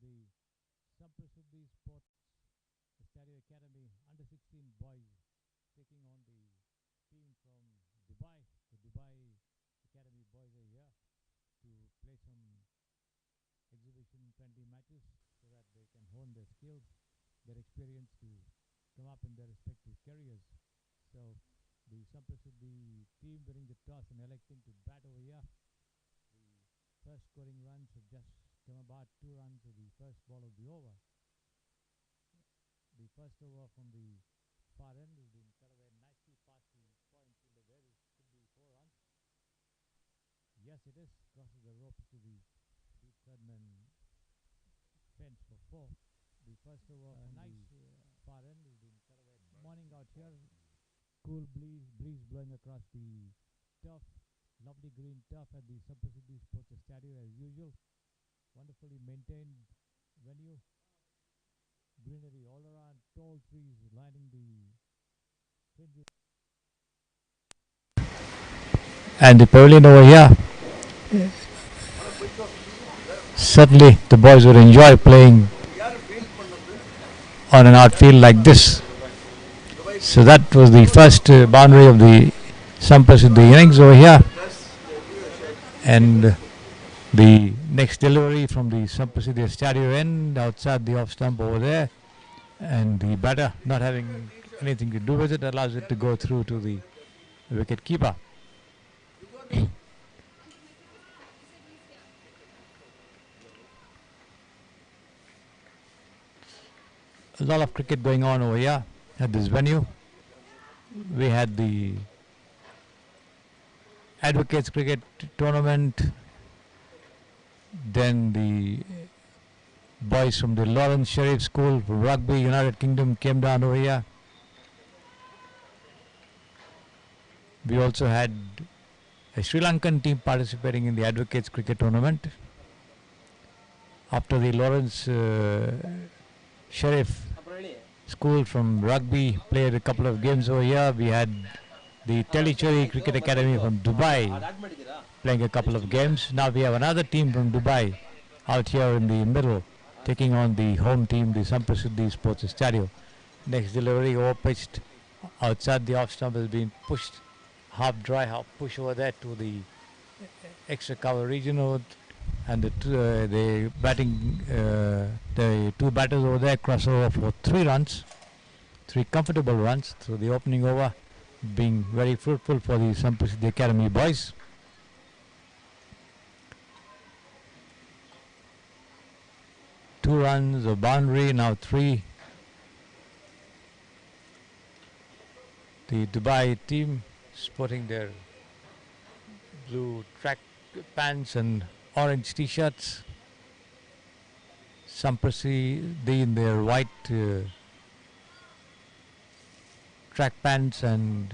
the SAMPRASIDDI Sports SAMPRASIDDI Academy under 16 boys taking on the team from Dubai. The Dubai Academy boys are here to play some exhibition friendly matches so that they can hone their skills, their experience to come up in their respective careers. So the SAMPRASIDDI team winning the toss and electing to bat over here. The first scoring runs have just come about, 2 runs with the first ball of the over. The first over from the far end has been cut away nicely past the point fielder there. It could be 4 runs. Yes, it is. Crosses the ropes to the deep third man fence for 4. The first over from the far end has been cut away. Morning out here. Cool breeze blowing across the turf. Lovely green turf at the SAMPRASIDDI Sports SADIO as usual. Wonderfully maintained venue. Greenery all around, tall trees lining the fringes. And the pavilion over here. Certainly the boys would enjoy playing on an outfield like this. So that was the first boundary of the SAMPRASIDDI innings over here. And the next delivery from the SAMPRASIDDI SADIO end outside the off stump over there, and the batter not having anything to do with it allows it to go through to the wicket keeper. A lot of cricket going on over here at this venue. We had the Advocates Cricket Tournament, then the boys from the Lawrence Sharif School for Rugby, United Kingdom, came down over here. We also had a Sri Lankan team participating in the Advocates Cricket Tournament. After the Lawrence Sharif School from Rugby played a couple of games over here, we had the Tellicherry Cricket Academy from Dubai playing a couple of games. Now we have another team from Dubai out here in the middle taking on the home team, the SAMPRASIDDI Sports SADIO. Next delivery over pitched outside the off stump has been pushed half dry, half push over there to the extra cover region, and the two batters over there cross over for 3 runs, 3 comfortable runs. So the opening over being very fruitful for the SAMPRASIDDI Academy boys. Two runs of boundary, now 3. The Dubai team sporting their blue track pants and orange t-shirts. SAMPRASIDDI in their white track pants and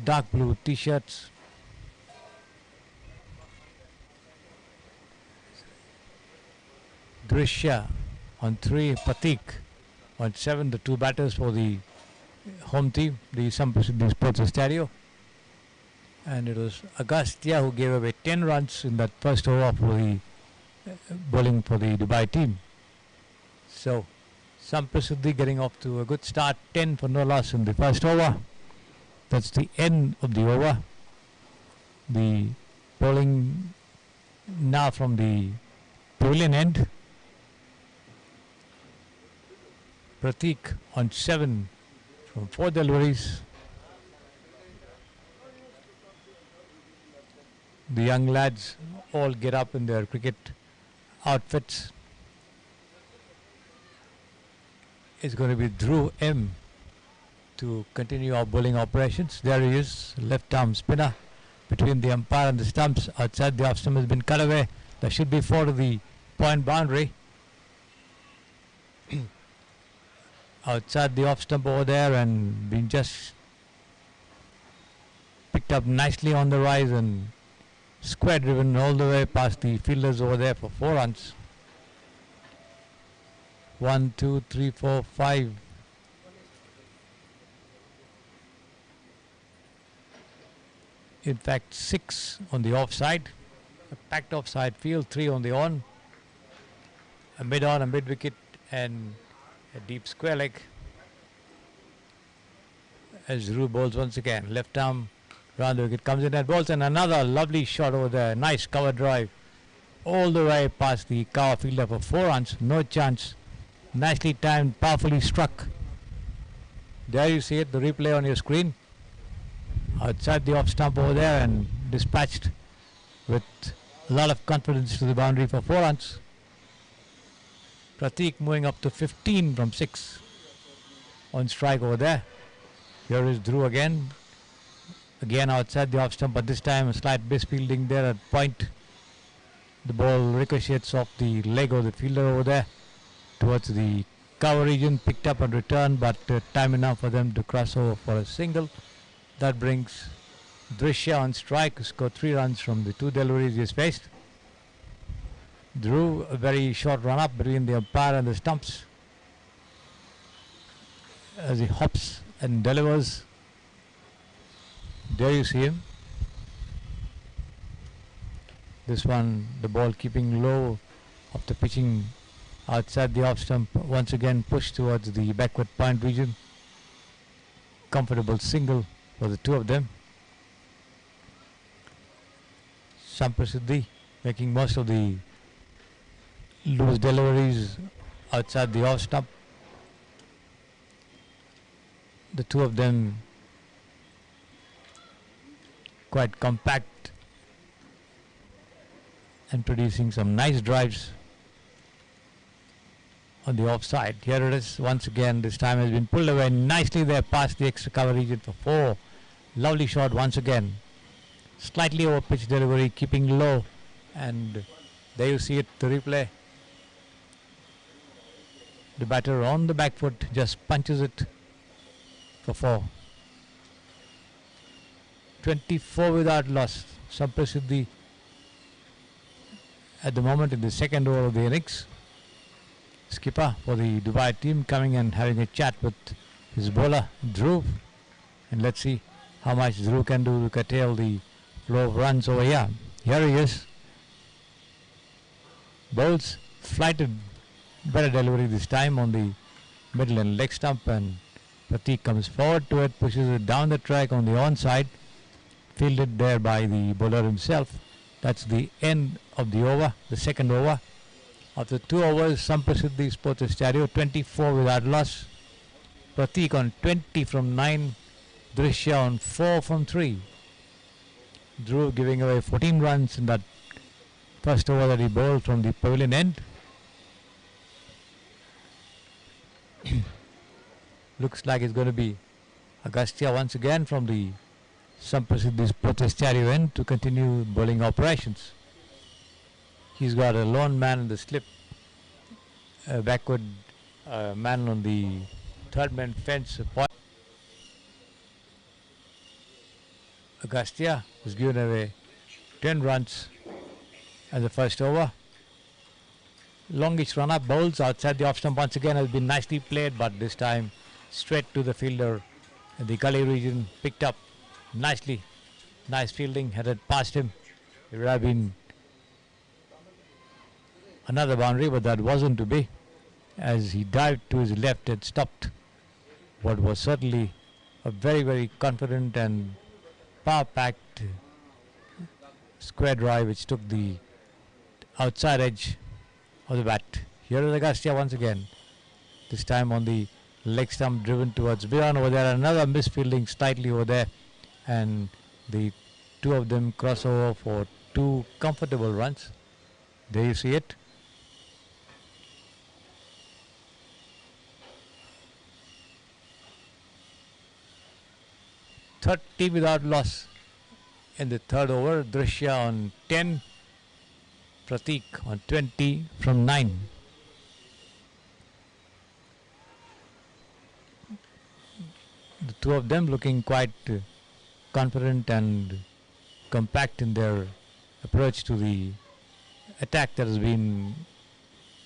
dark blue t-shirts. Drishya on 3, Pratik on 7, the 2 batters for the home team, the SAMPRASIDDI Sports SADIO. And it was Agastya who gave away 10 runs in that first over for the bowling for the Dubai team. So SAMPRASIDDI getting off to a good start, 10 for no loss in the first over. That's the end of the over. The bowling now from the pavilion end. Pratik on 7 from 4 deliveries. The young lads all get up in their cricket outfits. It's going to be Dhruv M to continue our bowling operations. There he is, left arm spinner between the umpire and the stumps. Outside the off stump has been cut away. There should be 4 to the point boundary. Outside the off stump over there, and been just picked up nicely on the rise and square driven all the way past the fielders over there for 4 runs. 1, 2, 3, 4, 5. In fact, 6 on the offside. A packed offside field, 3 on the on. a mid-on, a mid-wicket, and a deep square leg. As Dhruv bowls once again, left arm round the wicket, comes in and bowls, and another lovely shot over there. Nice cover drive all the way past the cover fielder for 4 runs. No chance. Nicely timed, powerfully struck. There you see it, the replay on your screen. Outside the off stump over there and dispatched with a lot of confidence to the boundary for 4 runs. Prateek moving up to 15 from 6 on strike over there. Here is Dhruv again. Again outside the off stump, but this time a slight misfielding there at point. The ball ricochets off the leg of the fielder over there towards the cover region, picked up and returned, but time enough for them to cross over for a single. That brings Drishya on strike, who scored 3 runs from the 2 deliveries he has faced. Dhruv, a very short run up between the umpire and the stumps as he hops and delivers. There you see him. This one, the ball keeping low after pitching outside the off stump, once again pushed towards the backward point region. Comfortable single for the 2 of them. SAMPRASIDDI making most of the loose deliveries outside the off stump. The 2 of them quite compact and producing some nice drives on the offside. Here it is once again. This time has been pulled away nicely there past the extra cover region for 4. Lovely shot once again. Slightly over pitch delivery, keeping low, and there you see it, the replay. The batter on the back foot just punches it for 4. 24 without loss. SAMPRASIDDI at the moment in the second over of the innings. Skipper for the Dubai team coming and having a chat with his bowler Dhruv, and let's see how much Dhruv can do to curtail the flow of runs over here. Here he is. Bowls flighted, better delivery this time on the middle and leg stump, and Prateek comes forward to it, pushes it down the track on the onside, fielded there by the bowler himself. That's the end of the over, the second over. After 2 overs, SAMPRASIDDI Sports ESTADIO 24 without loss. Prateek on 20 from 9. Drishya on 4 from 3. Dhruv giving away 14 runs in that first over that he bowled from the pavilion end. Looks like it's going to be Agastya once again from the SAMPRASIDDI Sports ESTADIO end to continue bowling operations. He's got a lone man in the slip, a backward man on the third man fence. Agastya was given away 10 runs as the first over. Longish run up, bowls outside the off stump once again has been nicely played, but this time straight to the fielder in the gully region, picked up nicely. Nice fielding, headed past him. It would have been another boundary, but that wasn't to be, as he dived to his left and stopped what was certainly a very, very confident and power-packed square drive which took the outside edge of the bat. Here is Agastya once again, this time on the leg stump, driven towards beyond over there. Another misfielding slightly over there, and the 2 of them cross over for 2 comfortable runs. There you see it. .30 without loss in the third over. Drishya on 10, Prateek on 20 from 9. The 2 of them looking quite confident and compact in their approach to the attack that has been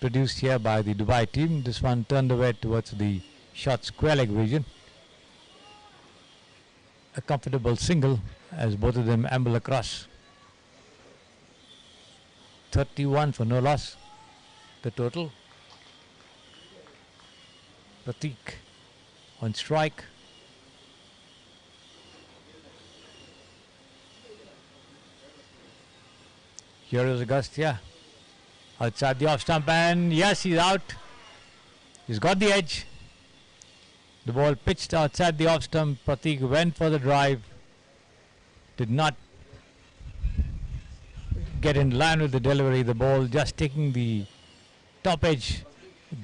produced here by the Dubai team. This one turned away towards the short square leg region. A comfortable single as both of them amble across. 31 for no loss, the total. Pratik on strike. Here is Agastya outside the off stump, and yes, he's out. He's got the edge. The ball pitched outside the off stump. Pratik went for the drive. Did not get in line with the delivery. The ball just taking the top edge,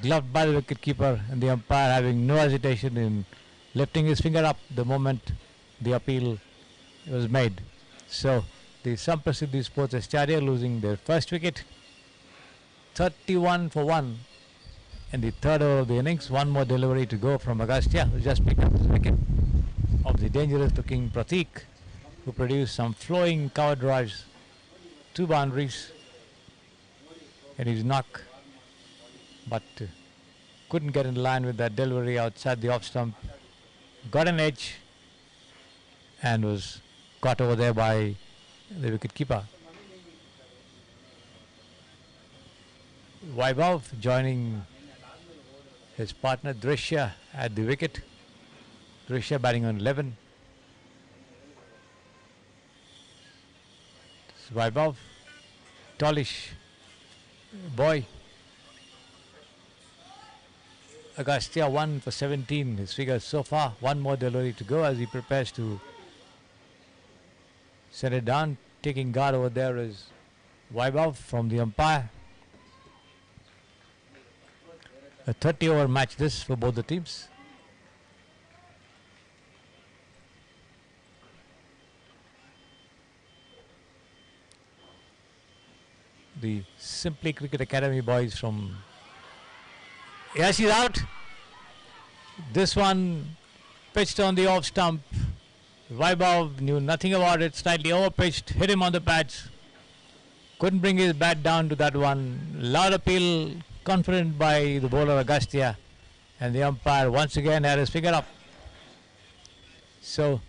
gloved by the wicketkeeper, and the umpire having no hesitation in lifting his finger up the moment the appeal was made. So the SAMPRASIDDI Sports ESTADIO losing their first wicket. 31 for 1 in the third over of the innings. One more delivery to go from Agastya, who just picked up his wicket of the dangerous looking Pratik, who produced some flowing cover drives, 2 boundaries in his knock, but couldn't get in line with that delivery outside the off stump. Got an edge and was caught over there by the wicketkeeper. Vaibhav joining his partner Drishya at the wicket. Drishya batting on 11. Vaibhav, tallish boy. Agastya 1 for 17, his figures so far. One more delivery to go as he prepares to send it down. Taking guard over there is Vaibhav from the umpire. A 30-over match this for both the teams. The Simply Cricket Academy boys from... Yes, he's out. This one pitched on the off stump. Vaibhav knew nothing about it. Slightly over pitched, hit him on the pads. Couldn't bring his bat down to that one. Loud appeal, confident by the bowler Agastya, and the umpire once again had his finger up. So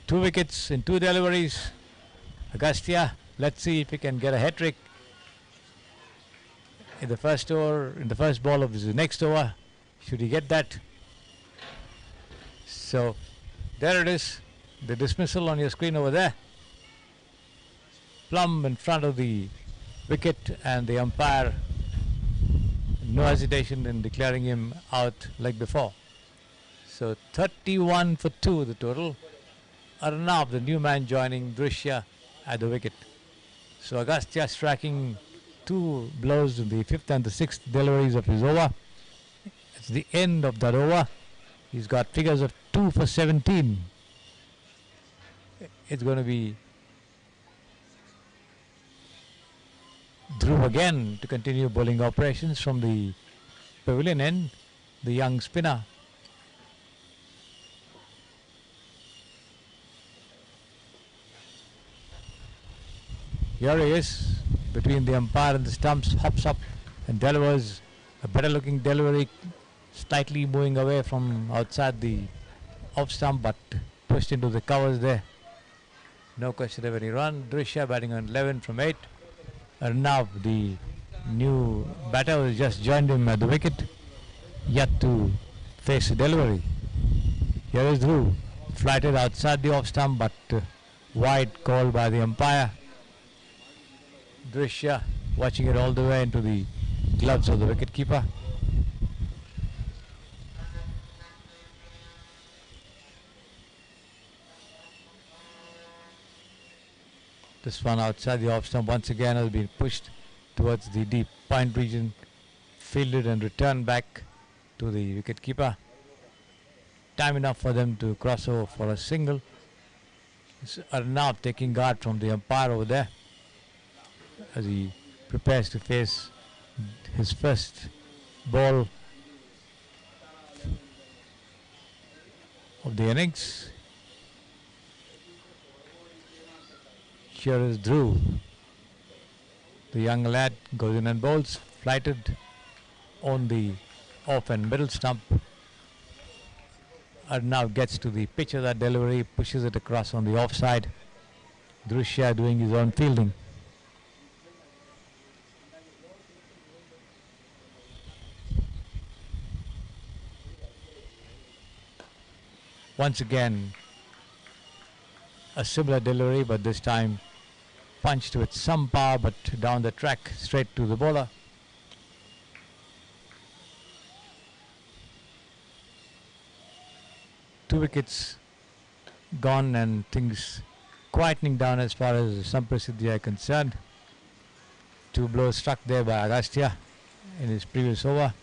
2 wickets in 2 deliveries. Agastya, let's see if he can get a hat trick in the first over, in the first ball of the next over. Should he get that? So there it is, the dismissal on your screen over there. Plumb in front of the wicket, and the umpire, no hesitation in declaring him out like before. So 31 for 2 the total. Arnav, the new man, joining Drishya at the wicket. So Agastya striking 2 blows in the 5th and the 6th deliveries of his over. It's the end of that over. He's got figures of 2 for 17. It's going to be Dhruv again to continue bowling operations from the pavilion end, the young spinner. Here he is between the umpire and the stumps, hops up and delivers a better looking delivery, slightly moving away from outside the off stump, but pushed into the covers there. No question of any run. Drishya batting on 11 from 8. Arnav, the new batter, has just joined him at the wicket, yet to face the delivery. Here is Dhruv, flighted outside the off stump, but wide called by the umpire. Drishya watching it all the way into the gloves of the wicketkeeper. This one outside the off stump once again has been pushed towards the deep point region, fielded and returned back to the wicketkeeper. Time enough for them to cross over for a single. Arnav taking guard from the umpire over there as he prepares to face his first ball of the innings. Here is Dhruv. The young lad goes in and bowls, flighted on the off and middle stump. Arnav gets to the pitch of that delivery, pushes it across on the offside. Drishya doing his own fielding. Once again, a similar delivery, but this time punched with some power, but down the track, straight to the bowler. Two wickets gone and things quietening down as far as SAMPRASIDDI are concerned. Two blows struck there by Agastya in his previous over,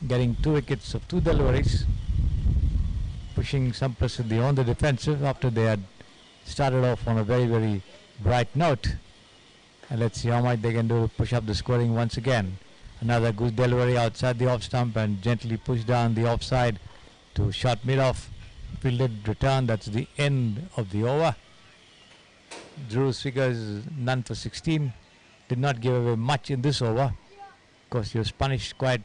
getting 2 wickets of 2 deliveries, pushing SAMPRASIDDI on the defensive after they had started off on a very, very bright note. And let's see how much they can do to push up the scoring once again. Another good delivery outside the off stump and gently push down the offside to short mid-off. Fielded return, that's the end of the over. Drew's figures none for 16. Did not give away much in this over. Of course, he was punished quite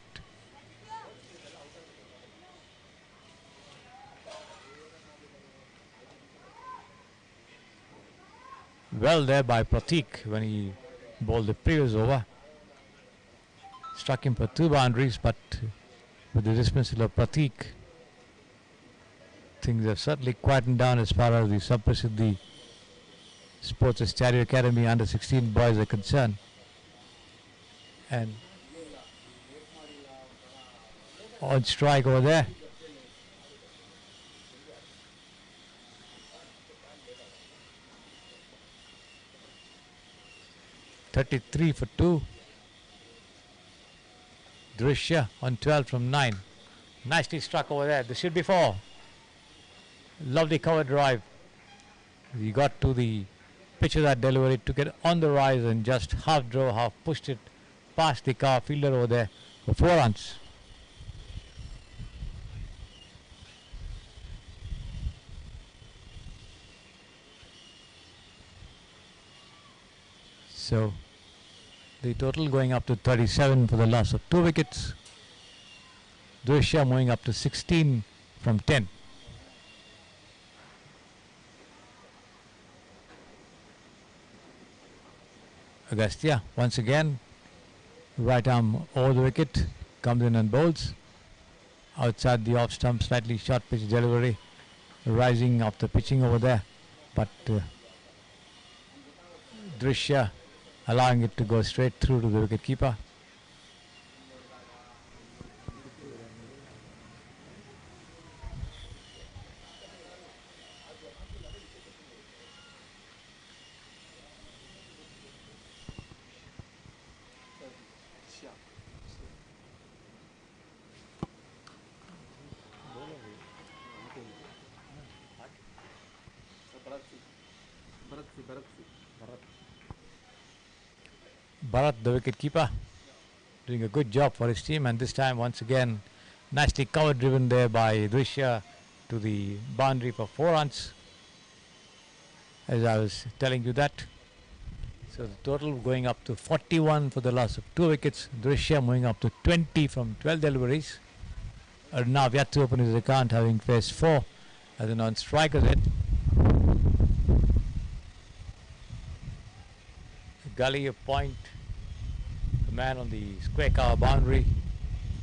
well there by Pratik when he bowled the previous over. Struck him for 2 boundaries, but with the dismissal of Pratik, things have certainly quietened down as far as the SAMPRASIDDI Sports SATIO Academy under 16 boys are concerned. And on strike over there. .33 for 2. Drishya on 12 from 9. Nicely struck over there. This should be 4. Lovely cover drive. He got to the pitch of that delivery, took it on the rise and just half drove, half pushed it past the car fielder over there for 4 runs. So the total going up to 37 for the loss of 2 wickets. Drishya moving up to 16 from 10. Agastya once again, right arm over the wicket, comes in and bowls. Outside the off stump, slightly short pitch delivery, rising after pitching over there, but Drishya allowing it to go straight through to the wicket keeper. Bharat, the wicket keeper, doing a good job for his team, and this time once again nicely cover driven there by Drishya to the boundary for 4 runs, as I was telling you that. So the total going up to 41 for the loss of 2 wickets. Drishya moving up to 20 from 12 deliveries. Arnav yet to open his account, having faced 4 as a non-striker hit. Gully a point, the man on the square cover boundary,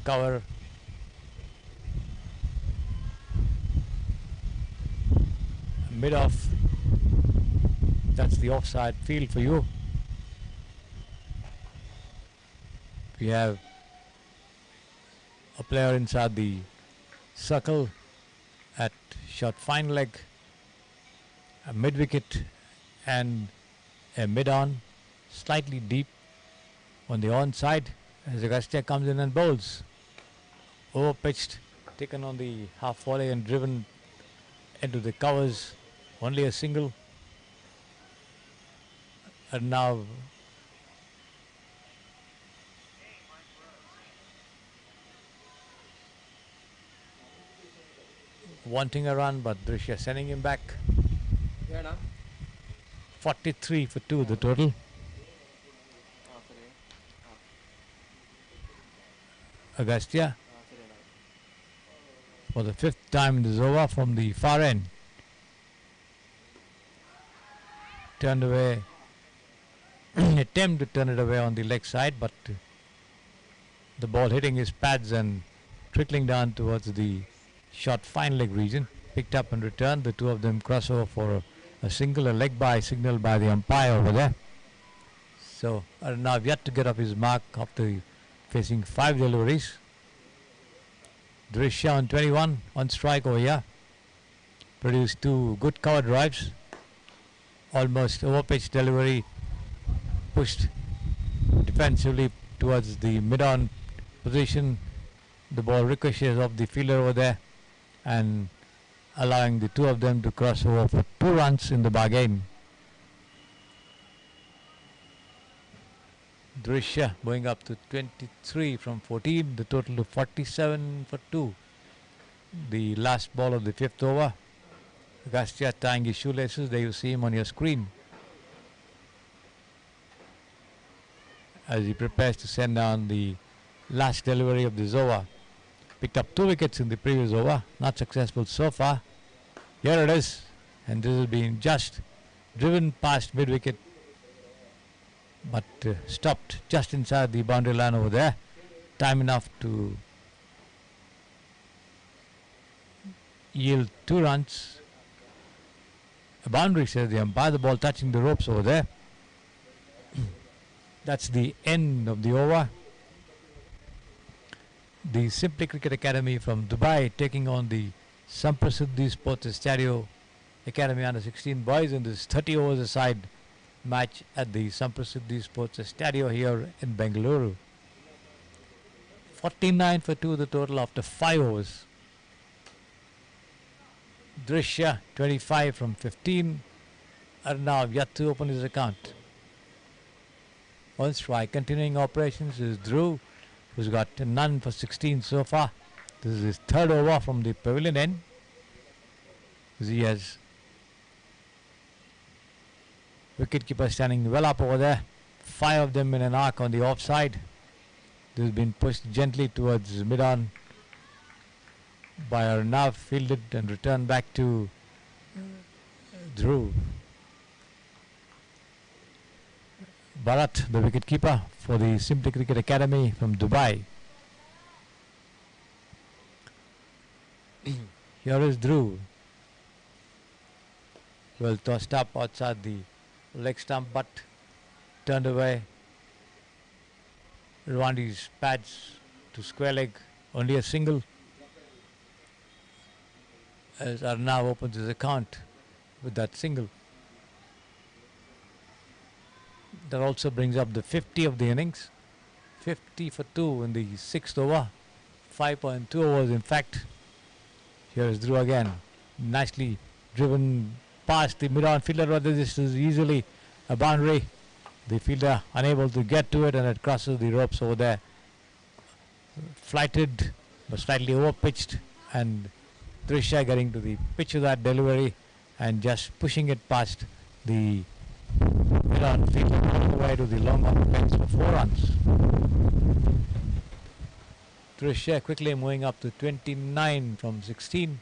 cover. Mid off, that's the offside field for you. We have a player inside the circle at short fine leg, a mid wicket and a mid on, slightly deep on the onside as Agastya comes in and bowls. Over pitched, taken on the half volley and driven into the covers. Only a single. And now wanting a run, but Drishya sending him back. 43 for 2 the total. Agastya for the 5th time in this over from the far end. Turned away, attempt to turn it away on the leg side, but the ball hitting his pads and trickling down towards the short fine leg region. picked up and returned. The two of them cross over for a single, a leg by signaled by the umpire over there. So Arnav yet to get off his mark after facing 5 deliveries. Drisha on 21 on strike over here. Produced 2 good cover drives. Almost overpitched delivery. Pushed defensively towards the mid-on position. The ball ricochets off the fielder over there and allowing the two of them to cross over for 2 runs in the bargain. Drisha going up to 23 from 14, the total to 47 for 2. The last ball of the 5th over. Agastya tying his shoelaces, there you see him on your screen as he prepares to send down the last delivery of this over. Picked up 2 wickets in the previous over, not successful so far. Here it is, and this has been just driven past mid-wicket, but stopped just inside the boundary line over there. Time enough to yield 2 runs. A boundary, says the umpire. The ball touching the ropes over there. That's the end of the over. The Simply Cricket Academy from Dubai taking on the SAMPRASIDDI Sports SAMPRASIDDI Academy under 16 boys in this 30 overs aside match at the SAMPRASIDDI Sports SAMPRASIDDI here in Bengaluru. 49 for 2 the total after 5 overs. Drisha 25 from 15. Arnav yet to open his account. On strike, continuing operations is Dhruv, who's got none for 16 so far. This is his 3rd over from the pavilion end. He has wicketkeeper standing well up over there. 5 of them in an arc on the offside. This has been pushed gently towards mid-on by Arnav, fielded and returned back to Dhruv. Bharat, the wicketkeeper for the Simply Cricket Academy from Dubai. Here is Dhruv. Well tossed up outside the leg stump, but turned away. Rwandi's pads to square leg, only a single. As Arnav opens his account with that single. That also brings up the 50 of the innings. 50 for 2 in the 6th over. 5.2 overs in fact. Here is Dhruv again. Nicely driven past the mid-on fielder. This is easily a boundary. The fielder unable to get to it, and it crosses the ropes over there. Flighted but slightly over-pitched, and Drisha getting to the pitch of that delivery and just pushing it past the mid-on fielder all the way to the long on fence for 4 runs. Drisha quickly moving up to 29 from 16.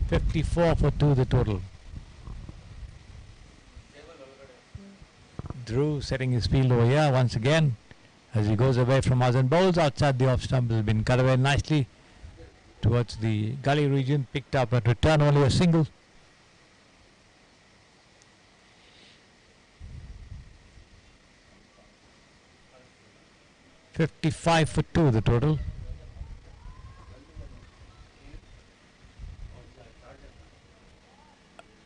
54 for 2 the total. Dhruv setting his field over here once again as he goes away from us and bowls outside the off stump. Has been cut away nicely towards the gully region, picked up at return, only a single. .55 for 2 the total.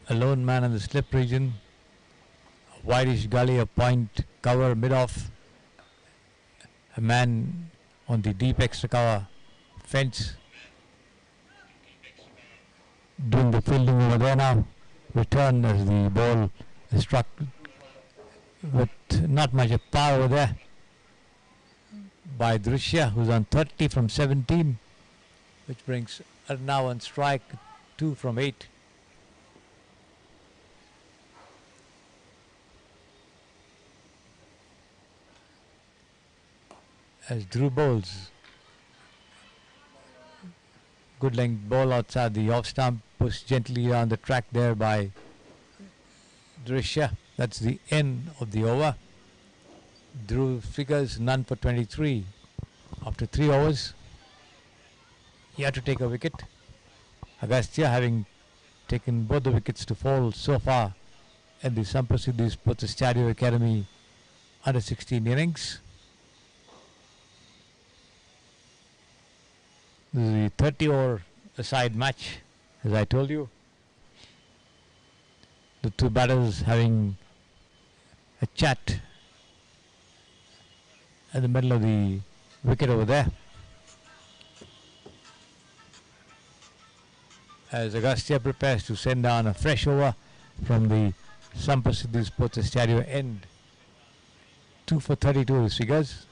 A lone man in the slip region. A whitish gully, a point cover mid-off. A man on the deep extra cover fence. Doing the fielding over there now. Return as the ball is struck with not much of power over there by Drisha, who's on 30 from 17, which brings Arnav on strike 2 from 8. As Dhruv bowls, good length ball outside the off stump, pushed gently on the track there by Drisha. That's the end of the over. Dhruv figures none for 23 after 3 overs. He had to take a wicket. Agastya having taken both the wickets to fall so far in the SAMPRASIDDI Sports SADIO Academy under 16 innings. This is the 30-over aside match, as I told you. The two batters having a chat in the middle of the wicket over there. As Agastya prepares to send down a fresh over from the SAMPRASIDDI Sports SADIO end. 2 for 32 his figures.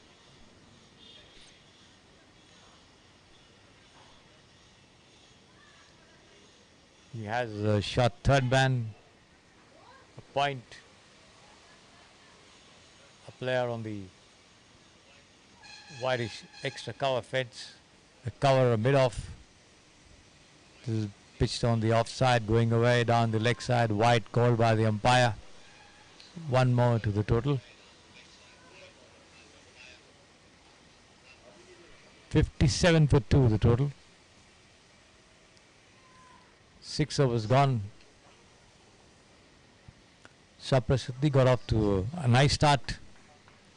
He has a shot third man, a point, a player on the whitish extra cover fence, a cover, a mid-off. This is pitched on the offside, going away down the leg side, wide called by the umpire. One more to the total. 57 for 2 the total. 6 overs gone. SAMPRASIDDI got off to a nice start.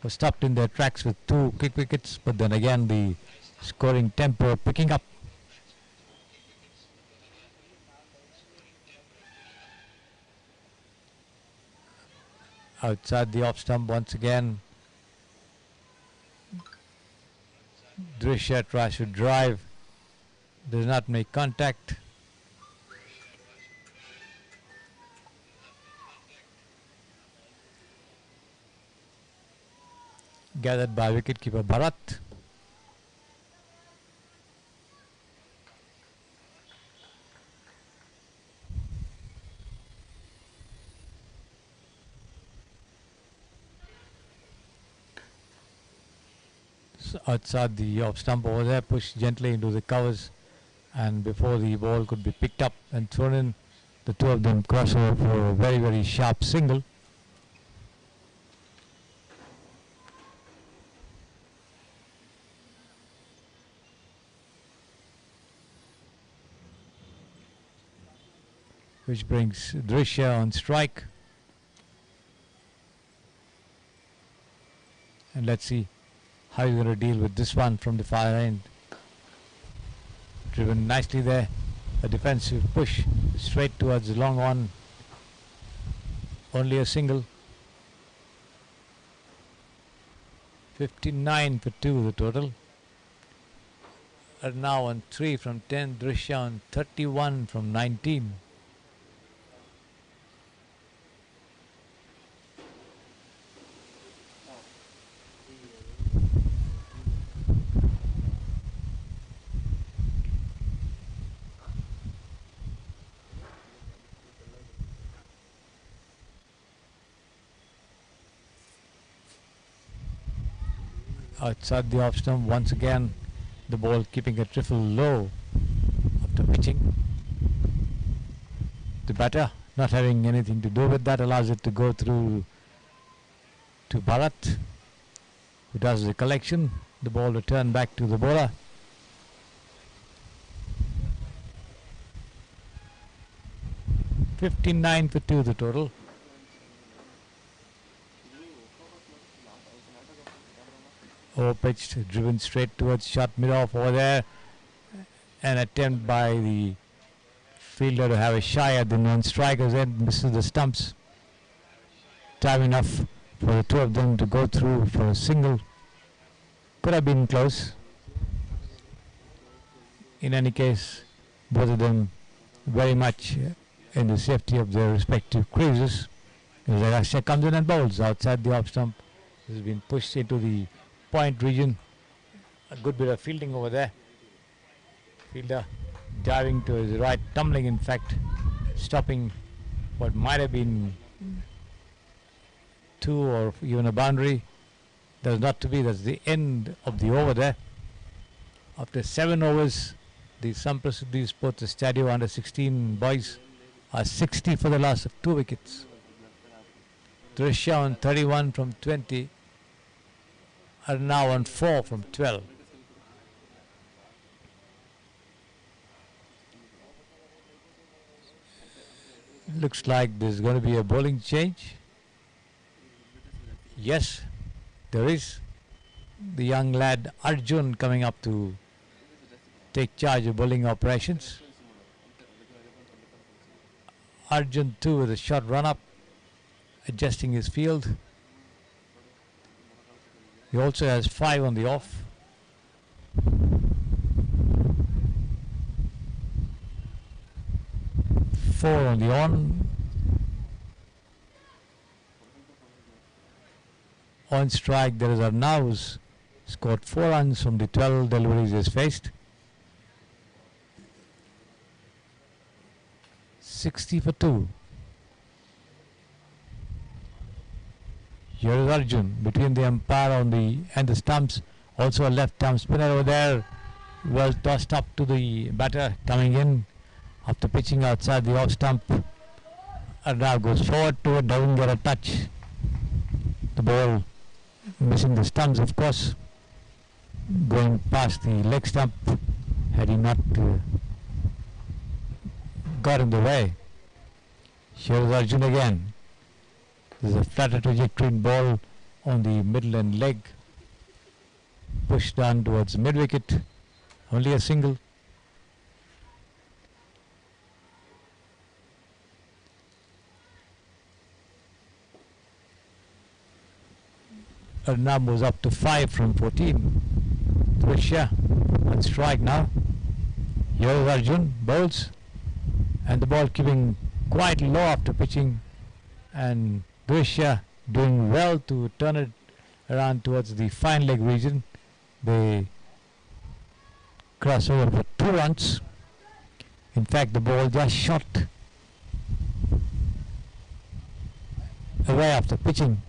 Was stopped in their tracks with 2 quick wickets, but then again the scoring tempo picking up. Outside the off stump once again. Drisha tries to drive, does not make contact. Gathered by wicketkeeper Bharat. Outside the off stump over there, pushed gently into the covers, and before the ball could be picked up and thrown in, the two of them cross over for a very, very sharp single. Which brings Drisha on strike. And let's see how he's going to deal with this one from the far end. Driven nicely there. A defensive push straight towards the long one. Only a single. 59 for 2 the total. And now on 3 from 10. Drisha on 31 from 19. Outside the off stump once again, the ball keeping a trifle low after pitching. The batter not having anything to do with that allows it to go through to Bharat, who does the collection. The ball returned back to the bowler. $59 for 2 the total. Over pitched, driven straight towards shot mid-off over there. An attempt by the fielder to have a shy at the non-striker's end, misses the stumps. Time enough for the two of them to go through for a single. Could have been close. In any case, both of them very much in the safety of their respective creases. As Agastya comes in and bowls outside the off stump. This has been pushed into the point region. A good bit of fielding over there. Fielder diving to his right, tumbling in fact, stopping what might have been 2 or even a boundary. There's not to be. That's the end of the over there. After 7 overs, the SAMPRASIDDI Sports SADIO under 16 boys are 60 for the loss of 2 wickets. Drisha on 31 from 20 are now on 4 from 12. Looks like there's going to be a bowling change. Yes, there is. The young lad Arjun coming up to take charge of bowling operations. Arjun too with a short run up, adjusting his field. He also has 5 on the off. Four on the on. On strike there is Arnav, scored 4 runs from the 12 deliveries he has faced. 60 for 2. Here is Arjun between the umpire on the and the stumps. Also a left arm spinner over there. Well tossed up to the batter coming in after pitching outside the off stump. Arnav goes forward to it, doesn't get a touch. The ball missing the stumps, of course, going past the leg stump had he not got in the way. Here is Arjun again. There's a flatter trajectory ball on the middle and leg, pushed down towards mid wicket. Only a single. Arnab moves up to 5 from 14. Trishya on strike now. Here is Arjun, bowls, and the ball keeping quite low after pitching, and Trishya doing well to turn it around towards the fine leg region. They cross over for 2 runs. In fact, the ball just shot away after pitching.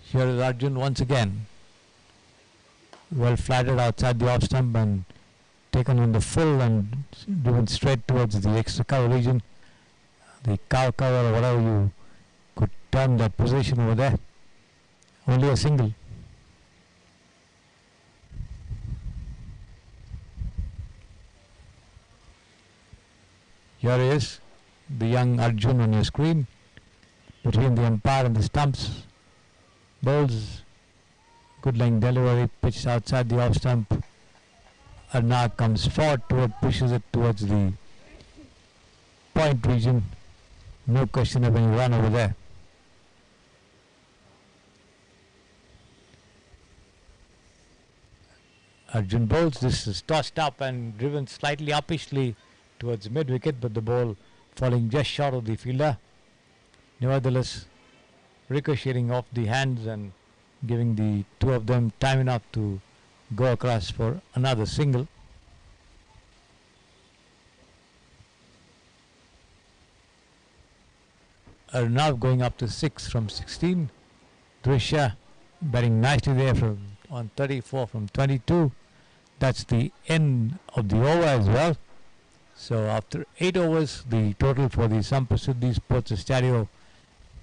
Here is Arjun once again. Well flattered outside the off stump and taken on the full and driven straight towards the extra cover region. The cow cover or whatever you could term that position over there. Only a single. Here is the young Arjun on your screen between the umpire and the stumps. Bowls, good line delivery, pitched outside the off stump. Arnab comes forward to it, pushes it towards the point region. No question of any run over there. Arjun bowls. This is tossed up and driven slightly uppishly towards mid wicket, but the ball falling just short of the fielder. Nevertheless, ricocheting off the hands and giving the two of them time enough to go across for another single. Arnav going up to 6 from 16. Trishya batting nicely there from on 34 from 22. That's the end of the over as well. So after 8 overs, the total for the SAMPRASIDDI Sports SAMPRASIDDI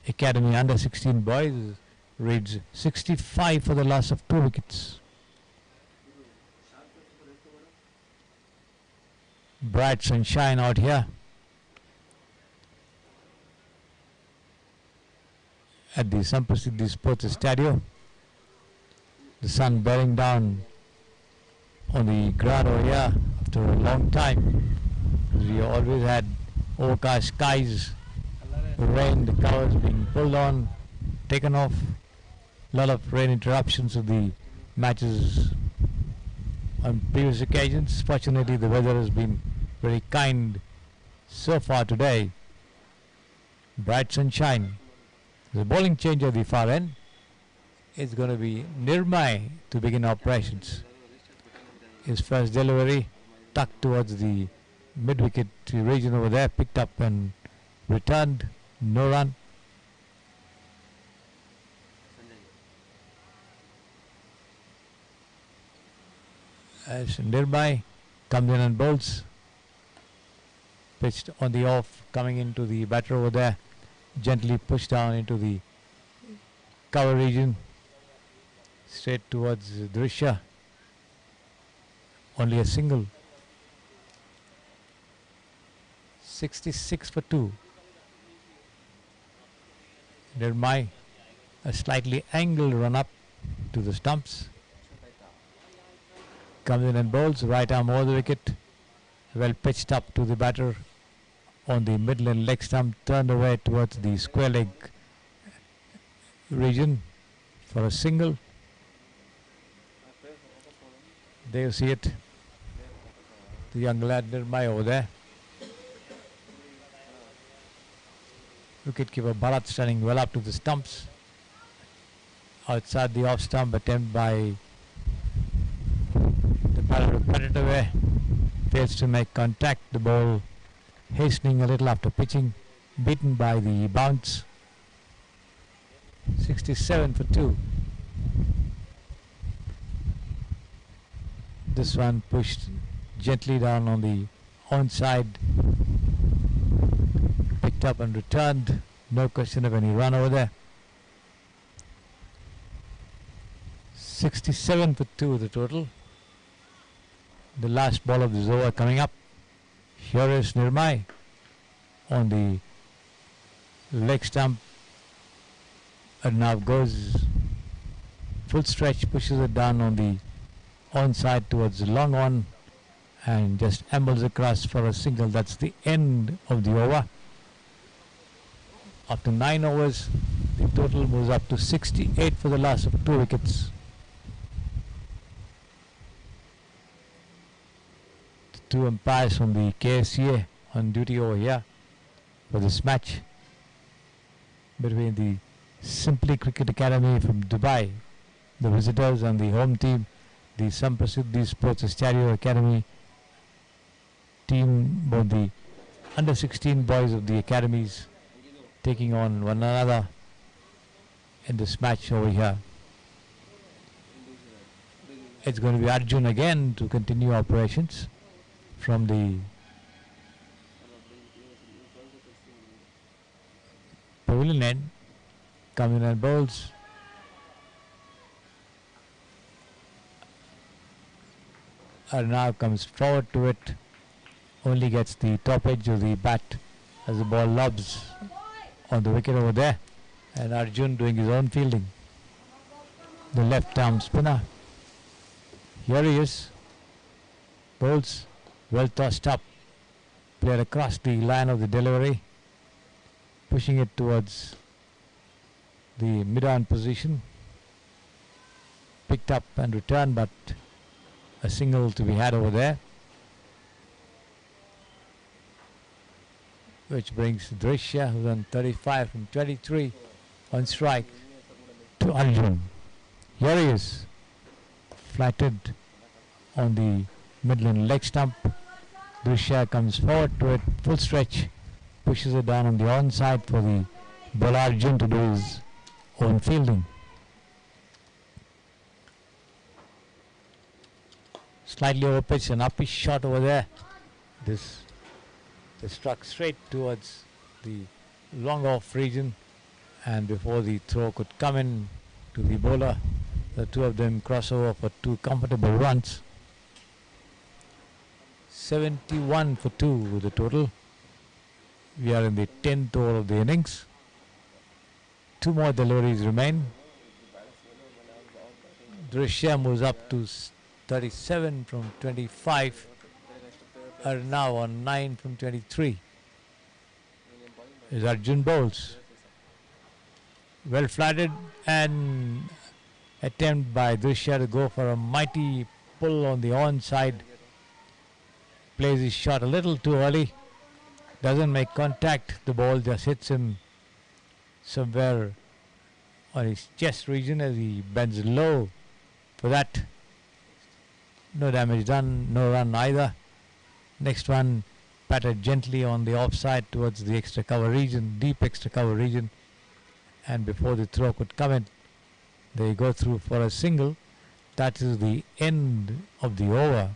Academy under 16 boys reads 65 for the loss of 2 wickets. Bright sunshine out here at the SAMPRASIDDI Sports SAMPRASIDDI. The sun bearing down on the ground over here after a long time. We always had overcast skies, rain, the covers being pulled on, taken off, a lot of rain interruptions of the matches on previous occasions. Fortunately, the weather has been very kind so far today. Bright sunshine. The bowling change at the far end is going to be Nirmay to begin operations. His first delivery tucked towards the mid-wicket region over there, picked up and returned. No run. As Nirmay comes in and bowls, pitched on the off, coming into the batter over there, gently pushed down into the cover region, straight towards Trishya. only a single. 66 for 2. Nirmai, a slightly angled run up to the stumps. Comes in and bowls, right arm over the wicket. Well pitched up to the batter on the middle and leg stump, turned away towards the square leg region for a single. There you see it. The young lad Nirmai over there. Wicketkeeper Bharat standing well up to the stumps. Outside the off stump, attempt by the batter to cut it away. Fails to make contact. The ball hastening a little after pitching. Beaten by the bounce. 67 for 2. This one pushed gently down on the onside. Picked up and returned. No question of any run over there. 67 for 2 the total. The last ball of this over coming up. Here is Nirmai on the leg stump. And now goes full stretch, pushes it down on the onside towards the long on and just ambles across for a single. That's the end of the over. After 9 overs, the total moves up to 68 for the loss of 2 wickets. The 2 umpires from the KSCA on duty over here for this match between the Simply Cricket Academy from Dubai, the visitors, and the home team, the SAMPRASIDDI Sports SATIO Academy team, both the under 16 boys of the academies taking on one another in this match over here. It's going to be Arjun again to continue operations from the pavilion end. Coming in and bowls. Arnav comes forward to it. Only gets the top edge of the bat as the ball lobs on the wicket over there. And Arjun doing his own fielding. The left arm spinner. Here he is. Bowls well tossed up. Played across the line of the delivery. Pushing it towards the mid-on position. Picked up and returned, but a single to be had over there, which brings Drishya, who's on 35 from 23 on strike, to Arjun. Here he is, flatted on the midland leg stump. Drishya comes forward to it, full stretch, pushes it down on the onside for the bowler Arjun to do his own fielding. Slightly over pitch, an uppish shot over there. This struck straight towards the long off region, and before the throw could come in to the bowler, the two of them cross over for 2 comfortable runs. 71 for 2 with the total. We are in the 10th over of the innings. 2 more deliveries remain. Drishya moves up to 37 from 25. Are now on 9 from 23. Is Arjun bowls. Well flatted, and attempt by Drishya to go for a mighty pull on the onside. Plays his shot a little too early. Doesn't make contact. The ball just hits him somewhere on his chest region as he bends low. For that, no damage done, no run either. Next one, patted gently on the offside towards the extra cover region, deep extra cover region, and before the throw could come in, they go through for a single. That is the end of the over.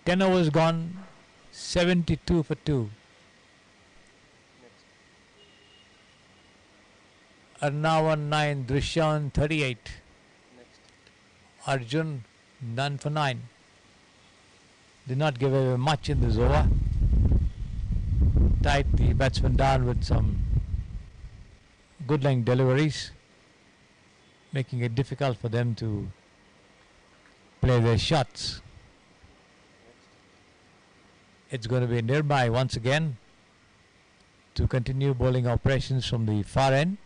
10 overs gone, 72 for 2. Are now on 9, Drishya on 38. Arjun, none for 9. Did not give away much in this over. Tied the batsman down with some good length deliveries, making it difficult for them to play their shots. It's going to be nearby once again to continue bowling operations from the far end.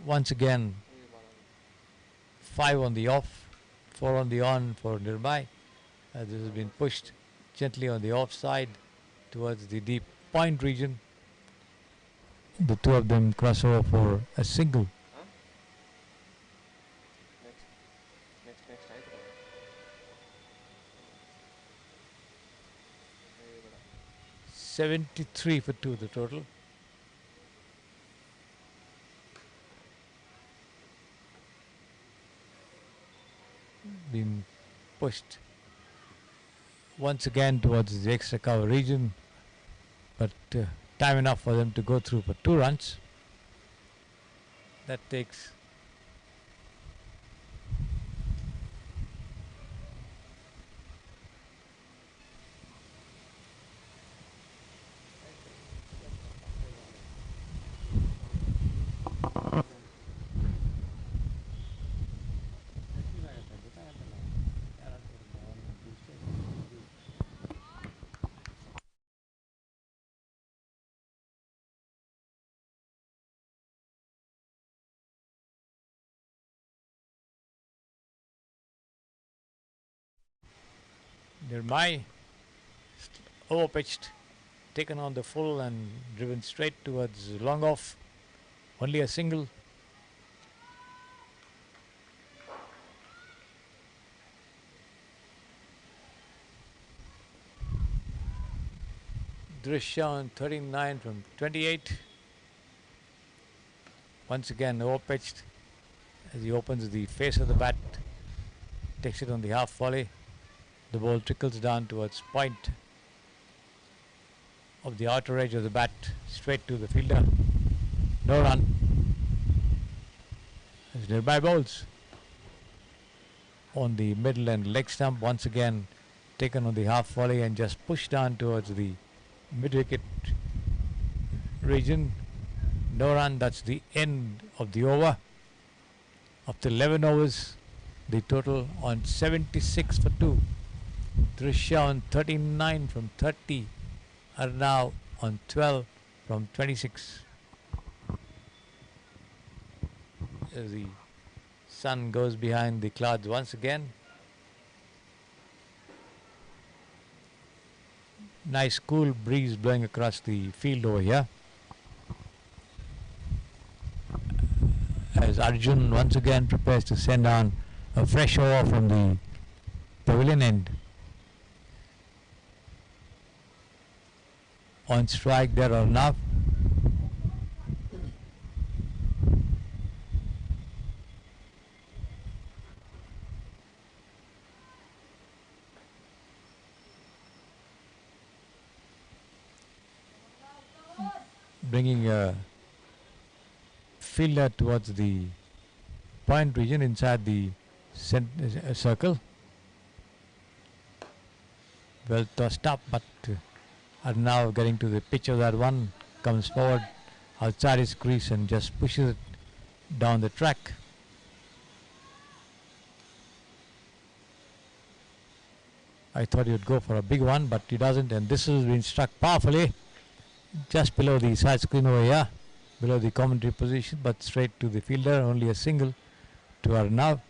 Once again, 5 on the off, 4 on the on for nearby. This has been pushed gently on the off side towards the deep point region. The two of them cross over for a single. 73 for 2 the total. Been pushed once again towards the extra cover region, but time enough for them to go through for 2 runs. That takes Nirmai over pitched, taken on the full and driven straight towards long off. Only a single. Drishya on 39 from 28. Once again over pitched as he opens the face of the bat, takes it on the half volley. The ball trickles down towards point of the outer edge of the bat, straight to the fielder. No run. As nearby bowls on the middle and leg stump, once again taken on the half volley and just pushed down towards the mid wicket region. No run. That's the end of the over. After 11 overs, the total on 76 for 2. Drishya on 39 from 30. Arnav on 12 from 26. As the sun goes behind the clouds once again. Nice cool breeze blowing across the field over here. As Arjun once again prepares to send on a fresh over from the pavilion end. On strike there are enough. Bringing a fielder towards the point region inside the circle. Well tossed up, but are now getting to the pitch of that one, comes forward outside his crease and just pushes it down the track. I thought he would go for a big one, but he doesn't, and this has been struck powerfully just below the side screen over here, below the commentary position, but straight to the fielder. Only a single to Arnav,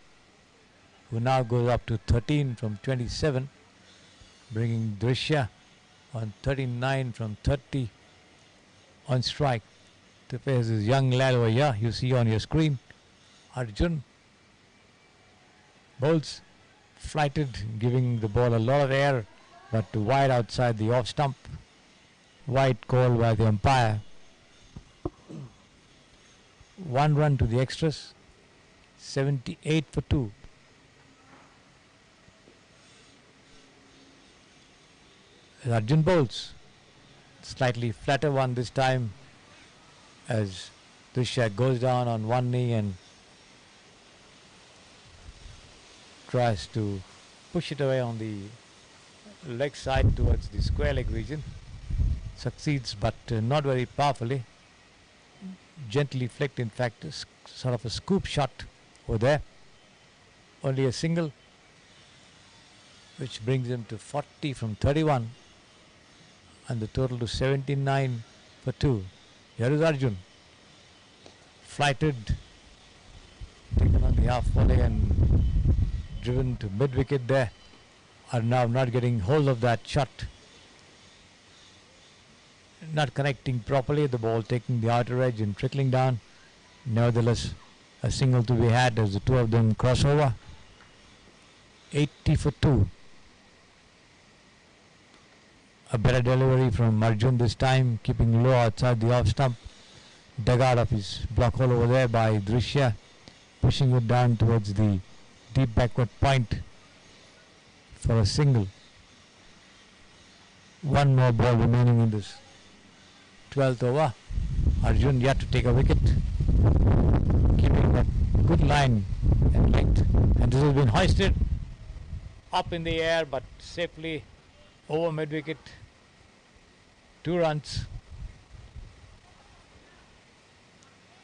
who now goes up to 13 from 27, bringing Drishya on 39 from 30 on strike to face this young lad over here you see on your screen. Arjun bowls flighted, giving the ball a lot of air, but wide outside the off stump. Wide call by the umpire. 1 run to the extras. 78 for 2. Arjun bowls. Slightly flatter one this time as Drisha goes down on one knee and tries to push it away on the leg side towards the square leg region. Succeeds, but not very powerfully. Gently flicked, in fact, sort of a scoop shot over there. Only a single, which brings him to 40 from 31, and the total to 79 for 2. Here is Arjun. Flighted, taken on the half volley and driven to mid wicket there. Are now not getting hold of that shot. Not connecting properly, the ball taking the outer edge and trickling down. Nevertheless, a single to be had as the two of them cross over. 80 for 2. A better delivery from Arjun this time, keeping low outside the off stump. Dug out of his block hole over there by Drisha, pushing it down towards the deep backward point for a single. One more ball remaining in this 12th over. Arjun yet to take a wicket, keeping that good line and length. And this has been hoisted up in the air, but safely over mid wicket. 2 runs.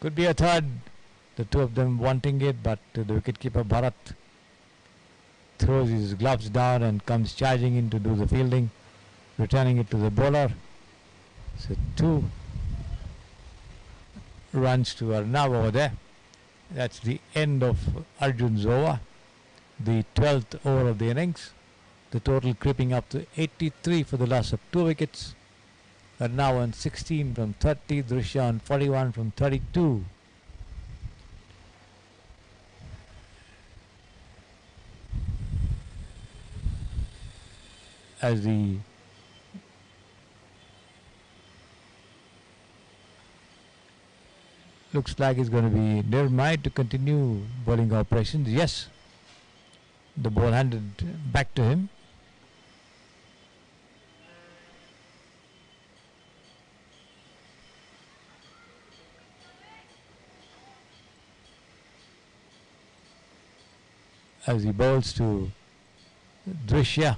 Could be a third, the two of them wanting it, but the wicketkeeper Bharat throws his gloves down and comes charging in to do the fielding, returning it to the bowler. So 2 runs to Arnav over there. That's the end of Arjun's over, the 12th over of the innings. The total creeping up to 83 for the loss of 2 wickets. Arnav on 16 from 30, Drisha on 41 from 32. As the looks like it's going to be Nirmai to continue bowling operations. Yes, the ball handed back to him. As he bowls to Drisha.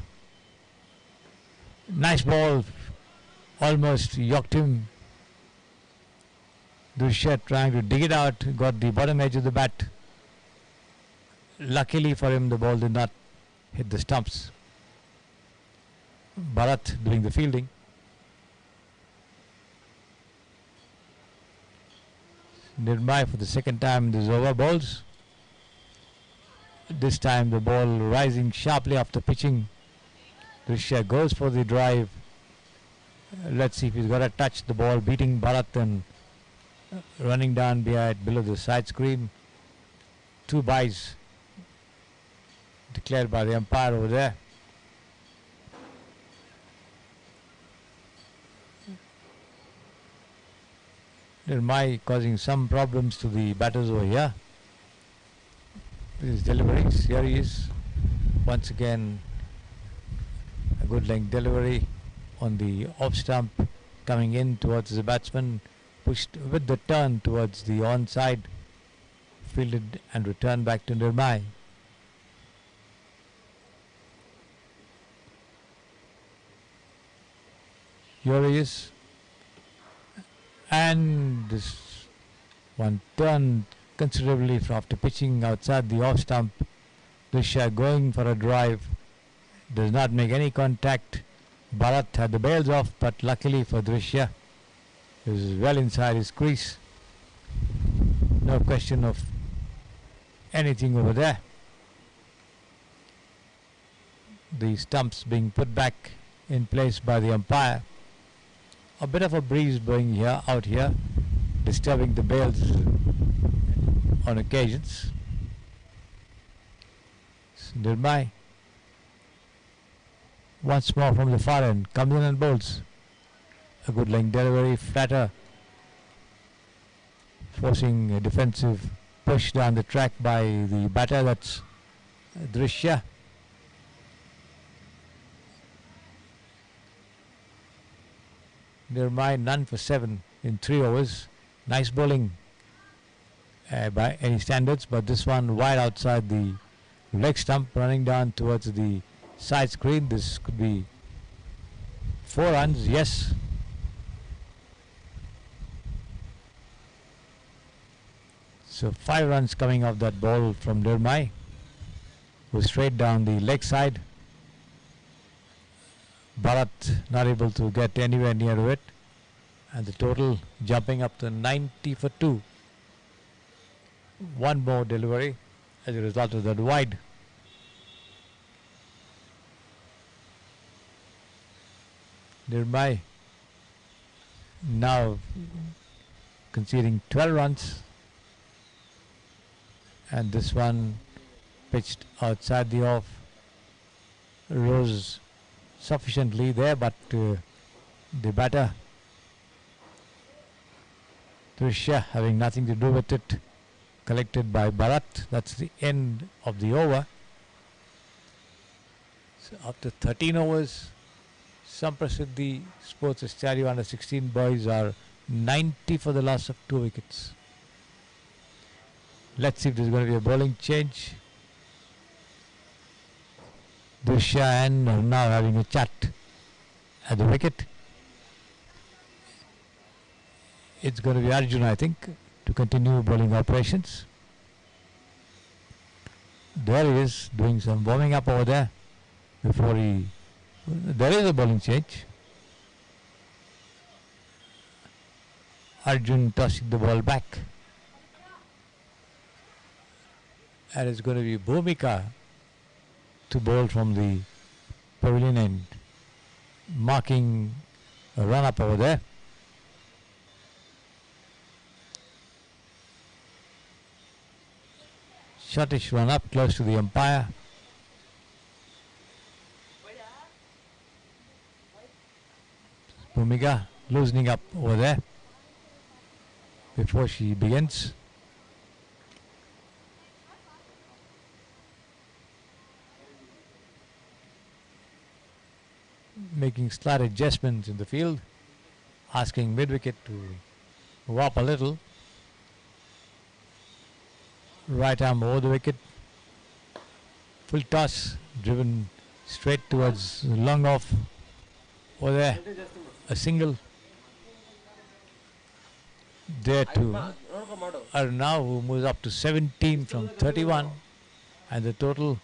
Nice ball, almost yoked him. Drisha trying to dig it out, got the bottom edge of the bat. Luckily for him, the ball did not hit the stumps. Bharat doing the fielding. Nirmai for the second time in this over bowls. This time the ball rising sharply after pitching. Drisha goes for the drive. Let's see if he's got to touch the ball, beating Bharat and running down below the side screen. 2 byes declared by the umpire over there. Nirmai causing some problems to the batters over here. His deliveries, here he is once again. A good length delivery on the off stump, coming in towards the batsman, pushed with the turn towards the onside, fielded and returned back to Nirmai. Here he is, and this one turned considerably after pitching outside the off stump. Drisha going for a drive, does not make any contact. Bharat had the bails off, but luckily for Drisha, he was well inside his crease. No question of anything over there. The stumps being put back in place by the umpire. A bit of a breeze blowing here, out here, disturbing the bails on occasions. Nirmai once more from the far end, comes in and bowls. A good length delivery, flatter, forcing a defensive push down the track by the batter. That's Drisha. Near mine, none for 7 in 3 overs. Nice bowling by any standards, but this one wide outside the leg stump, running down towards the side screen. This could be 4 runs, yes. So 5 runs coming off that ball from Nirmai, who straight down the leg side. Bharat not able to get anywhere near it, and the total jumping up to 90 for 2. One more delivery as a result of that wide. Nirmai now conceding 12 runs, and this one pitched outside the off, rose sufficiently there, but the batter Trishya having nothing to do with it, collected by Bharat. That's the end of the over. So after 13 overs, SAMPRASIDDI Sports SAMPRASIDDI under 16 boys are 90 for the loss of 2 wickets. Let's see if there's going to be a bowling change. Trishya and now having a chat at the wicket. It's going to be Arjun, I think, to continue bowling operations. There he is, doing some warming up over there before he... There is a bowling change. Arjun tossing the ball back. And it's going to be Bhumika to bowl from the pavilion end, marking a run up over there. Shortish run up close to the umpire. Bhumika loosening up over there before she begins. Making slight adjustments in the field, asking mid-wicket to whop a little. Right arm over the wicket. Full toss, driven straight towards long off. Over there, a single. There to Arnav, who moves up to 17 from 31, and the total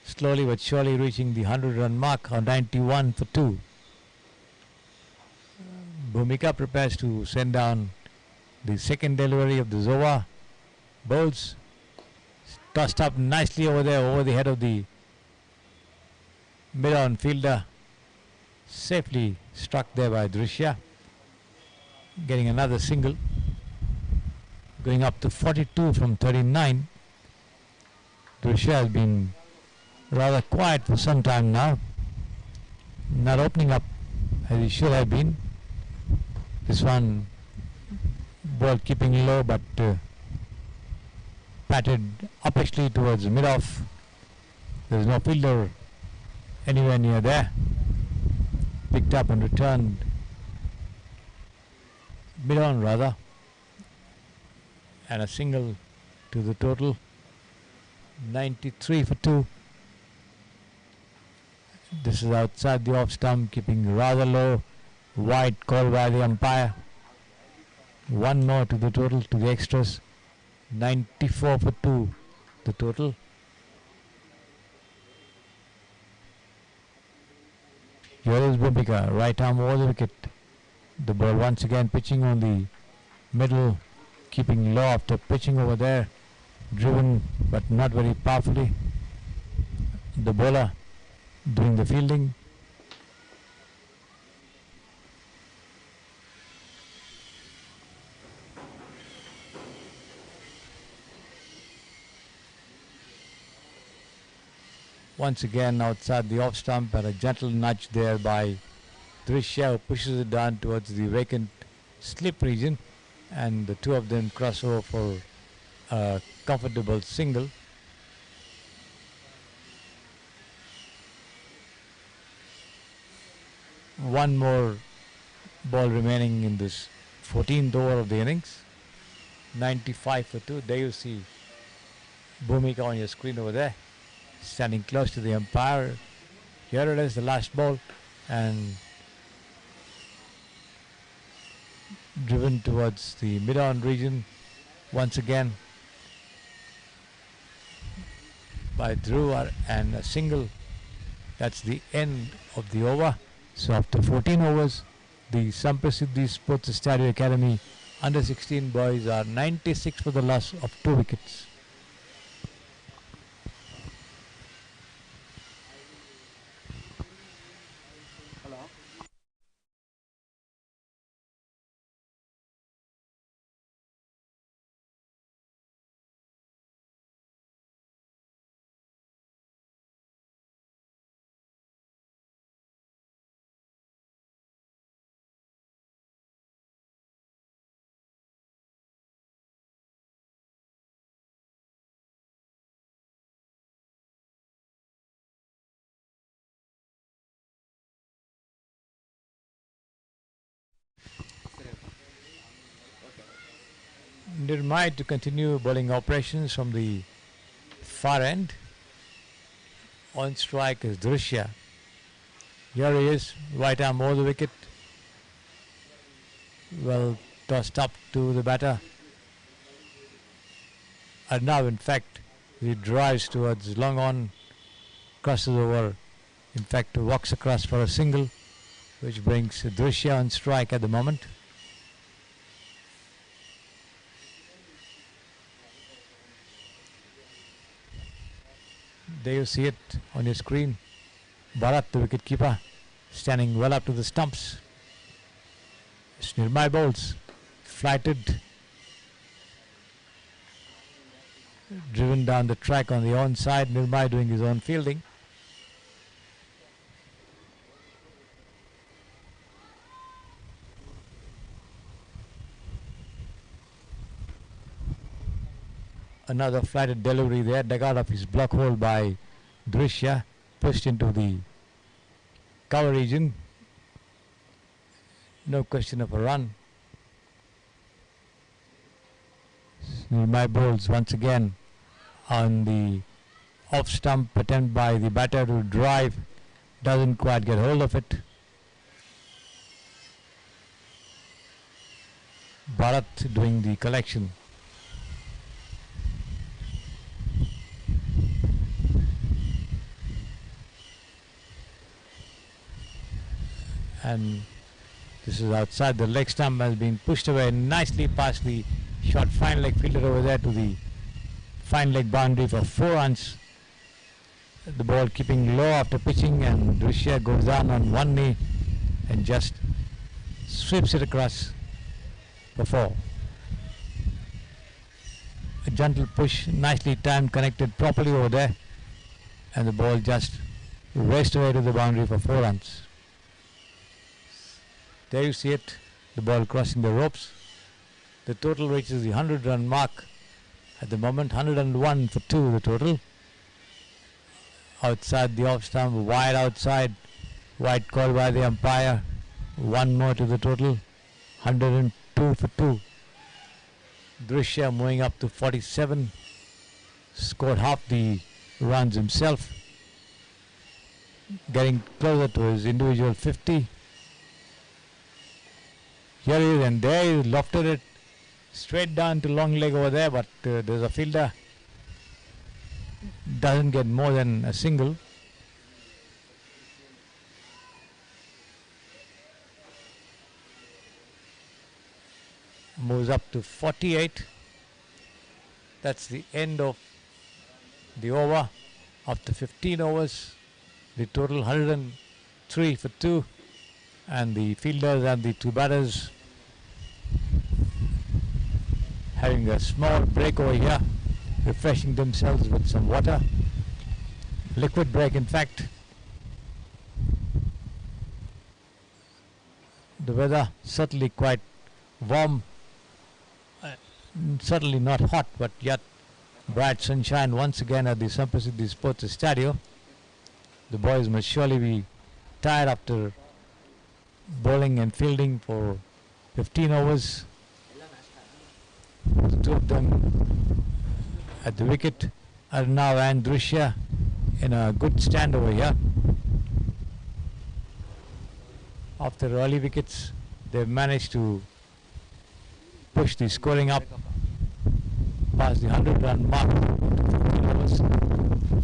slowly but surely reaching the 100-run mark on 91 for 2. Bhumika prepares to send down the second delivery of the Zova. Bowls tossed up nicely over there, over the head of the mid-on fielder. Safely struck there by Trishya. Getting another single. Going up to 42 from 39. Trishya has been rather quiet for some time now. Not opening up as he should have been. This one ball keeping low, but patted uppishly towards mid-off. There's no fielder anywhere near there. Picked up and returned mid-on rather. And a single to the total. 93 for 2. This is outside the off stump, keeping rather low. Wide call by the umpire. One more to the total, to the extras. 94 for 2, the total. Here is Bhumika, right arm over the wicket. The ball once again pitching on the middle, keeping low after pitching over there. Driven but not very powerfully. The bowler doing the fielding. Once again outside the off stump, and a gentle nudge there by Trishya, who pushes it down towards the vacant slip region, and the two of them cross over for a comfortable single. One more Ball remaining in this 14th over of the innings. 95 for 2. There you see Bhumika on your screen over there, standing close to the umpire. Here it is, the last ball, and driven towards the mid-on region once again by Dhruv, and a single. That's the end of the over. So after 14 overs, the SAMPRASIDDI Sports SAMPRASIDDI Academy under 16 boys are 96 for the loss of 2 wickets. Nirmai to continue bowling operations from the far end. On strike is Drishya. Here he is, right arm over the wicket. Well tossed up to the batter. And now in fact he drives towards long on, crosses over, in fact walks across for a single, which brings Drishya on strike at the moment. There you see it on your screen. Bharat, the wicketkeeper, standing well up to the stumps. Nirmai bowls, flighted, driven down the track on the onside. Nirmai doing his own fielding. Another flighted delivery there, dug out of his block hole by Drishya, pushed into the cover region. No question of a run. My bowls once again on the off stump attempt by the batter to drive, doesn't quite get hold of it. Bharat doing the collection. And this is outside. The leg stump has been pushed away nicely past the short fine leg fielder over there to the fine leg boundary for 4 runs. The ball keeping low after pitching, and Drishya goes down on one knee and just sweeps it across for 4. A gentle push, nicely timed, connected properly over there, and the ball just raced away to the boundary for 4 runs. There you see it, the ball crossing the ropes. The total reaches the 100-run mark at the moment. 101 for 2 the total. Outside the off stump, wide outside, wide call by the umpire. 1 more to the total. 102 for 2. Drishya moving up to 47. Scored half the runs himself. Getting closer to his individual 50. Here he is, and there he lofted it straight down to long leg over there, but there's a fielder. Doesn't get more than a single. Moves up to 48. That's the end of the over. After 15 overs, the total 103 for 2. And the fielders and the 2 batters having a small break over here, refreshing themselves with some water. Liquid break, in fact. The weather certainly quite warm, certainly not hot, but yet bright sunshine once again at the SAMPRASIDDI Sports SAMPRASIDDI. The boys must surely be tired after bowling and fielding for 15 overs. The two of them at the wicket. Arnav and Drishya in a good stand over here. After early wickets, they've managed to push the scoring up past the 100-run mark to 15 overs.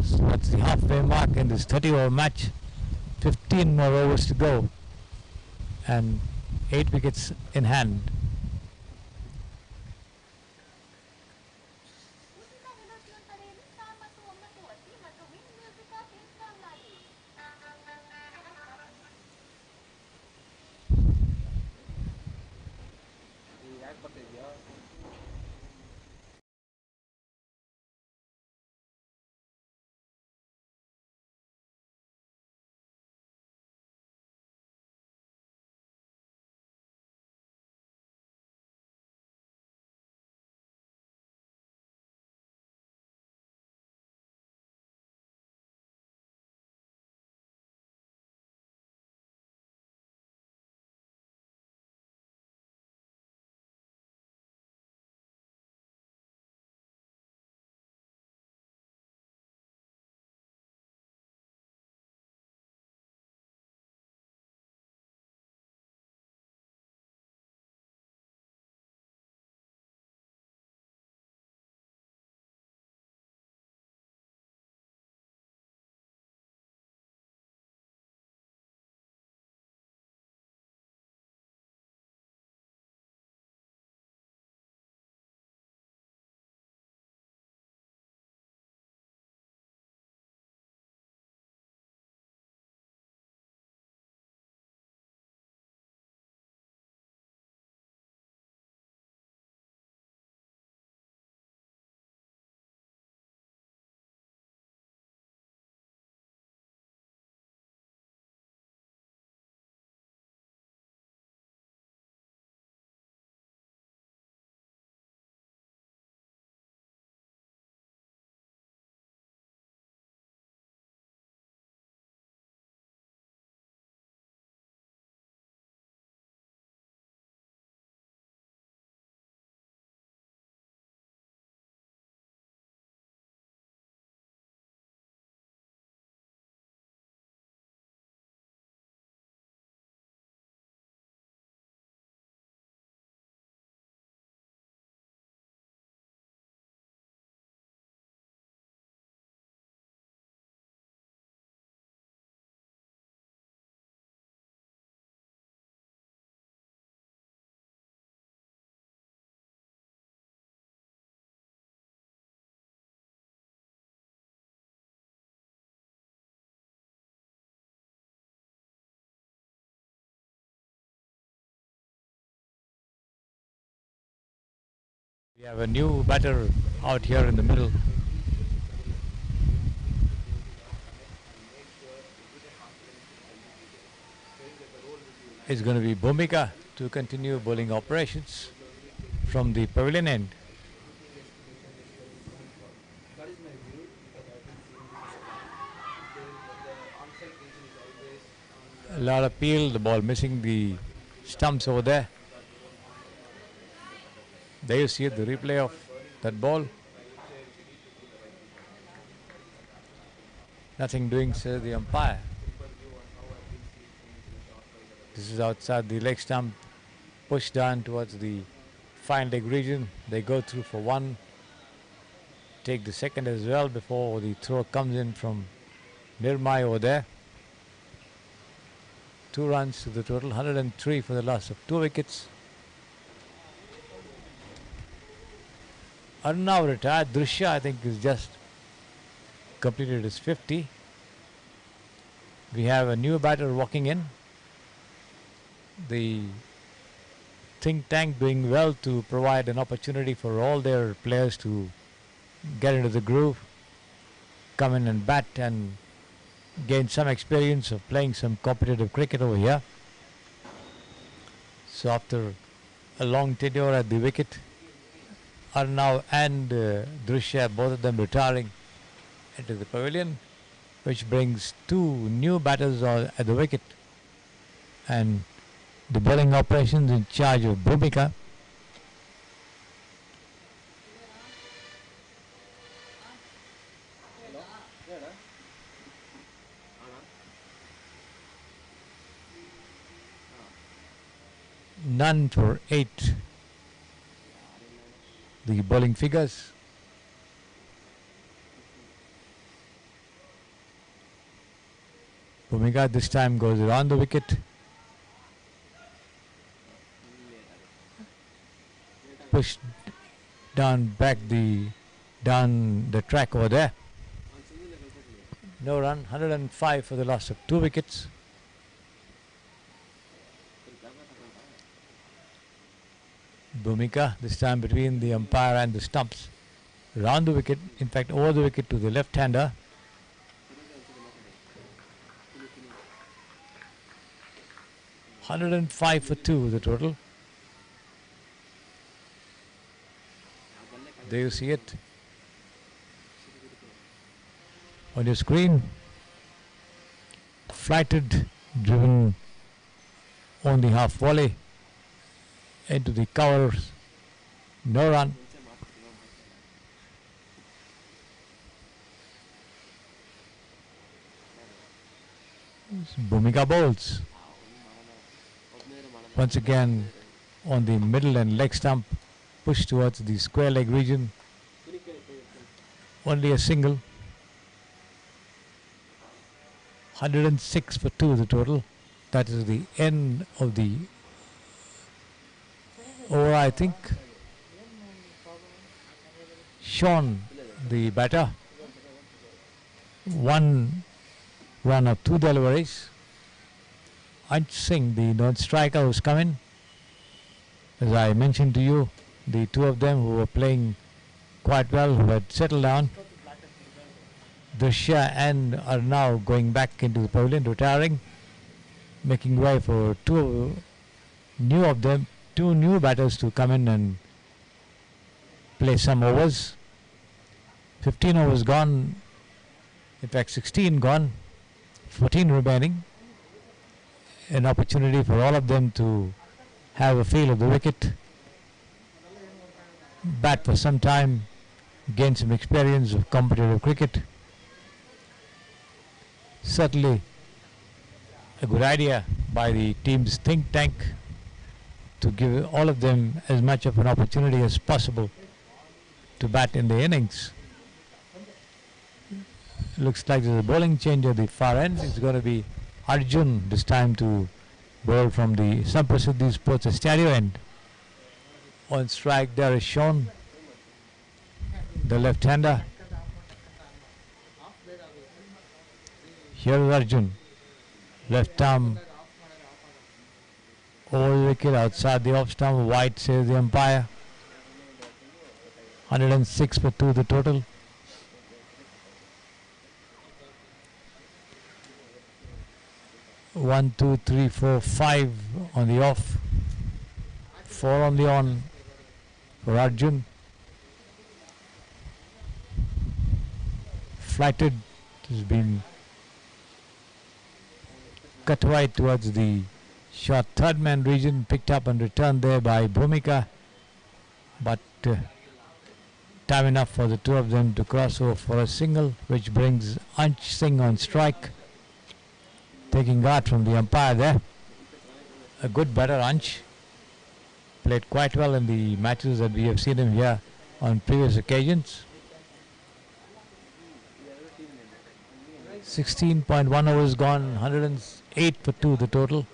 So that's the halfway mark in this 30-over match. 15 more overs to go and 8 wickets in hand. We have a new batter out here in the middle. It's going to be Bhumika to continue bowling operations from the pavilion end. A lot of peel, the ball missing the stumps over there. There you see it, the replay of that ball. Nothing doing, says the umpire. This is outside the leg stump, pushed down towards the fine leg region. They go through for one, take the second as well before the throw comes in from Nirmai over there. 2 runs to the total, 103 for the loss of 2 wickets. Arnav retired. Drishya, I think, is just completed his 50. We have a new batter walking in. The think tank doing well to provide an opportunity for all their players to get into the groove, come in and bat and gain some experience of playing some competitive cricket over here. So after a long tenure at the wicket, Arnav and Drishya, both of them retiring into the pavilion, which brings 2 new batters at the wicket, and The bowling operations in charge of Bhumika. None for 8. The bowling figures. Bhumika this time goes around the wicket. Pushed down the track over there. No run, 105 for the loss of 2 wickets. Bhumika this time between the umpire and the stumps. Round the wicket, in fact over the wicket to the left-hander. $105 for 2 the total. There you see it on your screen. Flighted, driven on the half volley into the covers. No run. Bhumika bowls. Once again on the middle and leg stump, push towards the square leg region. Only a single. 106 for 2 the total. That is the end of the over, I think. Sean, the batter. 1 run of 2 deliveries. Anj Singh, the non-striker who's come in. As I mentioned to you, the two of them who were playing quite well, who had settled down, Drishya and are now going back into the pavilion, retiring, making way for two new batters to come in and play some overs. 15 overs gone, in fact 16 gone, 14 remaining. An opportunity for all of them to have a feel of the wicket, bat for some time, gain some experience of competitive cricket. Certainly a good idea by the team's think tank to give all of them as much of an opportunity as possible to bat in the innings. Looks like there's a bowling change at the far end. It's going to be Arjun this time to bowl from the SAMPRASIDDI Sports SAMPRASIDDI end. On strike there is Sean, the left-hander. Here is Arjun, left arm over the wicket, outside the off stump, wide says the umpire. 106 for 2 the total. One, two, three, four, 5 on the off, 4 on the on for Arjun. Flighted, has been cut wide towards the short third man region, picked up and returned there by Bhumika, but time enough for the two of them to cross over for a single, which brings Anj Singh on strike, taking guard from the umpire there. A good batter, Anj. Played quite well in the matches that we have seen him here on previous occasions. 16.1 overs gone, 108 for 2 the total.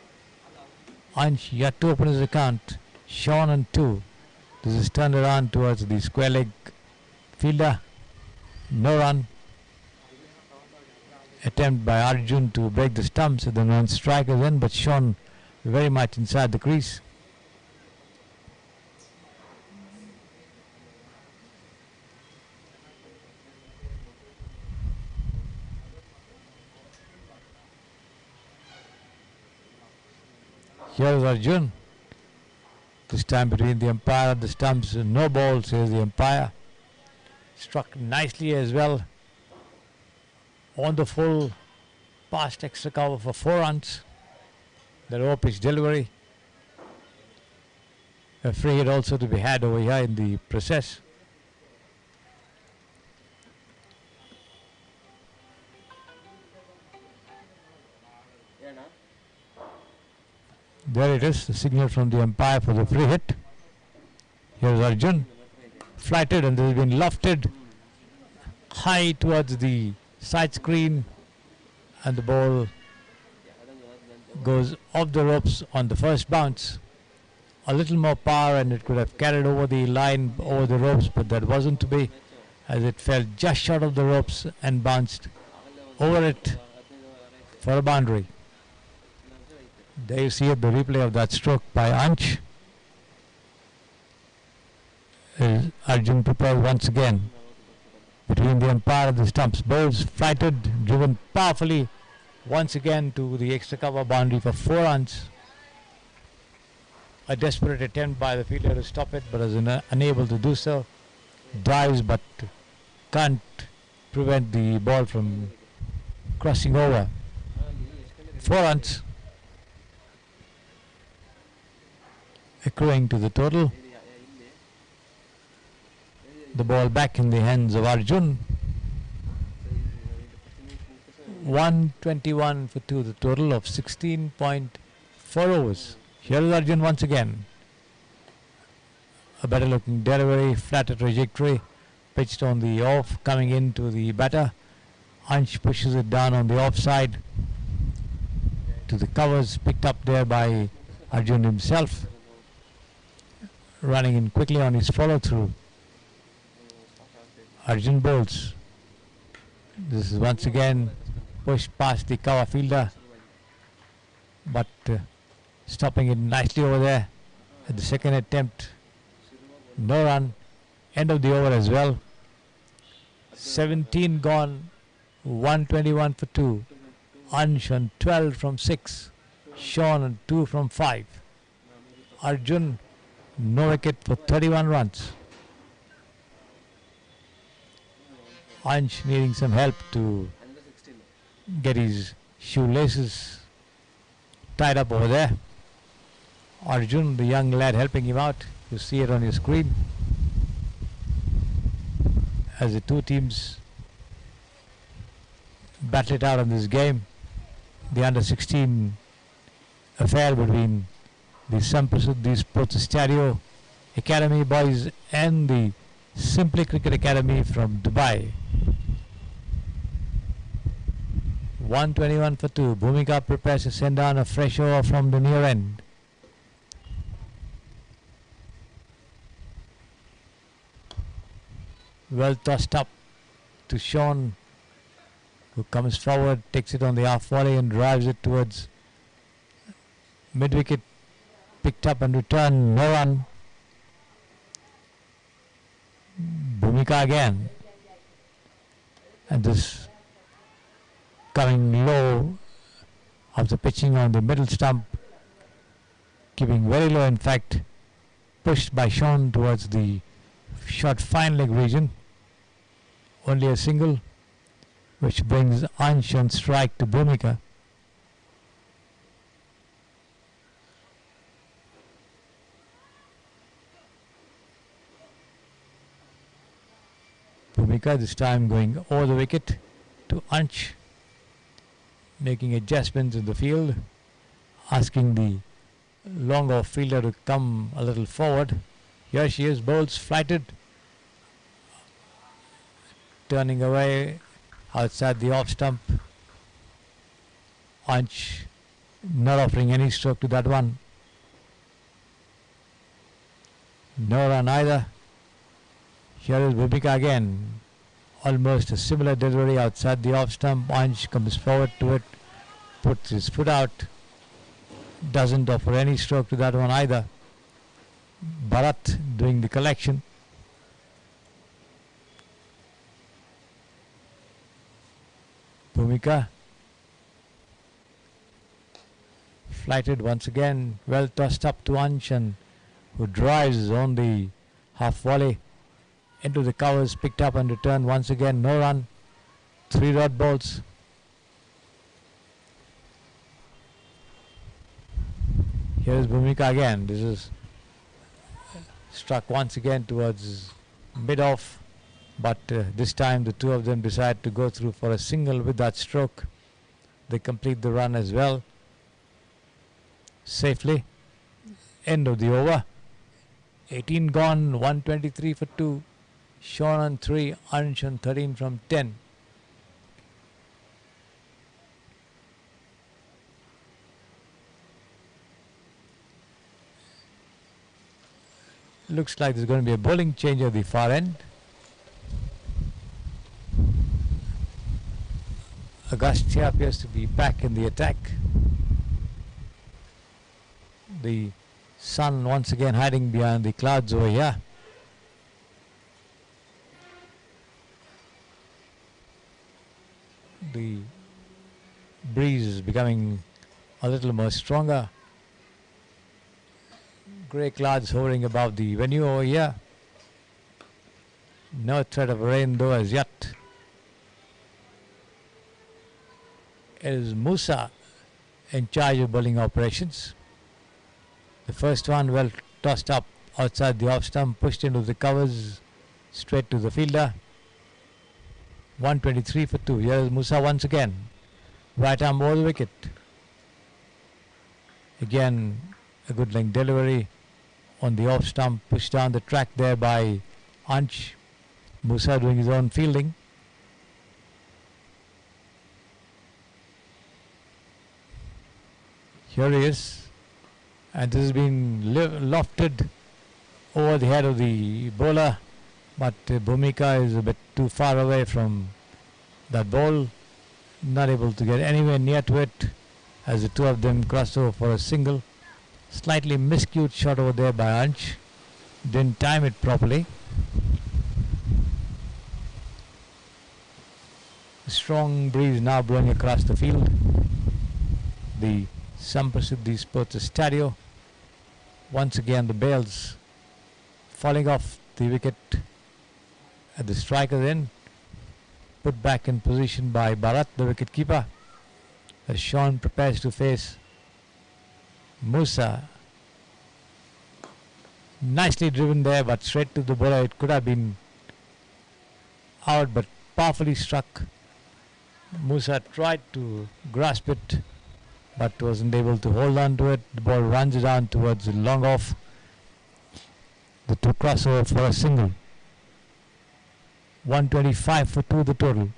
Anj yet to open his account. Sean on 2. This is turned around towards the square leg fielder. No run. Attempt by Arjun to break the stumps at the non-striker's end, but Sean very much inside the crease. Here is Arjun. This time between the umpire and the stumps, no ball, says the umpire. Struck nicely as well. On the full, past extra cover for 4 runs. The low pitch delivery. A free hit also to be had over here in the process. There it is, the signal from the umpire for the free hit. Here's Arjun, flighted, and this has been lofted high towards the side screen, and the ball goes off the ropes on the first bounce. A little more power and it could have carried over the line, over the ropes, but that wasn't to be, as it fell just short of the ropes and bounced over it for a boundary. There you see it, the replay of that stroke by Ansh. Arjun prepared once again between the umpire and the stumps. Balls flighted, driven powerfully once again to the extra cover boundary for 4 runs. A desperate attempt by the fielder to stop it, but is unable to do so. Dives, but can't prevent the ball from crossing over. 4 runs accruing to the total. The ball back in the hands of Arjun. 121 for 2, the total of 16.4 overs. Here is Arjun once again. A better looking delivery, flatter trajectory, pitched on the off, coming into the batter. Ansh pushes it down on the offside to the covers, picked up there by Arjun himself, running in quickly on his follow through. Arjun bowls. This is once again pushed past the cover fielder, but stopping it nicely over there at the second attempt. No run. End of the over as well. 17 gone. 121 for 2. Ansh on 12 from 6. Sean on 2 from 5. Arjun no wicket for 31 runs. Ansh needing some help to get his shoelaces tied up over there. Arjun, the young lad, helping him out. You see it on your screen as the two teams battle it out on this game. The under-16 affair between the SAMPRASIDDI Sports STADIO Academy boys and the Simply Cricket Academy from Dubai. 121 for 2. Bhumika prepares to send down a fresh over from the near end. Well tossed up to Sean, who comes forward, takes it on the half volley and drives it towards mid-wicket. Picked up and returned, no run. Bhumika again. And this coming low after pitching on the middle stump, keeping very low, in fact, pushed by Sean towards the short fine leg region. Only a single, which brings Ansh on strike to Bhumika. Bhumika this time going over the wicket to Ansh, making adjustments in the field, asking the long off fielder to come a little forward. Here she is, bowls flighted, turning away outside the off stump. Ansh not offering any stroke to that one. No run either. Here is Bhumika again. Almost a similar delivery outside the off stump. Ansh comes forward to it, puts his foot out, doesn't offer any stroke to that one either. Bharat doing the collection. Bhumika flighted once again, well tossed up to Ansh, who drives on the half volley into the covers, picked up and returned once again. No run. 3 dot balls. Here is Bhumika again. This is struck once again towards mid-off, but this time the two of them decide to go through for a single with that stroke. They complete the run as well safely. End of the over. 18 gone, 123 for 2. Sean on 3, Ansh on 13 from 10. Looks like there's going to be a bowling change at the far end. Agastya appears to be back in the attack. The sun once again hiding behind the clouds over here. The breeze is becoming a little more stronger. Grey clouds hovering above the venue over here. No threat of rain though as yet. It is Musa in charge of bowling operations. The first one well tossed up outside the off stump, pushed into the covers, straight to the fielder. 123 for 2. Here is Musa once again. Right arm over the wicket. Again, a good length delivery on the off stump, pushed down the track there by Ansh. Musa doing his own fielding. Here he is, and this has been lofted over the head of the bowler, but Bhumika is a bit too far away from that ball, not able to get anywhere near to it as the two of them cross over for a single. Slightly miscued shot over there by Ansh, didn't time it properly. A strong breeze now blowing across the field. The SAMPRASIDDI Sports SAMPRASIDDI. Once again the bails falling off the wicket at the striker's end. Put back in position by Bharat, the wicketkeeper, as Sean prepares to face Musa. Nicely driven there, but straight to the bowler. It could have been out, but powerfully struck. Musa tried to grasp it, but wasn't able to hold on to it. The ball runs down towards the long off. The two crossover for a single. 125 for 2 the total.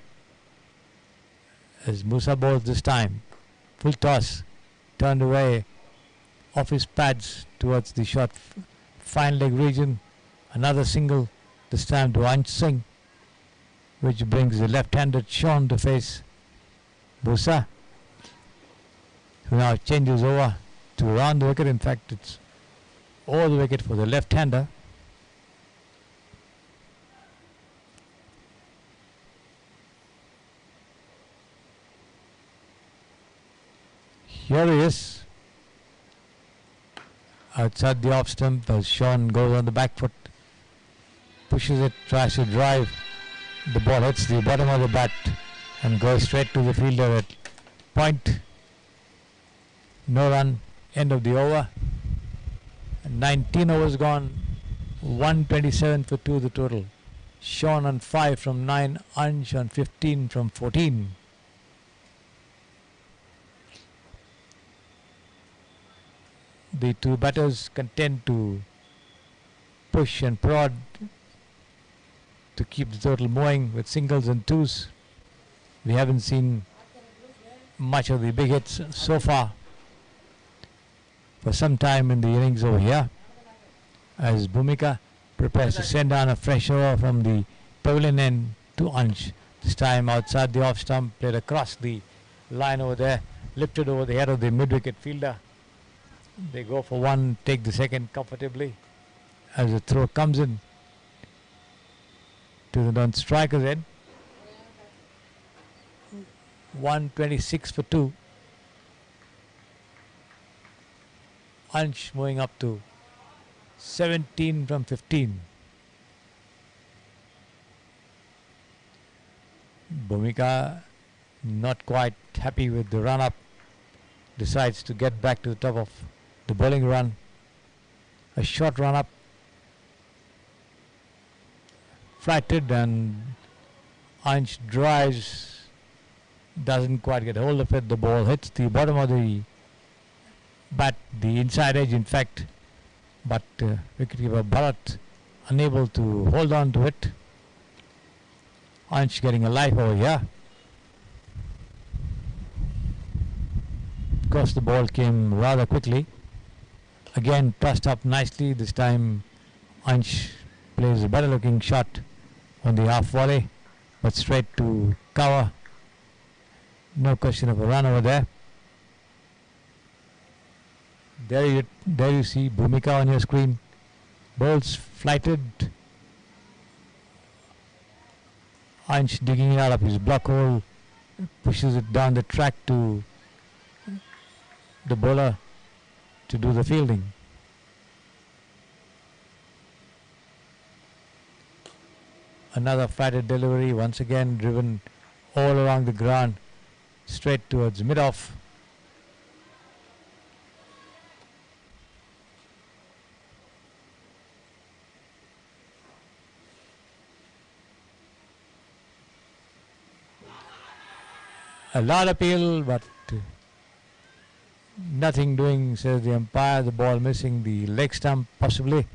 As Musa bowls this time. Full toss. Turned away off his pads towards the short fine leg region. Another single, this time to Ansh Singh, which brings the left-handed Sean to face Musa, who now changes over to around the wicket. In fact, it's over the wicket for the left-hander. Here he is, outside the off stump as Sean goes on the back foot, pushes it, tries to drive. The ball hits the bottom of the bat and goes straight to the fielder at point. No run, end of the over. 19 overs gone, 127 for 2 the total. Sean on 5 from 9, Ansh on 15 from 14. The two batters content to push and prod to keep the total moving with singles and twos. We haven't seen much of the big hits so far for some time in the innings over here, as Bhumika prepares to send down a fresh over from the pavilion end to Ansh. This time outside the off stump, played across the line over there, lifted over the head of the mid-wicket fielder. They go for one, take the second comfortably as the throw comes in to the non-striker's end. 126 for 2. Ansh moving up to 17 from 15. Bhumika not quite happy with the run-up, decides to get back to the top of the bowling run. A short run-up flighted and Ansh drives, doesn't quite get hold of it. The ball hits the bottom of the bat, the inside edge in fact, but wicketkeeper Bharat unable to hold on to it. Ansh getting a life over here. Of course the ball came rather quickly. Again tossed up nicely. This time Ansh plays a better looking shot on the half volley, but straight to cover. No question of a run over there. There you see Bhumika on your screen. Balls flighted. Ansh digging it out of his block hole, pushes it down the track to the bowler to do the fielding. Another flighted delivery, once again driven all along the ground, straight towards mid-off. A lot of appeal, but nothing doing, says the umpire. The ball missing the leg stump, possibly.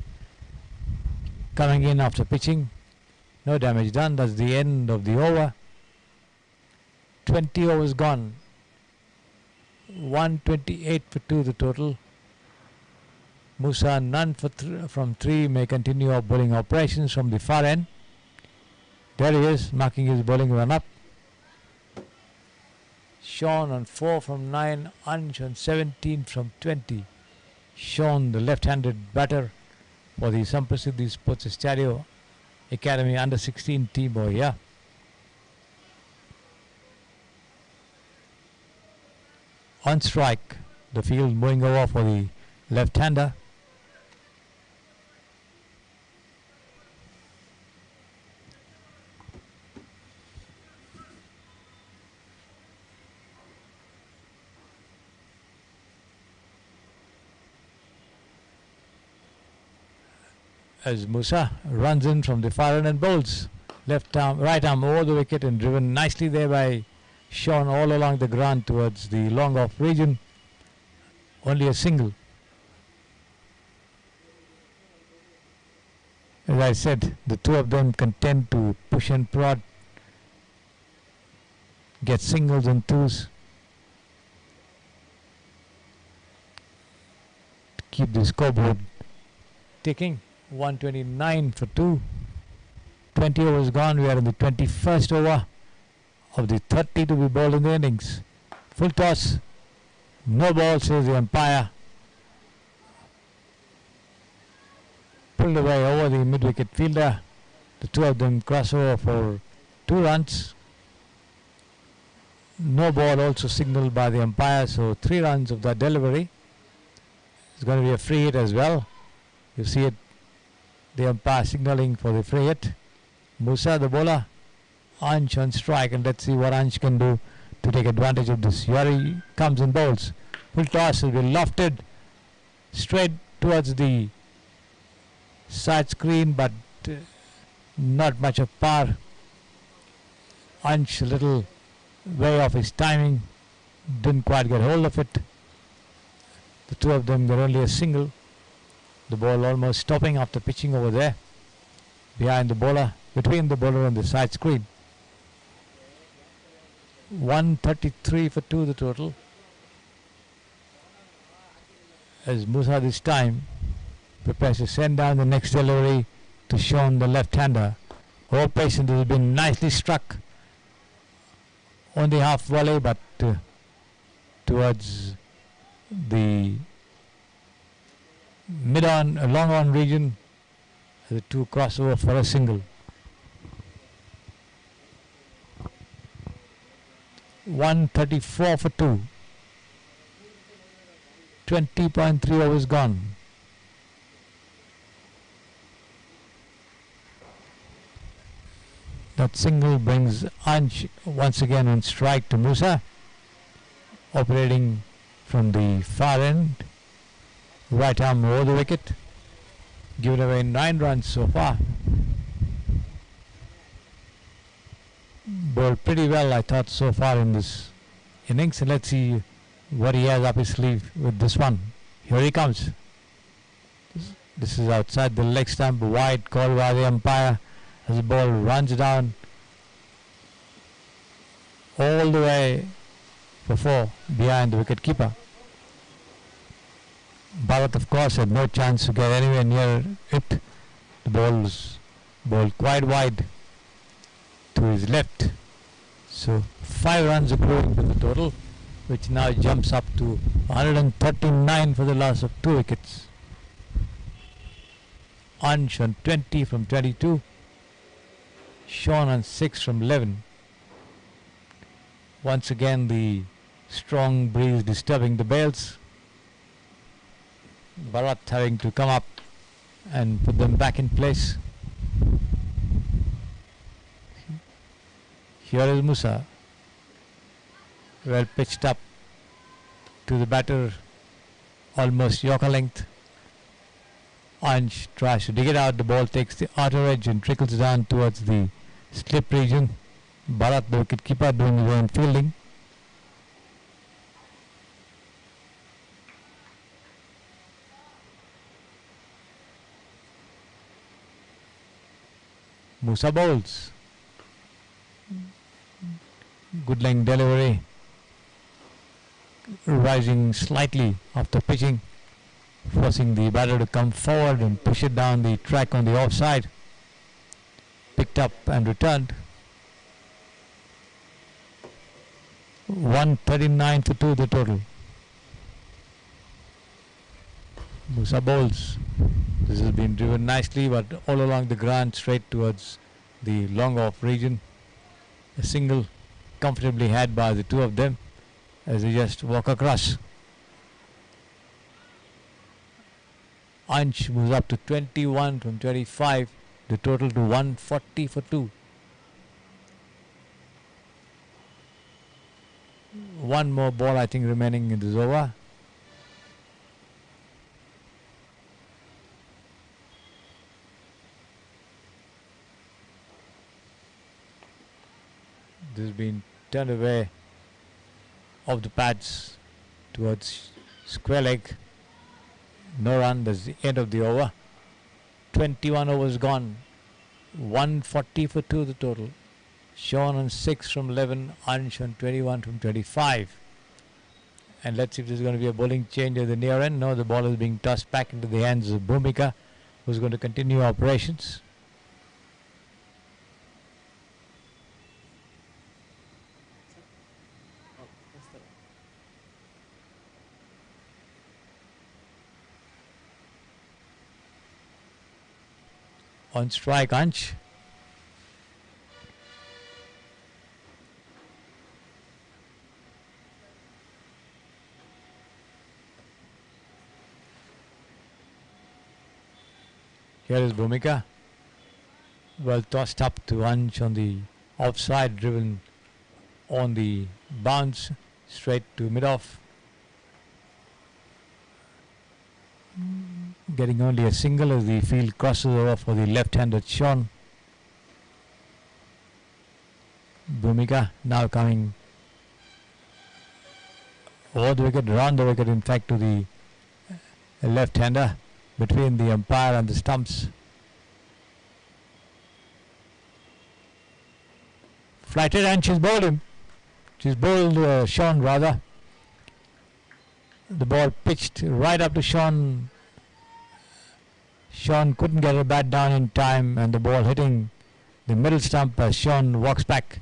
Coming in after pitching. No damage done. That's the end of the over. 20 overs gone. 128 for 2 the total. Musa none from 3 may continue our bowling operations from the far end. There he is, marking his bowling run up. Sean on 4 from 9, Ansh on 17 from 20. Sean, the left-handed batter for the SAMPRASIDDI Sports SAMPRASIDDI Academy under 16 team over here. On strike, the field moving over for the left-hander. As Musa runs in from the far end and bowls. Left arm, right arm over the wicket and driven nicely there by Sean all along the ground towards the long off region. Only a single. As I said, the two of them content to push and prod, get singles and twos, to keep the scoreboard ticking. 129 for 2. 20 overs gone. We are in the 21st over of the 30 to be bowled in the innings. Full toss. No ball, says the umpire. Pulled away over the mid-wicket fielder. The two of them cross over for 2 runs. No ball also signalled by the umpire, so 3 runs of that delivery. It's going to be a free hit as well. You see it, the umpire signalling for the free hit. Musa the bowler, Ansh on strike, and let's see what Ansh can do to take advantage of this. Here he comes and bowls. Full toss will be lofted straight towards the side screen, but not much of power. Ansh a little way off his timing, didn't quite get hold of it. The two of them got only a single. The ball almost stopping after pitching over there behind the bowler, between the bowler and the side screen. 133 for 2 the total. As Musa this time prepares to send down the next delivery to Sean, the left-hander. All patient has been nicely struck on the half volley, but towards the mid-on, long-on region, the two crossover for a single. 134 for 2. 20.3 overs gone. That single brings Ansh once again on strike to Musa, operating from the far end. Right arm over the wicket, given away 9 runs so far. bowled pretty well, I thought, so far in this innings. And let's see what he has up his sleeve with this one. Here he comes. This is outside the leg stump, wide, called by the umpire as the ball runs down all the way for 4 behind the wicket keeper. Bharat, of course, had no chance to get anywhere near it. The ball was bowled quite wide to his left. So 5 runs accruing to the total, which now jumps up to 139 for the loss of 2 wickets. Ansh on 20 from 22. Sean on 6 from 11. Once again the strong breeze disturbing the bails. Bharat having to come up and put them back in place. Here is Musa. Well pitched up to the batter, almost Yorker length. Ansh tries to dig it out. The ball takes the outer edge and trickles down towards the slip region. Bharat, the wicket keeper, doing his own fielding. Musa bowls. Good length delivery. Rising slightly after pitching, forcing the batter to come forward and push it down the track on the offside. Picked up and returned. 139 for 2 the total. Musa bowls. This has been driven nicely, but all along the ground, straight towards the long off region. A single comfortably had by the two of them as they just walk across. Ansh moves up to 21 from 25. The total to 140 for 2. One more ball, I think, remaining in this over. This has been turned away off the pads towards square leg. No run. That's the end of the over. 21 overs gone. 140 for 2 the total. Sean on 6 from 11. Ansh on 21 from 25. And let's see if there's going to be a bowling change at the near end. No, the ball is being tossed back into the hands of Bhumika, who's going to continue operations. On strike, Ansh. Here is Bhumika. Well tossed up to Ansh on the offside, driven on the bounce straight to mid-off. Getting only a single as the field crosses over for the left-handed Sean. Bhumika now coming over the wicket, round the wicket, in fact, to the left-hander between the umpire and the stumps. Flighted, and she's bowled him. She's bowled Sean rather. The ball pitched right up to Sean. Sean couldn't get her bat down in time, and the ball hitting the middle stump as Sean walks back.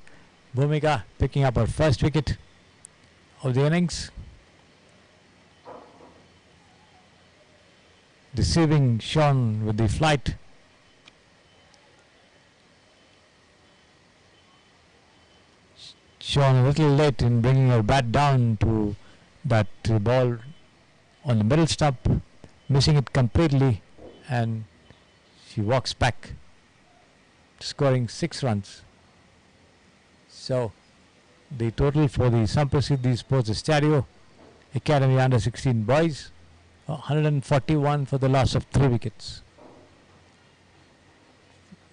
Bhumika picking up her first wicket of the innings. Deceiving Sean with the flight. Sean a little late in bringing her bat down to that ball on the middle stump, missing it completely, and she walks back, scoring 6 runs. So the total for the SAMPRASIDDI Sports ESTADIO Academy Under 16 boys, 141 for the loss of 3 wickets.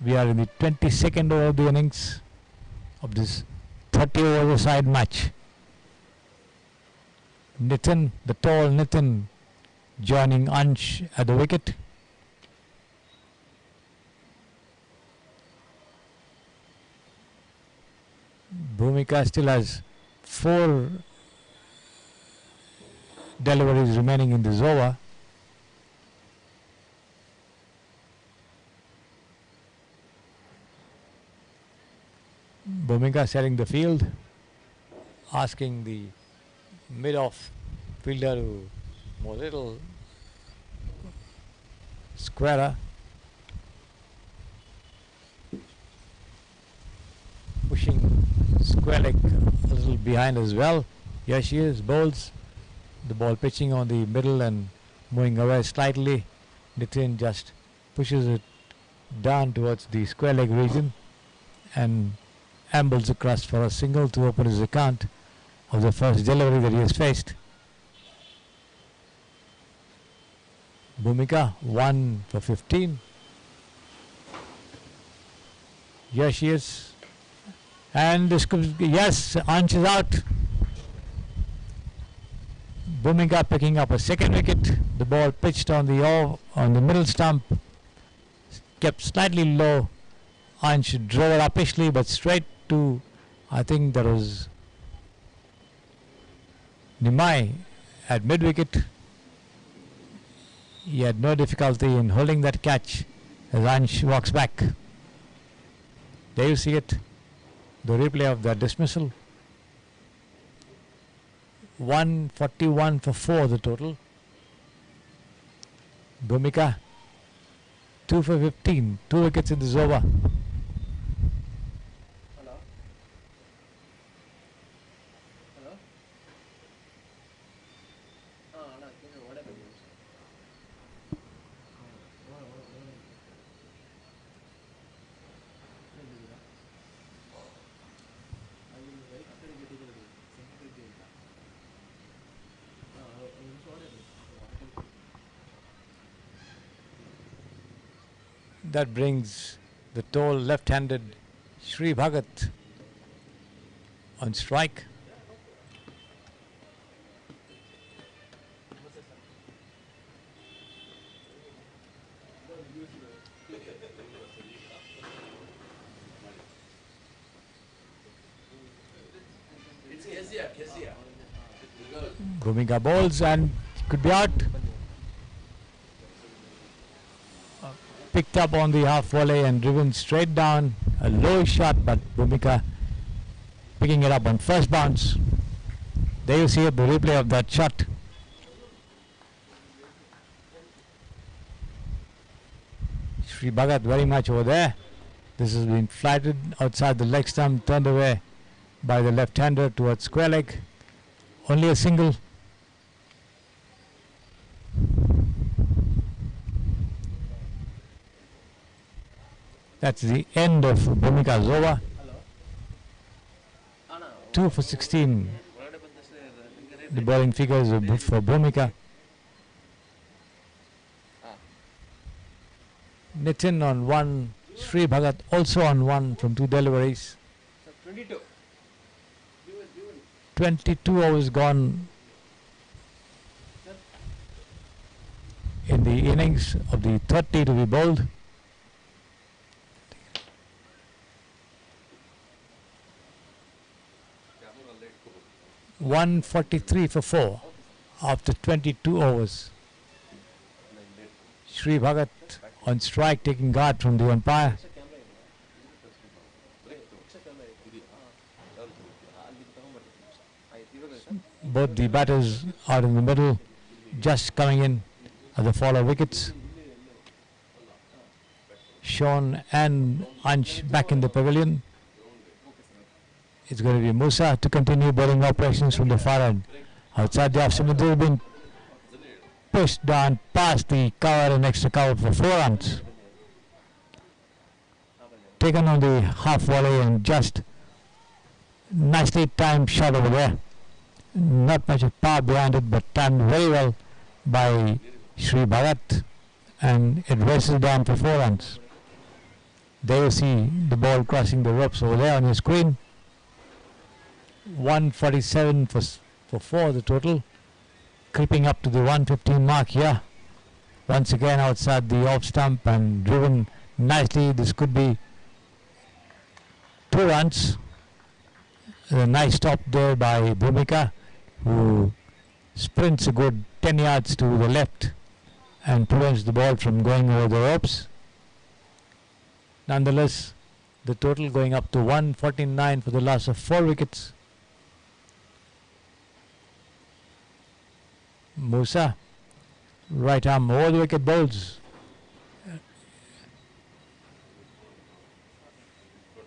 We are in the 22nd over of the innings. of this 30 over side match. Nitin, the tall Nitin, joining Ansh at the wicket. Bhumika still has 4 deliveries remaining in this over. Bhumika setting the field, asking the mid-off fielder to more little squarer, pushing square leg a little behind as well. Here she is, bowls the ball, pitching on the middle and moving away slightly. Nitin just pushes it down towards the square leg region and ambles across for a single to open his account of the first delivery that he has faced. Bhumika 1 for 15. Here she is, and this could, yes, Ansh is out. Bhumika picking up a second wicket. The ball pitched on the middle stump, kept slightly low. Ansh drove it uppishly but straight to, I think that was Nimai at mid wicket. He had no difficulty in holding that catch as Ansh walks back. There you see it, the replay of that dismissal. 141 for 4 the total. Bhumika 2 for 15, 2 wickets in this over. That brings the tall left-handed Sri Bhagat on strike. Bhumika bowls and could be out. Picked up on the half volley and driven straight down. A low shot, but Bhumika picking it up on first bounce. There you see the replay of that shot. Sri Bhagat very much over there. This has been flighted outside the leg stump, turned away by the left-hander towards square leg. Only a single. That's the end of Bhumika's over. 2 for 16. The bowling figures for Bhumika. Nitin on 1. Sri Bhagat also on 1 from 2 deliveries. 22 overs gone in the innings of the 30 to be bowled. 143 for 4 after 22 overs. Sri Bhagat on strike, taking guard from the umpire. Both the batters out in the middle, just coming in at the fall of wickets. Sean and Ansh back in the pavilion. It's going to be Musa to continue bowling operations from the far end. Outside the off-spin, they've been pushed down past the cover and extra cover for 4 runs. Taken on the half volley and just nicely timed shot over there. Not much of power behind it, but timed very well by Sri Bhagat, and it races down for 4 runs. There you see the ball crossing the ropes over there on your screen. 147 for 4 the total, creeping up to the 115 mark here. Once again outside the off stump and driven nicely. This could be 2 runs. A nice stop there by Bhumika, who sprints a good 10 yards to the left and prevents the ball from going over the ropes. Nonetheless, the total going up to 149 for the loss of 4 wickets. Musa, right arm over the wicket, bowls.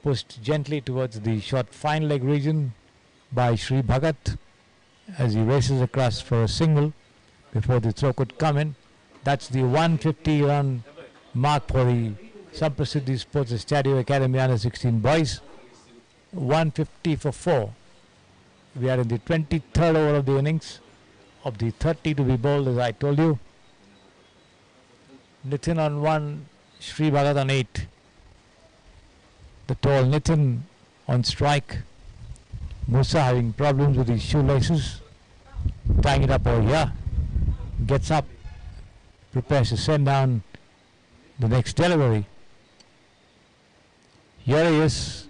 Pushed gently towards the short fine leg region by Sri Bhagat as he races across for a single before the throw could come in. That's the 150 run mark for the SAMPRASIDDI Sports SAMPRASIDDI Academy Under 16 boys. 150 for 4. We are in the 23rd over of the innings, of the 30 to be bowled, as I told you. Nitin on 1, Sri Bhagat on 8. The tall Nitin on strike. Musa having problems with his shoelaces, tying it up over here. Gets up, prepares to send down the next delivery. Here he is.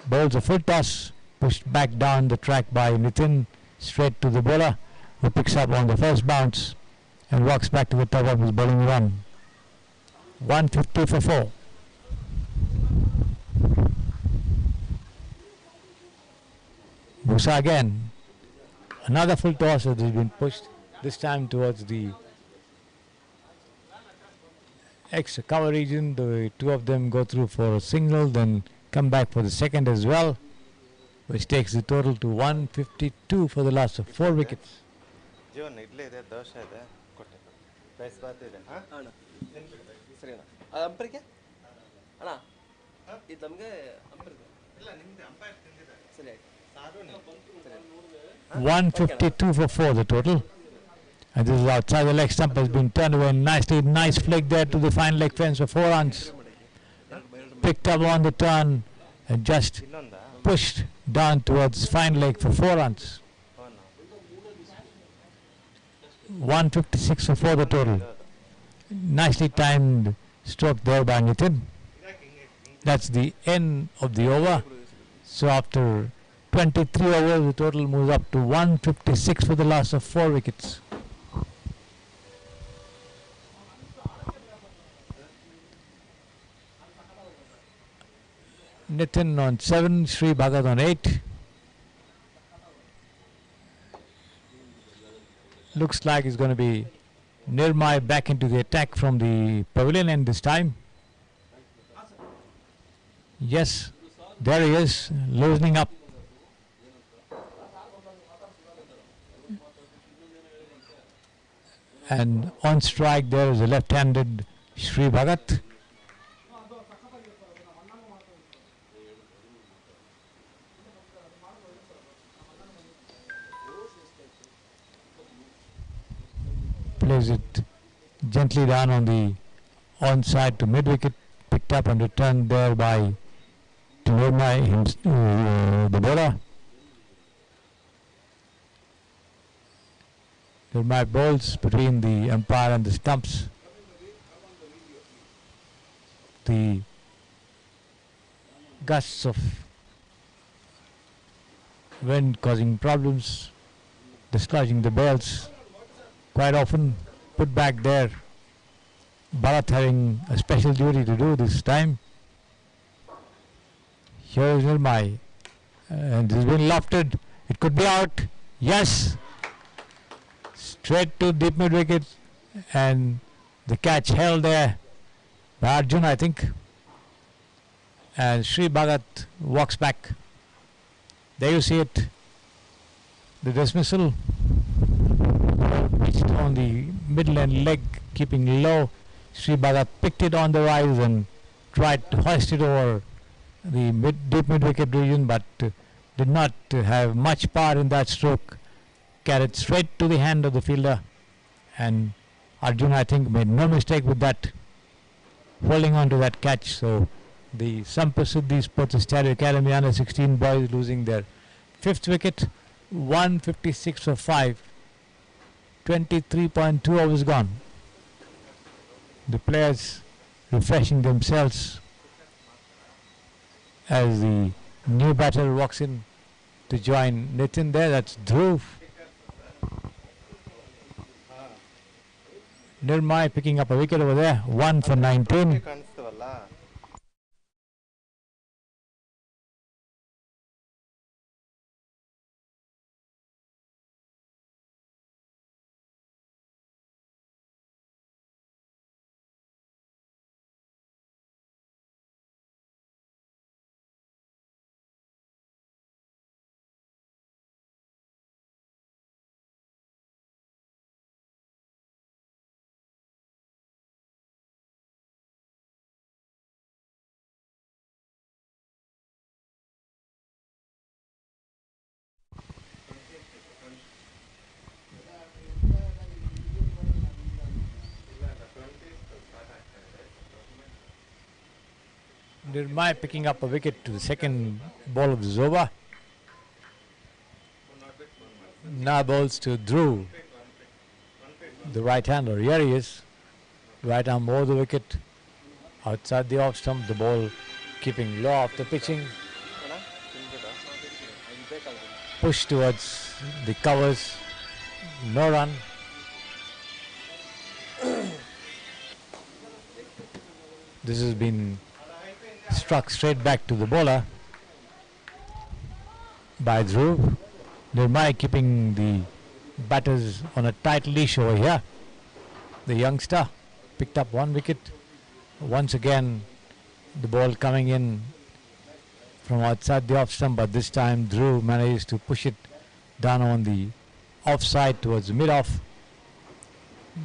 Bowls a full toss, pushed back down the track by Nitin, straight to the bowler, who picks up on the first bounce and walks back to the top of his bowling run. 150 for 4. Musa again. Another full toss that has been pushed, this time towards the extra cover region. The two of them go through for a single, then come back for the second as well, which takes the total to 152 for the loss of 4 wickets. $152 for 4 the total, and this is outside the leg stump, has been turned away nicely. Nice flick there to the fine leg fence for 4 runs. Picked up on the turn and just pushed down towards fine leg for 4 runs. 156 for 4 the total. Nicely timed stroke there by Nitin. That's the end of the over. So after 23 overs, the total moves up to 156 for the loss of 4 wickets. Nitin on 7, Sri Bhagat on 8. Looks like it's going to be Nirmay back into the attack from the pavilion end this time. Yes, there he is, loosening up. And on strike there is a left-handed Sri Bhagat. Plays it gently down on the onside to mid-wicket, picked up and returned there by Nirmay, the bowler. Nirmay bowls between the umpire and the stumps. The gusts of wind causing problems, dislodging the bails. Quite often put back there. Bharat having a special duty to do this time. Here is Nirmay, and it has been lofted. It could be out. Yes, straight to deep mid wicket, and the catch held there by Arjun, I think. And Sri Bhagat walks back. There you see it. The dismissal. Pitched on the middle and leg, keeping low. Sri Bhagat picked it on the rise and tried to hoist it over the deep mid wicket region, but did not have much power in that stroke. Carried straight to the hand of the fielder, and Arjun, I think, made no mistake with that, holding on to that catch. So The SAMPRASIDDI Sports SAMPRASIDDI Academy under 16 boys losing their 5th wicket. 156 for 5. 23.2 overs gone. The players refreshing themselves as the new batter walks in to join Nitin there. That's Dhruv. Nirmai picking up a wicket over there. 1 for 19. Nirmai picking up a wicket to the second ball of the over. Now bowls to Dhruv, the right-hander. Here he is. Right arm over the wicket. Outside the off stump, the ball keeping low after pitching. Push towards the covers. No run. This has been struck straight back to the bowler by Dhruv. Nirmai keeping the batters on a tight leash over here. The youngster picked up 1 wicket. Once again the ball coming in from outside the off stump, but this time Dhruv managed to push it down on the offside towards the mid-off.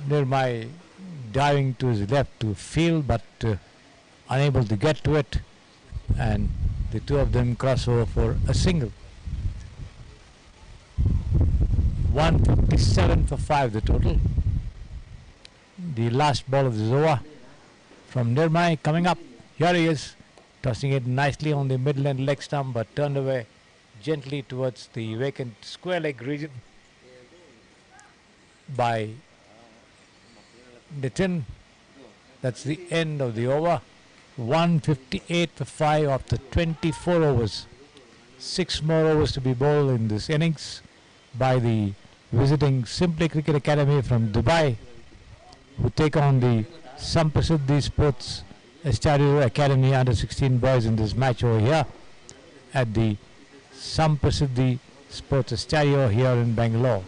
Nirmai diving to his left to field, but unable to get to it, and the two of them cross over for a single. 157 for 5 the total. The last ball of the over from Nirmai coming up. Here he is, tossing it nicely on the middle and leg stump, but turned away gently towards the vacant square leg region by Nitin. That's the end of the over. 158 for 5 after 24 overs. 6 more overs to be bowled in this innings by the visiting Simply Cricket Academy from Dubai, who take on the SAMPRASIDDI Sports SAMPRASIDDI Academy under 16 boys in this match over here at the SAMPRASIDDI Sports SAMPRASIDDI here in Bangalore.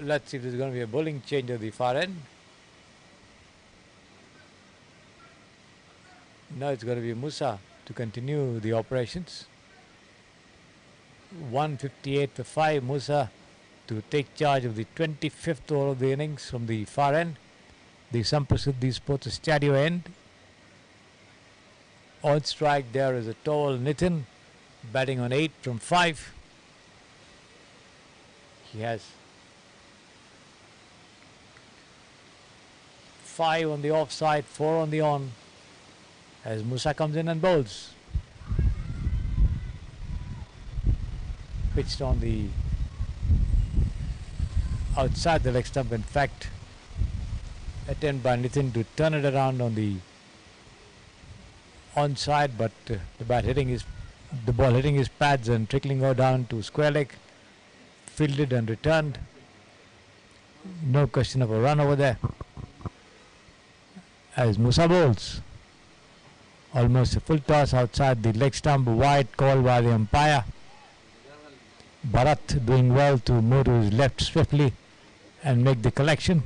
Let's see if there's going to be a bowling change at the far end. Now it's going to be Musa to continue the operations. 158 for 5. Musa to take charge of the 25th over of the innings from the far end. The SAMPRASIDDI Sports SAMPRASIDDI end. On strike there is a tall Nitin, batting on 8 from 5. He has 5 on the offside, 4 on the on, as Musa comes in and bowls. Pitched on the outside the leg stump. In fact, attempt by Nitin to turn it around on the onside, but the ball hitting his pads and trickling down to square leg. Fielded and returned. No question of a run over there. As Musa bowls, almost a full toss outside the leg stump, wide call by the umpire. Bharat doing well to move to his left swiftly and make the collection.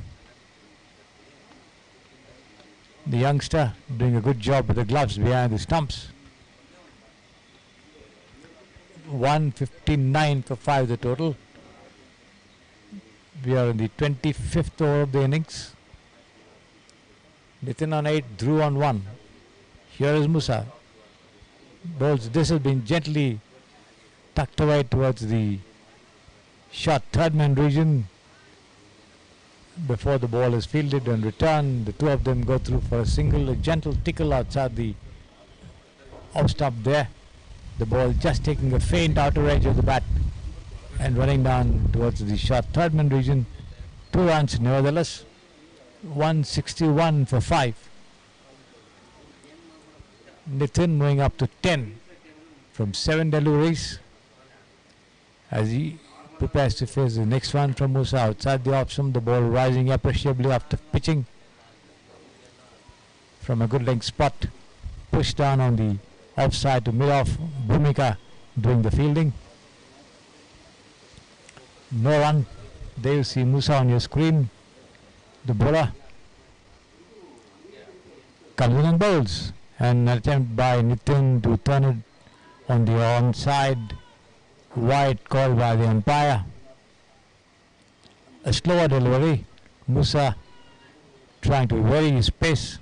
The youngster doing a good job with the gloves behind the stumps. 159 for 5 the total. We are in the 25th over of the innings. Nitin on 8, Dhruv on 1. Here is Musa. Bowls. This has been gently tucked away towards the short third man region. Before the ball is fielded and returned, the two of them go through for a single, a gentle tickle outside the off stump there. The ball just taking a faint outer edge of the bat and running down towards the short third man region. 2 runs nevertheless. 161 for 5. Nitin moving up to 10 from 7 deliveries as he prepares to face the next one from Musa outside the off stump. The ball rising appreciably after pitching from a good length spot. Pushed down on the offside to mid-off. Bhumika doing the fielding. No run. There you see Musa on your screen. The bowler comes in and bowls. An attempt by Nitin to turn it on the onside. Wide call by the umpire. A slower delivery. Musa trying to vary his pace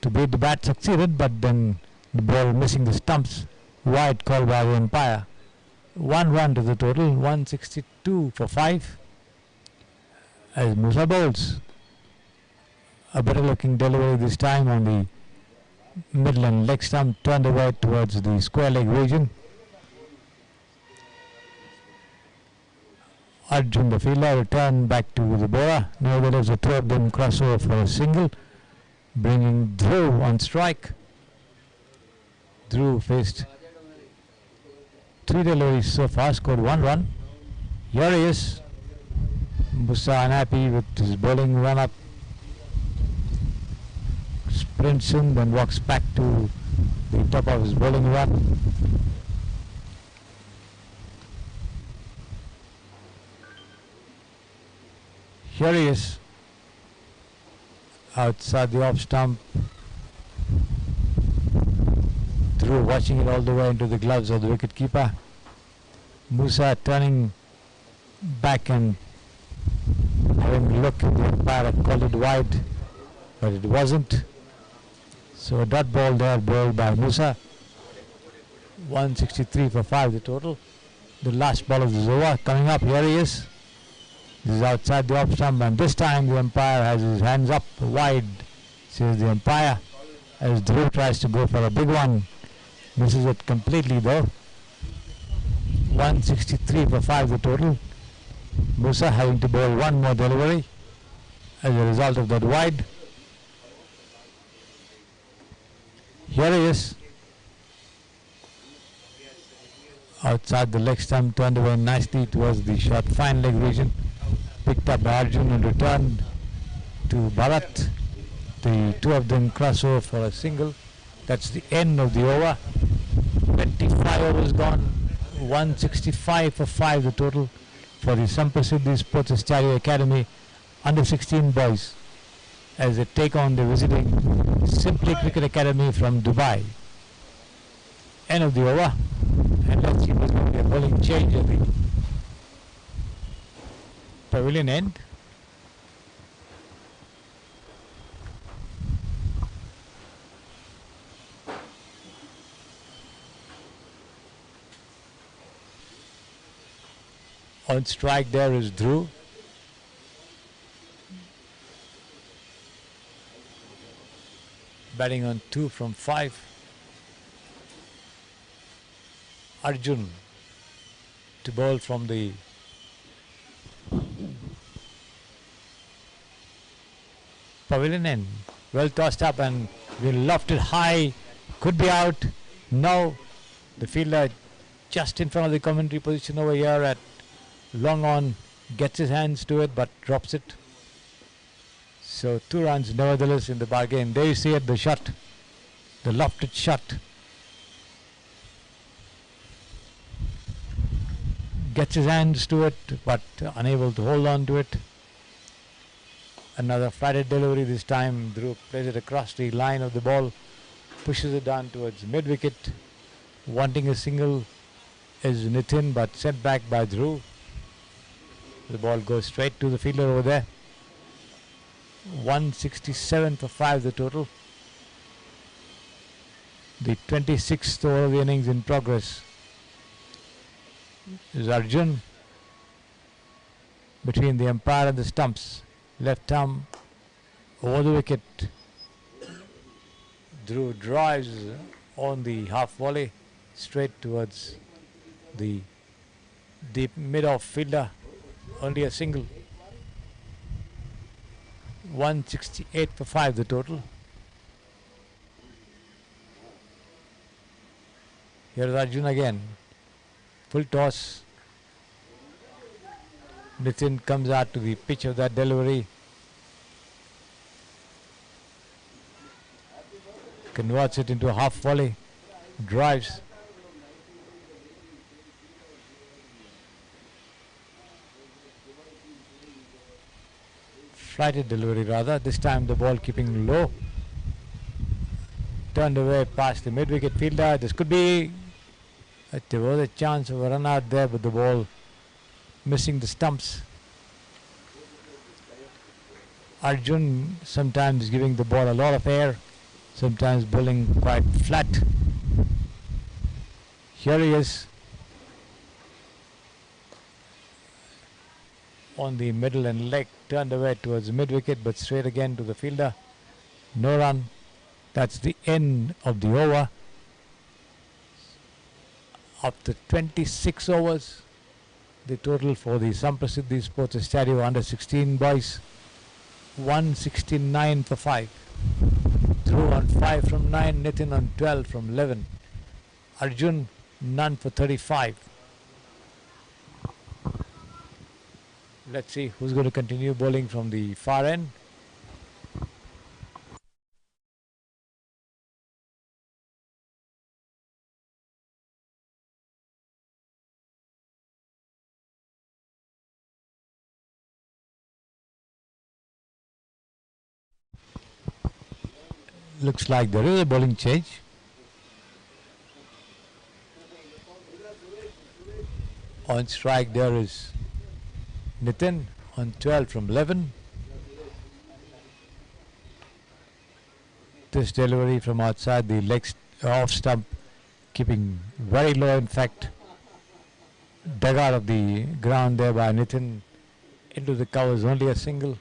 to beat the bat, succeeded, but then the ball missing the stumps. Wide call by the umpire. 1 run to the total. 162 for 5 as Musa bowls. A better looking delivery this time on the Midland leg stump, turned away towards the square leg region. Arjun, the fielder, returned back to the bowler. Nevertheless, the two of them cross over for a single, bringing Dhruv on strike. Dhruv faced 3 deliveries so far, scored 1 run. Here he is. Musa unhappy with his bowling run up. Sprints in, then walks back to the top of his bowling run. Here he is, outside the off stump. Dhruv watching it all the way into the gloves of the wicket keeper. Musa turning back and having a look at the umpire had called it wide, but it wasn't. So a dot ball there, bowled by Musa. 163 for 5 the total. The last ball of the over coming up. Here he is. This is outside the off stump, and this time the umpire has his hands up wide, says the umpire, as Dhruv tries to go for a big one. Misses it completely though. 163 for 5 the total. Musa having to bowl one more delivery as a result of that wide. Here he is. Outside the leg stump, turned away nicely towards the short fine leg region. Picked up by Arjun and returned to Bharat. The two of them cross over for a single. That's the end of the over. 25 overs gone. 165 for 5 the total for the SAMPRASIDDI Sports SAMPRASIDDI Academy under 16 boys as they take on the visiting Simply Cricket Academy from Dubai. End of the over. And let's see what's going to be a bowling change at the pavilion end. On strike there is Dhruv. Batting on 2 from 5. Arjun to bowl from the pavilion end. Well tossed up and we lofted high. Could be out. No. The fielder just in front of the commentary position over here at long on gets his hands to it but drops it. So 2 runs nevertheless in the bargain. There you see it, the shot, the lofted shot. Gets his hands to it but unable to hold on to it. Another flatted delivery this time. Dhruv plays it across the line of the ball, pushes it down towards mid wicket. Wanting a single is Nitin but sent back by Dhruv. The ball goes straight to the fielder over there. 167 for 5 the total. The 26th over of the innings in progress. is Arjun between the umpire and the stumps. Left arm over the wicket. Dhruv drives on the half volley straight towards the deep mid-off fielder. Only a single. 168 for 5 the total. Here is Arjun again. Full toss. Nitin comes out to the pitch of that delivery. Converts it into a half volley. Drives. Flighted delivery rather. This time the ball keeping low. Turned away past the mid-wicket fielder. This could be... there was a chance of a run out there, but the ball missing the stumps. Arjun sometimes giving the ball a lot of air, sometimes bowling quite flat. Here he is on the middle and leg, turned away towards the mid-wicket, but straight again to the fielder. No run. That's the end of the over. After 26 overs, the total for the SAMPRASIDDI Sports SAMPRASIDDI under 16 boys, 169 for 5. Dhruv on 5 from 9, Nitin on 12 from 11. Arjun none for 35. Let's see who's going to continue bowling from the far end. Looks like there is a bowling change. On strike there is Nitin on 12 from 11. This delivery from outside the leg off stump, keeping very low, in fact. Dug out of the ground there by Nitin into the covers, only a single.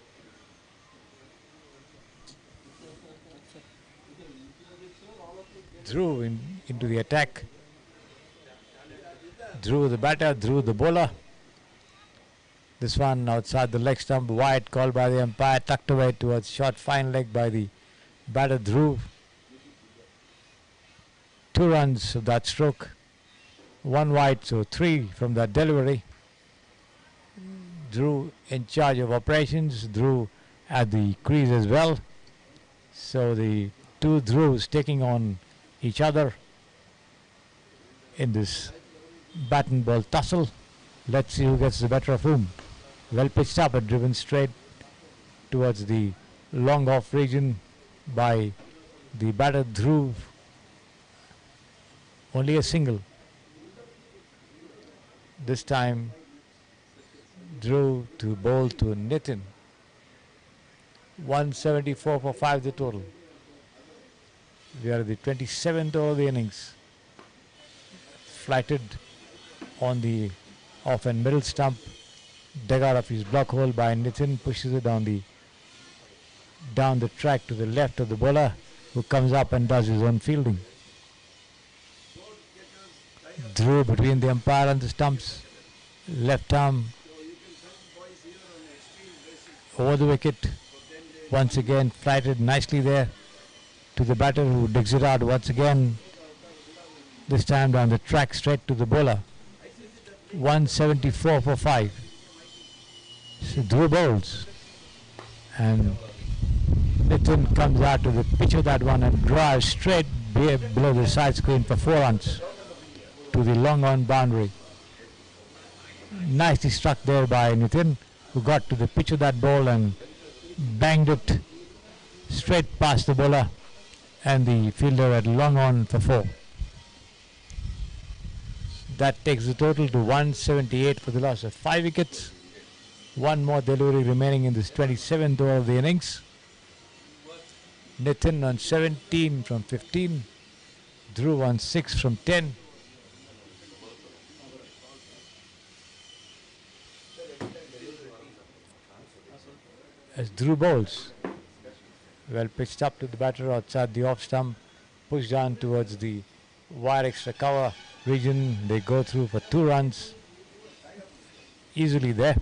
Dhruv into the attack. Dhruv the batter, Dhruv the bowler. This one outside the leg stump, wide, called by the umpire, tucked away towards short fine leg by the batter Dhruv. 2 runs of that stroke. 1 wide, so 3 from that delivery. Dhruv in charge of operations, Dhruv at the crease as well. So the 2 Dhruvs taking on each other in this bat and ball tussle. Let's see who gets the better of whom. Well pitched up and driven straight towards the long off region by the batter Dhruv. Only a single. This time Dhruv to bowl to Nitin. 174 for 5 the total. We are at the 27th over the innings. Flighted on the off and middle stump. Dug out of his block hole by Nitin. Pushes it down the track to the left of the bowler, who comes up and does his own fielding. Dhruv between the umpire and the stumps. Left arm over the wicket. Once again flighted nicely there to the batter, who digs it out once again. This time down the track straight to the bowler. 174 for 5. So Dhruv bowls. And Nitin comes out to the pitch of that one and drives straight below the side screen for 4 runs to the long on boundary. Nicely struck there by Nitin, who got to the pitch of that ball and banged it straight past the bowler and the fielder at long on for 4. That takes the total to 178 for the loss of 5 wickets. 1 more delivery remaining in this 27th over of the innings. Nitin on 17 from 15. Dhruv on 6 from 10. as Dhruv bowls. Well pitched up to the batter outside the off stump, pushed down towards the wide extra cover region. They go through for 2 runs easily there.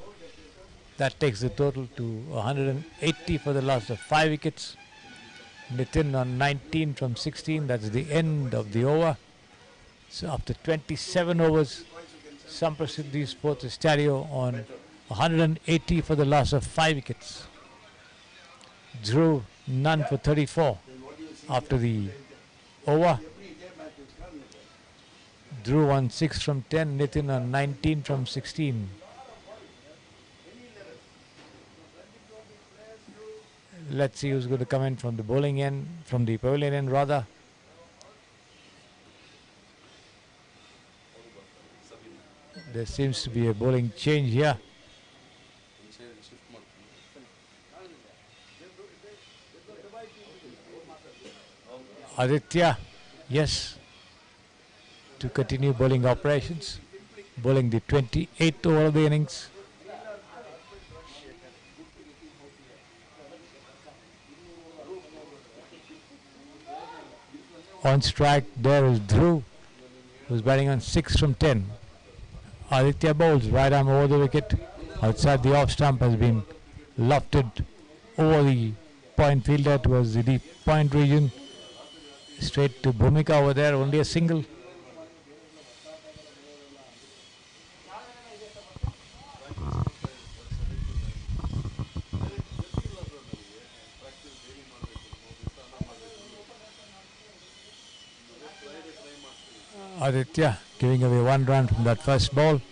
That takes the total to 180 for the loss of 5 wickets. Nitin on 19 from 16. That's the end of the over. So after 27 overs, SAMPRASIDDI Sports ESTADIO on 180 for the loss of 5 wickets. Dhruv none for 34 after the over. Dhruv on 6 from 10. Nitin on 19 from 16. Let's see who's going to come in from the bowling end, from the pavilion end rather. There seems to be a bowling change here. Aditya, yes, to continue bowling operations, bowling the 28th over of the innings. On strike there is Dhruv, who's batting on 6 from 10. Aditya bowls right arm over the wicket. Outside the off stump has been lofted over the point fielder towards the deep point region. Straight to Bhumika over there, only a single. Aditya giving away 1 run from that first ball.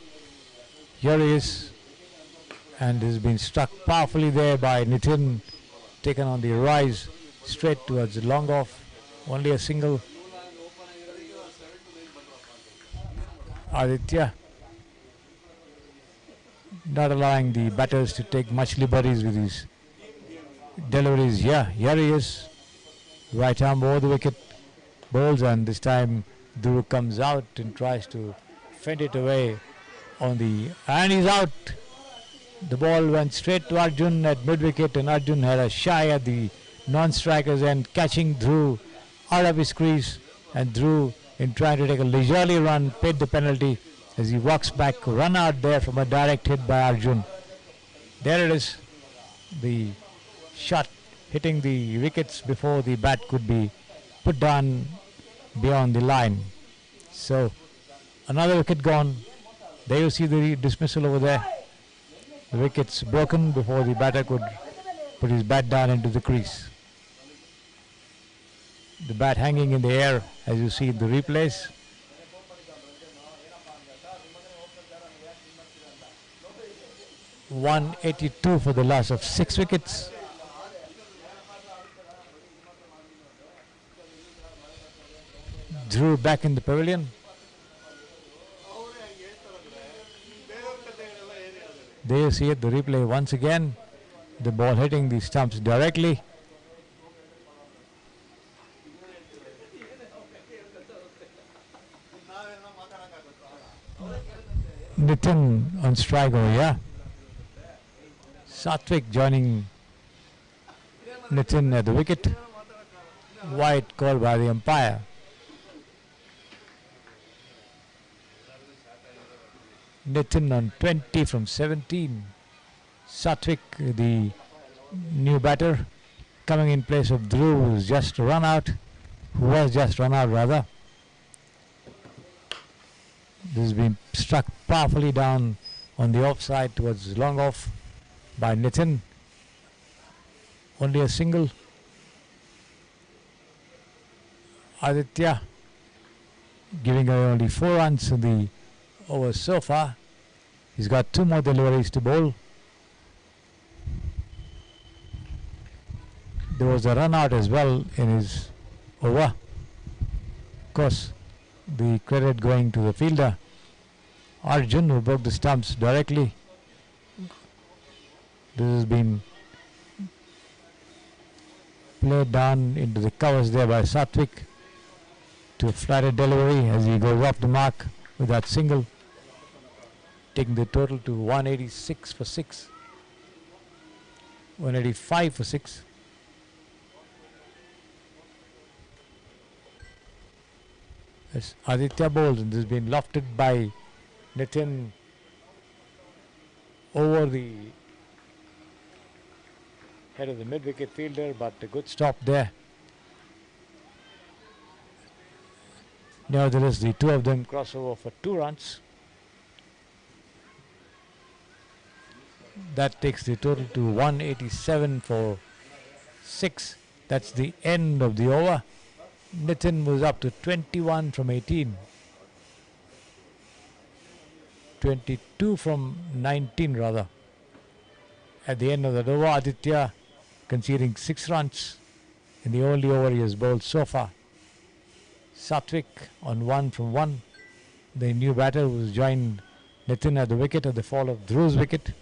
Here he is, and has been struck powerfully there by Nitin, taken on the rise straight towards the long off, only a single. Aditya not allowing the batters to take much liberties with his deliveries. Here he is, right arm over the wicket, bowls, and this time Dhruv comes out and tries to fend it away on the, and he's out. The ball went straight to Arjun at mid-wicket, and Arjun had a shy at the non-strikers and catching Dhruv out of his crease, and Dhruv, in trying to take a leisurely run, paid the penalty as he walks back, run out there from a direct hit by Arjun. There it is, the shot hitting the wickets before the bat could be put down beyond the line. So another wicket gone. There you see the dismissal over there. The wickets broken before the batter could put his bat down into the crease. The bat hanging in the air as you see the replays. .182 for the loss of 6 wickets. Dhruv back in the pavilion. There you see it, the replay once again. The ball hitting the stumps directly. Nitin on strike over here. Satvik joining Nitin at the wicket. Wide call by the umpire. Nitin on 20 from 17. Satvik, the new batter, coming in place of Dhruv, who was just run out rather. This has been struck powerfully down on the offside towards long off by Nitin. Only a single. Aditya giving away only 4 runs in the over so far. He's got 2 more deliveries to bowl. There was a run out as well in his over. Of course, the credit going to the fielder Arjun, who broke the stumps directly. This has been played down into the covers there by Satvik to a flatted delivery as he goes off the mark with that single, taking the total to 186 for 6. 185 for 6. As Aditya bowls, and this has been lofted by Nitin over the head of the mid-wicket fielder, but a good stop there. Nevertheless, the two of them cross over for 2 runs. That takes the total to 187 for 6. That's the end of the over. Nitin was up to 21 from 18. 22 from 19 rather. At the end of the over, Aditya conceding 6 runs in the only over he has bowled so far. Satwik on 1 from 1. The new batter was joined Nitin at the wicket at the fall of Dhruv's wicket.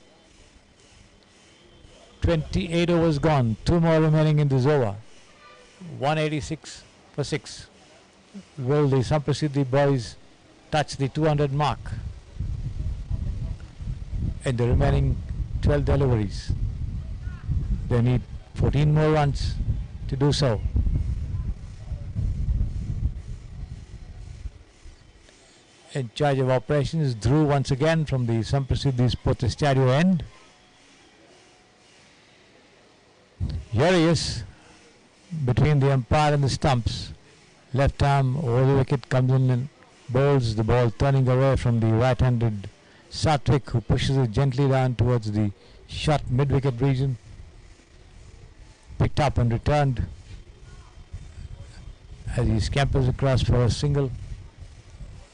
28 overs gone, 2 more remaining in this over. 186 for 6. Will the SAMPRASIDDI boys touch the 200 mark in the remaining 12 deliveries? They need 14 more runs to do so. In charge of operations, Dhruv once again from the SAMPRASIDDI SADIO end. Here he is, between the umpire and the stumps. Left arm over the wicket, comes in and bowls the ball, turning away from the right-handed Satwik, who pushes it gently down towards the short mid-wicket region. Picked up and returned as he scampers across for a single.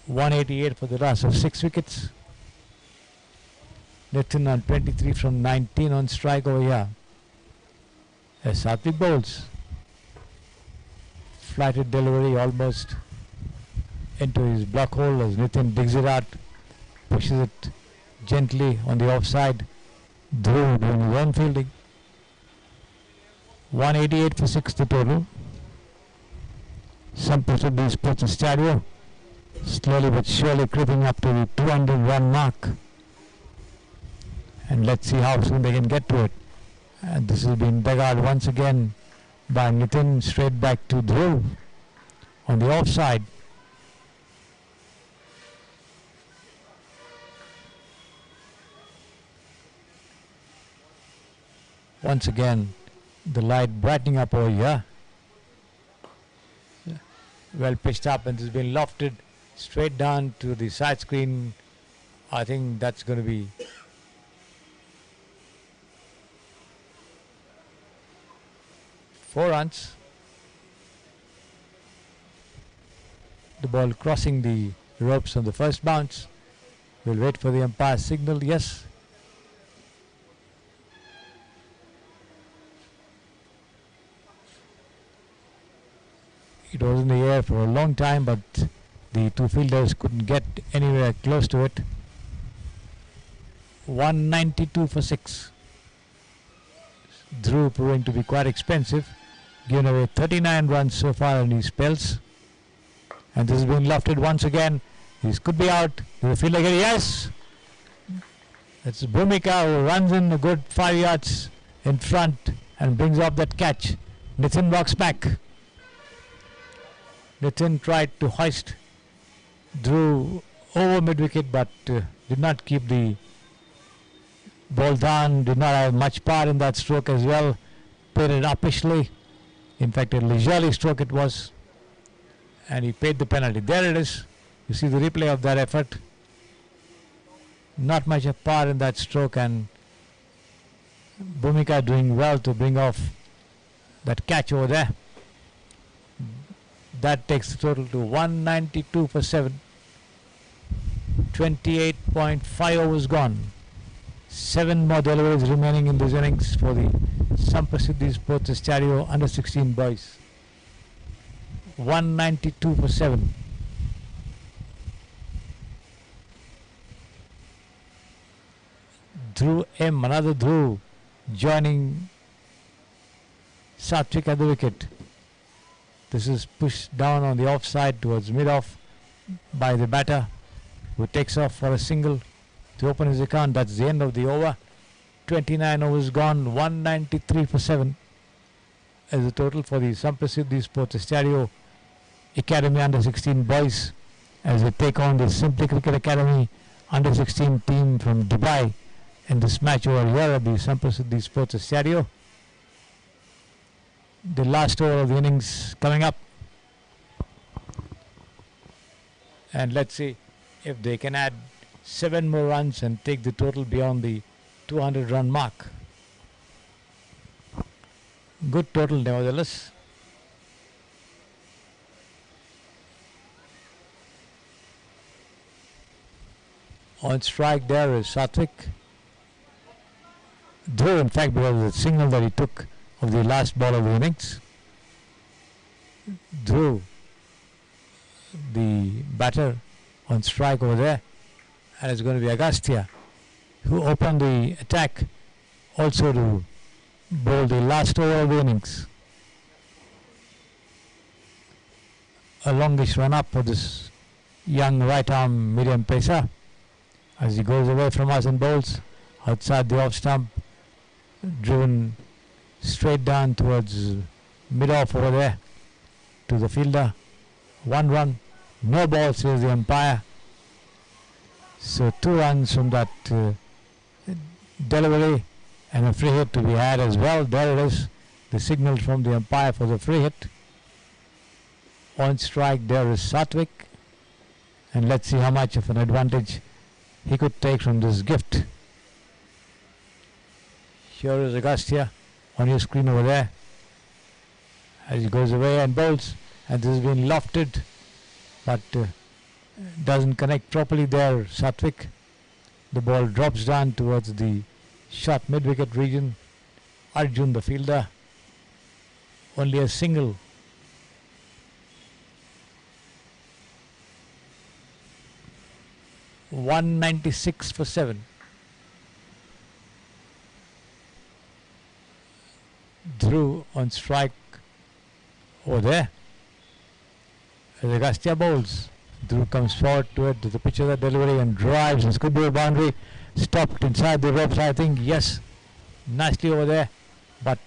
188 for the loss of 6 wickets. Nitin on 23 from 19 on strike over here. As Satwik bowls. Flighted delivery almost into his block hole as Nitin digs it out, pushes it gently on the offside. Dhruv doing his own fielding. 188 for 6 the total. SAMPRASIDDI SADIO slowly but surely creeping up to the 200 run mark. And let's see how soon they can get to it. And this has been dug out once again by Nitin, straight back to Dhruv on the offside. Once again, the light brightening up over here. Well pitched up, and has been lofted straight down to the side screen. I think that's going to be four runs. The ball crossing the ropes on the first bounce. We'll wait for the umpire's signal. Yes. It was in the air for a long time, but the two fielders couldn't get anywhere close to it. 192 for 6. Dhruv proving to be quite expensive, given away 39 runs so far in his spells. And this has been lofted once again. This could be out. Do the fielder get it? Yes! It's Bhumika who runs in a good 5 yards in front and brings up that catch. Nitin walks back. Nitin tried to hoist Dhruv over mid-wicket, but did not keep the ball down, did not have much power in that stroke as well. Played it uppishly. In fact, a leisurely stroke it was. And he paid the penalty. There it is. You see the replay of that effort. Not much of power in that stroke, and Bhumika doing well to bring off that catch over there. That takes the total to 192 for 7. 28.5 overs gone. 7 more deliveries remaining in this innings for the SAMPRASIDDI SADIO under 16 boys. 192 for 7. Dhruv M, another Dhruv, joining Satwik at the wicket. This is pushed down on the offside towards mid-off by the batter, who takes off for a single to open his account. That's the end of the over. 29 overs gone, 193 for 7 as the total for the SAMPRASIDDI Sports Estadio Academy Under-16 boys as they take on the Simply Cricket Academy Under-16 team from Dubai in this match over here at the SAMPRASIDDI Sports Estadio. The last over of the innings coming up, and let's see if they can add 7 more runs and take the total beyond the 200 run mark. Good total nevertheless. On strike there is Satwik. Dhruv, in fact, because of the signal that he took of the last ball of the innings. Dhruv, the batter, on strike over there, and it's going to be Agastya who opened the attack also to bowl the last over of the innings. A longish run up for this young right arm medium pacer as he goes away from us and bowls outside the off stump, driven straight down towards mid off over there to the fielder. 1 run, no ball, says the umpire. So 2 runs from that delivery and a free hit to be had as well. There it is, the signal from the umpire for the free hit. On strike there is Satwik, and let's see how much of an advantage he could take from this gift. Here is Agastya on your screen over there as he goes away and bowls, and this has been lofted but doesn't connect properly there. Satwik, the ball drops down towards the short mid-wicket region. Arjun, the fielder, only a single. $196 for 7. Dhruv on strike over there as Agastya bowls. Dhruv comes forward to it, to the pitch of the delivery, and drives, and could be a boundary. Stopped inside the ropes, I think. Yes, nicely over there, but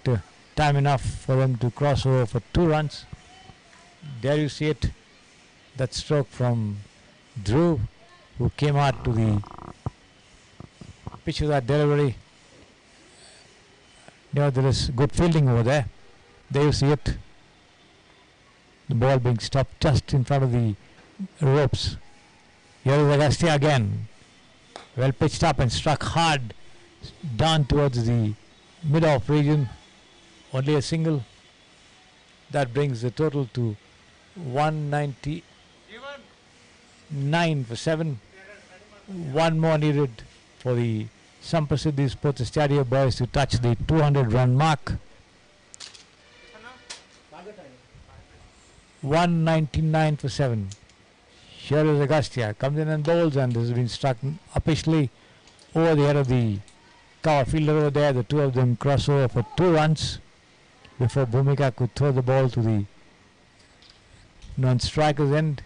time enough for them to cross over for 2 runs. There you see it, that stroke from Dhruv, who came out to the pitch of that delivery. Nevertheless, good fielding over there. There you see it, the ball being stopped just in front of the ropes. Here is Agastya again, well pitched up and struck hard down towards the mid-off region. Only a single. That brings the total to 199 for 7. 1 more needed for the SAMPRASIDDI Sports Estadio boys to touch the 200 run mark. 199 for 7. Here is Agastya, comes in and bowls, and this has been struck uppishly over the head of the cover fielder over there. The 2 of them cross over for 2 runs before Bhumika could throw the ball to the non-striker's end.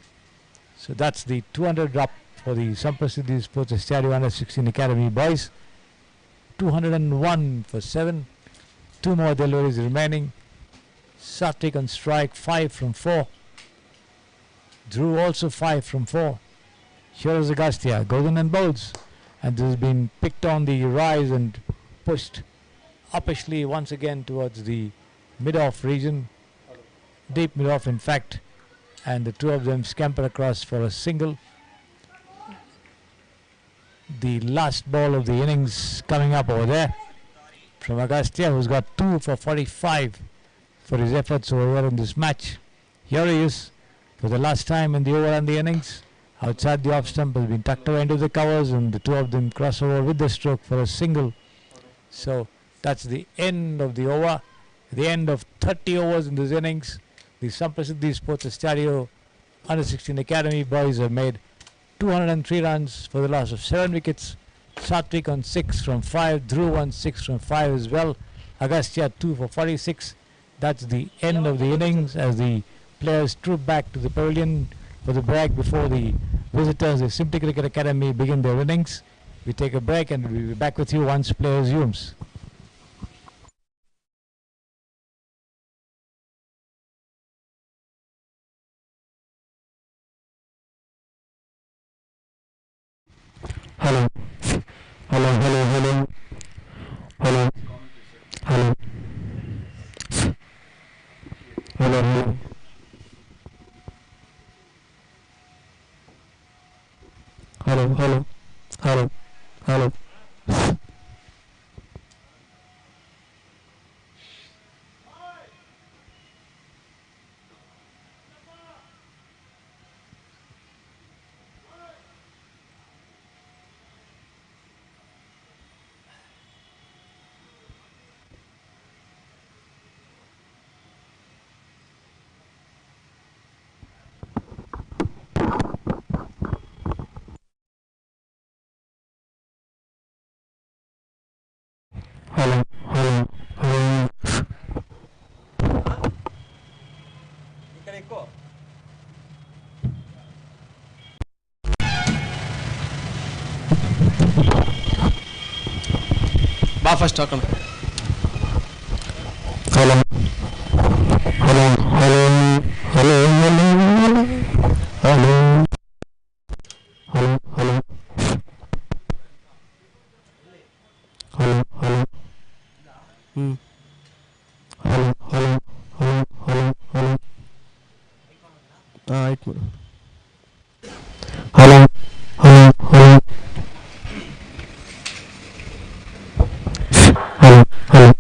So that's the 200 up for the SAMPRASIDDI Sports Estadio Under-16 Academy boys. 201 for 7. 2 more deliveries remaining. Satwik on strike, 5 from 4. Dhruv also 5 from 4. Here is Agastya, goes in and bowls, and this has been picked on the rise and pushed uppishly once again towards the mid-off region, deep mid-off in fact, and the 2 of them scamper across for a single. The last ball of the innings coming up over there from Agastya, who's got 2 for 45 for his efforts over here in this match. Here he is for the last time in the over and the innings. Outside the off stump, has been tucked away into the covers, and the 2 of them cross over with the stroke for a single. So that's the end of the over, the end of 30 overs in this innings. The SAMPRASIDDI Sports Estadio Under-16 Academy boys have made 203 runs for the loss of 7 wickets. Satwik on 6 from 5, Dhruv on 6 from 5 as well. Agastya 2 for 46. That's the end of the innings as the players troop back to the pavilion for the break before the visitors, the Simply Cricket Academy, begin their innings. We take a break and we'll be back with you once play resumes. Hello, hello, hello, hello, hello, hello, hello, hello, hello, hello, hello, hello. Hello, hello, hello. బా first అక్కడ Hello, hello, hello, hello, hello, hello, hello, hello, hello, hello, hello, hello, hello, hello, hello. ಆಯ್ತು Hello, hello, hello, hello, hello.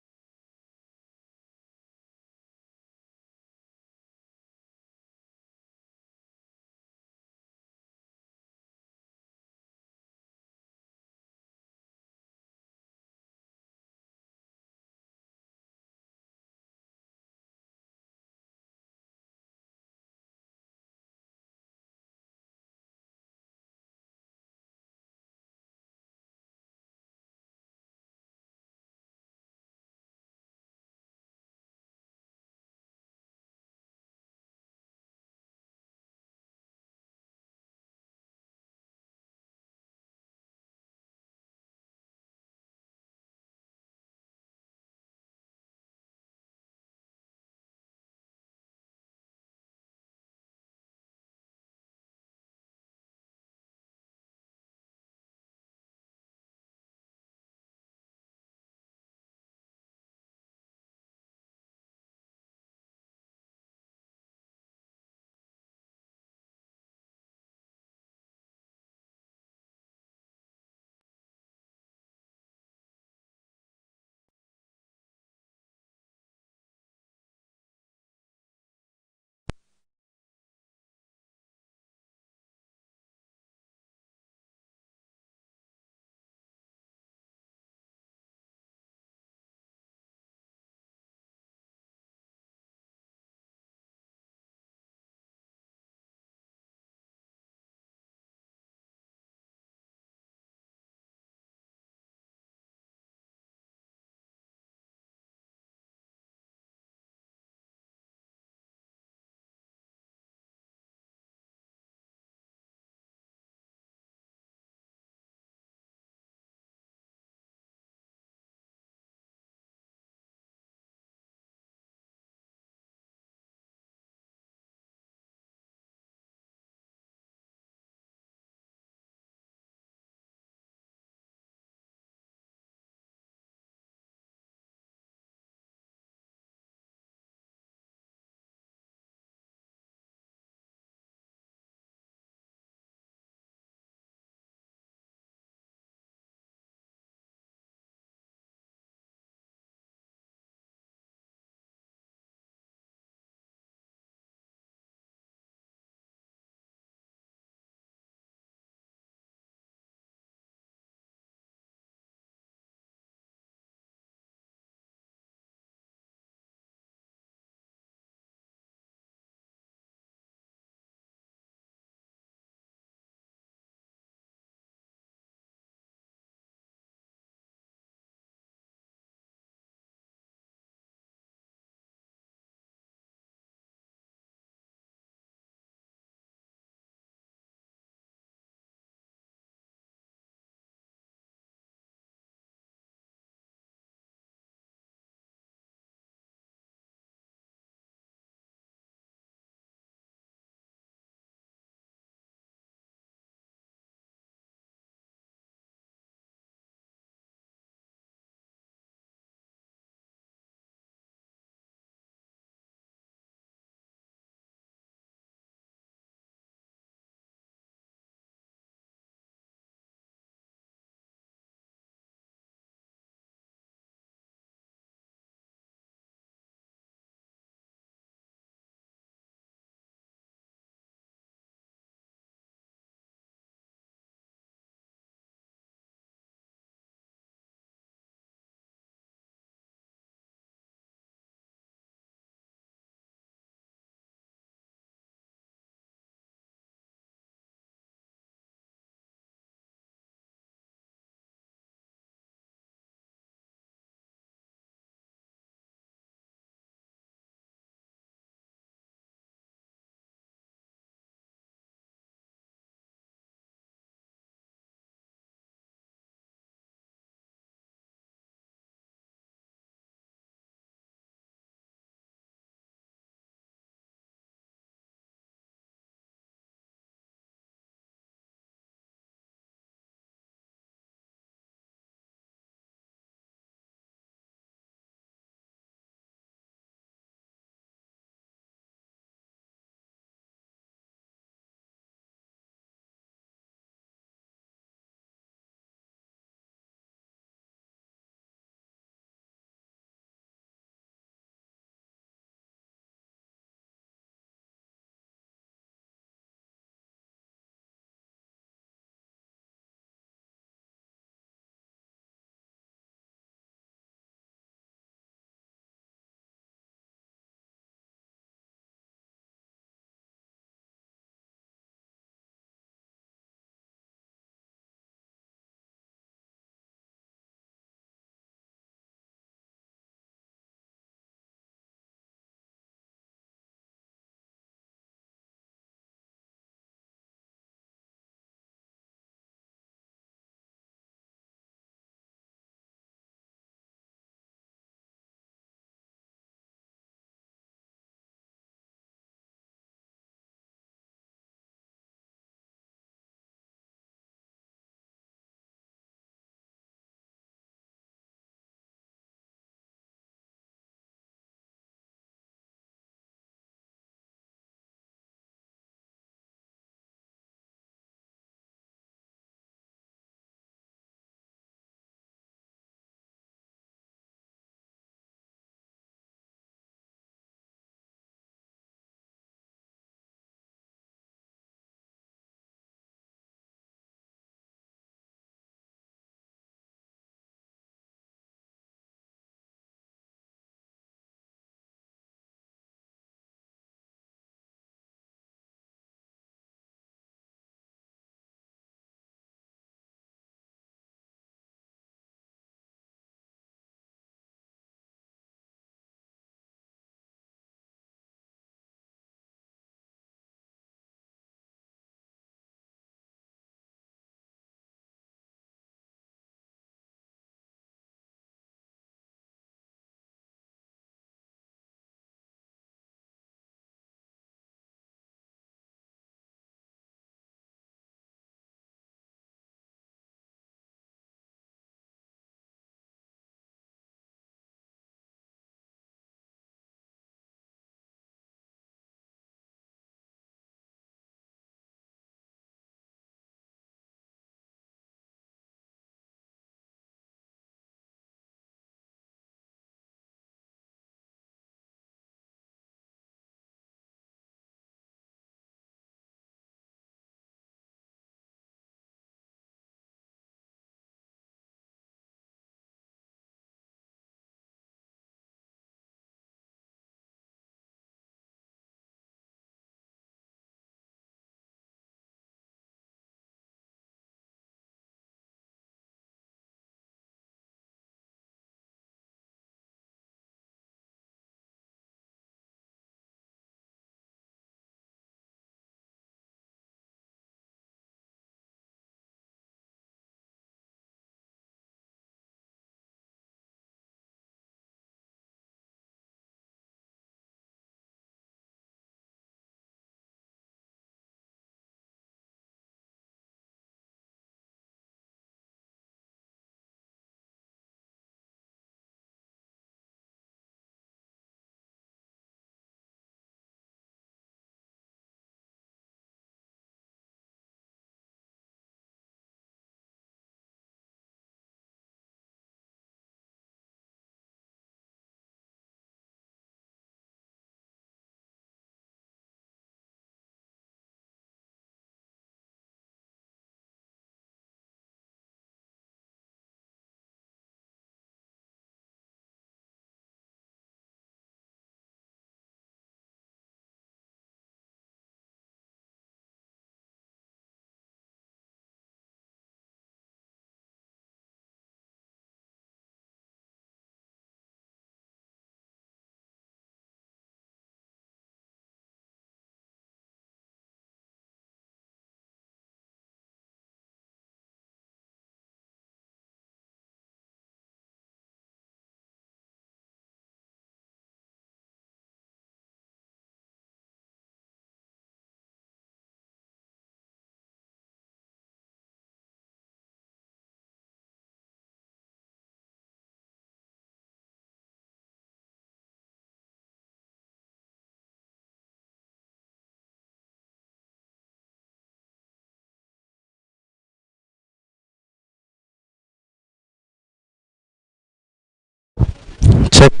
check.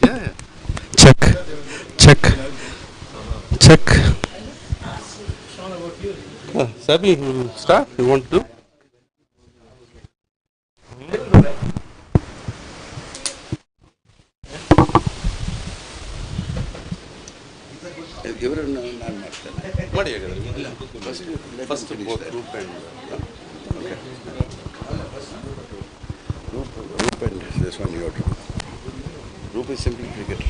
Yeah. Check. Check. Check. Sabi, start. You want to? ಮಾಡಿ ಹಾಗಾದ್ರೆ first group and this one you have to. Group is simply cricket.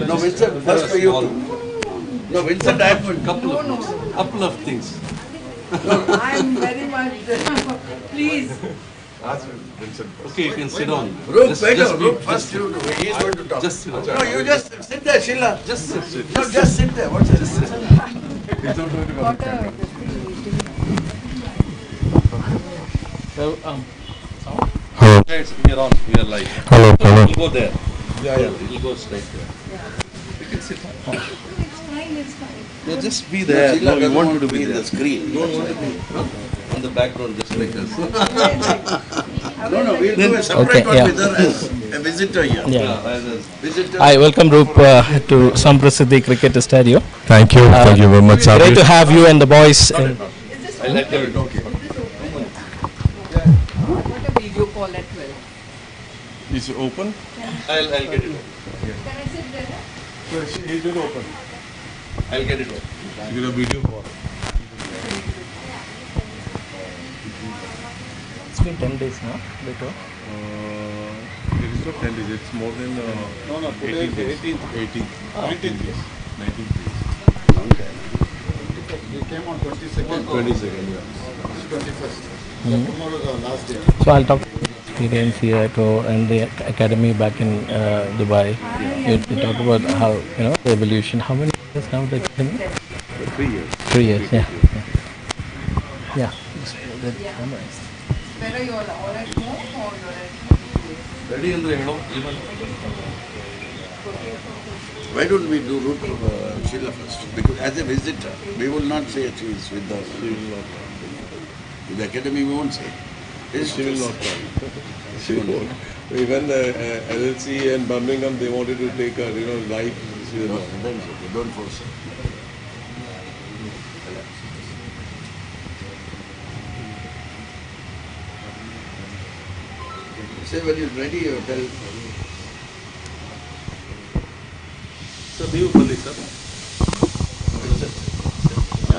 No, Vincent, first for you. No, Vincent, I have a couple of things. I'm very much, please. Okay, you can sit down. Roop, First you, he is going to talk. Just sit down. No, you just sit there, Sheila. Just sit. No, just sit there. What's it? So, Hello. guys, we are on. We are live. Hello. Hello. We'll go there. Yeah. We'll go straight there. You can sit. It's fine. No, just be there. Sheila No, you doesn't want want to be in there. the screen. You don't want to be on the background just like us. No, we'll do a separate Okay, one yeah. with her as a visitor here. Visitor. Hi, welcome Roop to SAMPRASIDDI Cricket STADIO. Thank you. Thank you very much, Great Sabir. to have you and the boys. I'll let you know. I've got a video call at 12. Is it open? I'll get it. Can I sit there? He's going to open. I'll get it. You get a video for. It's been 10 days now. Later. It is not 10 days, it's more than 18 days. 18 days. 19 days. We came on 22nd. 22nd, yeah. 21st. So tomorrow is our last day. So I'll talk experience here and the academy back in Dubai. You talk about how the evolution. How many years now the academy? 3 years. 3 years. Yeah. Yeah. Where are you all at home or you're at Ready in the Why don't we do route of Sheila first? Because as a visitor, we will not say she is with us. In the academy, we won't say. She will not come. She won't. Even the LLC and Birmingham, they wanted to take her, live. She will not. Then it's okay. Don't force her. Say when you're ready, you tell. Sir, do you believe, sir?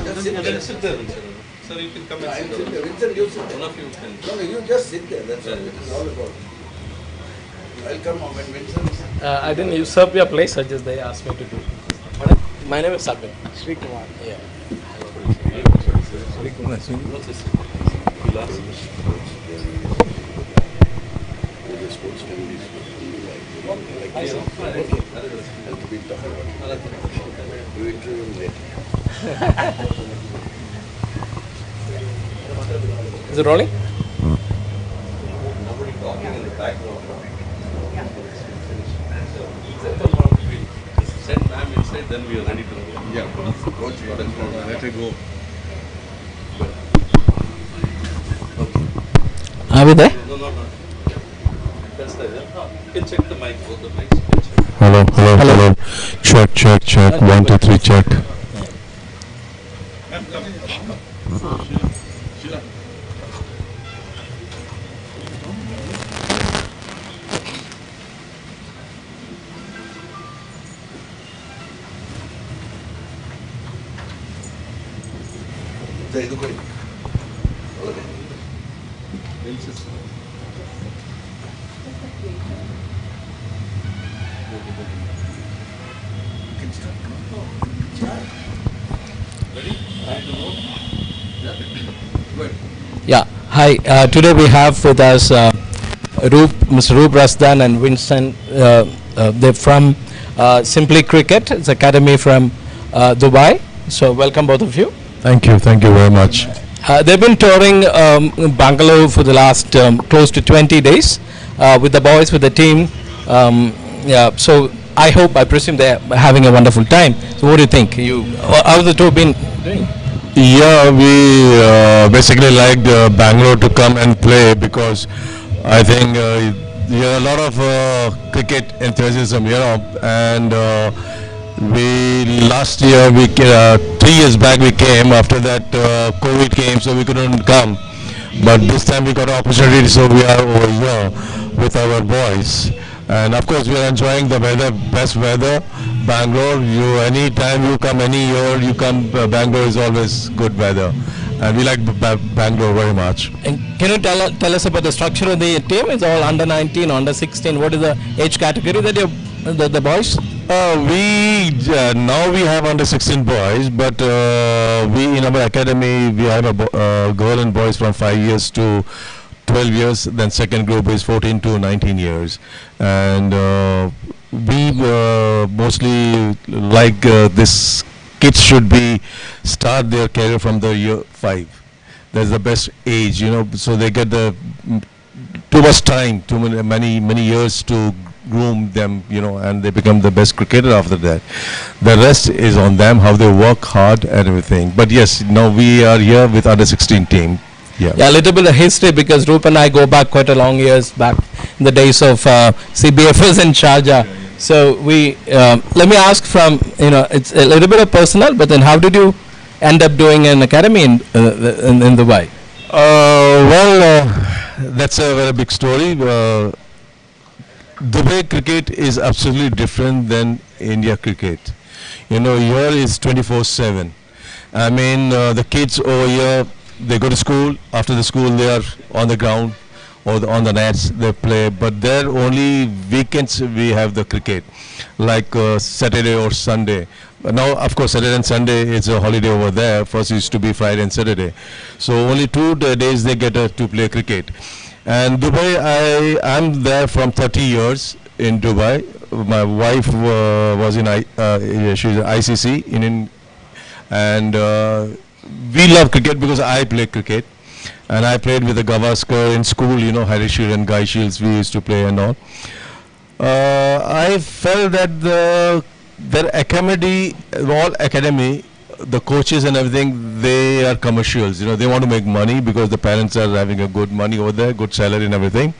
Just sit there. Sit there, sir, you can come and sit Sit down. there. Vincent, you sit there. One of you can. No, you just sit there. That's all. It is all about. I'll come on when Vincent is. I didn't usurp your place. Just they asked me to do. My name is Sabir. Sri Kumar. Yeah. What's this? You'll ask. The sports family like this. And to be talking about it. You interview him later. Is it rolling? Nobody talking in the background. Send ma'am inside, then we are ready to go. Yeah, coach, let her go. Are we there? No. That's the you can check the mic, both the mics. You can check. Hello. Check. 1, 2, 3, check. Ma'am, come. Sheila. ಇದು ಕೊಡಿ. ಒಳಗೆ. Yeah. Hi. Today we have with us Mr. Roop Rasdan and Winston. They're from Simply Cricket. It's academy from Dubai. So welcome both of you. Thank you very much. They've been touring Bangalore for the last close to 20 days with the boys, with the team. So I hope, I presume they're having a wonderful time. So what do you think? How's the tour been doing? Yeah, we basically liked Bangalore to come and play because I think there are a lot of cricket enthusiasm, and we last year 3 years back we came. After that, COVID came, so we couldn't come. But this time we got an opportunity, so we are over here with our boys. And of course, we are enjoying the weather, best weather. Bangalore, anytime you come, any year you come, Bangalore is always good weather. And we like Bangalore very much. And can you tell us about the structure of the team? It's all under 19, under 16. What is the age category that the boys? Now we have under 16 boys, but we in our academy we have a girl and boys from 5 years to 12 years. Then second group is 14 to 19 years, and we mostly like this. Kids should start their career from the year 5. That's the best age, so they get too much time, many years to groom them, and they become the best cricketer after that. The rest is on them, how they work hard and everything. But yes, now we are here with under 16 team. Yeah, a little bit of history, because Roop and I go back quite a long years back in the days of CBFS in Sharjah. So let me ask from, it's a little bit of personal, but then how did you end up doing an academy in Dubai? That's a very big story. Dubai cricket is absolutely different than India cricket. Here is 24/7. I mean, the kids over here, they go to school. After the school, they are on the ground or on the nets, they play. But there only weekends we have the cricket, like Saturday or Sunday. Now, of course, Saturday and Sunday is a holiday over there. First used to be Friday and Saturday. So only 2 days they get to play cricket. And Dubai, I'm there from 30 years in Dubai. My wife was in she's an ICC and we love cricket because I play cricket, and I played with the Gavaskar in school. Harry Shield and Guy Shields we used to play and all. I felt that their academy, the coaches and everything, they are commercials. They want to make money because the parents are having a good money over there, good salary and everything.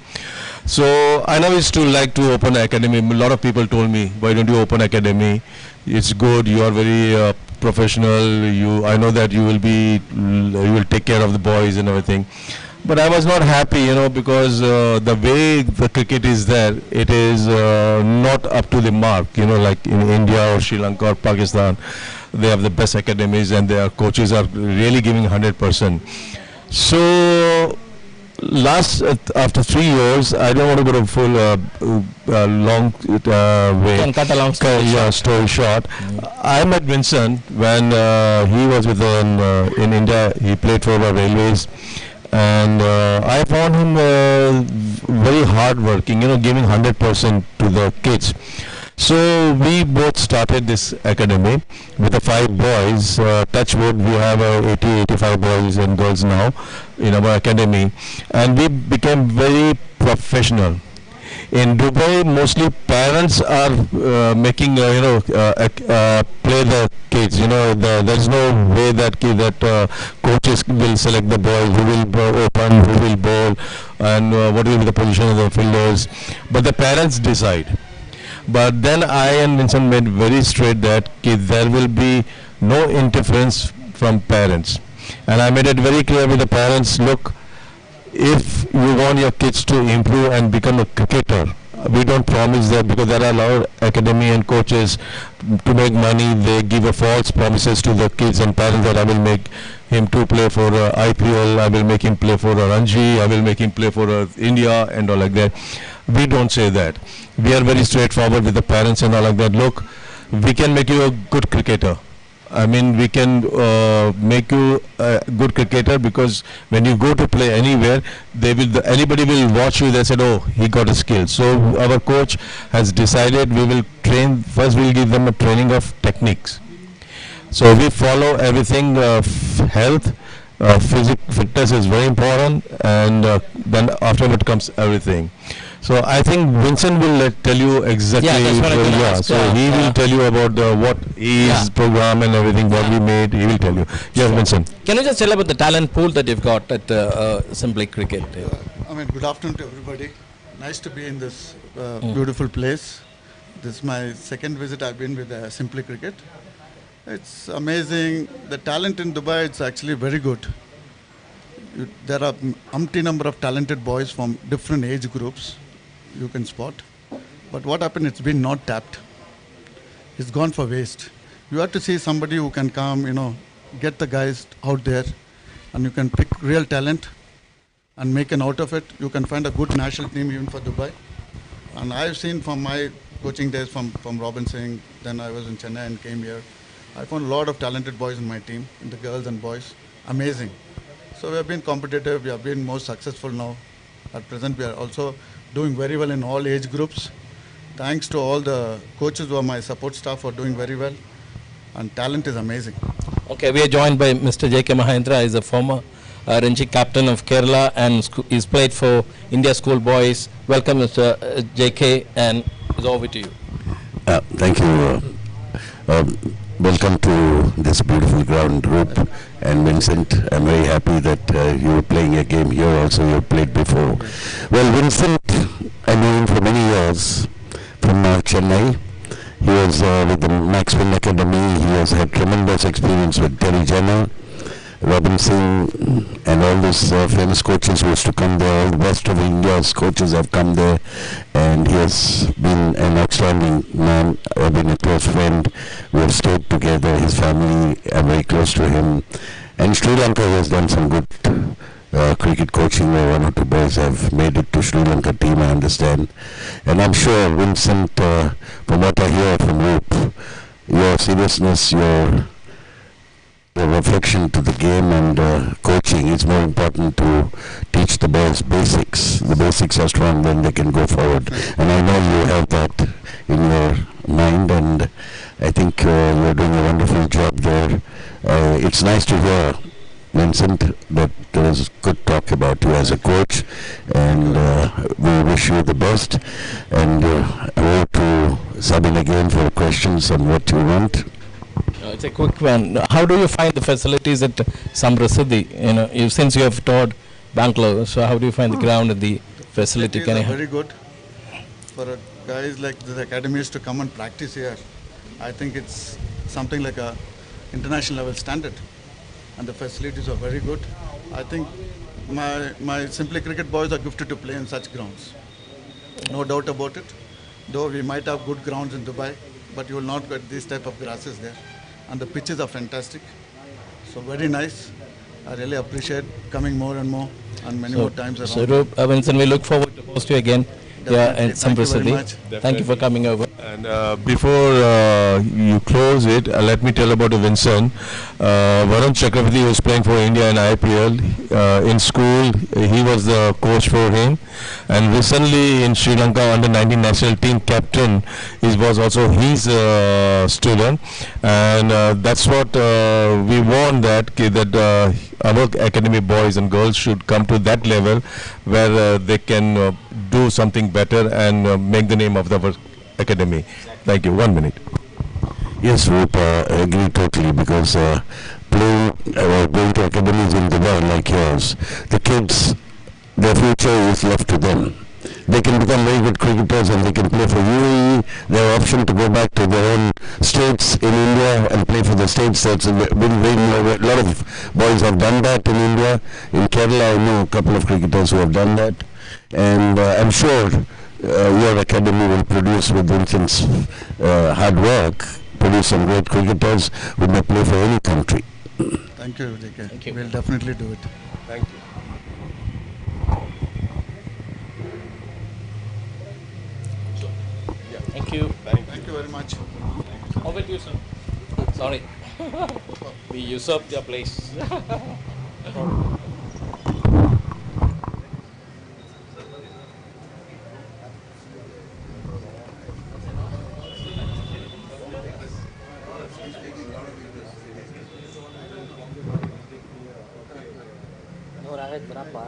So I now used to like to open an academy. A lot of people told me, why don't you open academy? It's good. You are very professional. I know that you will take care of the boys and everything. But I was not happy, because the way the cricket is there, it is not up to the mark, like in India or Sri Lanka or Pakistan. They have the best academies and their coaches are really giving 100%. So after 3 years, I don't want to go to full long way. Can cut a long story short. I met Vincent when he was in India. He played for the railways. And I found him very hard-working, giving 100% to the kids. So we both started this academy with the 5 boys. Touch wood, we have 85 boys and girls now in our academy, and we became very professional. In Dubai, mostly parents are making play the kids. There is no way that coaches will select the boys who will open, who will bowl, and what will be the position of the fielders. But the parents decide. But then I and Vincent made very straight that there will be no interference from parents, and I made it very clear with the parents. Look, if you want your kids to improve and become a cricketer, we don't promise that, because there are a lot of academy and coaches to make money. They give a false promises to the kids and parents that I will make him to play for IPL, I will make him play for Ranji, I will make him play for India and all like that. We don't say that. We are very straightforward with the parents and all like that. Look, we can make you a good cricketer. I mean, we can make you a good cricketer, because when you go to play anywhere, anybody will watch you. They said, oh, he got a skill. So our coach has decided we will train. First, we will give them a training of techniques. So we follow everything. Health, fitness is very important, and then after it comes everything. So I think Vincent will tell you exactly. Yeah, that's what I'm gonna ask, So he will tell you about what his program and everything, what we made. He will tell you. Yes, Vincent. Can you just tell about the talent pool that you've got at Simply Cricket? Good afternoon to everybody. Nice to be in this beautiful place. This is my second visit I've been with Simply Cricket. It's amazing. The talent in Dubai, it's actually very good. There are umpty number of talented boys from different age groups you can spot. But what happened, it's been not tapped. It's gone for waste. You have to see somebody who can come, get the guys out there, and you can pick real talent and make an out of it. You can find a good national team even for Dubai. And I've seen from my coaching days from Robin Singh, then I was in Chennai and came here. I found a lot of talented boys in my team, in the girls and boys. Amazing. So we have been competitive, we have been more successful now. At present, we are also doing very well in all age groups. Thanks to all the coaches who are my support staff for doing very well. And talent is amazing. Okay, we are joined by Mr. J.K. Mahendra. He's a former Ranji captain of Kerala and he's played for India School Boys. Welcome, Mr. J.K. and it's over to you. Thank you. Welcome to this beautiful ground group. And Vincent, I'm very happy that you were playing a game here also. You played before. Well, Vincent, I know him for many years from Chennai. He was with the Maxwell Academy. He has had tremendous experience with Terry Jenner, Robin Singh, and all those famous coaches who used to come there. All the best of India's coaches have come there, and he has been an outstanding man. I've been a close friend. We have stayed together. His family are very close to him. And Sri Lanka has done some good cricket coaching where one or two boys have made it to Sri Lanka team, I understand. And I'm sure, Vincent, from what I hear from Roop, your seriousness, your reflection to the game and coaching, it's more important to teach the boys basics. The basics are strong, then they can go forward. And I know you have that in your mind, and I think you're doing a wonderful job there. It's nice to hear, Vincent, that there was good talk about you as a coach, and we wish you the best. And I want to sub in again for questions on what you want. It's a quick one. How do you find the facilities at SAMPRASIDDI? Since you have toured Bangalore, so how do you find the ground and the facility? Can I very good for guys like the academies to come and practice here. I think it's something like a international level standard, and the facilities are very good. I think my Simply Cricket boys are gifted to play in such grounds. No doubt about it. Though we might have good grounds in Dubai, but you will not get these type of grasses there. And the pitches are fantastic. So very nice. I really appreciate coming more and more and many more times around. So Vincent, we look forward to host you again. Definitely. At SAMPRASIDDI. Thank you for coming over. And before you close it, let me tell about Vincent. Varun Chakravarti was playing for India in IPL. In school, he was the coach for him. And recently in Sri Lanka under 19 national team captain, he was also his student. And that's what we want, that our academy boys and girls should come to that level where they can do something better and make the name of our academy. Thank you. 1 minute. Yes, Roop, I agree totally, because playing or going to academies in Dubai like yours, the kids, their future is left to them. They can become very good cricketers and they can play for UAE. They have option to go back to their own states in India and play for the states. That's a lot of boys have done that in India. In Kerala, I know a couple of cricketers who have done that. And I'm sure your academy will produce, with Vincent's hard work, produce some great cricketers who may play for any country. Thank you, JK. Thank you. We'll definitely do it. Thank you. Thank you. Thank you very much. Over to you, sir. Sorry. We usurped your place. Berapa?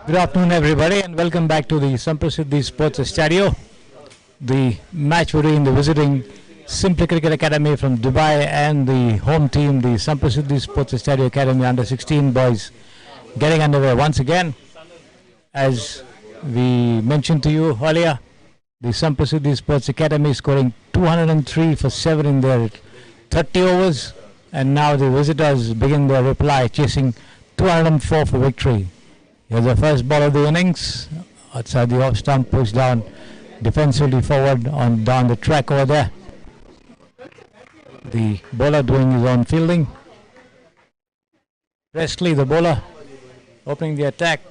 Good afternoon, everybody, and welcome back to the SAMPRASIDDI Sports STADIO. The match between the visiting Simply Cricket Academy from Dubai and the home team, the SAMPRASIDDI Sports STADIO Academy under 16 boys, getting underway once again. As we mentioned to you earlier, the SAMPRASIDDI Sports Academy scoring 203 for 7 in their 30 overs, and now the visitors begin their reply, chasing 204 for victory. Here's the first ball of the innings, outside the off stump, pushed down defensively forward on down the track over there. The bowler doing his own fielding. Presley, the bowler, opening the attack.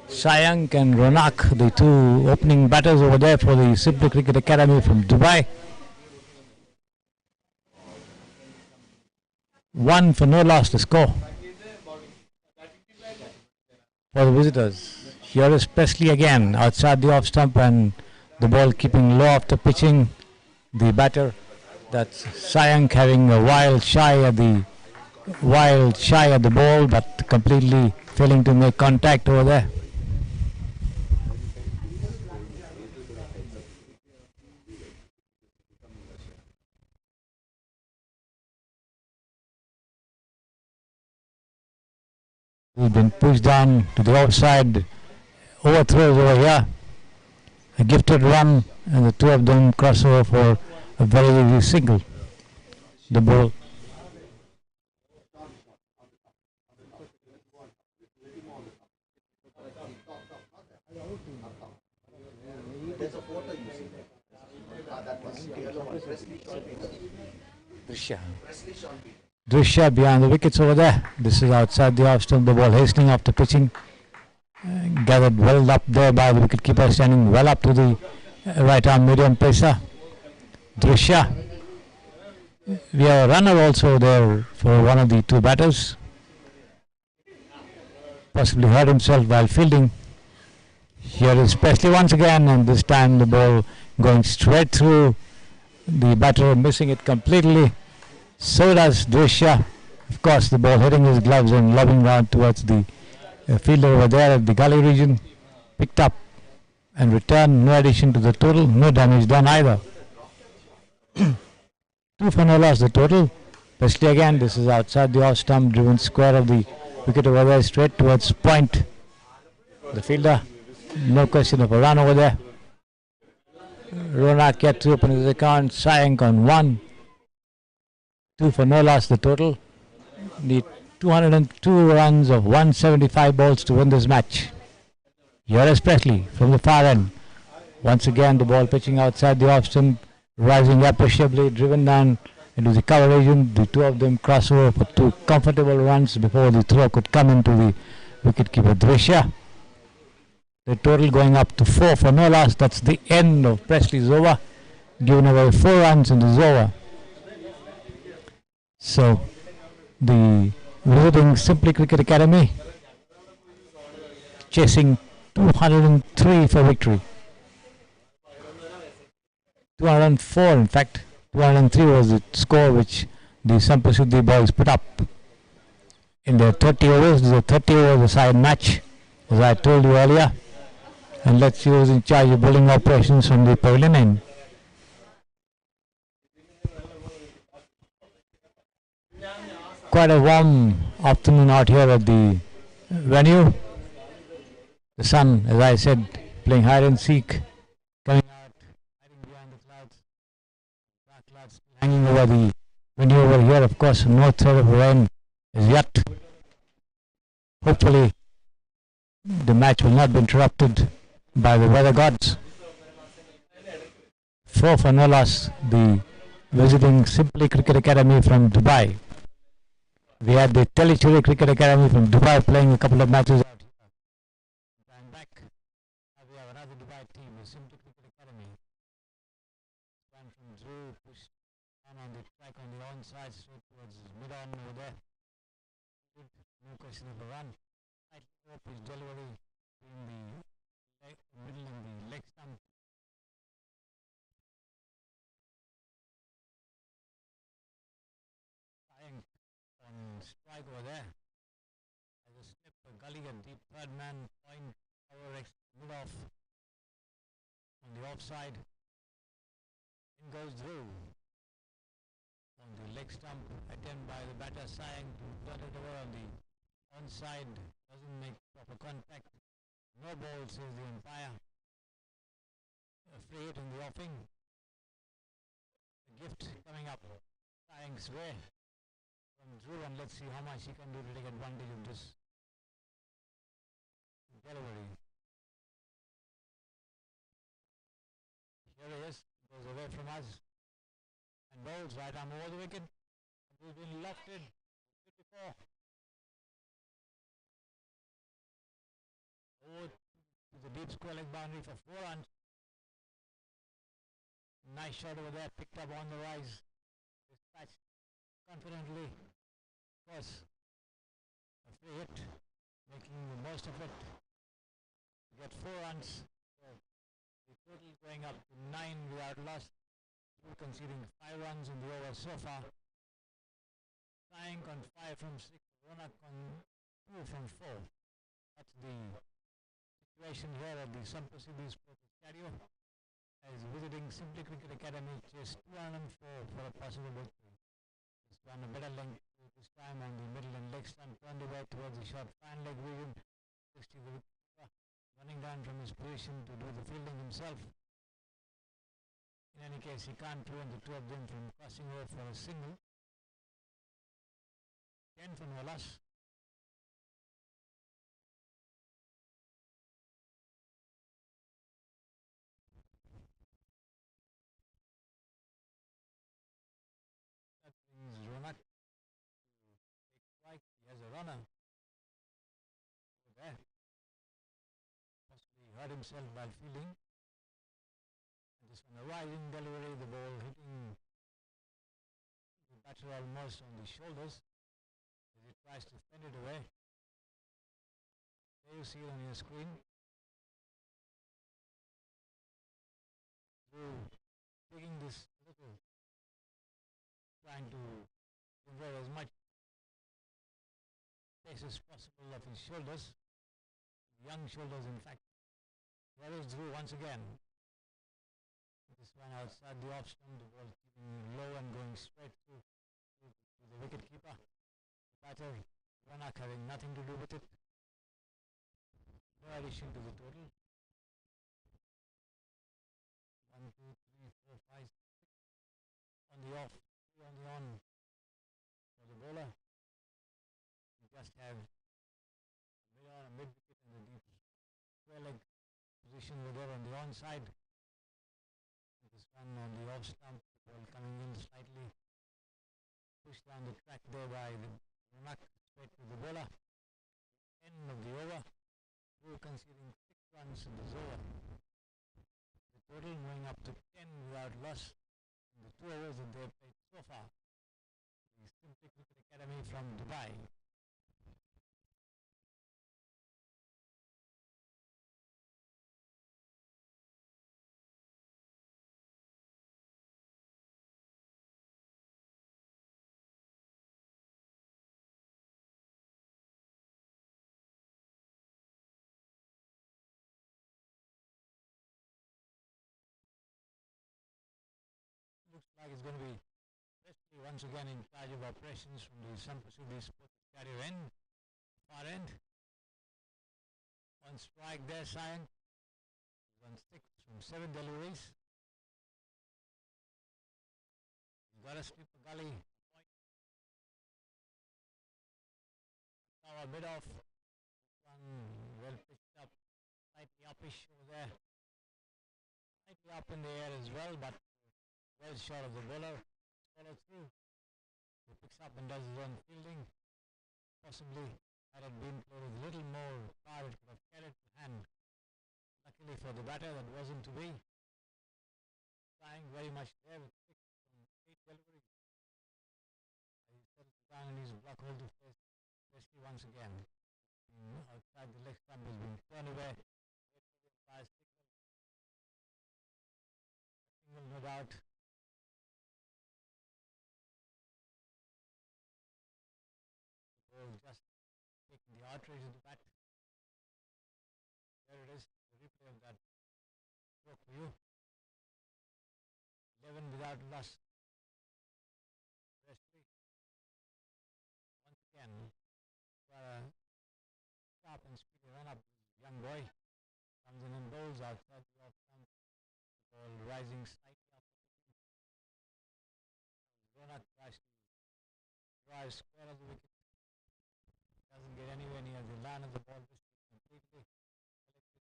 Sayank and Ronak, the two opening batters over there for the Simply Cricket Academy from Dubai. 1 for no loss to score for the visitors. Here is Presley again, outside the off stump, and the ball keeping low after pitching. The batter, that's Sayank, having a wild shy at the ball, but completely failing to make contact over there. He's been pushed down to the outside. Overthrows over here. A gifted run, and the two of them cross over for a very easy single. The ball. Drishya behind the wickets over there. This is outside the off stump. The ball hastening after pitching. Gathered well up there by the wicketkeeper, standing well up to the right arm medium pacer. Drishya. We have a runner also there for one of the two batters. Possibly hurt himself while fielding. Here is Presley once again, and this time the ball going straight through the batter, missing it completely. So does Drishya. Of course, the ball hitting his gloves and lobbing round towards the fielder over there at the gully region. Picked up and returned. No addition to the total. No damage done either. 2 for no loss the total. Presley again. This is outside the off stump, driven square of the wicket over there, straight towards point. The fielder. No question of a run over there. Ronak yet to open his account. Sayank on 1. 2 for no loss the total. Need 202 runs of 175 balls to win this match. Here is Presley from the far end. Once again the ball pitching outside the off stump, rising appreciably, driven down into the cover region. The two of them cross over for 2 comfortable runs before the throw could come into the wicketkeeper Drishya. The total going up to 4 for no loss. That's the end of Presley's over. Given away 4 runs in this over. So the visiting Simply Cricket Academy chasing 203 for victory. 204 in fact. 203 was the score which the SAMPRASIDDI boys put up in their 30 overs. This is a 30 overs aside match, as I told you earlier. And let's see who's in charge of bowling operations from the pavilion end. Quite a warm afternoon out here at the venue. The sun, as I said, playing hide and seek, coming out, hiding behind the clouds. Dark clouds hanging over the venue over here. Of course, no threat of rain as yet. Hopefully, the match will not be interrupted by the weather gods. 4 for no loss, the visiting Simply Cricket Academy from Dubai. We had the Telechuri Cricket Academy from Dubai playing a couple of matches out here. And back, now we have another Dubai team, the Simply Cricket Academy. One from Drew, pushed on the track on the onside, straight towards his mid-on over there. Good, no question of a run. Slightly up his delivery in the middle and the leg stump. On strike over there. As a slip, a gully, a deep third man point mid off on the offside. In goes Drew. On the leg stump, attempt by the batter Sayang to turn it over on the onside. Doesn't make proper contact. No ball, says the umpire. A free hit in the offing. A gift coming up. Sayang's way from Drew, and let's see how much he can do to take advantage of this delivery. Here he is, goes away from us and bowls right arm over the wicket. He's been lofted. 54. Over to the deep square leg boundary for 4 runs. Nice shot over there, picked up on the rise. Dispatched confidently. Of course, a free hit, making the most of it. Get 4 runs. So the total going up to 9 without loss. We're conceding 5 runs in the over so far. Sayang on 5 from 6. Ronak on 2 from 4. That's the situation here at the SAMPRASIDDI Sports STADIO. As visiting Simply Cricket Academy, chase 204 for a possible victory. This one a better length this time on the middle and leg stump, turned away towards the short fan leg region. 60 the wicket, running down from his position to do the fielding himself. In any case, he can't prevent the two of them from crossing over for a single. 10 for no loss. That brings Ronak to take strike. He has a runner over there. Possibly hurt himself while fielding. And this one, a rising delivery, the ball hitting the batter almost on the shoulders as he tries to fend it away. There you see it on your screen. Through taking this little, trying to convey as much space as possible of his shoulders, young shoulders in fact. There is Drew once again. This one outside the off stump, the ball keeping low and going straight through to the wicket keeper. The batter, Ronak, having nothing to do with it. No addition to the total. 1, 2, 3, 4, 5, 6. On the off, 3 on the on for the bowler. We just have a mid wicket and the deep square leg position over there on the onside. This one on the off stump, the ball coming in slightly, pushed down the track there by the Ronak, straight to the bowler. End of the over. We're conceding 6 runs in this over. The total going up to 10 without loss in the 2 overs that they've played so far. The Simply Cricket Academy from Dubai. Looks like it's going to be Presley once again in charge of operations from the SAMPRASIDDI Sports STADIO end, far end. On strike there, Sayang. He's on 6 from 7 deliveries. He's got a slip of gully. Now a mid off. One well pitched up, slightly uppish over there. Slightly up in the air as well, but well short of the bowler. Follow through. He picks up and does his own fielding. Possibly, had it been played with a little more power, it could have carried to hand. Luckily for the batter, that wasn't to be. Trying very much there with 6 from 8 deliveries. He settles down and he's block hold to face Presley once again. Outside the leg stump has been turned away. Wait for the umpire signal. A single, no doubt. The ball just taking the outrage of the bat. There for you. 11 without loss. Rest 3. Once again, sharp and speedy run up. Young boy comes in and bowls outside the off stump. Ball rising slightly up. Ronak tries to drive square of the wicket. Doesn't get anywhere near the line of the ball. Completely collected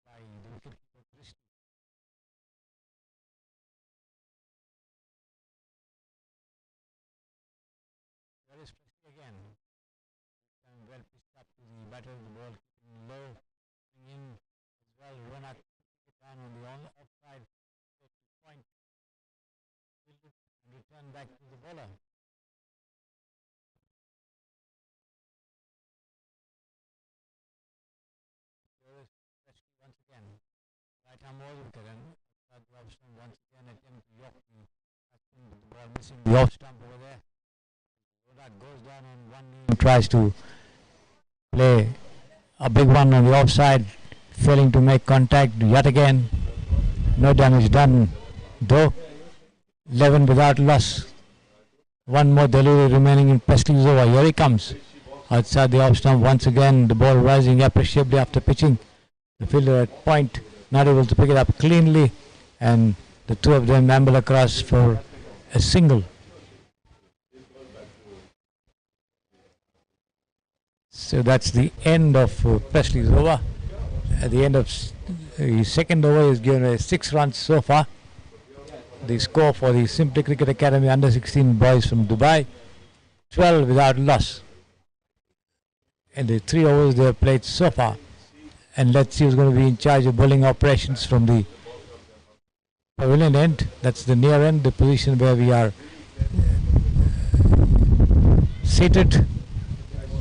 by the wicketkeeper Cricsay. There is Cricsay again. Well pitched up to the batter of the ball, keeping low, in as well. Ronak took it down on the offside, to point, fielded and return back to the bowler. There is Cricsay once again. Right arm over the wicket and Robson once again attempt to york the batsman, but the ball missing the off stump over there. Ronak goes down on one knee and tries to play a big one on the offside, failing to make contact yet again. No damage done though. 11 without loss. One more delivery remaining in Presley's over. Here he comes outside the off stump once again. The ball rising appreciably after pitching. The fielder at point not able to pick it up cleanly, and the two of them amble across for a single. So that's the end of Presley's over. At the end of his second over, he's given 6 runs so far. The score for the Simply Cricket Academy under-16 boys from Dubai, 12 without loss. And the 3 overs they have played so far. And let's see who's going to be in charge of bowling operations from the pavilion end. That's the near end, the position where we are seated.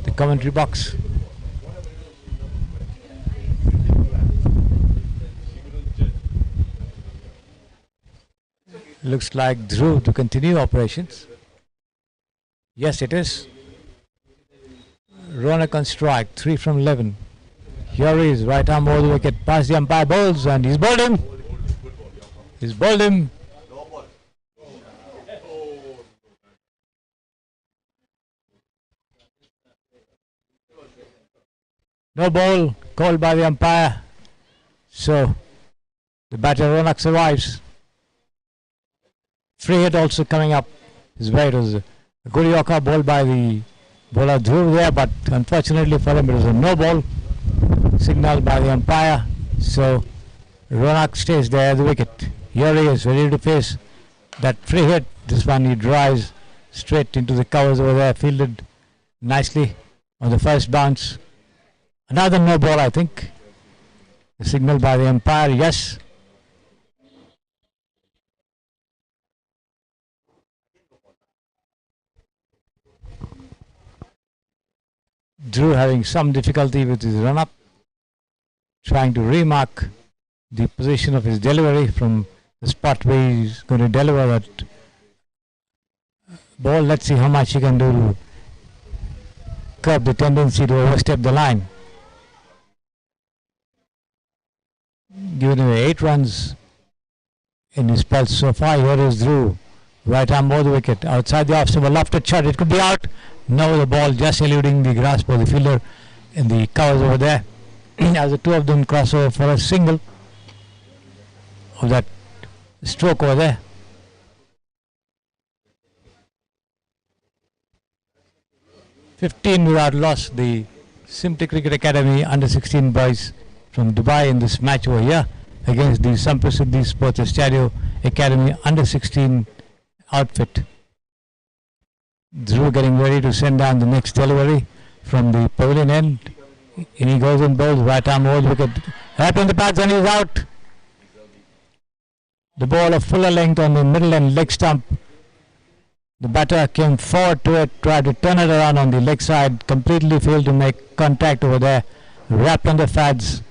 The commentary box. Looks like Dhruv to continue operations. Yes, it is. Ronak on strike, 3 from 11. Here he is, right arm over the wicket, past the umpire, bowls, and he's bowled him. He's bowled him. No ball called by the umpire. So the batter Ronak survives. Free hit also coming up. His way it was a good yorker ball by the bowler Dhruv there, but unfortunately for him it was a no ball signaled by the umpire. So Ronak stays there at the wicket. Here he is, ready to face that free hit. This one he drives straight into the covers over there, fielded nicely on the first bounce. Another no ball, I think. Signaled by the umpire, yes. Dhruv having some difficulty with his run-up, trying to remark the position of his delivery from the spot where he's going to deliver that ball. Let's see how much he can do to curb the tendency to overstep the line. Given away 8 runs in his spell so far. Here is Dhruv, right arm over the wicket, outside the off-stump, a lofted shot, it could be out. No, the ball just eluding the grasp of the fielder in the covers over there. As the two of them cross over for a single of that stroke over there. (15) without loss. The Simply Cricket Academy under-16 boys from Dubai in this match over here against the SAMPRASIDDI Sports SAMPRASIDDI Academy under-16 outfit. Dhruv getting ready to send down the next delivery from the pavilion end. In he goes and bowls, right arm over the wicket. Right on the pads and he's out. The ball of fuller length on the middle and leg stump. The batter came forward to it, tried to turn it around on the leg side, completely failed to make contact over there. Wrapped on the pads.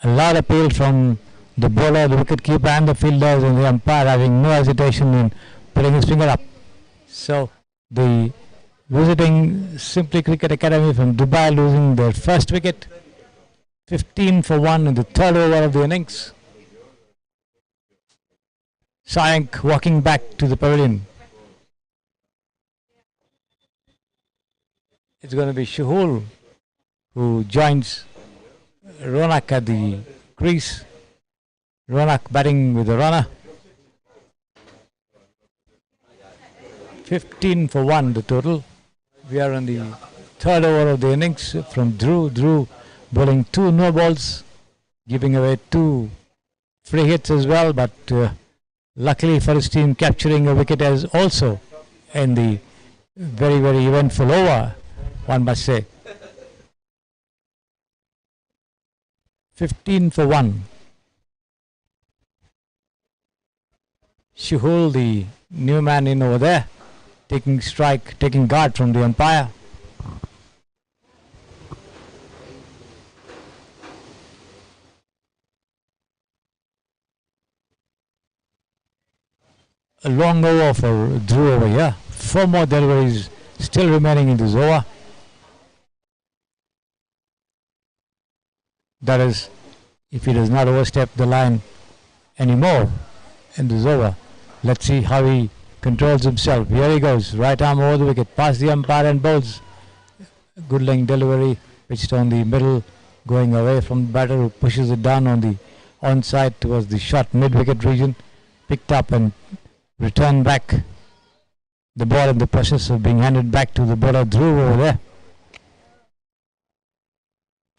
A loud appeal from the bowler, the wicketkeeper and the fielders, and the umpire having no hesitation in putting his finger up. So the visiting Simply Cricket Academy from Dubai losing their first wicket, 15 for 1 in the third over of the innings. Sayank walking back to the pavilion. It's going to be Shahul who joins Ronak at the crease. Ronak batting with the runner. 15 for 1 the total. We are in the third over of the innings from Dhruv. Dhruv bowling 2 no balls, giving away 2 free hits as well, but luckily for his team capturing a wicket as also in the very, very eventful over, one must say. 15 for 1. Shahul, the new man in over there, taking strike, taking guard from the umpire. A long over for Dhruv over here. 4 more deliveries still remaining in this over. That is, if he does not overstep the line anymore in this over. Let's see how he controls himself. Here he goes. Right arm over the wicket. Past the umpire and bowls. Good laying delivery. Pitched on the middle. Going away from the batter who pushes it down on the onside towards the short mid-wicket region. Picked up and returned back. The ball in the process of being handed back to the bowler Dhruv over there.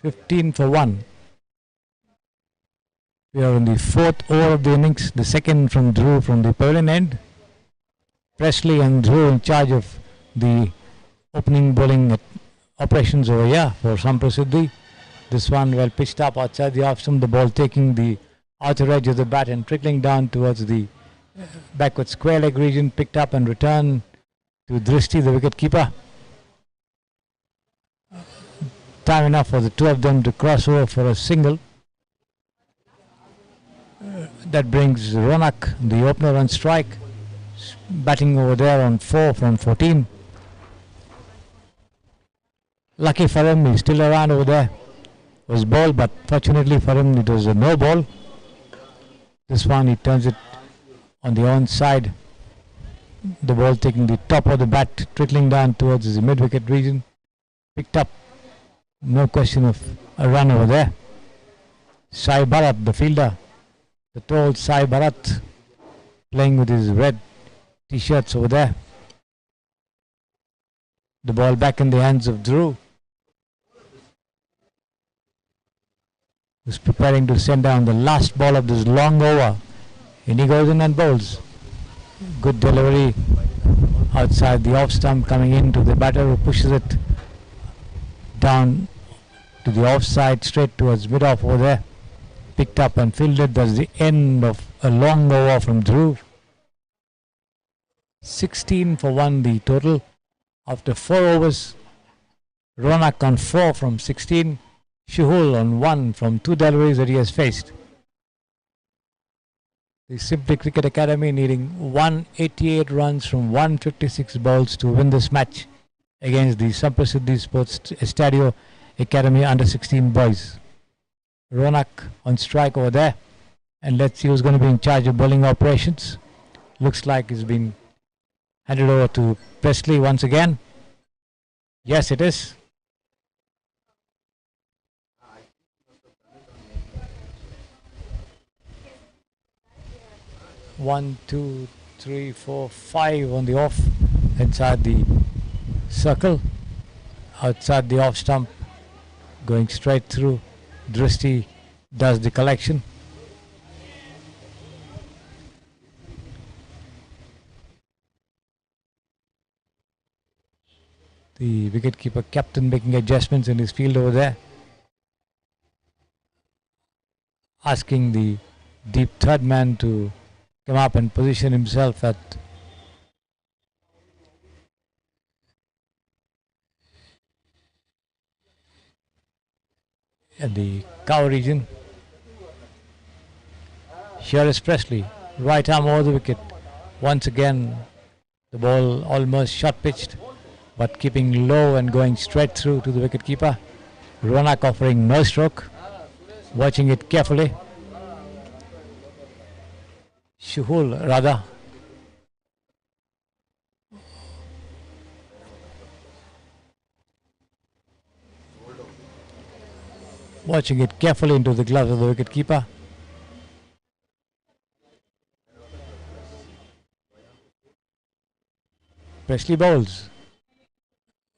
15 for 1. We are in the 4th over of the innings, the second from Dhruv from the pavilion end. Presley and Dhruv in charge of the opening bowling operations over here for SAMPRASIDDI. This one well pitched up outside the off stump, the ball taking the outer edge of the bat and trickling down towards the backward square leg region, picked up and returned to Drishti, the wicket keeper. Time enough for the two of them to cross over for a single. That brings Ronak, the opener, on strike, batting over there on 4 from 14. Lucky for him, he's still around over there. Was ball, but fortunately for him, it was a no ball. This one, he turns it on the onside. The ball taking the top of the bat, trickling down towards the mid-wicket region. Picked up, no question of a run over there. Sai Bharat, the fielder, the tall Sai Bharat, playing with his red t-shirts over there. The ball back in the hands of Dhruv, who's preparing to send down the last ball of this long over. And he goes in and bowls. Good delivery outside the off stump, coming into the batter who pushes it down to the offside, straight towards mid-off over there. Picked up and fielded. That's the end of a long over from Dhruv. 16 for 1 the total after 4 overs. Ronak on 4 from 16. Shahul on 1 from 2 deliveries that he has faced. The Simply Cricket Academy needing 188 runs from 156 balls to win this match against the SAMPRASIDDI Sports ESTADIO Academy under 16 boys. Ronak on strike over there, and let's see who's going to be in charge of bowling operations. Looks like it's been handed over to Presley once again. Yes, it is. One, two, three, four, 5 on the off, inside the circle, outside the off stump, going straight through. Drishti does the collection. The wicketkeeper captain making adjustments in his field over there, asking the deep third man to come up and position himself at the cow region. Here is Presley, right arm over the wicket. Once again, the ball almost short pitched, but keeping low and going straight through to the wicketkeeper. Ronak offering no stroke, watching it carefully. Shuhul rather. Watching it carefully into the gloves of the wicketkeeper. Presley bowls.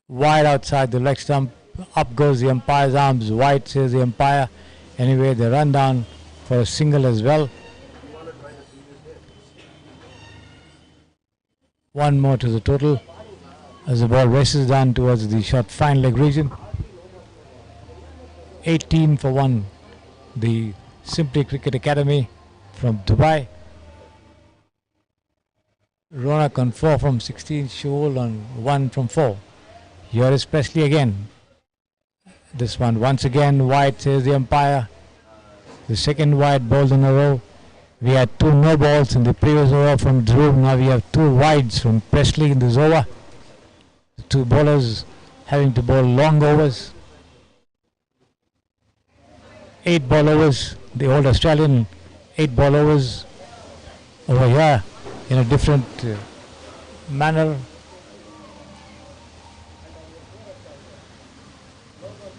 Wide outside the leg stump. Up goes the umpire's arms. Wide, says the umpire. Anyway, they run down for a single as well. One more to the total as the ball races down towards the short fine leg region. 18 for 1. The Simply Cricket Academy from Dubai. Ronak on 4 from 16. Shul on 1 from 4. Here is Presley again. This one once again wide, says the umpire. The second wide ball in a row. We had 2 no balls in the previous over from Dhruv. Now we have 2 wides from Presley in this over. The 2 bowlers having to bowl long overs. 8 ball overs. The old Australian 8 ball overs over here in a different manner.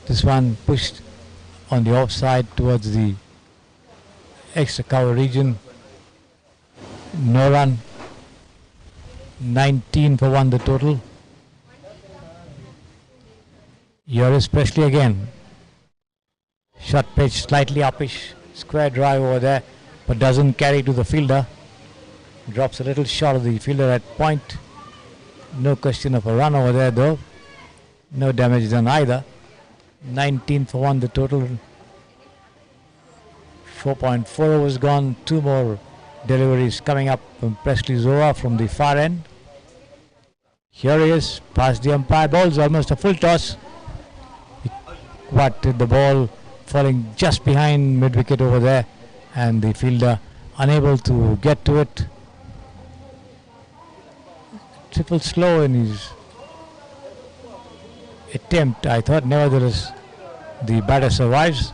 This one pushed on the offside towards the extra cover region. No run. 19 for 1 the total. Here is Presley again. Short pitch, slightly uppish. Square drive over there, but doesn't carry to the fielder. Drops a little short of the fielder at point. No question of a run over there though. No damage done either. 19 for 1 the total. 4.4 overs gone. 2 more deliveries coming up from Presley's over from the far end. Here he is, past the umpire, bowls almost a full toss. But the ball falling just behind mid wicket over there, and the fielder unable to get to it. Triple slow in his attempt. I thought nevertheless the batter survives.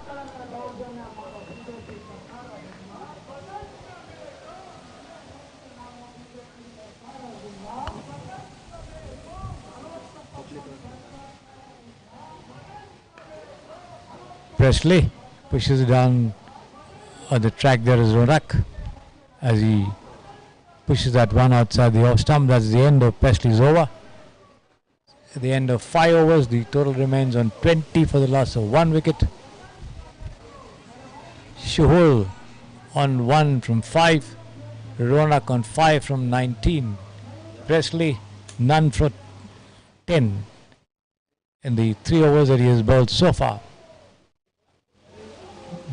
Presley pushes it down on the track. There is Ronak as he pushes that one outside the off stump. That's the end of Presley's over. At the end of 5 overs, the total remains on 20 for the loss of 1 wicket. Shuhul on 1 from 5. Ronak on 5 from 19. Presley none for 10 in the 3 overs that he has bowled so far.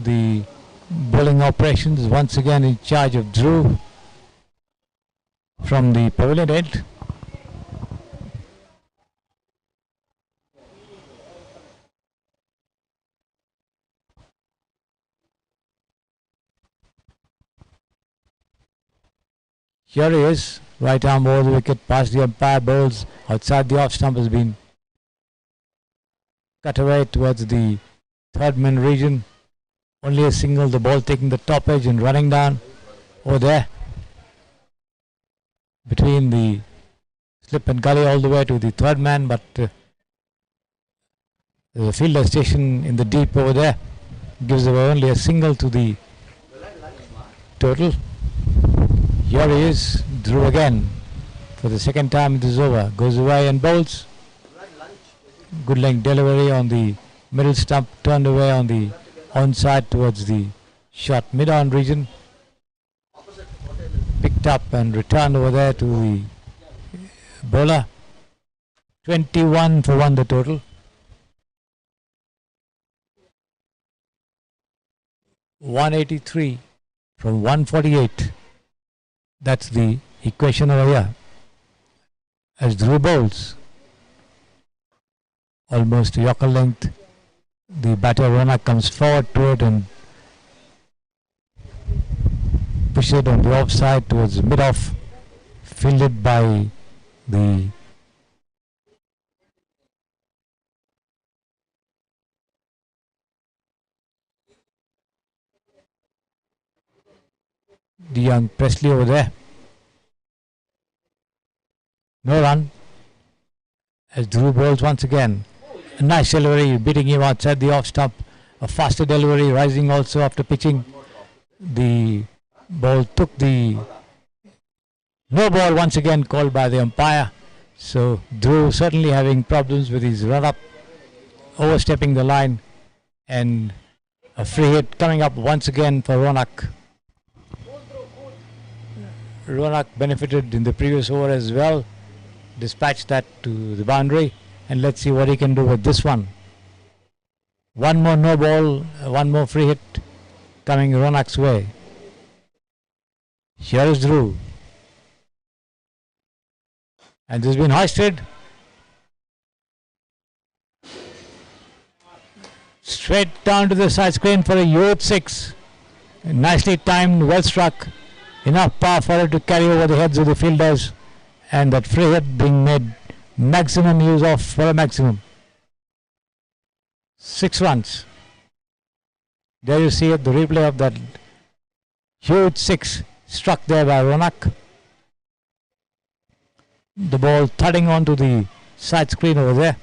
The bowling operations once again in charge of Dhruv from the pavilion end. Here he is, right arm over the wicket, past the umpire, bowls outside the off stump, has been cut away towards the third man region. Only a single, the ball taking the top edge and running down over there between the slip and gully all the way to the third man, but there's a fielder station in the deep over there, gives away only a single to the total. Here he is, Dhruv again for the second time it is over, goes away and bowls. Good length delivery on the middle stump, turned away on the onside towards the short mid-on region. Picked up and returned over there to the bowler. 21 for 1 the total. 183 from 148. That's the equation over here. As Dhruv bowls, almost Yorker length, the batter Ronak comes forward to it and pushes it on the offside towards mid-off, fielded by the the young Presley over there. No run. As Drew bowls once again. A nice delivery, beating him outside the off stump. A faster delivery, rising also after pitching. The ball took the no ball once again called by the umpire. So Drew certainly having problems with his run up, overstepping the line, and a free hit coming up once again for Ronak. Ronak benefited in the previous over as well, dispatched that to the boundary, and let's see what he can do with this one. One more no ball, one more free hit coming Ronak's way. Here is Drew. And this has been hoisted. Straight down to the side screen for a U-16. Nicely timed, well struck. Enough power for it to carry over the heads of the fielders. And that free hit being made maximum use of for a maximum. 6 runs. There you see it, the replay of that huge 6 struck there by Ronak. The ball thudding onto the side screen over there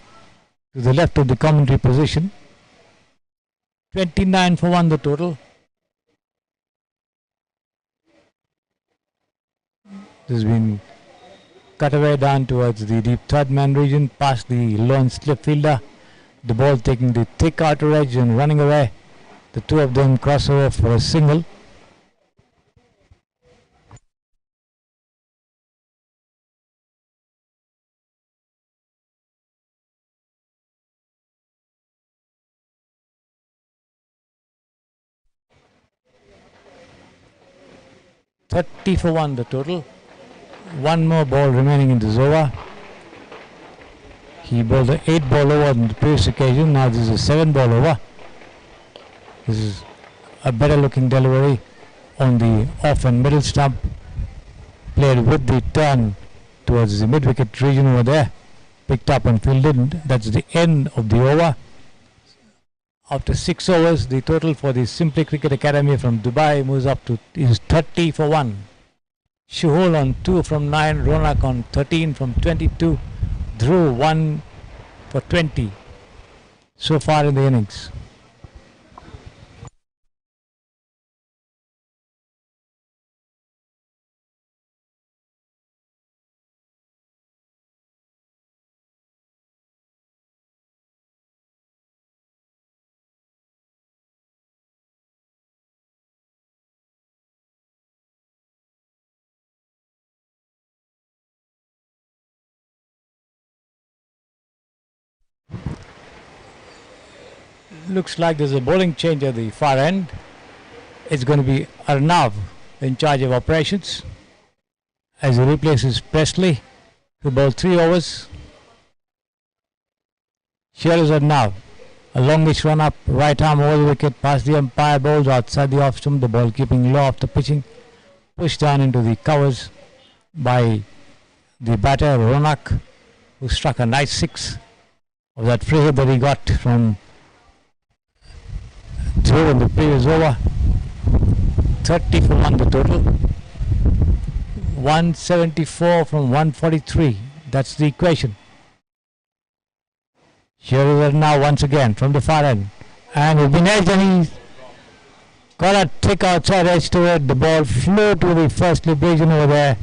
to the left of the commentary position. 29 for 1 the total. This has been cut away down towards the deep third man region, past the lone slip fielder. The ball taking the thick outer edge and running away. The two of them cross over for a single. .30 for 1 the total. One more ball remaining in this over. He bowled an 8 ball over on the previous occasion. Now this is a 7 ball over. This is a better looking delivery on the off and middle stump. Played with the turn towards the mid wicket region over there. Picked up and fielded. That's the end of the over. After 6 overs, the total for the Simply Cricket Academy from Dubai moves up to is 30 for 1. Shuhul on 2 from 9, Ronak on 13 from 22, Drew 1 for 20 so far in the innings. Looks like there's a bowling change at the far end. It's going to be Arnav in charge of operations as he replaces Presley, who bowled 3 overs. Here is Arnav. A longish run up, right arm over the wicket, past the umpire, bowls outside the off stump, the ball keeping low after pitching, pushed down into the covers by the batter Ronak, who struck a nice 6 of that free hit that he got from Drew in the previous over. 30 for 1 the total. 174 from 143. That's the equation. Here we are now once again from the far end. And he's been edged and he got a thick outside edge to it. The ball flew to the first slip region over there.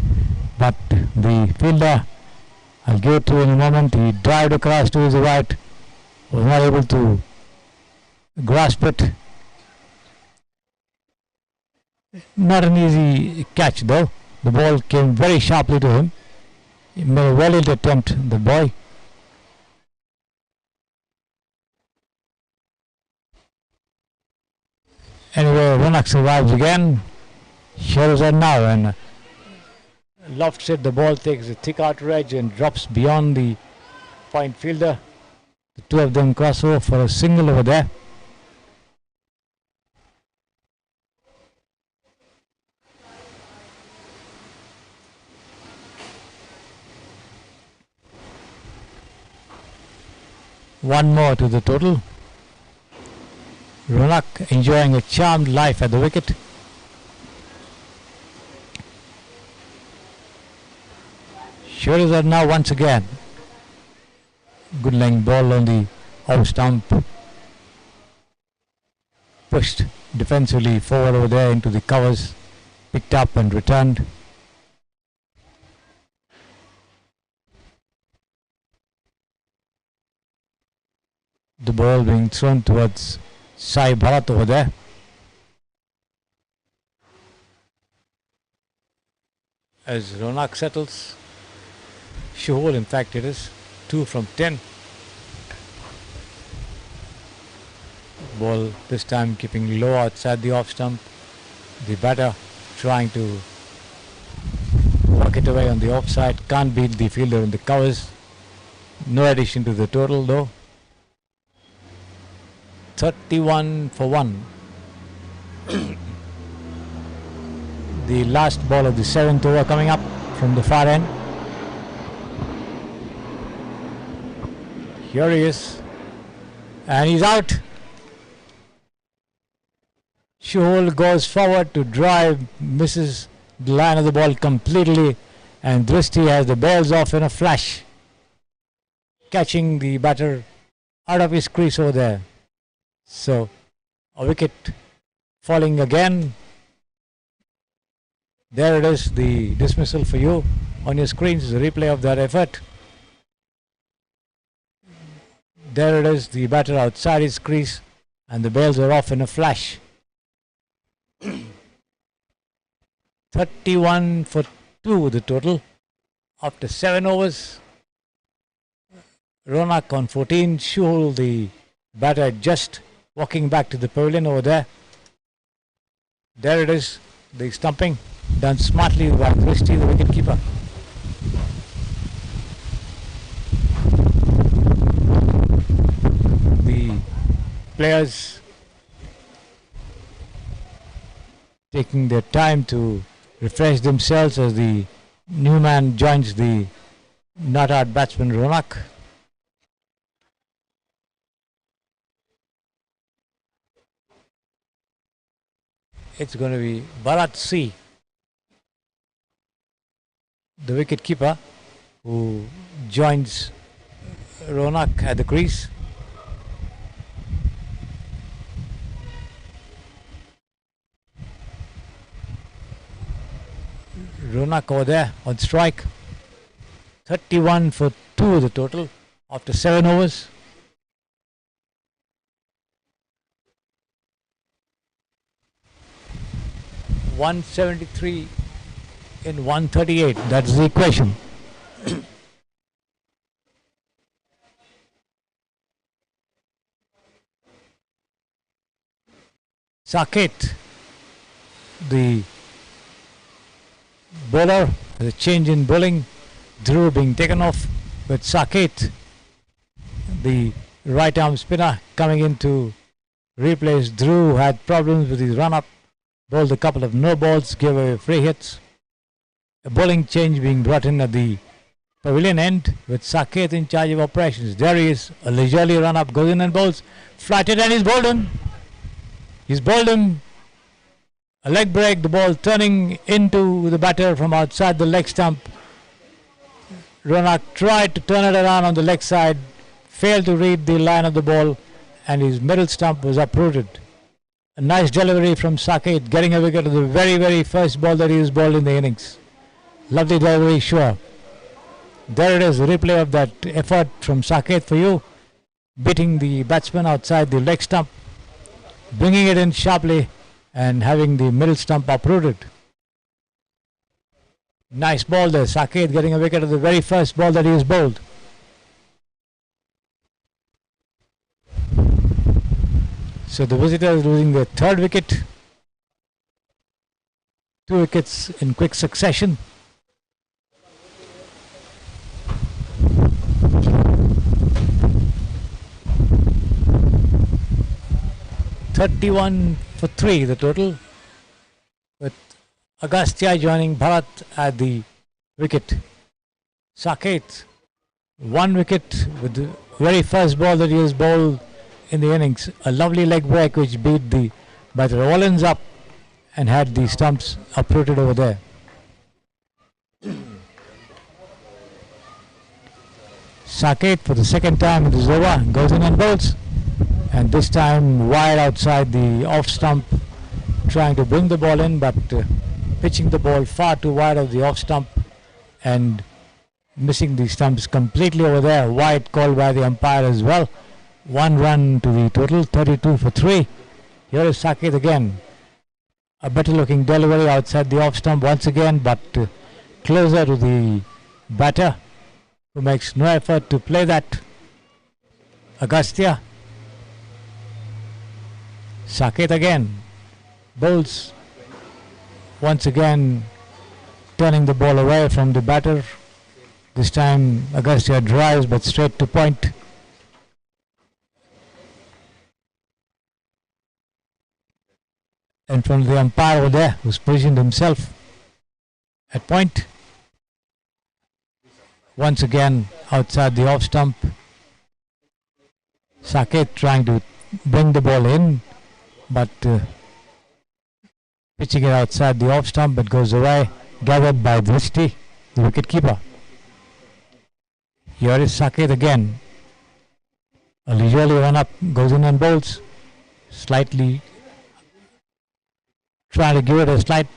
But the fielder, I'll give it to you in a moment, he dived across to his right. Was not able to grasp it. Not an easy catch though. The ball came very sharply to him. He made a valiant attempt, the boy. Anyway, Ronak survives again. Here is now, and lofts it. The ball takes a thick outer edge and drops beyond the point fielder. The two of them cross over for a single over there. One more to the total. Ronak enjoying a charmed life at the wicket. Sure is that now once again. Good length ball on the off stump. Pushed defensively forward over there into the covers. Picked up and returned. The ball being thrown towards Sai Bharat over there. As Ronak settles. Shuhol, in fact, it is 2 from 10. Ball this time keeping low outside the off stump. The batter trying to work it away on the offside. Can't beat the fielder in the covers. No addition to the total though. 31 for 1. The last ball of the 7th over coming up from the far end. Here he is. And he's out. Shuhol goes forward to drive, misses the line of the ball completely, and Drishti has the balls off in a flash, catching the batter out of his crease over there. So a wicket falling again. There it is, the dismissal for you on your screens, the replay of that effort. There it is, the batter outside his crease, and the bails are off in a flash. 31 for 2 the total after 7 overs. Ronak on 14. Shuhol, the batter, just walking back to the pavilion over there. There it is, the stumping done smartly by Drishti, the wicket keeper. The players taking their time to refresh themselves as the new man joins the not out batsman Ronak. It's going to be Bharat C, the wicket keeper, who joins Ronak at the crease. Ronak over there on strike. 31 for 2 the total after 7 overs. $173 in 138. That's the equation. Saket, the bowler, the change in bowling. Dhruv being taken off with Saket, the right arm spinner, coming in to replace Dhruv, who had problems with his run up, bowled a couple of no balls, gave away free hits. A bowling change being brought in at the pavilion end with Saket in charge of operations. There he is, a leisurely run up, goes in and bowls, flatted, and he's bowled him. He's bowled him. A leg break, the ball turning into the batter from outside the leg stump. Ronak tried to turn it around on the leg side, failed to read the line of the ball, and his middle stump was uprooted. A nice delivery from Saket, getting a wicket of the very, very first ball that he has bowled in the innings. Lovely delivery, sure. There it is, the replay of that effort from Saket for you, beating the batsman outside the leg stump, bringing it in sharply, and having the middle stump uprooted. Nice ball there, Saket getting a wicket of the very first ball that he has bowled. So the visitors losing their third wicket. 2 wickets in quick succession. $31 for 3 the total, with Agastya joining Bharat at the wicket. Saket, 1 wicket with the very first ball that he has bowled in the innings. A lovely leg break which beat the batter Rollins up and had the stumps uprooted over there. Saket for the second time in this over goes in and bowls, and this time wide outside the off stump, trying to bring the ball in, but pitching the ball far too wide of the off stump and missing the stumps completely over there. Wide call by the umpire as well. 1 run to the total, 32 for 3. Here is Saket again. A better looking delivery outside the off stump once again, but closer to the batter, who makes no effort to play that. Agastya. Saket again. Bowls. Once again turning the ball away from the batter. This time Agastya drives but straight to point. In front of the umpire over there, who's positioned himself at point. Once again outside the off stump. Saket trying to bring the ball in, but pitching it outside the off stump, but goes away, gathered by Drishti, the wicket keeper. Here is Saket again. A leisurely run up, goes in and bowls, slightly trying to give it a slight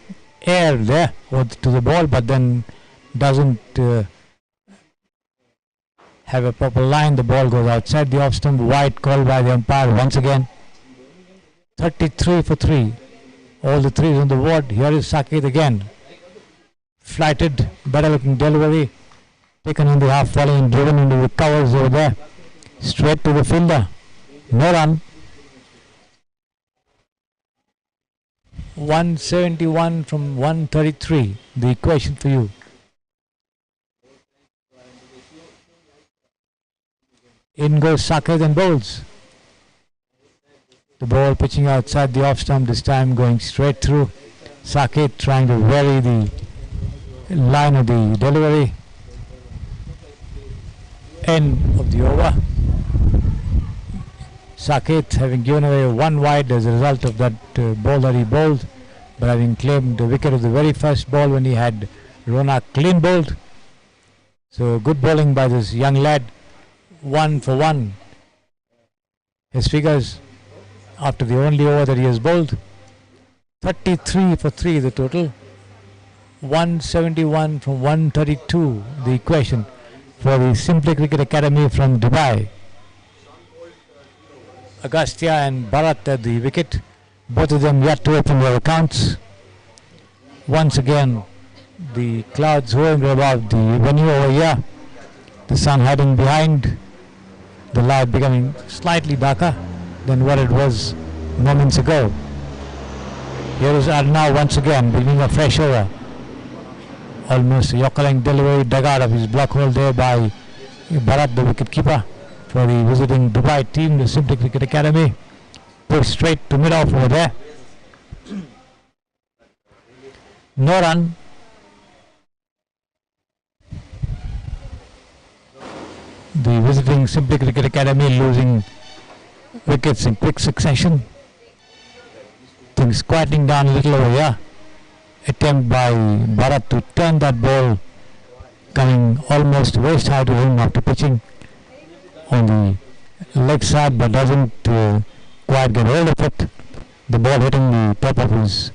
air there to the ball, but then doesn't have a proper line. The ball goes outside the off stump. Wide call by the umpire once again. 33 for 3. All the threes on the board. Here is Saket again. Flighted, better looking delivery. Taken on the half volley and driven into the covers over there. Straight to the fielder. No run. 171 from 133. The equation for you. In goes Saket and bowls. The ball pitching outside the off stump, this time going straight through. Saket trying to vary the line of the delivery. End of the over. Saket having given away 1 wide as a result of that ball that he bowled, but having claimed the wicket of the very first ball when he had Ronak clean bowled. So good bowling by this young lad. 1 for 1. His figures after the only over that he has bowled. 33 for 3 the total. 171 from 132 the equation for the Simply Cricket Academy from Dubai. Agastya and Bharat at the wicket. Both of them yet to open their accounts. Once again the clouds hovering above the venue over here. The sun hiding behind. The light becoming slightly darker than what it was moments ago. Here is Arnav once again bringing a fresh over. Almost a Yorker delivery dug out of his block hole there by Bharat, the wicket keeper for the visiting Dubai team, the Simply Cricket Academy. Pushed straight to mid-off over there. No run. The visiting Simply Cricket Academy losing wickets in quick succession. Things quieting down a little over here. Attempt by Bharat to turn that ball, coming almost waist high to him after pitching on the leg side, but doesn't quite get hold of it. The ball hitting the top of his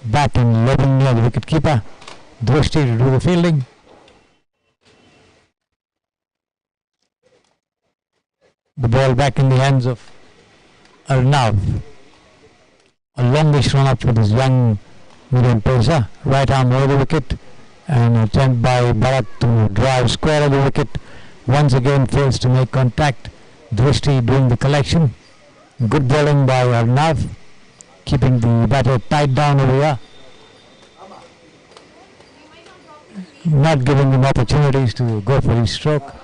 bat and leveling near the wicket keeper. Drishti to do the fielding. The ball back in the hands of Arnav. A longish run up for this young medium pacer. Right arm over the wicket. And an attempt by Bharat to drive square of the wicket. Once again fails to make contact. Drishti doing the collection. Good bowling by Arnav. Keeping the batter tight down over here. Not giving him opportunities to go for his stroke.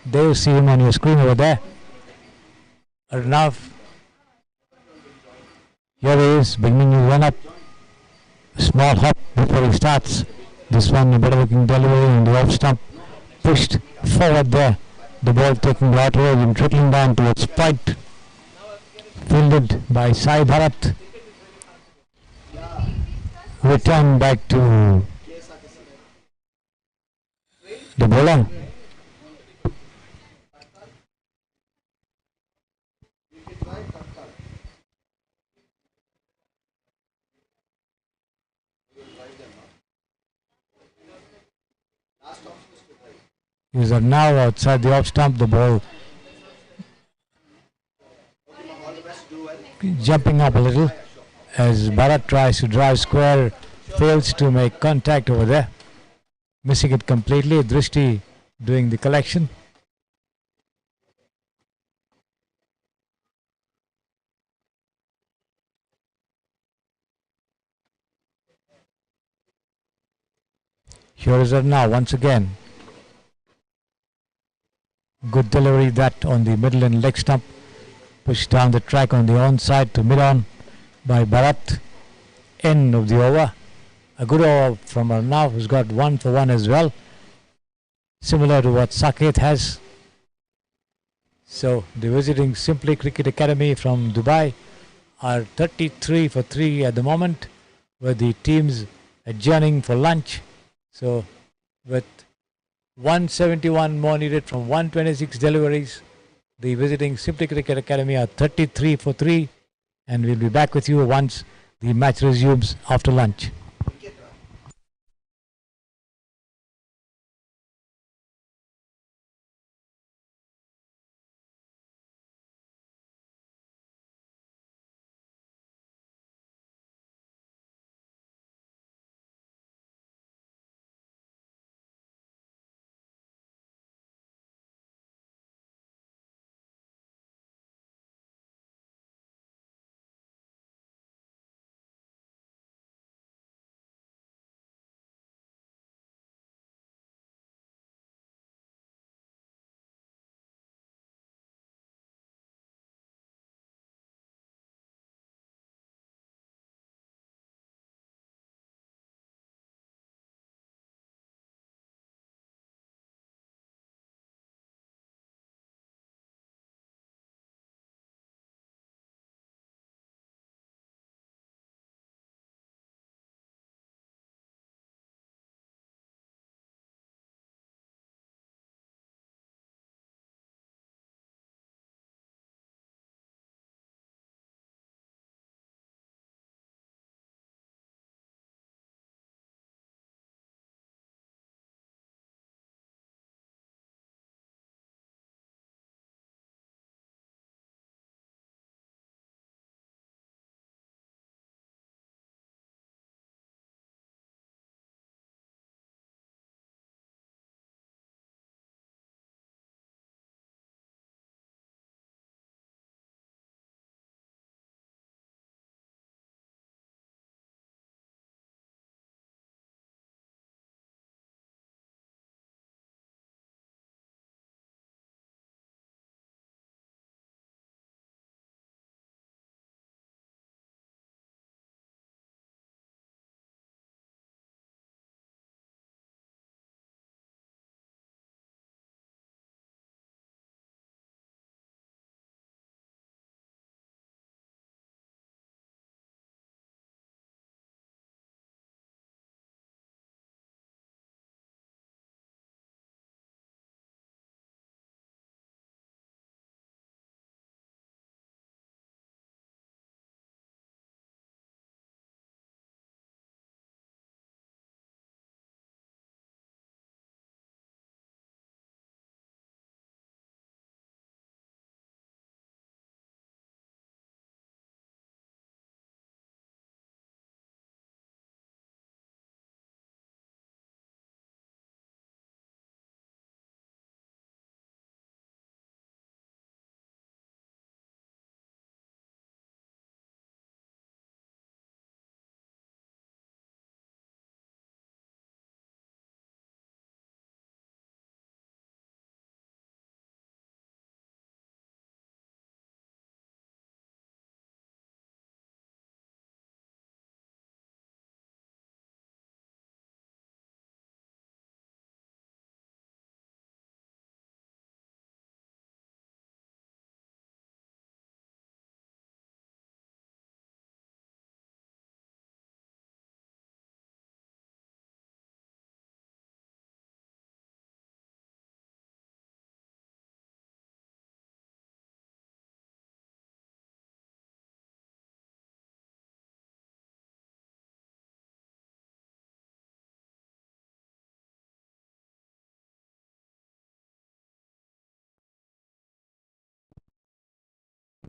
There you see him on your screen over there. Arnav. Here he is, beginning to run up. Small hop before he starts. This one a better looking delivery on the off stump. Pushed forward there. The ball taking the outer edge and trickling down towards point. Fielded by Sai Bharat. Return back to the bowler. Is now outside the off stump. The ball jumping up a little as Bharat tries to drive square, fails to make contact over there, missing it completely. Drishti doing the collection. Here is it now once again. Good delivery that on the middle and leg stump. Pushed down the track on the onside to mid-on by Bharat. End of the over. A good over from Arnav, who's got 1 for 1 as well. Similar to what Saket has. So the visiting Simply Cricket Academy from Dubai are 33 for 3 at the moment, with the teams adjourning for lunch. So with 171 more needed from 126 deliveries, the visiting Simply Cricket Academy are 33 for 3, and we'll be back with you once the match resumes after lunch.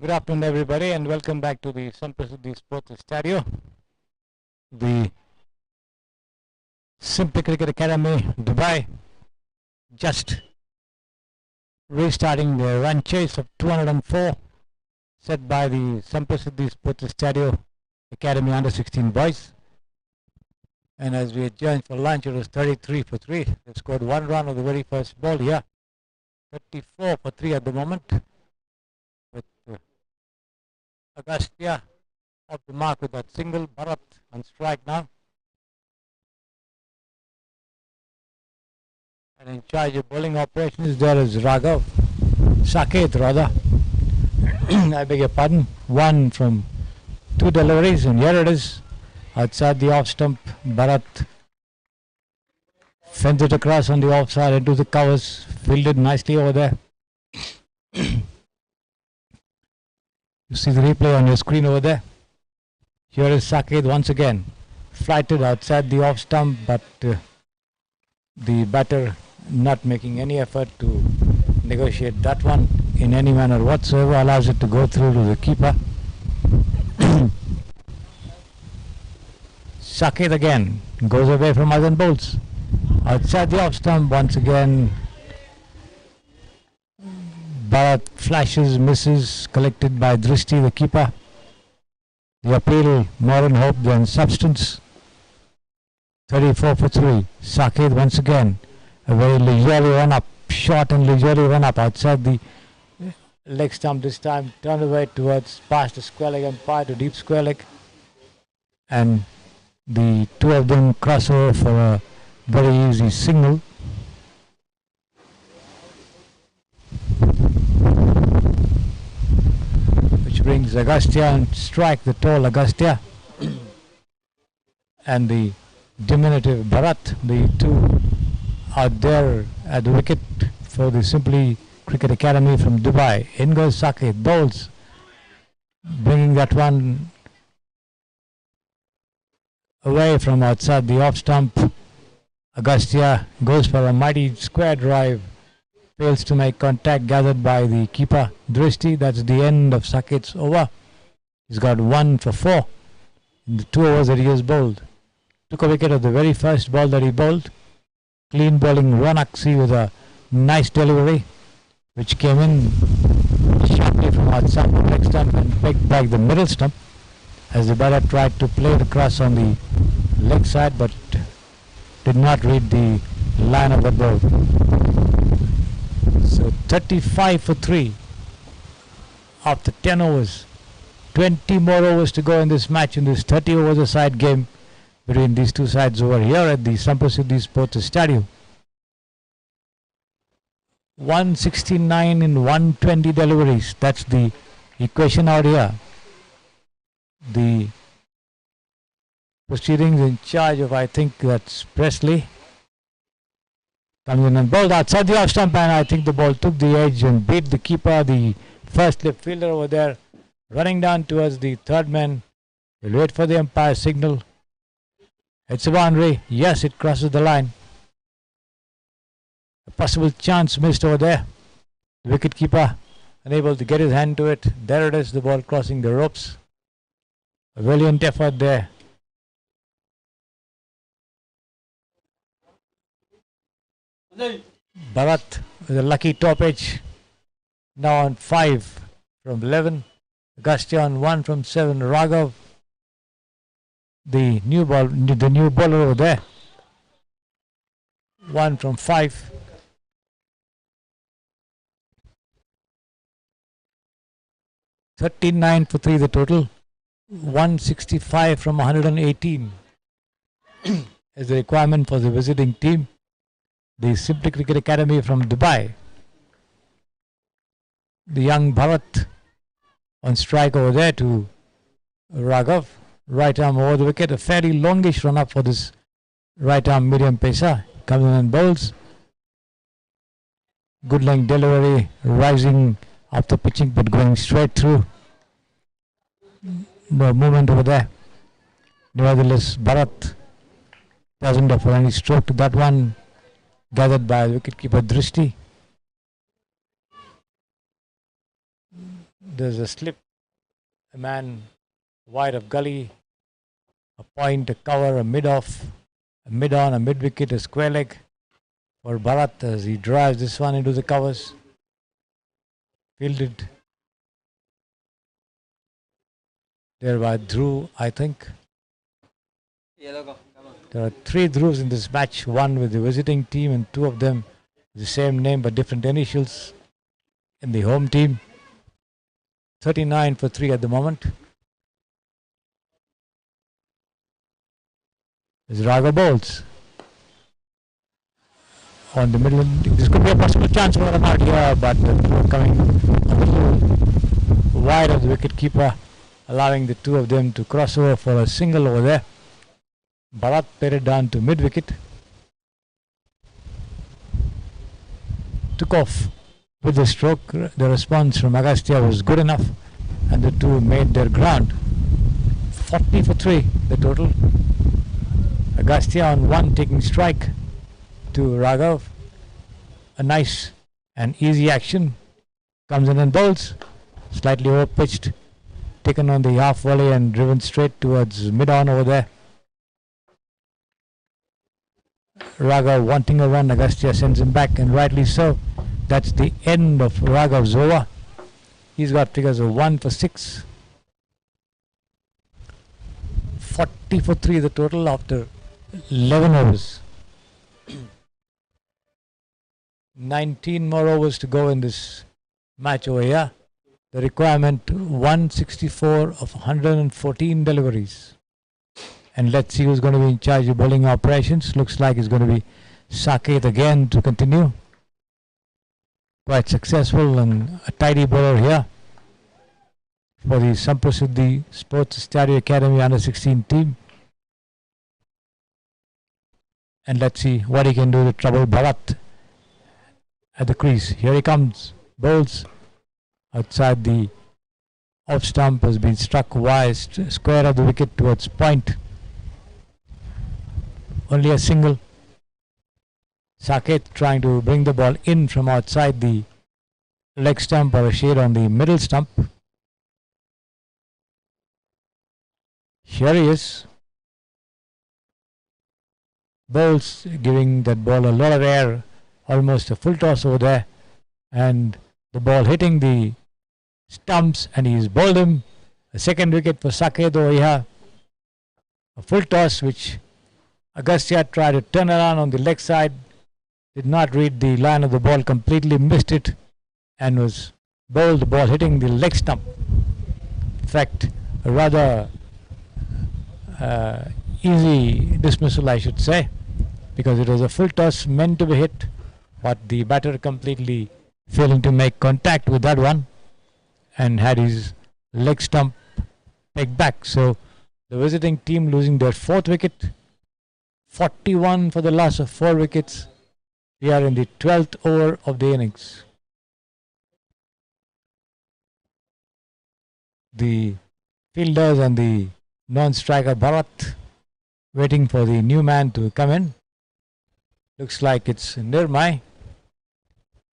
Good afternoon, everybody, and welcome back to the SAMPRASIDDI Sports STADIO, the Simply Cricket Academy, Dubai, just restarting the run chase of 204 set by the SAMPRASIDDI Sports STADIO Academy Under-16 boys. And as we adjourned for lunch, it was 33 for 3. They've scored 1 run of the very first ball here. 34 for 3 at the moment. With Agastya off the mark with that single. Bharat on strike now. And in charge of bowling operations there is Raghav. Saket rather. I beg your pardon. 1 from 2 deliveries, and here it is. Outside the off stump, Bharat fends it across on the offside into the covers. Fielded nicely over there. You see the replay on your screen over there. Here is Saket once again. Flighted outside the off stump, but the batter not making any effort to negotiate that one in any manner whatsoever, allows it to go through to the keeper. Saket again goes away from other bowls. Outside the off stump once again. Bharat flashes, misses, collected by Drishti, the keeper. The appeal more in hope than substance. 34 for 3. Saket once again. A very leisurely run up, short and leisurely run up outside the leg stump this time. Turned away towards past the square leg umpire to deep square leg. And the two of them cross over for a very easy single. Which brings Agastya and strike, the tall Agastya. And the diminutive Bharat, the two out there at the wicket for the Simply Cricket Academy from Dubai. In goes Saket, bowls, bringing that one away from outside the off stump. Agastya goes for a mighty square drive, fails to make contact, gathered by the keeper Drishti. That's the end of Saket's over. He's got 1 for 4 in the 2 overs that he has bowled. Took a wicket of the very first ball that he bowled. Clean bowling Ronaksi with a nice delivery, which came in sharply from outside the leg stump and pegged back the middle stump as the batter tried to play it across on the leg side, but did not read the line of the ball. So 35 for 3 after 10 overs. 20 more overs to go in this match, in this 30 overs a side game between these two sides over here at the SAMPRASIDDI Sports Stadium. 169 in 120 deliveries. That's the equation out here. The proceedings in charge of, I think that's Presley, comes in and bowled outside the off stump, and I think the ball took the edge and beat the keeper, the first left fielder over there, running down towards the third man. We'll wait for the umpire signal. It's a boundary. Yes, it crosses the line. A possible chance missed over there. The wicket keeper unable to get his hand to it. There it is, the ball crossing the ropes. A valiant effort there. Bharat with a lucky top edge. Now on 5 from 11. Agastya on 1 from 7. Raghav, the new bowler over there. 1 from 5. $39 for 3 the total. 165 from 118 is the requirement for the visiting team, the Simply Cricket Academy from Dubai. The young Bharat on strike over there to Raghav. Right arm over the wicket. A fairly longish run up for this right arm medium pacer. Comes in and bowls. Good length delivery, rising after pitching but going straight through. No movement over there. Nevertheless, Bharat doesn't offer any stroke to that one. Gathered by wicketkeeper Drishti. there's a slip, a man wide of gully, a point, a cover, a mid-off, a mid-on, a mid-wicket, a square leg for Bharat as he drives this one into the covers. Fielded there by Dhruv, I think. There are 3 Dhruvs in this match, one with the visiting team and 2 of them the same name but different initials in the home team. 39 for 3 at the moment. As Raghav bowls on the middle. This could be a possible chance for an out here, but coming a little wide of the wicket keeper, allowing the 2 of them to cross over for a single over there. Bharat played it down to mid wicket. Took off with the stroke. The response from Agastya was good enough and the 2 made their ground. 40 for 3 the total. Agastya on 1 taking strike to Raghav. A nice and easy action. Comes in and bowls. Slightly over pitched. Taken on the half volley and driven straight towards mid-on over there. Raghav wanting a run. Agastya sends him back, and rightly so. That's the end of Raghav's over. He's got figures of 1 for 6. 40 for 3 the total after 11 overs. 19 more overs to go in this match over here. The requirement 164 of 114 deliveries. And let's see who's going to be in charge of bowling operations. Looks like it's going to be Saket again to continue. Quite successful and a tidy bowler here for the SAMPRASIDDI Sports SAMPRASIDDI Academy Under 16 team. And let's see what he can do to trouble Bharat at the crease. Here he comes. Bowls outside the off stump, has been struck wide, square of the wicket towards point. Only a single. Saket trying to bring the ball in from outside the leg stump or a shade on the middle stump. Here he is. Bowls giving that ball a lot of air, almost a full toss over there, and the ball hitting the stumps, and he's bowled him. A second wicket for Saket over here. A full toss which Agastya tried to turn around on the leg side, did not read the line of the ball, completely missed it, and was bowled, the ball hitting the leg stump. In fact, a rather easy dismissal, I should say, because it was a full toss meant to be hit, but the batter completely failing to make contact with that one and had his leg stump pegged back. So the visiting team losing their 4th wicket. 41 for the loss of 4 wickets. We are in the 12th over of the innings. The fielders and the non-striker Bharat waiting for the new man to come in. Looks like it's Nirmai,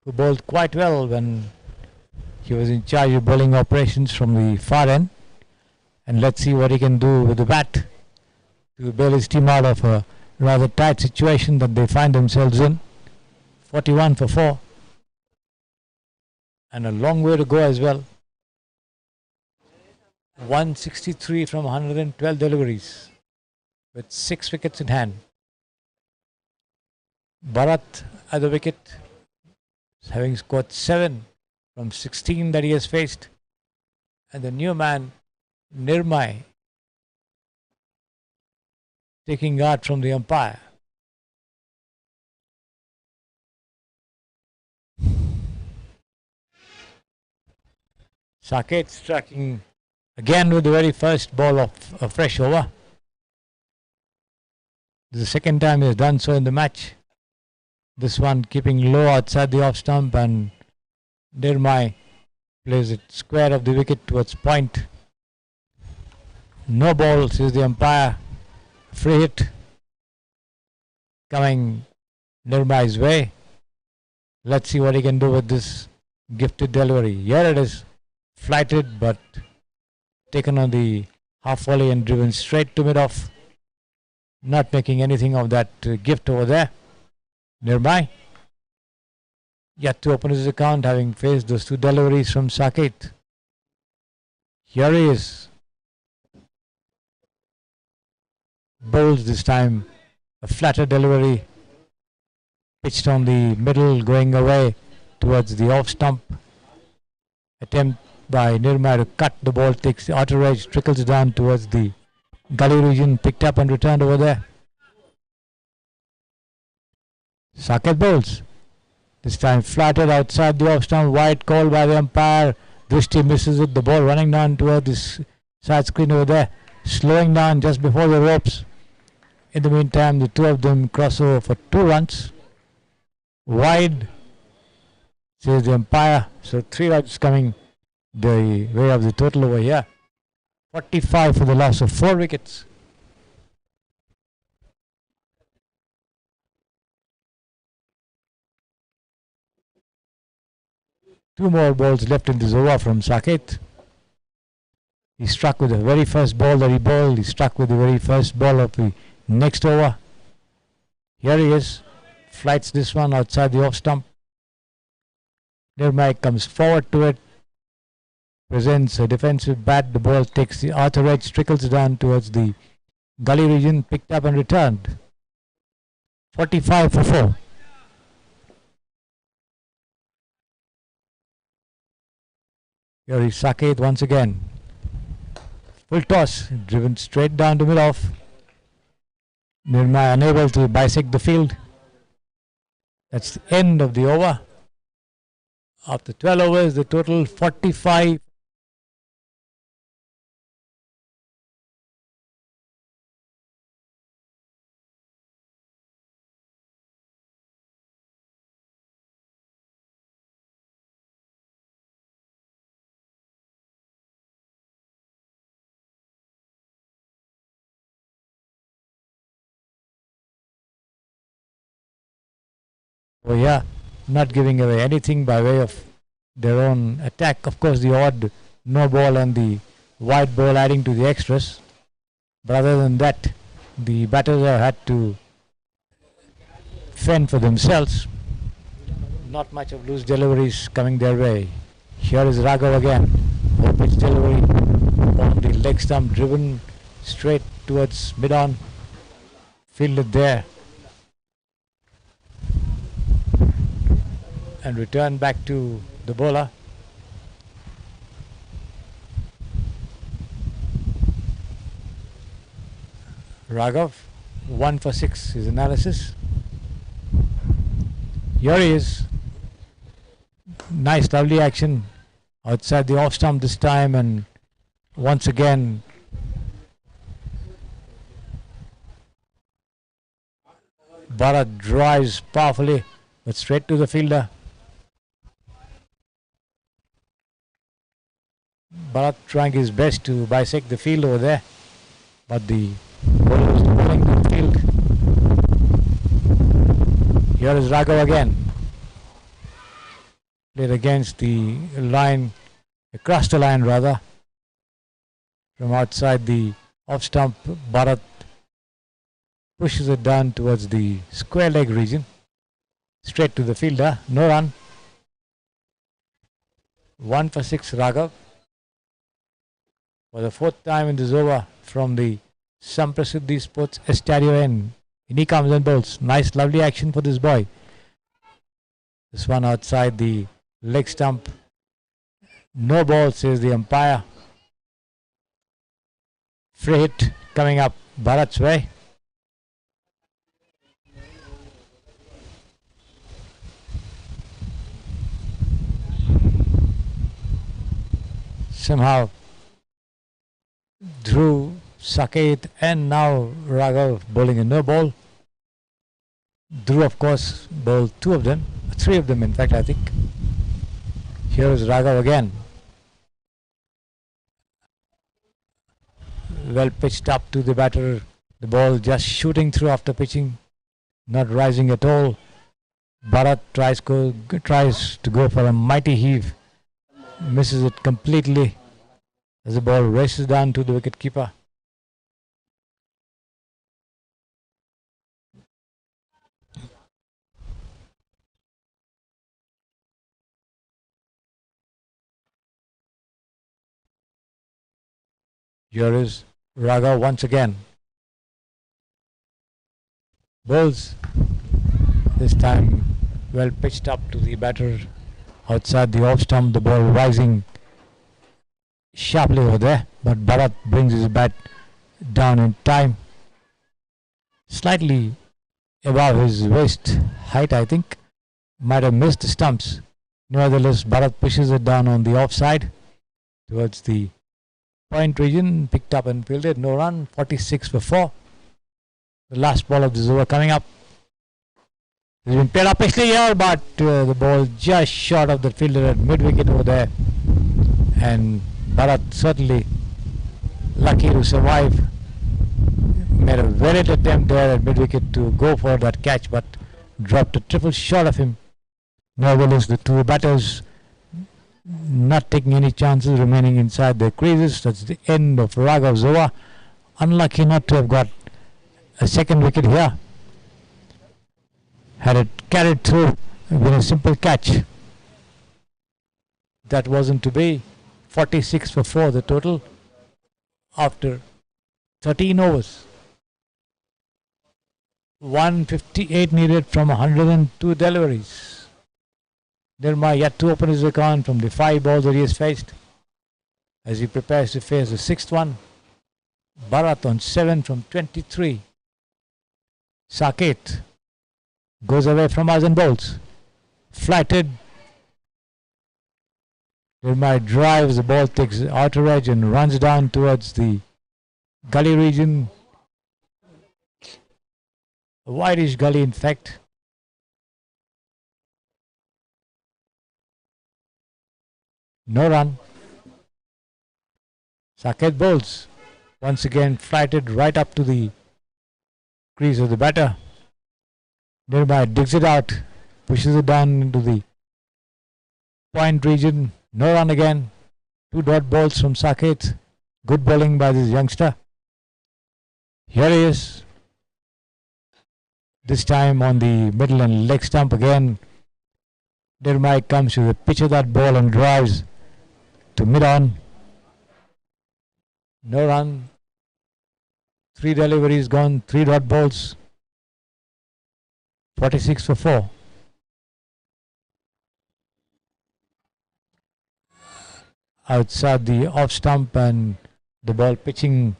who bowled quite well when he was in charge of bowling operations from the far end. And let's see what he can do with the bat to bail his team out of a rather tight situation that they find themselves in. 41 for 4. And a long way to go as well. 163 from 112 deliveries with 6 wickets in hand. Bharat at the wicket, having scored 7 from 16 that he has faced. And the new man, Nirmai, taking guard from the umpire. Saket striking again with the very first ball of a fresh over. This is the second time he has done so in the match. This one keeping low outside the off stump, and Nirmai plays it square of the wicket towards point. No ball, says the umpire. Free hit coming Nirmai's way. Let's see what he can do with this gifted delivery. Here it is. flighted but taken on the half volley and driven straight to mid-off. Not making anything of that gift over there. Nearby. Yet to open his account, having faced those two deliveries from Saket. Here he is. Bowls this time. A flatter delivery. Pitched on the middle, going away towards the off stump. Attempt by Nirmai to cut the ball, takes the outer edge, trickles down towards the gully region, picked up and returned over there. Saket bowls. This time flattered outside the off stump, wide call by the umpire. Drishti misses it, the ball running down towards this side screen over there, slowing down just before the ropes. In the meantime, the two of them cross over for 2 runs. Wide, says the umpire. So 3 runs coming the way of the total over here. 45 for the loss of 4 wickets. Two more balls left in this over from Saket. He struck with the very first ball that he bowled. He struck with the very first ball of the next over. Here he is. Flights this one outside the off stump. Nirmai comes forward to it. Presents a defensive bat. The ball takes the outer edge, trickles down towards the gully region. Picked up and returned. 45 for 4. Here is Saket once again. Full toss, driven straight down to mid-off. Nirmai unable to bisect the field. That's the end of the over. After 12 overs, the total 45. Oh yeah, not giving away anything by way of their own attack. Of course, the odd no ball and the wide ball adding to the extras. But other than that, the batters have had to fend for themselves. Not much of loose deliveries coming their way. Here is Raghav again. Low pitch delivery on the leg stump, driven straight towards mid-on. Fielded there. And return back to the bowler. Raghav, 1 for 6, his analysis. Here he is. Nice, lovely action outside the off stump this time, and once again Bharat drives powerfully, but straight to the fielder. Bharat trying his best to bisect the field over there, but the bowler is bowling to the field. Here is Raghav again. Played against the line, across the line rather, from outside the off stump. Bharat pushes it down towards the square leg region, straight to the fielder. No run. 1 for 6 Raghav. For the 4th time in this over from the SAMPRASIDDI Sports ESTADIO end. In he comes and bowls. Nice, lovely action for this boy. This one outside the leg stump. No ball, says the umpire. Free hit coming up Bharat's way. Somehow Dhruv, Saket and now Raghav bowling a no ball. Dhruv of course bowled 2 of them, 3 of them in fact I think. Here is Raghav again. Well pitched up to the batter. The ball just shooting through after pitching, not rising at all. Bharat tries to go for a mighty heave misses it completely as the ball races down to the wicket keeper. Here is Raga once again. Bowls, this time well pitched up to the batter outside the off stump. The ball rising sharply over there, but Bharat brings his bat down in time. Slightly above his waist height, I think. Might have missed the stumps. Nevertheless, Bharat pushes it down on the offside towards the point region. Picked up and fielded. No run. 46 for 4. The last ball of this over coming up. It's been played up actually here, but the ball just short of the fielder at mid wicket over there. And Bharat certainly lucky to survive. Made a valiant attempt there at mid wicket to go for that catch, but dropped a triple short of him. Nevertheless, the two batters not taking any chances, remaining inside their creases. That's the end of Raghav's over. Unlucky not to have got a second wicket here. Had it carried through with a simple catch. That wasn't to be. 46 for 4 the total after 13 overs. 158 needed from 102 deliveries. Nirma yet to open his account from the 5 balls that he has faced as he prepares to face the 6th one. Bharat on 7 from 23. Saket goes away from us and bowls. Flatted. Nirma drives, the ball takes the outer edge and runs down towards the gully region. A whitish gully, in fact. No run. Saket bowls. Once again flighted right up to the crease of the batter. Nirma digs it out, pushes it down into the point region. No run again. 2 dot balls from Saket. Good bowling by this youngster. Here he is. This time on the middle and leg stump again. Nirma comes to the pitch of that ball and drives to mid-on. No run. 3 deliveries gone, 3 dot balls. 46 for 4. Outside the off stump and the ball pitching,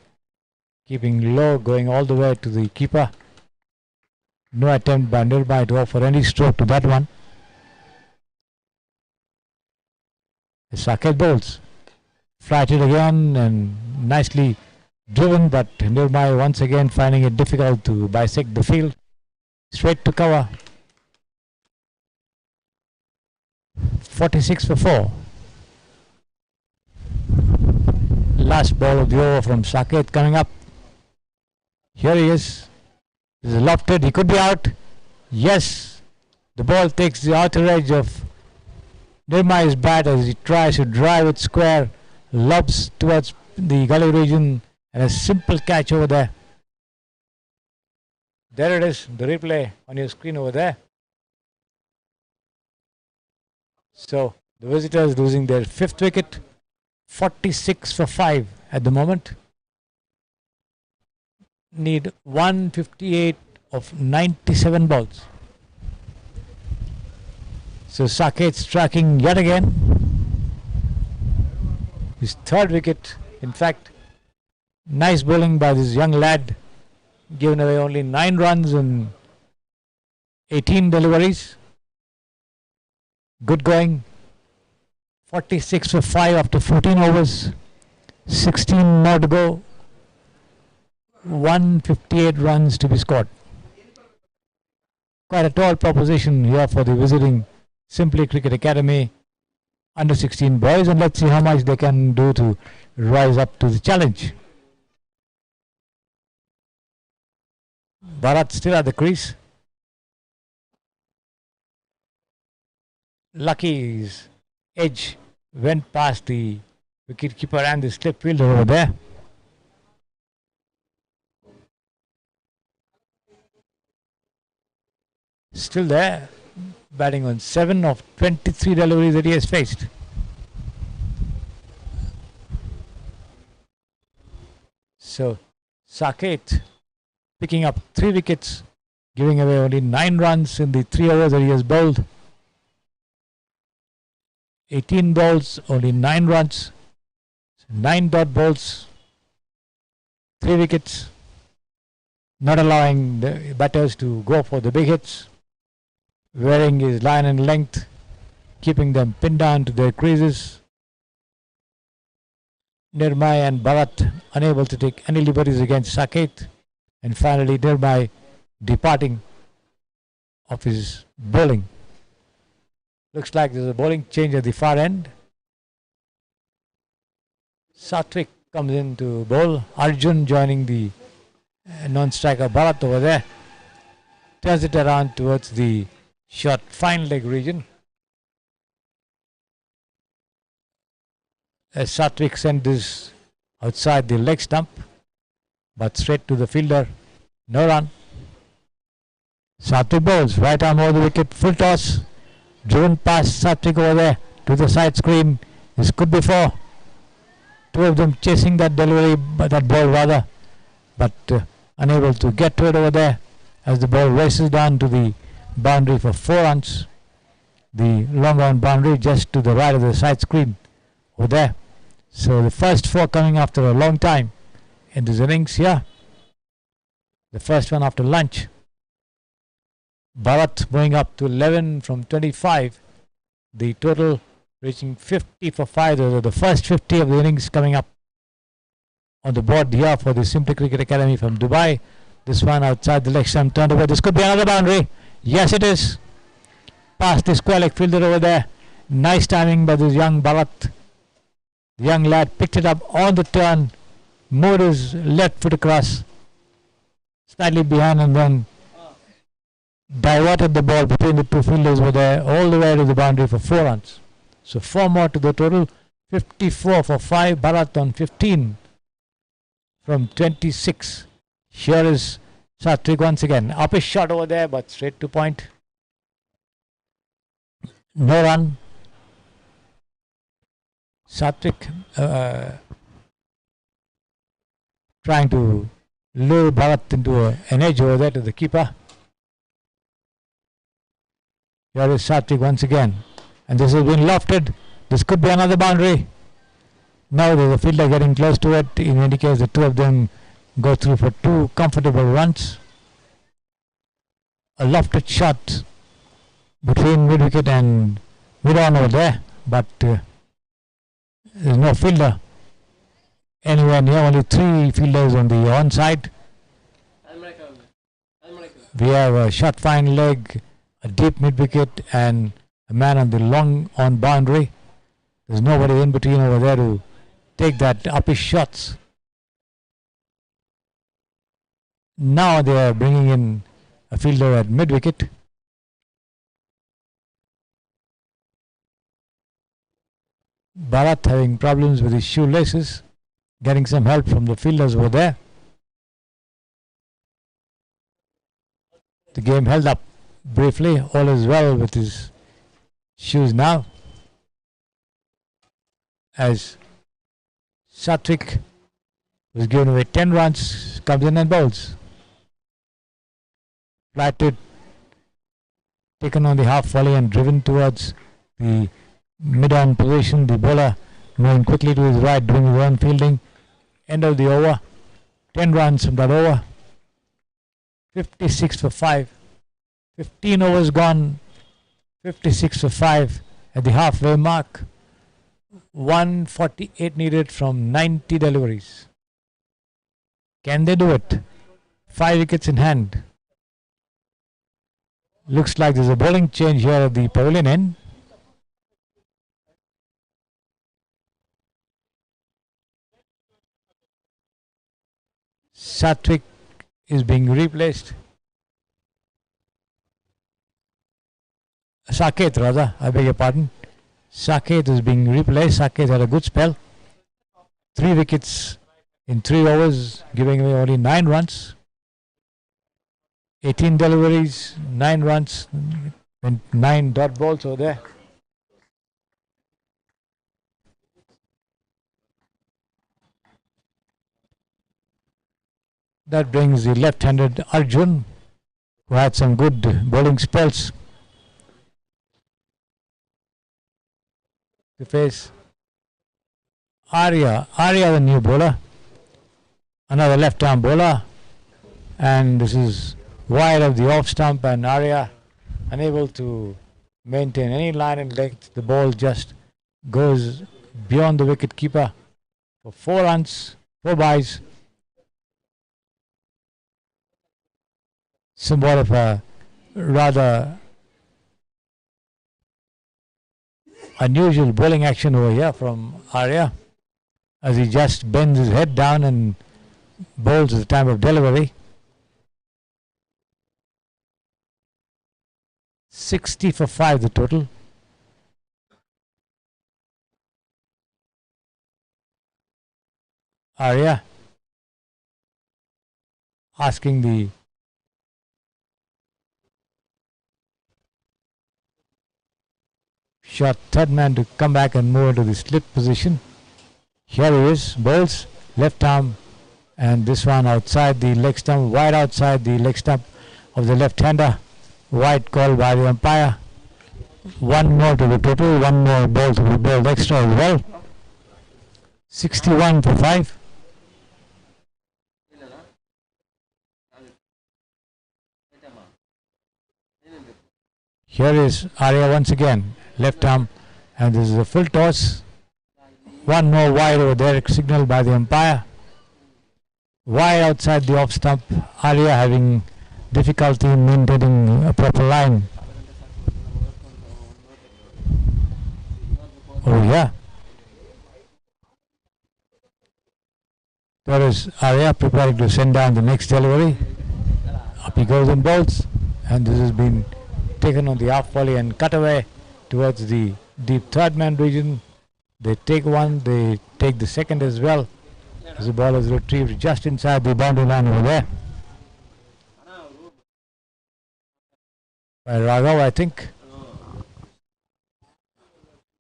keeping low, going all the way to the keeper. No attempt by Nirma to offer any stroke to that one. The Saket bowls. Flighted again and nicely driven, but Nirma once again finding it difficult to bisect the field. Straight to cover. 46 for 4. Last ball of the over from Saket coming up. Here he is. This is lofted. He could be out. Yes. The ball takes the outer edge of Nirma's bat as he tries to drive it square. Lobs towards the gully region and a simple catch over there. There it is, the replay on your screen over there. So the visitors losing their 5th wicket. 46 for 5 at the moment. Need 158 of 97 balls. So Saket's tracking yet again. His 3rd wicket. In fact, nice bowling by this young lad. Given away only 9 runs and 18 deliveries. Good going. 46 for 5 after 14 overs. 16 more to go. 158 runs to be scored. Quite a tall proposition here for the visiting Simply Cricket Academy under 16 boys, and let's see how much they can do to rise up to the challenge. Bharat still at the crease. Lucky's edge went past the wicketkeeper and the slip fielder over there. Still there, batting on 7 of 23 deliveries that he has faced. So Saket picking up 3 wickets, giving away only 9 runs in the 3 overs that he has bowled. 18 balls, only 9 runs, 9 dot balls, 3 wickets, not allowing the batters to go for the big hits, wearing his line and length, keeping them pinned down to their creases. Nirmai and Bharat unable to take any liberties against Saket, and finally Nirmai departing of his bowling. Looks like there's a bowling change at the far end. Satwik comes in to bowl. Arjun joining the non-striker Bharat over there. Turns it around towards the short fine leg region. As Satwik sent this outside the leg stump, but straight to the fielder. No run. Satwik bowls. Right arm over the wicket. Full toss. Driven past Satwik over there to the side screen. This could be 4. 2 of them chasing that delivery, that ball rather, but unable to get to it over there as the ball races down to the boundary for 4 runs. The long on boundary just to the right of the side screen over there. So the first 4 coming after a long time in this innings here. The first one after lunch. Bharat going up to 11 from 25. The total reaching 50 for 5. Those are the first 50 of the innings coming up on the board here for the Simply Cricket Academy from Dubai. This one outside the leg stump turned away. This could be another boundary. Yes, it is. Past the square leg fielder over there. Nice timing by this young Bharat. The young lad picked it up on the turn, moved his left foot across, slightly behind, and then diverted the ball between the 2 fielders over there all the way to the boundary for 4 runs. So 4 more to the total. 54 for 5. Bharat on 15 from 26. Here is Satwik once again. Up his shot over there, but straight to point. No run. Satwik trying to lure Bharat into an edge over there to the keeper. Here is Satwik once again. And this has been lofted. This could be another boundary. Now there's a fielder getting close to it. It indicates the 2 of them go through for 2 comfortable runs. A lofted shot between mid wicket and mid on over there. But there's no fielder anywhere near. Only 3 fielders on the on side. We have a short fine leg, a deep mid wicket, and a man on the long on boundary. There's nobody in between over there to take that uppish shots. Now they are bringing in a fielder at mid wicket. Bharat having problems with his shoelaces, getting some help from the fielders over there. The game held up briefly. All is well with his shoes now, as Satwik was given away 10 runs, comes in and bowls. Flatted, taken on the half volley and driven towards the mid-on position. The bowler moving quickly to his right, doing his own fielding. End of the over. 10 runs from that over. 56 for 5. 15 overs gone. 56 for 5 at the halfway mark. 148 needed from 90 deliveries. Can they do it? 5 wickets in hand. Looks like there's a bowling change here at the pavilion end. Satwik is being replaced. Saket rather, I beg your pardon. Saket is being replaced. Saket had a good spell. 3 wickets in 3 overs, giving away only 9 runs. 18 deliveries, 9 runs, and 9 dot balls over there. That brings the left-handed Arjun, who had some good bowling spells, to face Arya. Arya, the new bowler, another left-arm bowler, and this is wide of the off stump, and Arya unable to maintain any line and length. The ball just goes beyond the wicket keeper for 4 runs, 4 byes. Somewhat of a rather unusual bowling action over here from Arya, as he just bends his head down and bowls at the time of delivery. 60 for 5 the total. Arya asking the short third man to come back and move into the slip position. Here he is, bowls, left arm, and this one outside the leg stump, wide outside the leg stump of the left-hander. Wide call by the umpire. 1 more to the total, 1 more ball to be bowled extra as well. 61 for 5. Here is Arya once again, left arm, and this is a full toss. 1 more wide over there, signaled by the umpire. Wide outside the off stump. Arya having difficulty in maintaining a proper line. Oh yeah. There is Arya preparing to send down the next delivery. Up he goes and bowls, and this has been taken on the half volley and cut away towards the deep third man region. They take one, they take the second as well, as the ball is retrieved just inside the boundary line over there by Raghav, I think.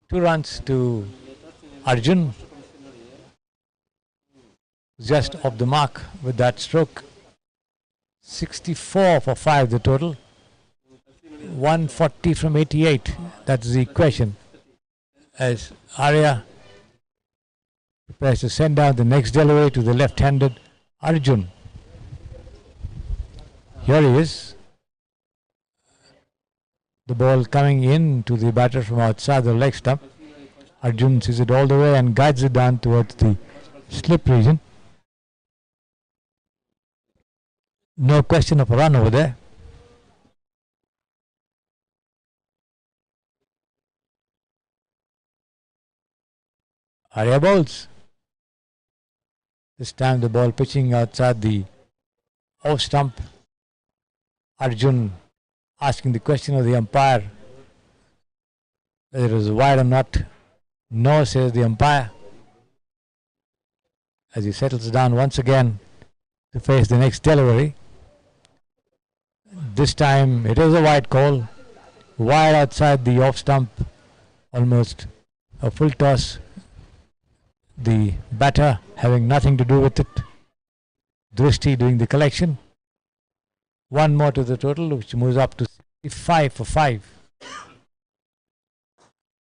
2 runs to Arjun, just off the mark with that stroke. 64 for 5 the total. 140 from 88. That's the question, as Arya prepares to send down the next delivery to the left-handed Arjun. Here he is. The ball coming in to the batter from outside the leg stump. Arjun sees it all the way and guides it down towards the slip region. No question of a run over there. Arya bowls. This time the ball pitching outside the off stump. Arjun asking the question of the umpire whether it was wide or not. No, says the umpire, as he settles down once again to face the next delivery. This time it is a wide call, wide outside the off stump, almost a full toss. The batter having nothing to do with it. Drishti doing the collection. 1 more to the total, which moves up to 65 for 5.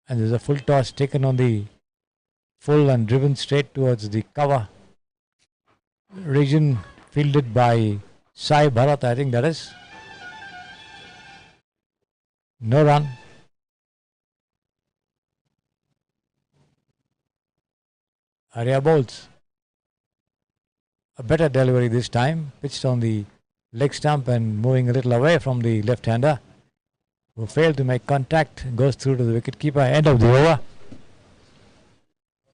And there's a full toss taken on the full and driven straight towards the cover region, fielded by Sai Bharat, I think that is. No run. Arya bowls. A better delivery this time, pitched on the leg stump and moving a little away from the left-hander, who failed to make contact, goes through to the wicket-keeper. End of the over.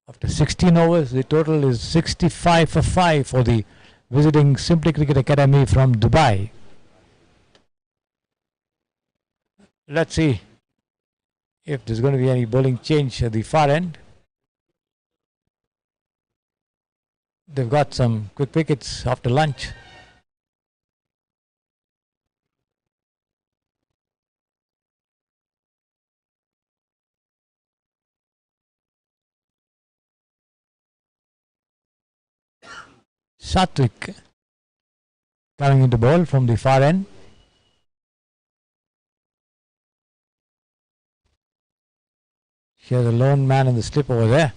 After 16 overs, the total is 65 for 5 for the visiting Simply Cricket Academy from Dubai. Let's see if there's going to be any bowling change at the far end. They've got some quick wickets after lunch. Satwik coming into bowl from the far end. Here's a lone man in the slip over there.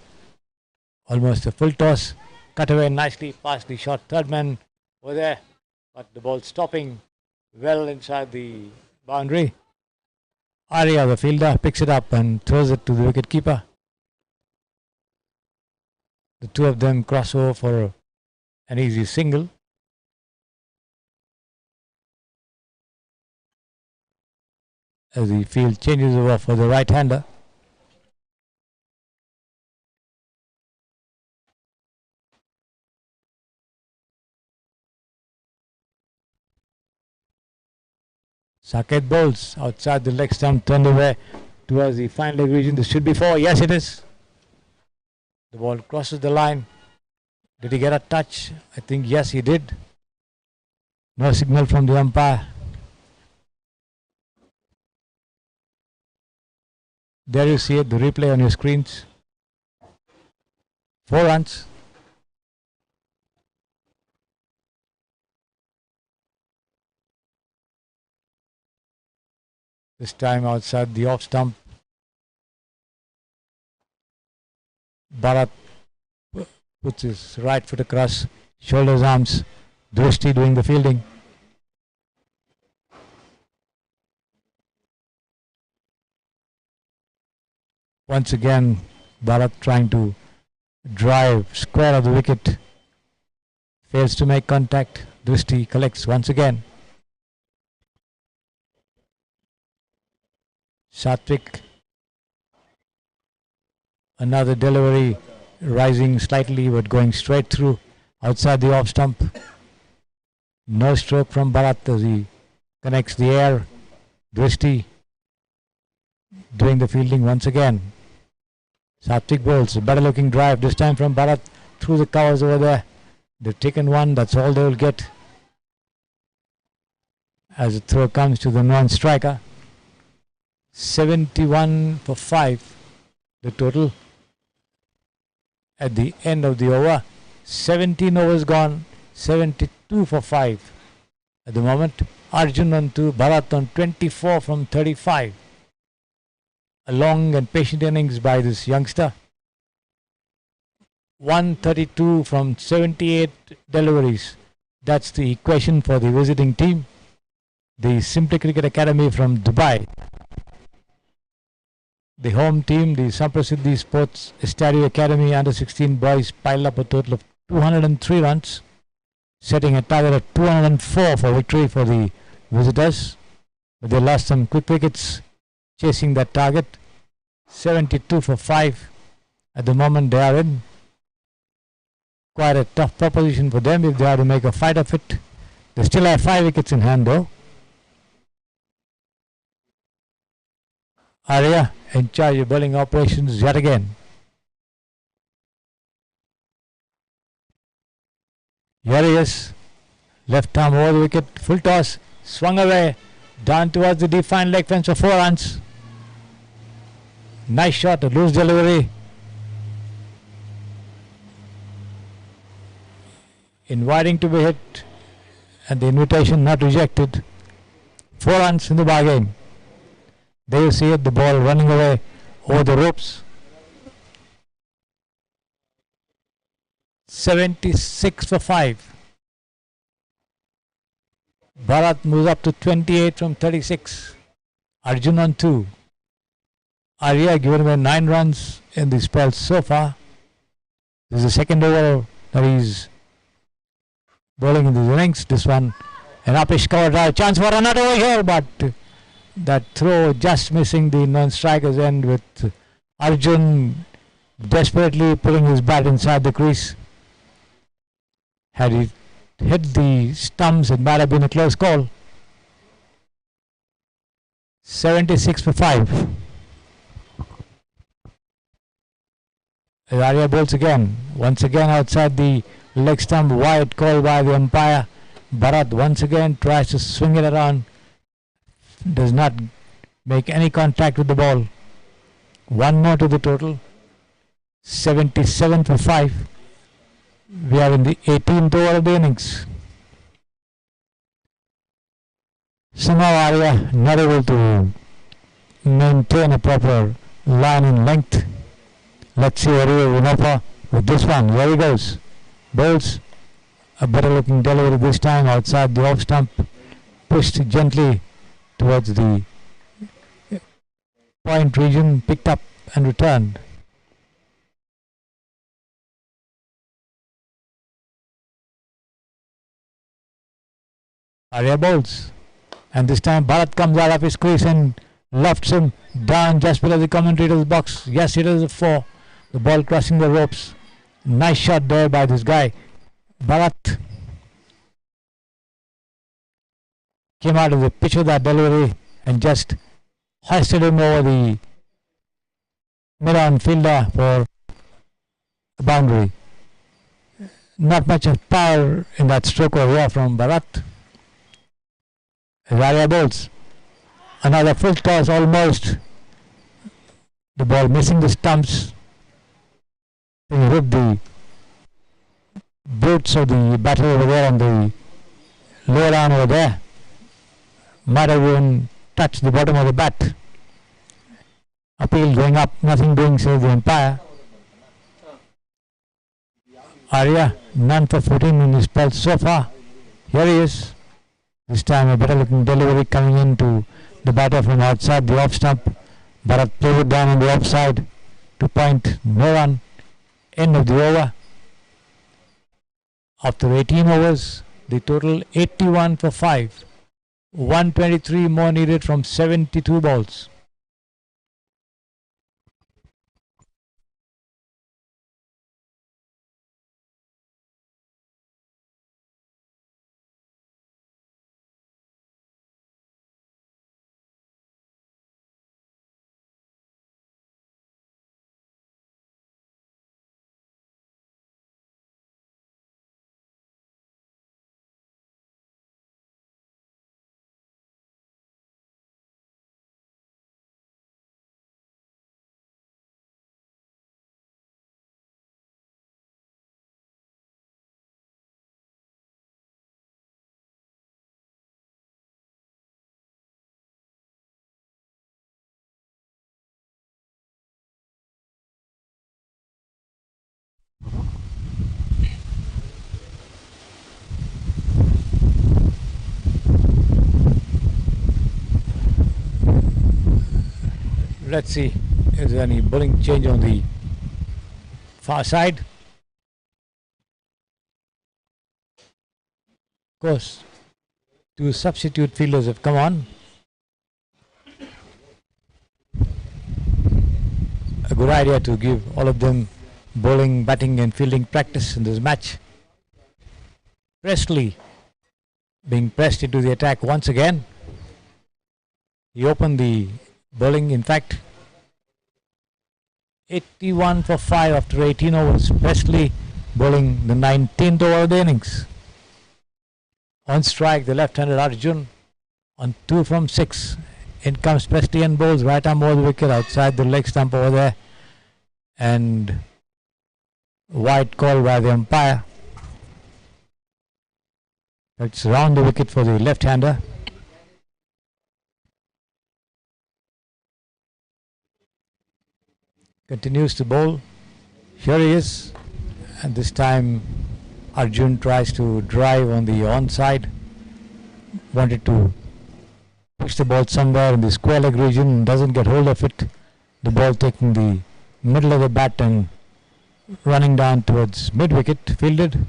Almost a full toss. Cut away nicely past the short third man over there. But the ball stopping well inside the boundary. Arya, the fielder, picks it up and throws it to the wicket keeper. The two of them cross over for an easy single. As the field changes over for the right-hander. Saket bowls outside the leg stump, turned away towards the fine leg region. This should be 4. Yes, it is. The ball crosses the line. Did he get a touch? I think yes, he did. No signal from the umpire. There you see it, the replay on your screens. 4 runs. This time outside the off stump. Bharat puts his right foot across, shoulders, arms. Drishti doing the fielding. Once again, Bharat trying to drive square of the wicket. Fails to make contact. Drishti collects once again. Satwik. Another delivery, rising slightly but going straight through outside the off stump. No stroke from Bharat as he connects the air. Drishti doing the fielding once again. Satwik bowls, a better looking drive this time from Bharat through the covers over there. They've taken one, that's all they will get. As the throw comes to the non-striker. 71 for 5, the total at the end of the over. 17 overs gone, 72 for 5 at the moment. Arjun on 2, Bharat on 24 from 35. A long and patient innings by this youngster. 132 from 78 deliveries. That's the equation for the visiting team. The Simply Cricket Academy from Dubai. The home team, the SAMPRASIDDI Sports ESTADIO Academy under 16 boys, piled up a total of 203 runs, setting a target of 204 for victory for the visitors. But they lost some quick wickets chasing that target. 72 for 5 at the moment they are in. Quite a tough proposition for them if they are to make a fight of it. They still have 5 wickets in hand though. Arya in charge of bowling operations yet again. Here he is. Left arm over the wicket. Full toss. Swung away. Down towards the defined leg fence for 4 runs. Nice shot. A loose delivery. Inviting to be hit. And the invitation not rejected. 4 runs in the bargain. There you see it, the ball running away over the ropes. 76 for 5. Bharat moves up to 28 from 36. Arjun on 2. Arya given away 9 runs in the spell so far. This is the second over that he's bowling in the innings. This one, an upish cover drive. Chance for another over here, but that throw just missing the non-striker's end with Arjun desperately pulling his bat inside the crease. Had he hit the stumps, it might have been a close call. 76 for 5. Arya bowls again. Once again outside the leg stump. Wide call by the umpire. Bharat once again tries to swing it around. Does not make any contact with the ball. One more to the total. 77 for 5. We are in the 18th over of the innings. Somehow Arya not able to maintain a proper line in length. Let's see what he will offer with this one. There he goes. Bowls a better looking delivery this time outside the off stump. Pushed gently towards the point region. Picked up and returned. Arya bowls. And this time Bharat comes out of his crease and lofts him down just below the commentator's box. Yes, it is a 4. The ball crossing the ropes. Nice shot there by this guy. Bharat came out of the pitch with that delivery and just hoisted him over the mid-on fielder for a boundary. Not much of power in that stroke over here from Bharat. Arya bowls. Another full toss almost. The ball missing the stumps. He hit the boots of the batter over there on the lower down over there. Might have even touched the bottom of the bat. Appeal going up, nothing doing, says the umpire. Arya, none for 14 in his spell so far. Here he is. This time a better looking delivery coming into the batter from outside the off stump. Bharat played it down on the offside. 2 point, no run. End of the over. After 18 overs, the total 81 for 5. 123 more needed from 72 balls. Let's see if there's any bowling change on the far side. Of course, 2 substitute fielders have come on. A good idea to give all of them bowling, batting and fielding practice in this match. Presley being pressed into the attack once again. He opened the bowling, in fact 81 for 5 after 18 overs. Presley bowling the 19th over of the innings. On strike the left-handed Arjun on 2 from 6. In comes Presley and bowls right arm over the wicket outside the leg stump over there, and wide call by the umpire. It's round the wicket for the left-hander. Continues to bowl. Here he is, and this time Arjun tries to drive on the onside. Wanted to push the ball somewhere in the square leg region, doesn't get hold of it. The ball taking the middle of the bat and running down towards mid wicket, fielded.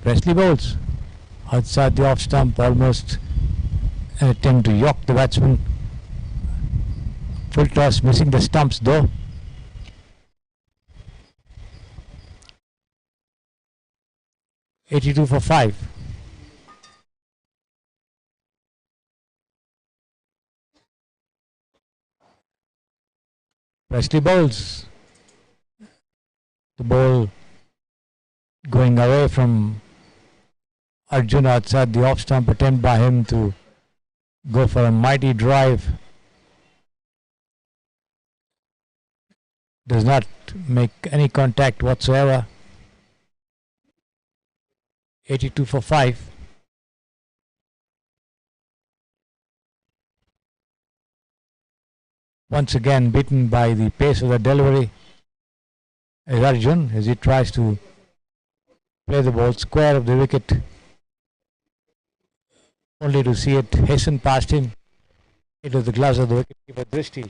Presley bowls outside the off stump, almost an attempt to york the batsman. Full toss, missing the stumps though. $82 for 5. Presley bowls. The ball going away from Arjun outside the off stump, attempt by him to go for a mighty drive. Does not make any contact whatsoever. 82 for 5. Once again beaten by the pace of the delivery is Arjun as he tries to play the ball square of the wicket, only to see it hasten past him into the gloves of the wicketkeeper Drishti.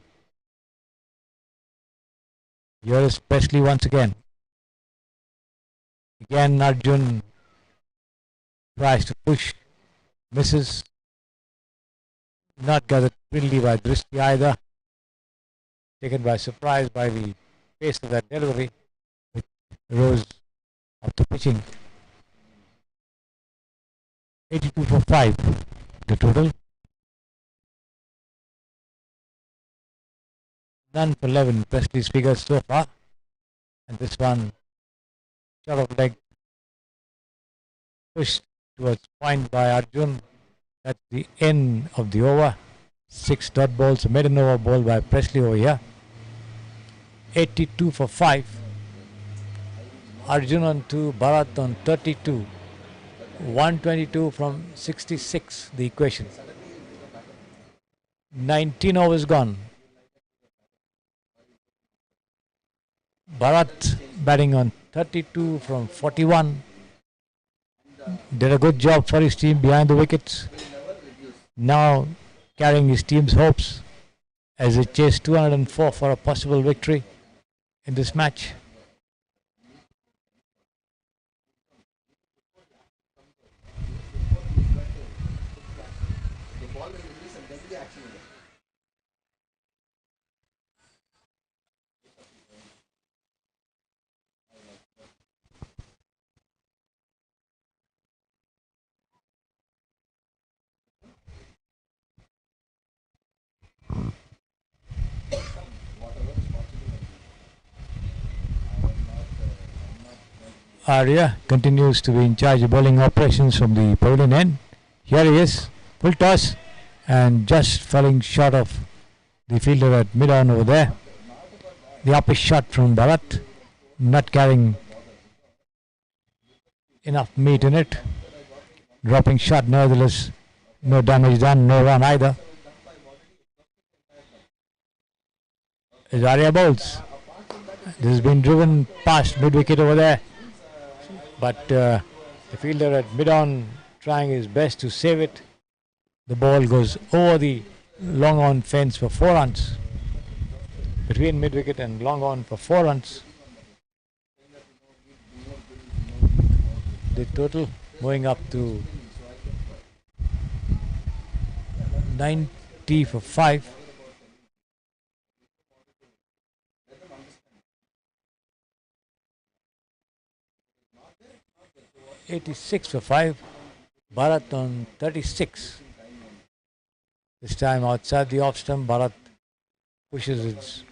Here is Presley once again. Again Arjun tries to push, misses, not gathered cleanly by Drishti either, taken by surprise by the pace of that delivery, which rose after pitching. 82 for 5, the total. None for 11, Presley's figures so far. And this one, short of leg, pushed towards point by Arjun. That's the end of the over. 6 dot balls, a maiden over ball by Presley over here. 82 for 5. Arjun on 2, Bharat on 32. 122 from 66, the equation. 19 overs gone. Bharat batting on 32 from 41. Did a good job for his team behind the wickets. Now carrying his team's hopes as they chase 204 for a possible victory in this match. Arya continues to be in charge of bowling operations from the pavilion end. Here he is, full toss, and just falling short of the fielder at mid-on over there. The upper shot from Bharat, not carrying enough meat in it. Dropping shot, nevertheless, no damage done, no run either. As Arya bowls, this has been driven past mid-wicket over there. But the fielder at mid-on trying his best to save it. The ball goes over the long-on fence for 4 runs. Between mid-wicket and long-on for 4 runs. The total moving up to 90 for 5. $86 for 5. Bharat on 36. This time outside the off stump, Bharat pushes its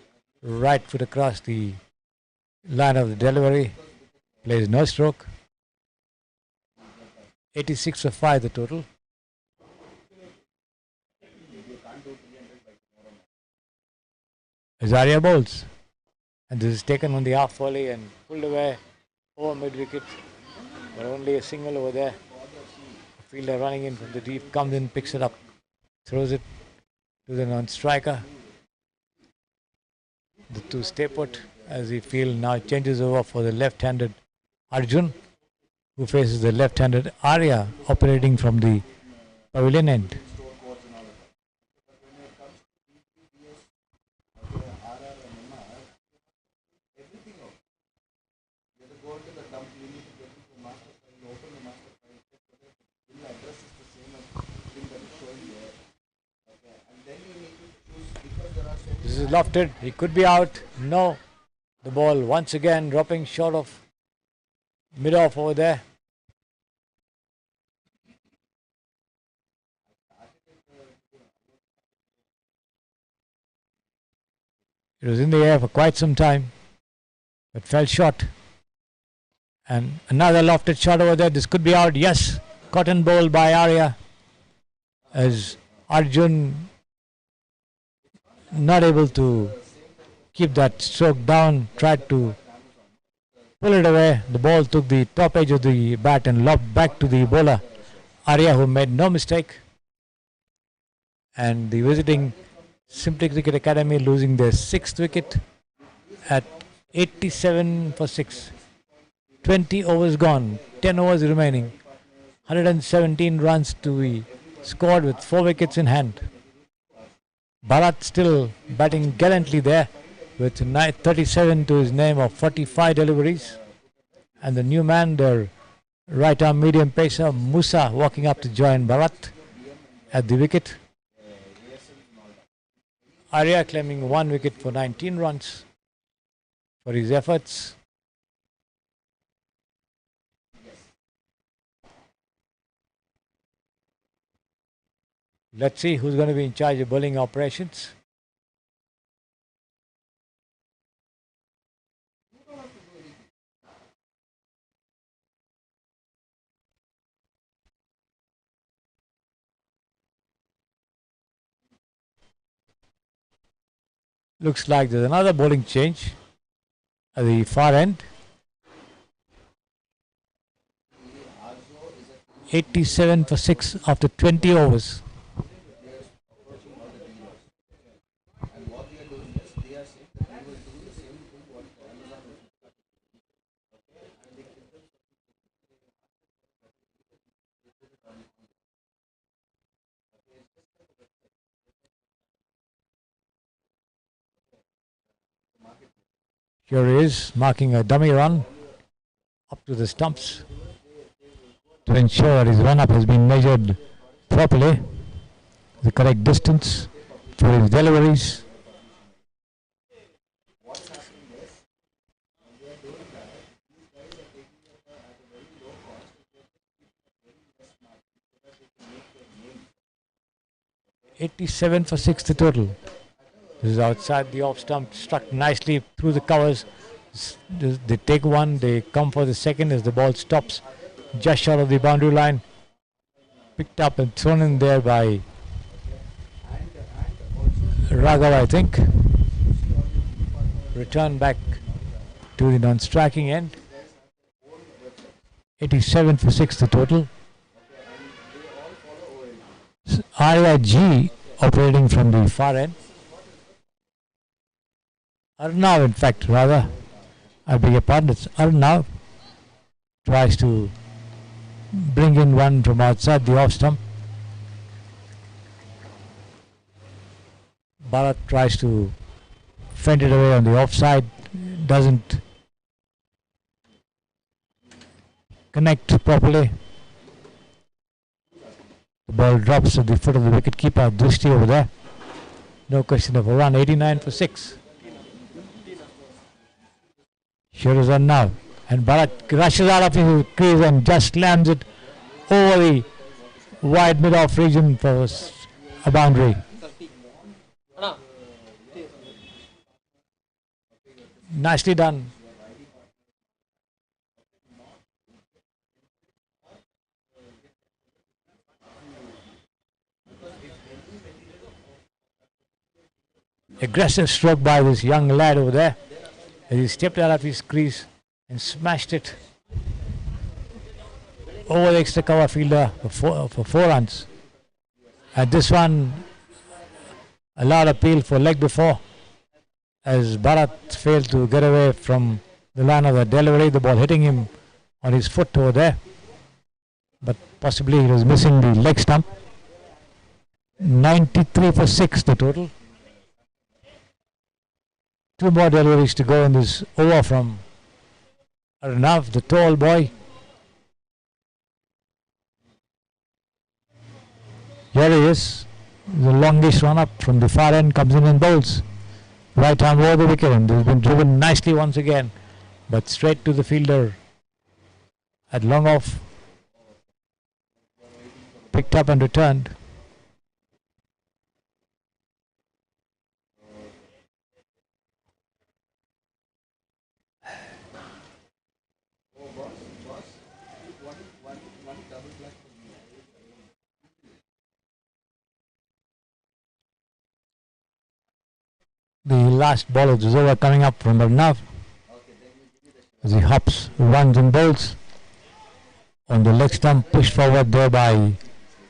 right foot across the line of the delivery. Plays no stroke. 86 for 5 the total. Azaria bowls. And this is taken on the half volley and pulled away over mid wicket. But only a single over there. The fielder running in from the deep comes in, picks it up, throws it to the non-striker. The two stay put as the field now changes over for the left-handed Arjun, who faces the left-handed Arya operating from the pavilion end. This is lofted, he could be out. No, the ball once again dropping short of mid-off over there. It was in the air for quite some time, but fell short. And another lofted shot over there. This could be out. Yes, cotton bowled by Arya, as Arjun not able to keep that stroke down, tried to pull it away. The ball took the top edge of the bat and lobbed back to the bowler, Arya, who made no mistake. And the visiting Simply Cricket Academy losing their 6th wicket at 87 for 6. 20 overs gone, 10 overs remaining. 117 runs to be scored with 4 wickets in hand. Bharat still batting gallantly there with 37 to his name of 45 deliveries. And the new man, their right arm medium pacer Musa, walking up to join Bharat at the wicket. Arya claiming 1 wicket for 19 runs for his efforts. Let's see who's going to be in charge of bowling operations. Looks like there's another bowling change at the far end. 87 for 6 after 20 overs. Here he is marking a dummy run up to the stumps to ensure his run-up has been measured properly, the correct distance for his deliveries. .87 for 6 the total. This is outside the off stump, struck nicely through the covers. They take one, they come for the second as the ball stops just short of the boundary line. Picked up and thrown in there by Raghav, I think. Return back to the non-striking end. 87 for 6 the total. Arya G operating from the far end. Arnav, in fact, rather, I beg your pardon, it's Arnav tries to bring in one from outside the off stump. Bharat tries to fend it away on the offside, doesn't connect properly. The ball drops at the foot of the wicket keeper, Drishti over there. No question of a run, 89 for 6. Here is on now, and Bharat rushes out of his crease and just slams it over the wide mid-off region for a boundary. Nicely done. Aggressive stroke by this young lad over there. He stepped out of his crease and smashed it over the extra cover fielder for 4 runs. At this one, a loud appeal for leg before, as Bharat failed to get away from the line of the delivery, the ball hitting him on his foot over there. But possibly he was missing the leg stump. 93 for 6 the total. 2 more deliveries to go in this over from Arnav, the tall boy. Here he is. The longest run up from the far end comes in and bowls. Right arm over the wicket, and has been driven nicely once again, but straight to the fielder at long off. Picked up and returned. The last ball of this over coming up from Arnav. As he hops, runs and bowls on the leg stump, pushed forward there by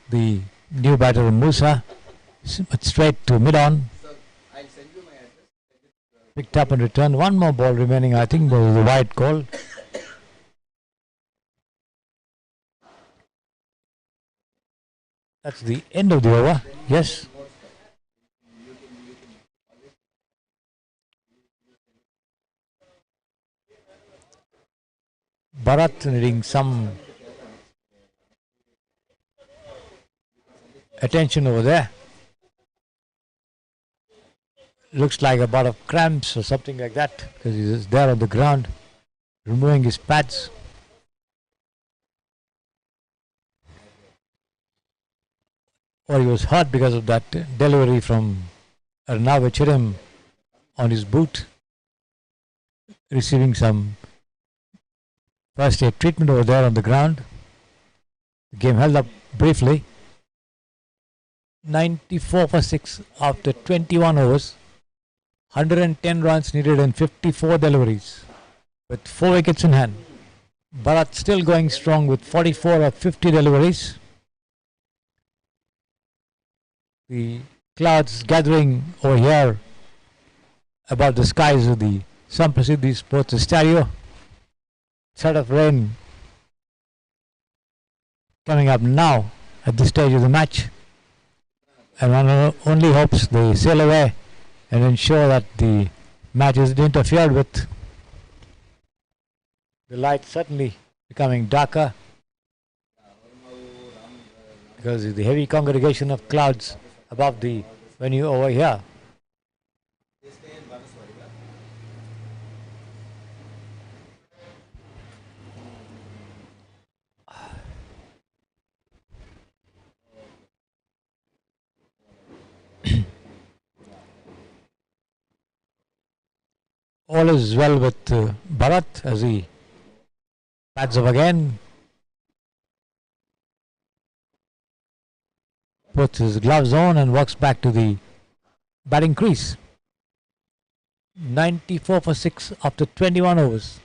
the new batter Musa, but straight to mid-on. Picked up and returned. One more ball remaining. I think there was a wide call. That's the end of the over. Yes. Bharat needing some attention over there. Looks like a bout of cramps or something like that, because he's there on the ground removing his pads. Or he was hurt because of that delivery from Arnav, which hit him on his boot, receiving some first aid treatment over there on the ground. The game held up briefly. 94 for 6 after 21 overs. 110 runs needed and 54 deliveries with 4 wickets in hand. Bharat still going strong with 44 of 50 deliveries. The clouds gathering over here above the skies of the SAMPRASIDDI Sports SAMPRASIDDI. Threat of rain coming up now at this stage of the match, and one only hopes they sail away and ensure that the match isn't interfered with. The light certainly becoming darker because of the heavy congregation of clouds above the venue over here. All is well with Bharat as he pads up again, puts his gloves on and walks back to the batting crease. 94 for 6 after 21 overs.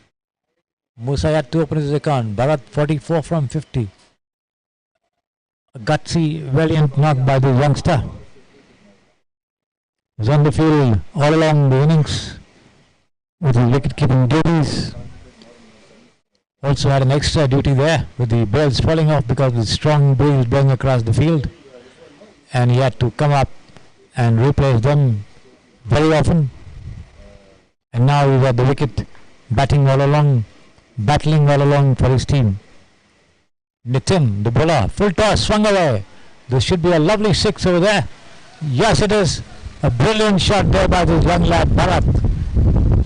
Musa had to open his account. Bharat 44 from 50. A gutsy, valiant knock by the youngster. Was on the field all along the innings with his wicket-keeping duties. Also had an extra duty there with the balls falling off because of the strong breeze blowing across the field, and he had to come up and replace them very often. And now he's at the wicket, battling all along for his team. Nitin, the bowler, full toss, swung away. This should be a lovely 6 over there. Yes, it is. A brilliant shot there by this young lad Bharat.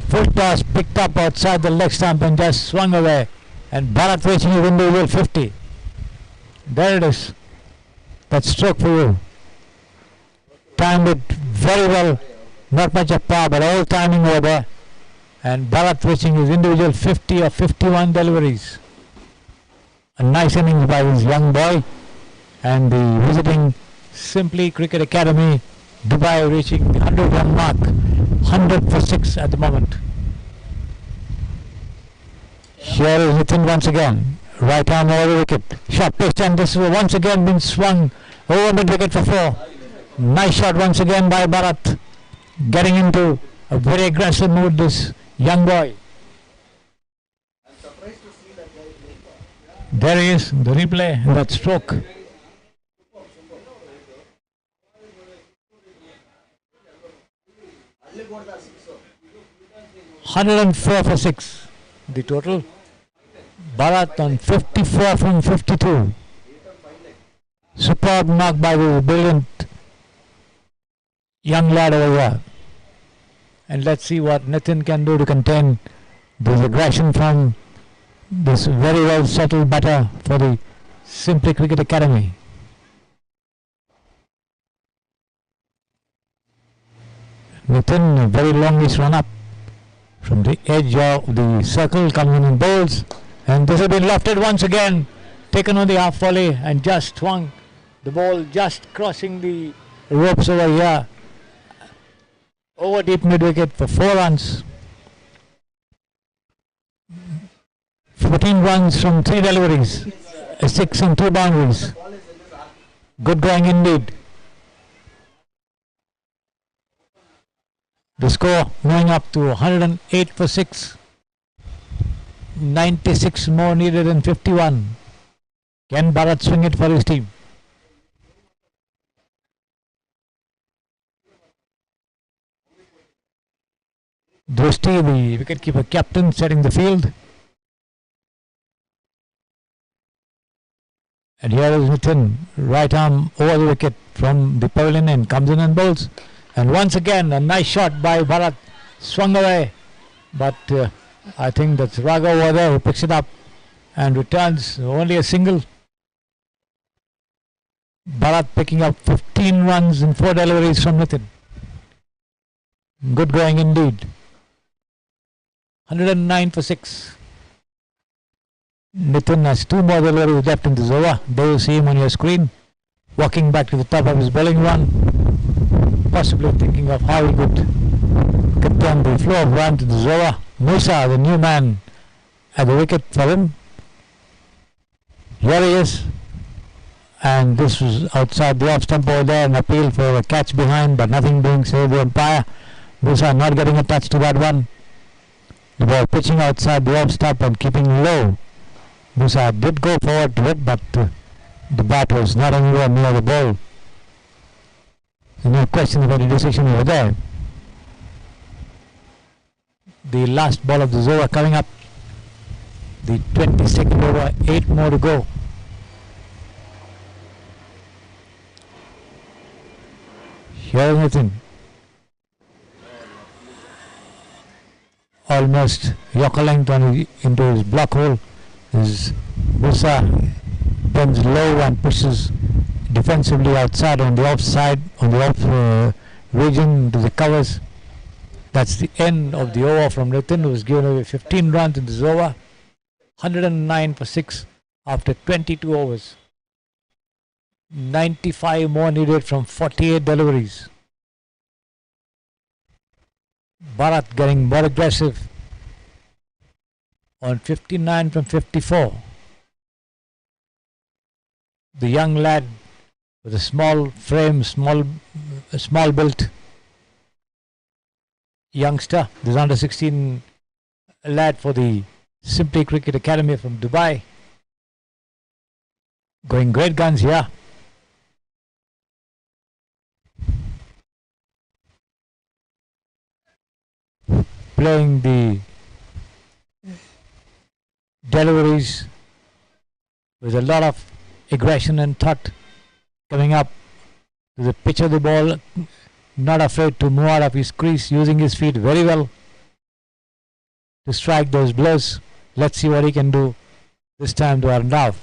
Full toss picked up outside the leg stump and just swung away. And Bharat reaching his individual 50. There it is. That stroke for you. Timed it very well. Not much of power, but all timing over there. And Bharat reaching his individual 50 of 51 deliveries. A nice innings by this young boy. And the visiting Simply Cricket Academy, Dubai, reaching 100 run mark. 100 for 6 at the moment. Here is Nitin once again. Right arm over the wicket. Shot pitched, and this has once again been swung over mid wicket for 4. Nice shot once again by Bharat. Getting into a very aggressive mood, this young boy. There he is, the replay, that stroke. $104 for 6, the total. Bharat on 54 from 52. Superb knock by the brilliant young lad over here. And let's see what Nitin can do to contain this aggression from this very well settled batter for the Simply Cricket Academy. Nitin, a very longish run up from the edge of the circle, coming in bowls, and this has been lofted once again, taken on the half volley and just swung the ball just crossing the ropes over here. Over deep mid wicket for 4 runs. 14 runs from 3 deliveries. A 6 and 2 boundaries. Good going indeed. The score going up to 108 for 6. 96 more needed than 51. Can Bharat swing it for his team? Drishti, the wicketkeeper captain, setting the field. And here is Nitin, right arm over the wicket from the pavilion end, comes in and bowls. And once again, a nice shot by Bharat, swung away. But I think that's Raga over there who picks it up and returns only a single. Bharat picking up 15 runs in 4 deliveries from Nitin. Good going indeed. 109 for 6. Nitin has 2 more deliveries left in this over. There you see him on your screen, walking back to the top of his bowling run, possibly thinking of how he could get down the flow of run to this over. Musa, the new man, at the wicket for him. Here he is. And this was outside the off stump over there, an appeal for a catch behind, but nothing being saved the umpire. Musa not getting a touch to that one. The ball pitching outside the off stump and keeping low. Musa did go forward to it, but the bat was not anywhere near the ball. No question of any decision over there. The last ball of the over coming up. The 22nd over, 8 more to go. Here is Nitin. Almost Yorker length into his block hole. His Musa bends low and pushes defensively outside on the offside, on the off region to the covers. That's the end of the over from Nitin, who was given away 15 runs in this over. 109 for 6 after 22 overs. 95 more needed from 48 deliveries. Bharat getting more aggressive on 59 from 54. The young lad with a small frame, small built youngster. This under 16 lad for the Simply Cricket Academy from Dubai. Going great guns here. Playing the deliveries with a lot of aggression and thought, coming up to the pitch of the ball, not afraid to move out of his crease, using his feet very well to strike those blows. Let's see what he can do this time to Arnav,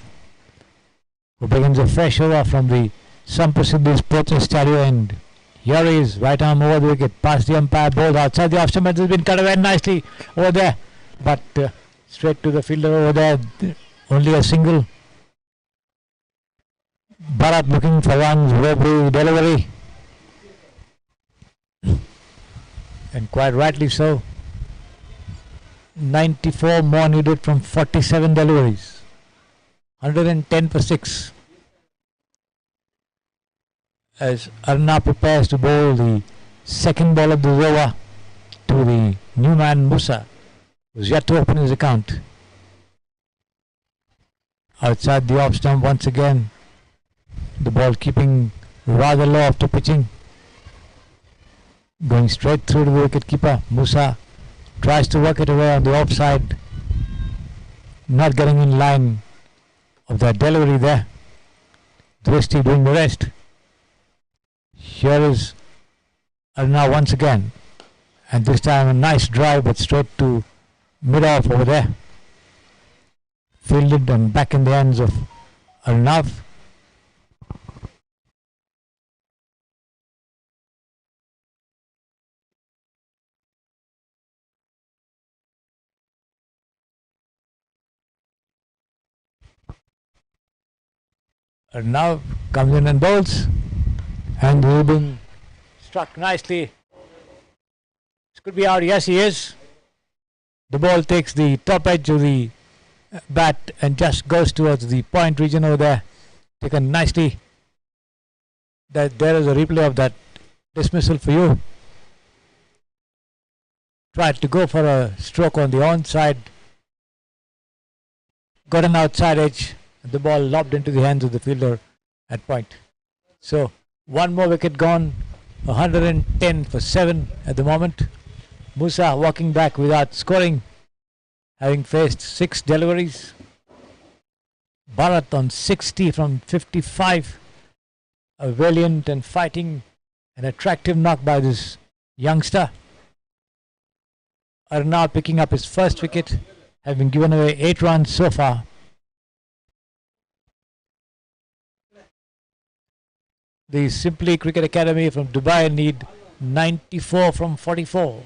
who begins a fresh over from the SAMPRASIDDI Sports SAMPRASIDDI end. Here he is, right arm over the wicket, past the umpire, bowled outside the off stump. It has been cut away nicely over there, but straight to the fielder over there, only a single. Bharat looking for runs, every delivery, and quite rightly so. 94 more needed from 47 deliveries. 110 for 6. As Arna prepares to bowl the second ball of the over to the new man Musa, who's yet to open his account. Outside the off stump once again, the ball keeping rather low after pitching. Going straight through to the wicketkeeper. Musa tries to work it away on the offside, not getting in line of that delivery there. Drishti doing the rest. Here is Arna once again, and this time a nice drive, but straight to mid-off over there. Fielded and back in the hands of Arnav. Arnav comes in and bowls, and he's been struck nicely could be out. Yes, he is. The ball takes the top edge of the bat and just goes towards the point region over there. Taken nicely. That there is a replay of that dismissal for you. Tried to go for a stroke on the onside. Got an outside edge. The ball lobbed into the hands of the fielder at point. So one more wicket gone. 110 for 7 at the moment. Musa walking back without scoring, having faced 6 deliveries. Bharat on 60 from 55. A valiant and fighting and attractive knock by this youngster. Arnav picking up his first wicket, having given away 8 runs so far. The Simply Cricket Academy from Dubai need 94 from 44.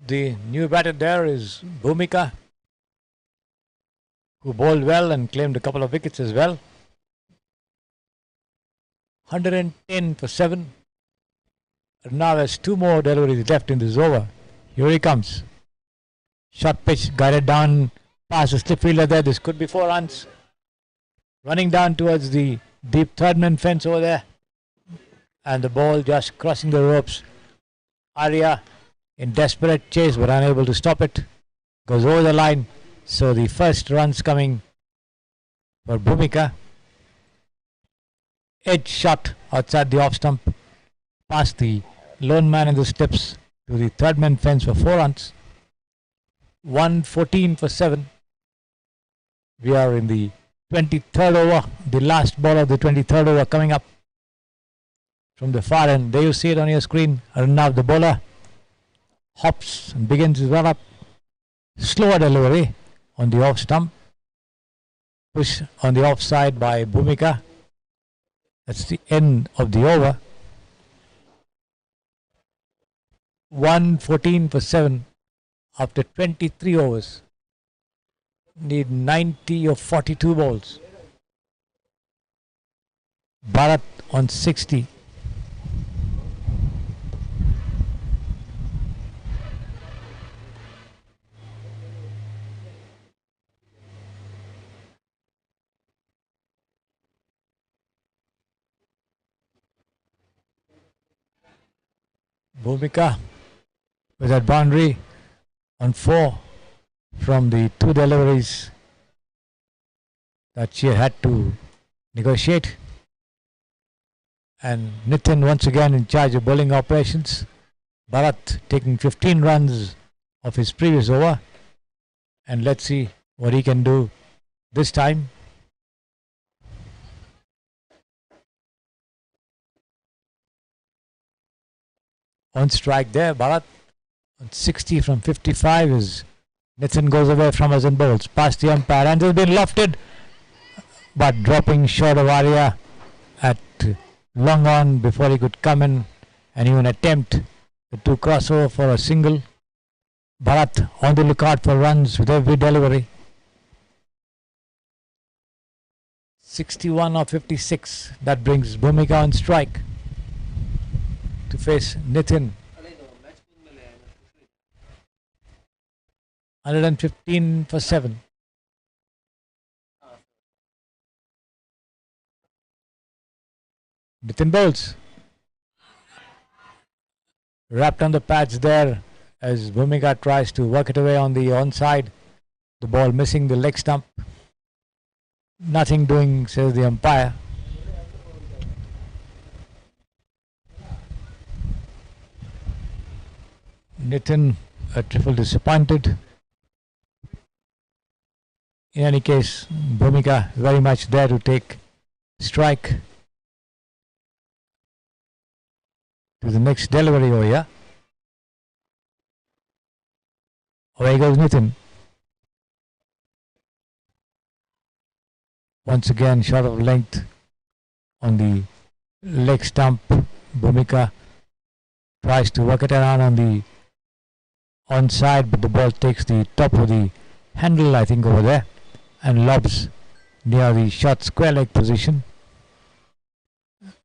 The new batter there is Bhumika, who bowled well and claimed a couple of wickets as well. 110 for 7. Now has 2 more deliveries left in this over. Here he comes. Short pitch guided down past the slip fielder there. This could be 4 runs. Running down towards the deep third man fence over there. And the ball just crossing the ropes. Arya in desperate chase but unable to stop it. Goes over the line. So the first runs coming for Bhumika. Edge shot outside the off stump. Past the lone man in the steps to the third man fence for 4 runs. 114 for 7. We are in the 23rd over. The last ball of the 23rd over coming up from the far end. There you see it on your screen. Arnav, the bowler, hops and begins his run up. Slower delivery on the off stump. Push on the offside by Bhumika. That's the end of the over. 114 for 7 after 23 overs. Need 90 of 42 balls. Bharat on 60. Bhumika with that boundary on 4 from the 2 deliveries that she had to negotiate. And Nitin once again in charge of bowling operations. Bharat taking 15 runs of his previous over. And let's see what he can do this time. On strike there, Bharat on 60 from 55 is Nitin goes away from us and bowls past the umpire and has been lofted, but dropping short of Arya at long on before he could come in and even attempt to cross over for a single. Bharat on the lookout for runs with every delivery. 61 or 56. That brings Bhumika on strike to face Nitin. 115 for 7. Nitin bowls. Wrapped on the pads there as Bhumika tries to work it away on the onside. The ball missing the leg stump. Nothing doing, says the umpire. Nitin a trifle disappointed. In any case, Bhumika very much there to take strike to the next delivery over here. Away goes Nitin. Once again, short of length on the leg stump. Bhumika tries to work it around on the onside, but the ball takes the top of the handle, I think, over there, and lobs near the short square leg position.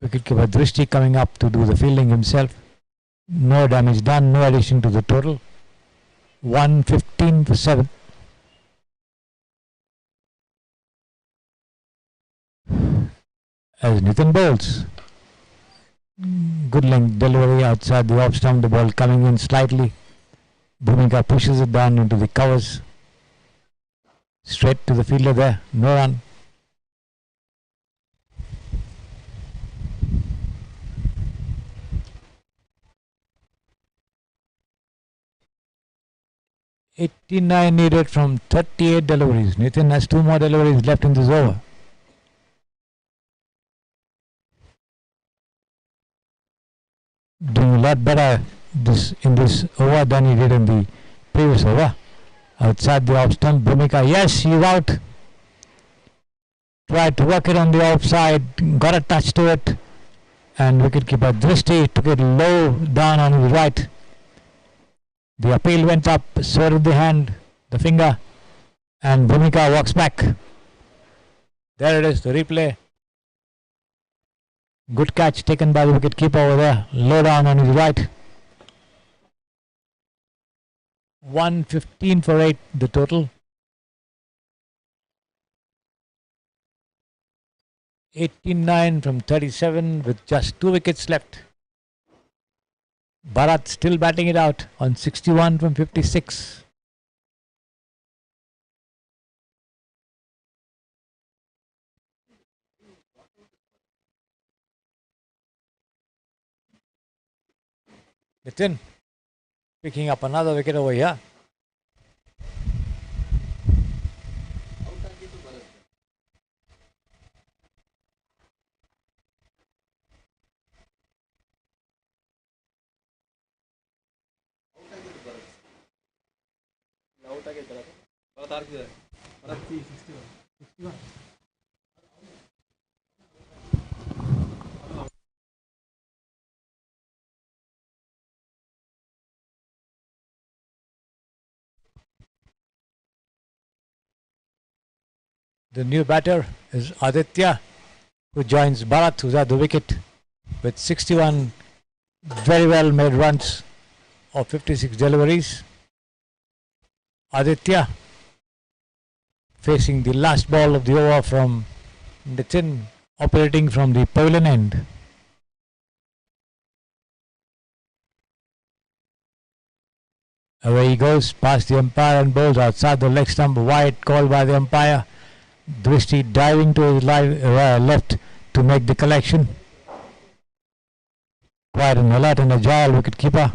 Wicketkeeper Drishti coming up to do the fielding himself. No damage done, no addition to the total. 115 for 7. As Nitin bowls. Good length delivery outside the off stump, the ball coming in slightly. Bhumika pushes it down into the covers. Straight to the fielder there, no run. .89 needed from 38 deliveries. Nitin has 2 more deliveries left in this over. Doing a lot better in this over than he did in the previous over. Outside the off stump, Bhumika, yes, he's out. Tried to work it on the offside, got a touch to it, and wicketkeeper Drishti took it low down on his right. The appeal went up, so did the hand, the finger, and Bhumika walks back. There it is, the replay. Good catch taken by the wicketkeeper over there, low down on his right. 115 for 8, the total. 89 from 37 with just 2 wickets left. Bharat still batting it out on 61 from 56. Nitin picking up another wicket over here. The new batter is Aditya, who joins Bharat, who's at the wicket with 61 very well made runs of 56 deliveries. Aditya facing the last ball of the over from Nitin, operating from the pavilion end. Away he goes past the umpire and bowls outside the leg stump, wide call by the umpire. Drishti diving to his left to make the collection. Quite an alert and agile wicketkeeper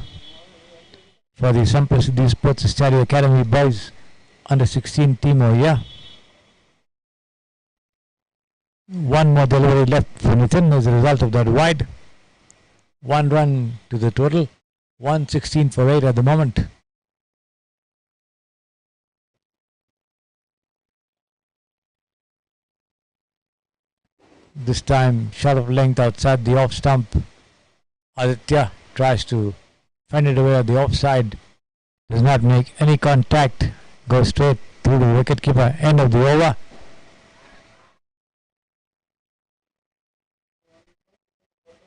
for the SAMPRASIDDI Sports SAMPRASIDDI Academy boys under 16 team over here. 1 more delivery left for Nitin as a result of that wide. 1 run to the total. 116 for 8 at the moment. This time short of length outside the off stump. Aditya tries to find it away at the offside. Does not make any contact. Goes straight through the wicketkeeper. End of the over.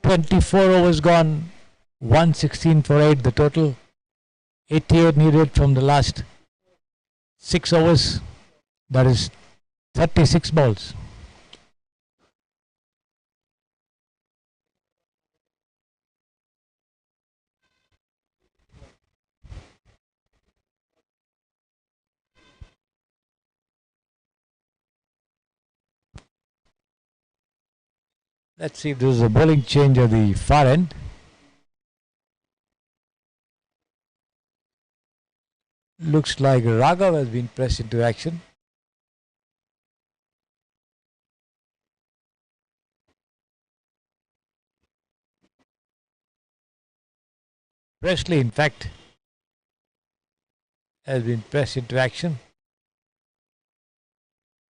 .24 overs gone. 116 for 8 the total. 88 needed from the last 6 overs. That is 36 balls. Let's see if there is a bowling change at the far end. Looks like Raghav has been pressed into action. Presley, in fact, has been pressed into action.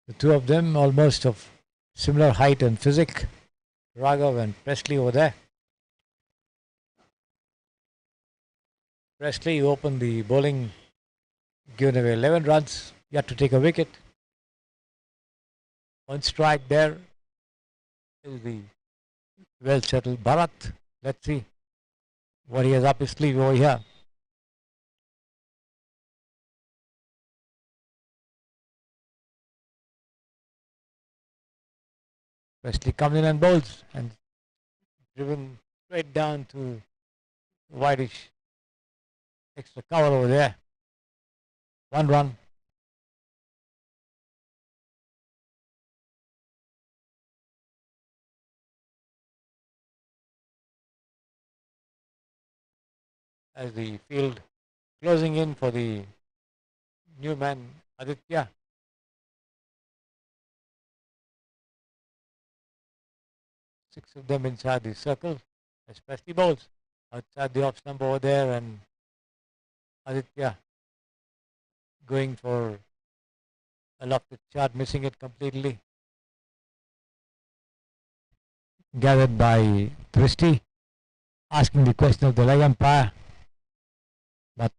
The two of them almost of similar height and physique. Raghav and Presley over there. Presley opened the bowling, given away 11 runs, yet to take a wicket. One strike there is the well settled Bharat. Let's see what he has up his sleeve over here. Presley comes in and bowls and driven straight down to whitish extra cover over there. 1 run. As the field closing in for the new man Aditya. Six of them inside the circle, especially bowls outside the off stump over there, and Aditya going for a lofted shot, missing it completely. Gathered by Christie, asking the question of the leg umpire, but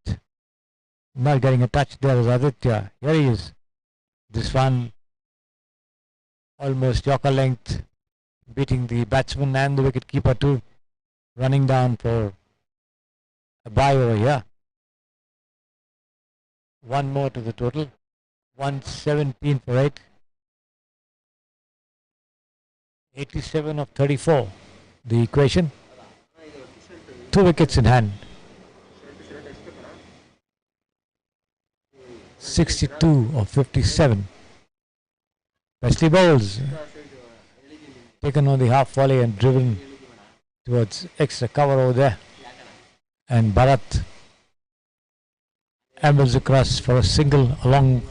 not getting a touch there is Aditya. Here he is. This one almost yorker length, beating the batsman and the wicket keeper too, running down for a bye over here. One more to the total, 117 for 8. 87 of 34, the equation. 2 wickets in hand. 62 of 57. Presley bowls, taken on the half volley and driven towards extra cover over there. And Bharat ambles across for a single along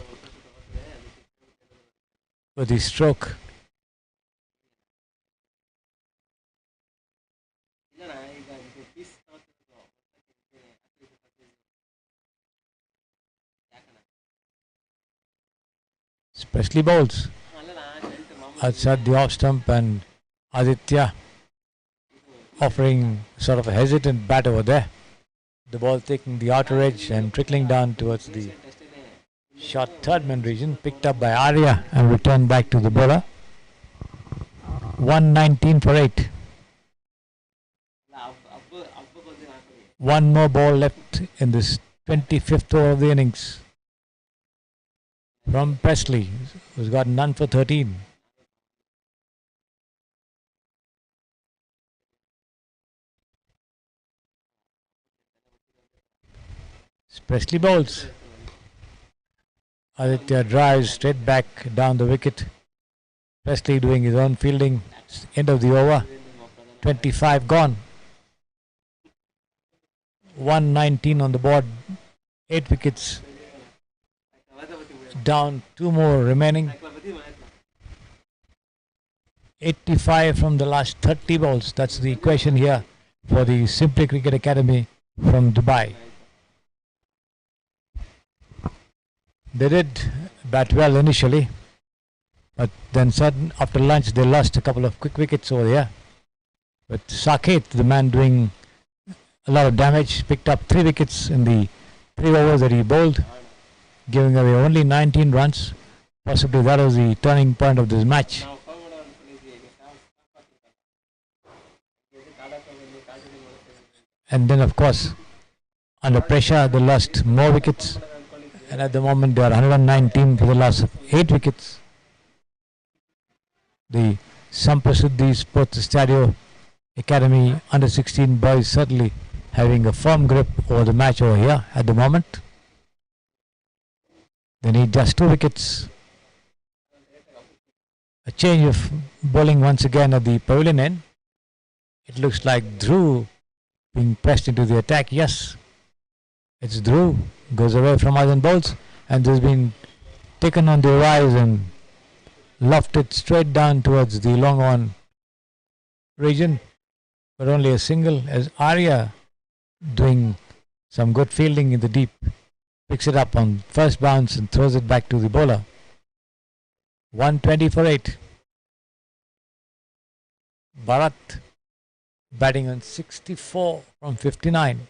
with the stroke. Presley bowls outside the off stump, and Aditya offering sort of a hesitant bat over there. The ball taking the outer edge and trickling down towards the short third man region, picked up by Arya and returned back to the bowler. 119 for 8. One more ball left in this 25th over of the innings from Presley, who's got none for 13. Presley bowls. Aditya drives straight back down the wicket. Presley doing his own fielding. End of the over. 25 gone. 119 on the board. 8 wickets down, 2 more remaining. 85 from the last 30 balls. That's the equation here for the Simply Cricket Academy from Dubai. They did bat well initially, but then sudden after lunch they lost a couple of quick wickets over here. But Saket, the man doing a lot of damage, picked up 3 wickets in the 3 overs that he bowled, giving away only 19 runs. Possibly that was the turning point of this match. And then of course, under pressure they lost more wickets. And at the moment they are 119 for the loss of 8 wickets. The SAMPRASIDDI Sports SADIO Academy under 16 boys certainly having a firm grip over the match over here at the moment. They need just 2 wickets. A change of bowling once again at the pavilion end. It looks like Dhruv being pressed into the attack. Yes, it's Dhruv. Goes away from us and bowls, and this has been taken on the rise and lofted straight down towards the long on region, but only a single as Arya doing some good fielding in the deep. Picks it up on first bounce and throws it back to the bowler. 120 for 8. Bharat batting on 64 from 59.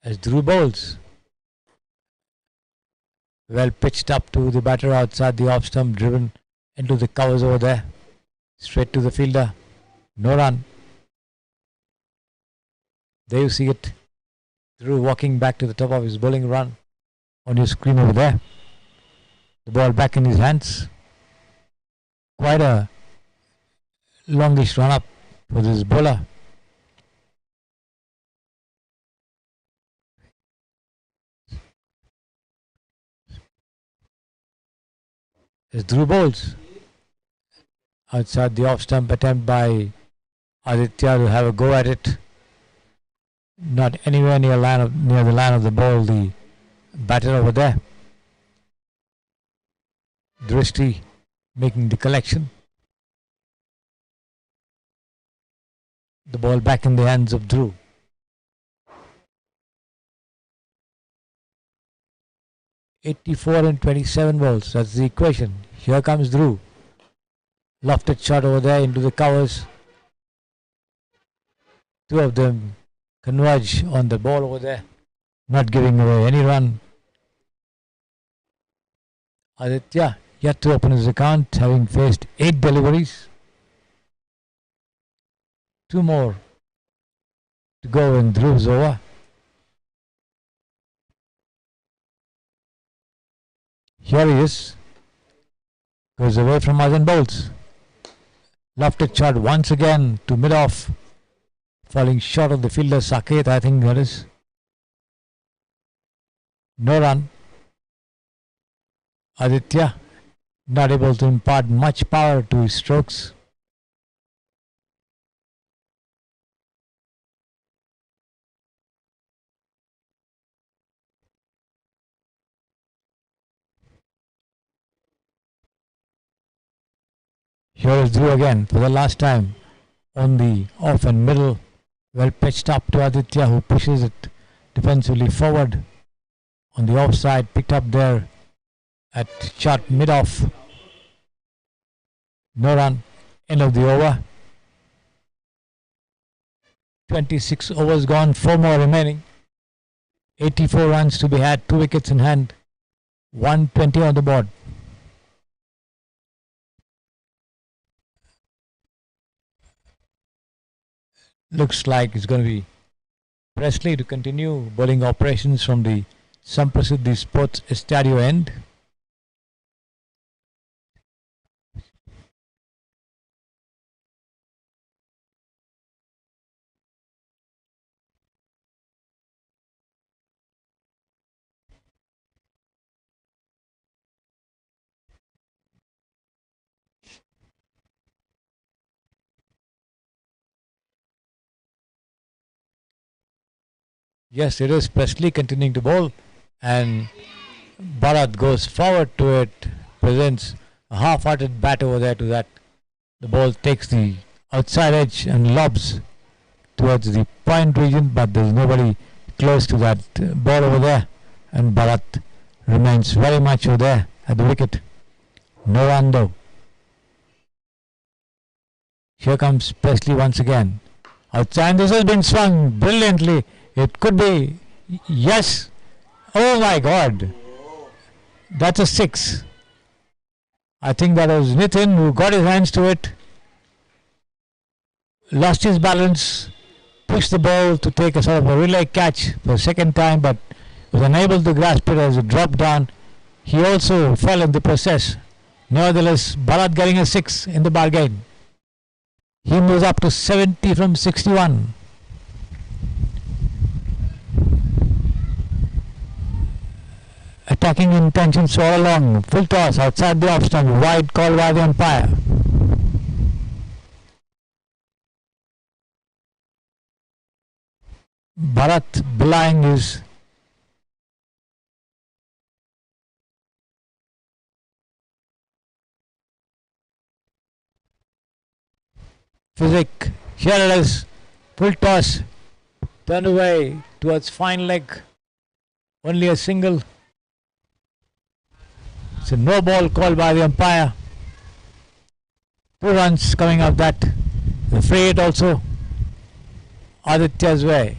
As Dhruv bowls. Well pitched up to the batter outside the off stump, driven into the covers over there. Straight to the fielder. No run. There you see it. Dhruv walking back to the top of his bowling run on your screen over there. The ball back in his hands. Quite a longish run up for this bowler. As Dhruv bowls. Outside the off stump attempt by Aditya to have a go at it. Not anywhere near the line of the ball, the batter over there. Drishti making the collection. The ball back in the hands of Dhruv. (84 and 27 balls). That's the equation. Here comes Dhruv. Lofted shot over there into the covers. Two of them converge on the ball over there, not giving away any run. Aditya yet to open his account, having faced 8 deliveries. 2 more to go in Dhruv's over. Here he is. Goes away from us and bowls. Lofted shot once again to mid-off. Falling short of the fielder, Saket, I think that is. No run. Aditya not able to impart much power to his strokes. Here is Dhruv again for the last time on the off and middle. Well pitched up to Aditya, who pushes it defensively forward on the offside, picked up there at short mid-off. No run. End of the over. 26 overs gone, 4 more remaining. 84 runs to be had, 2 wickets in hand. 120 on the board. Looks like it's going to be Presley to continue bowling operations from the SAMPRASIDDI Sports ESTADIO end. Yes, it is Presley continuing to bowl, and Bharat goes forward to it, presents a half-hearted bat over there to that. The ball takes the outside edge and lobs towards the point region, but there is nobody close to that ball over there, and Bharat remains very much over there at the wicket. No run though. Here comes Presley once again. Outside, this has been swung brilliantly. It could be, yes. Oh my God. That's a 6. I think that was Nitin who got his hands to it. Lost his balance. Pushed the ball to take a sort of a relay catch for the second time, but was unable to grasp it as it dropped down. He also fell in the process. Nevertheless, Bharat getting a 6 in the bargain. He moves up to 70 from 61. attacking intentions all along. Full toss outside the off stump. Wide call by the umpire. Bharat belying his physique. Here it is. Full toss. Turn away towards fine leg. Only a single. It's a no ball called by the umpire. 2 runs coming out that. The free hit also Aditya's way.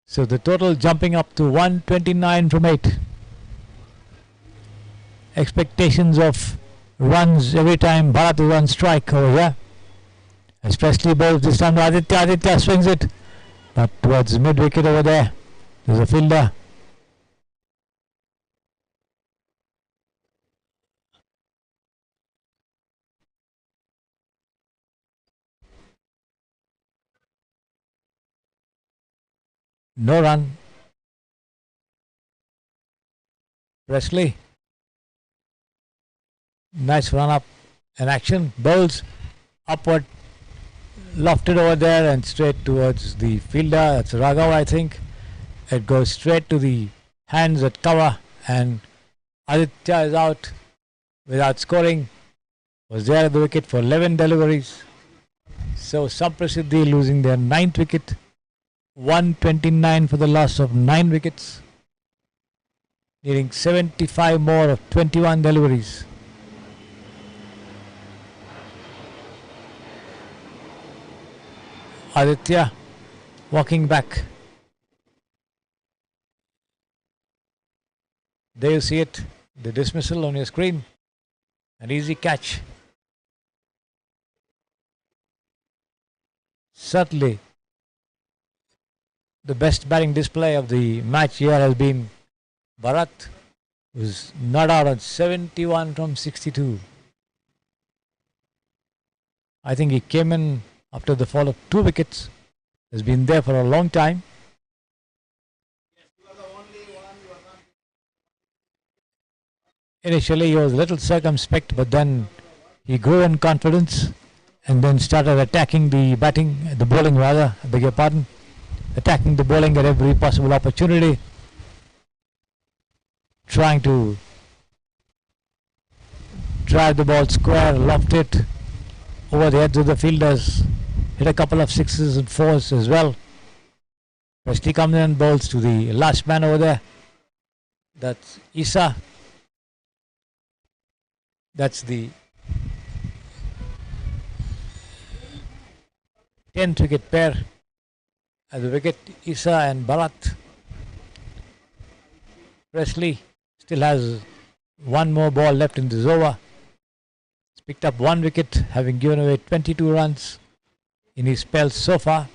So the total jumping up to 129 from 8. Expectations of runs every time Bharat is on strike over here. Especially bowls this time to Aditya. Aditya swings it. But towards mid wicket over there. There's a fielder. No run. Presley. Nice run up and action. Bowls upward. Lofted over there and straight towards the fielder. That's Raghav, I think. It goes straight to the hands at cover and Aditya is out without scoring. Was there at the wicket for 11 deliveries. So SAMPRASIDDI losing their 9th wicket. 129 for the loss of 9 wickets. Needing 75 more of 21 deliveries. Aditya walking back. There you see it, the dismissal on your screen. An easy catch. Certainly the best batting display of the match here has been Bharat, who's not out on 71 from 62. I think he came in after the fall of 2 wickets. Has been there for a long time. Initially he was a little circumspect, but then he grew in confidence and then started attacking the bowling rather, I beg your pardon. Attacking the bowling at every possible opportunity. Trying to drive the ball square, loft it over the heads of the fielders. Hit a couple of 6s and 4s as well. Presley comes in and bowls to the last man over there. That's Isa. That's the 10th wicket pair. At the wicket, Isa and Bharat. Presley still has 1 more ball left in this over. He's picked up 1 wicket, having given away 22 runs in his spells so far.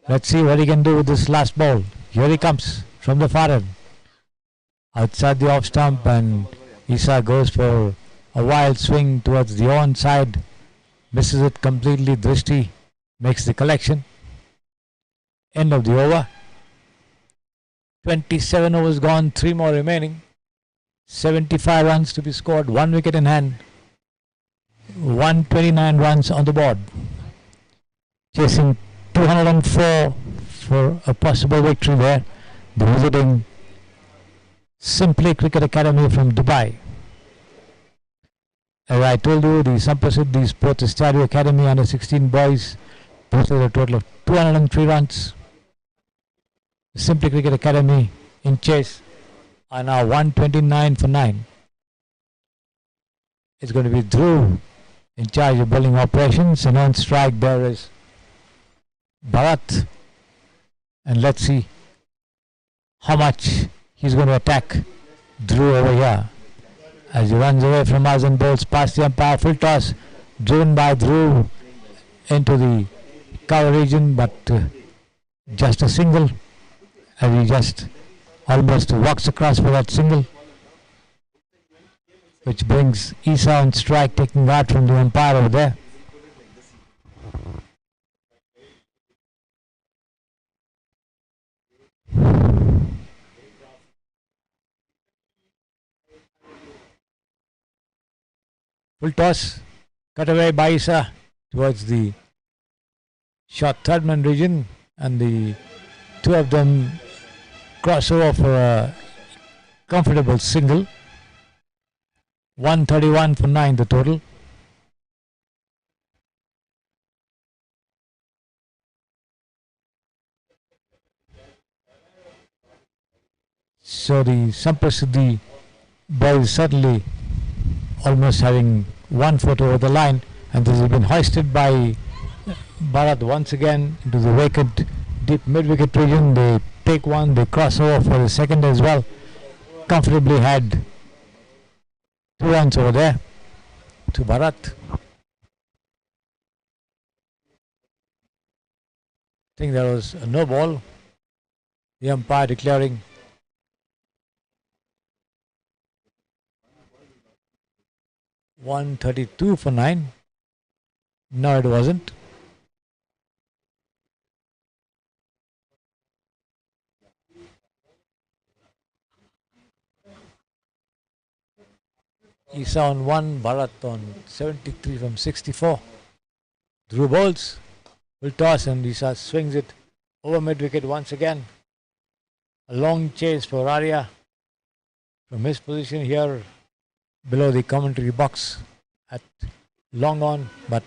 Let's see what he can do with this last ball. Here he comes from the far end. Outside the off stump, and Isa goes for a wild swing towards the on side. Misses it completely. Drishti makes the collection. End of the over. 27 overs gone, 3 more remaining. 75 runs to be scored, 1 wicket in hand. 129 runs on the board. Chasing 204 for a possible victory there. The visiting Simply Cricket Academy from Dubai. As I told you, the SAMPRASIDDI Sports ESTADIO Academy under 16 boys posted a total of 203 runs. The Simply Cricket Academy in chase are now 129 for 9. It's going to be Dhruv in charge of bowling operations, and on strike there is Bharat. And let's see how much he's going to attack Dhruv over here. As he runs away from us and bowls past the umpire, full toss driven by Dhruv into the cover region, but just a single, as he just almost walks across for that single, which brings Isa on strike, taking out from the umpire over there. Full toss, cut away by Isa towards the short third man region, and the two of them cross over for a comfortable single. 131 for 9 the total. So the SAMPRASIDDI boys certainly almost having 1 foot over the line, and this has been hoisted by Bharat once again into the vacant deep mid-wicket region. They take one, they cross over for the second as well. Comfortably had 2 runs over there to Bharat. I think there was a no ball. The umpire declaring 132 for 9. No, it wasn't. Isa on 1, Bharat on 73 from 64. Dhruv bowls, will toss, and Isa swings it over mid-wicket once again. A long chase for Arya from his position here below the commentary box at long on, but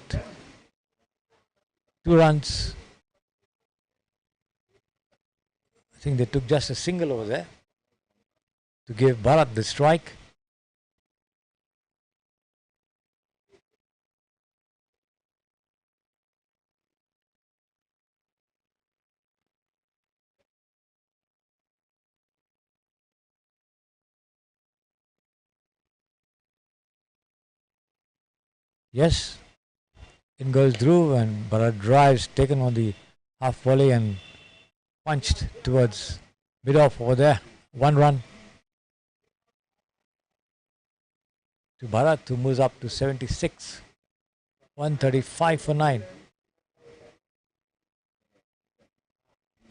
2 runs. I think they took just a single over there to give Bharat the strike. Yes, in goes Dhruv, and Bharat drives, taken on the half volley and punched towards mid-off over there. 1 run to Bharat, who moves up to 76. 135 for 9.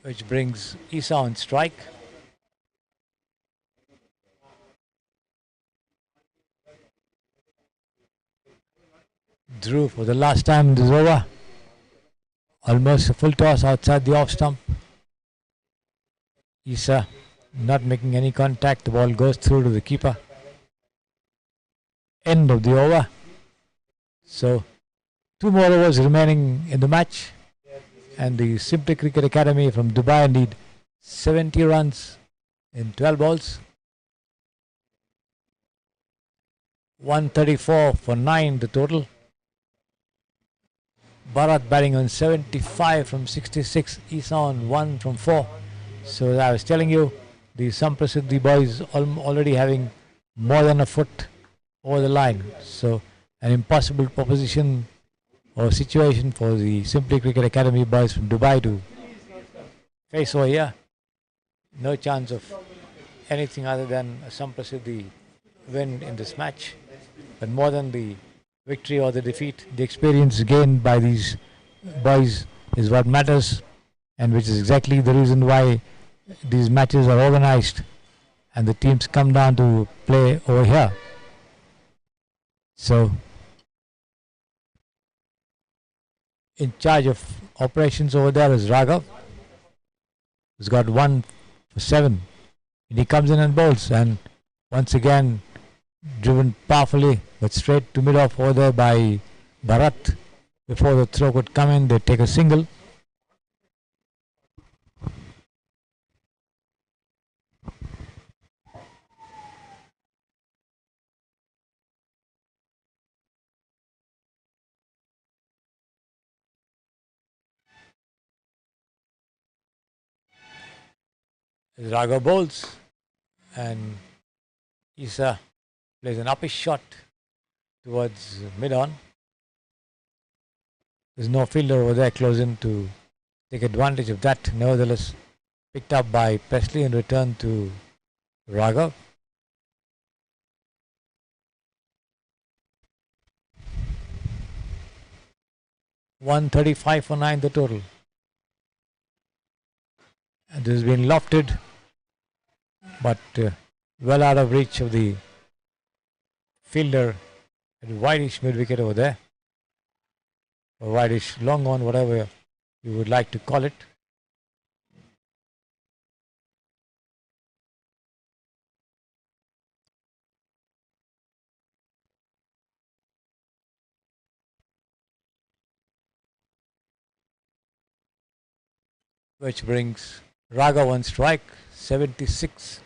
Which brings Isa on strike. Dhruv for the last time in this over. Almost a full toss outside the off stump. Isa not making any contact. The ball goes through to the keeper. End of the over. So 2 more overs remaining in the match, and the Simply Cricket Academy from Dubai need 70 runs in 12 balls. 134 for 9 the total. Bharat batting on 75 from 66. Isa on 1 from 4. So as I was telling you, the SAMPRASIDDI boys already having more than a foot over the line. So an impossible proposition or situation for the Simply Cricket Academy boys from Dubai to face over here. No chance of anything other than a SAMPRASIDDI win in this match. But more than the victory or the defeat, the experience gained by these boys is what matters, and which is exactly the reason why these matches are organized and the teams come down to play over here. So in charge of operations over there is Raghav, who's got 1 for 7, and he comes in and bowls, and once again driven powerfully but straight to mid-off over there by Bharat. Before the throw could come in, they take a single. Raghav bowls, and Isa plays an uppish shot towards mid-on. There's no fielder over there close in to take advantage of that. Nevertheless, picked up by Presley and returned to Raghav. $135 for 9 the total. And this has been lofted, but well out of reach of the fielder A wideish mid wicket over there. Or wideish long on, whatever you would like to call it. Which brings Raghav on strike, 76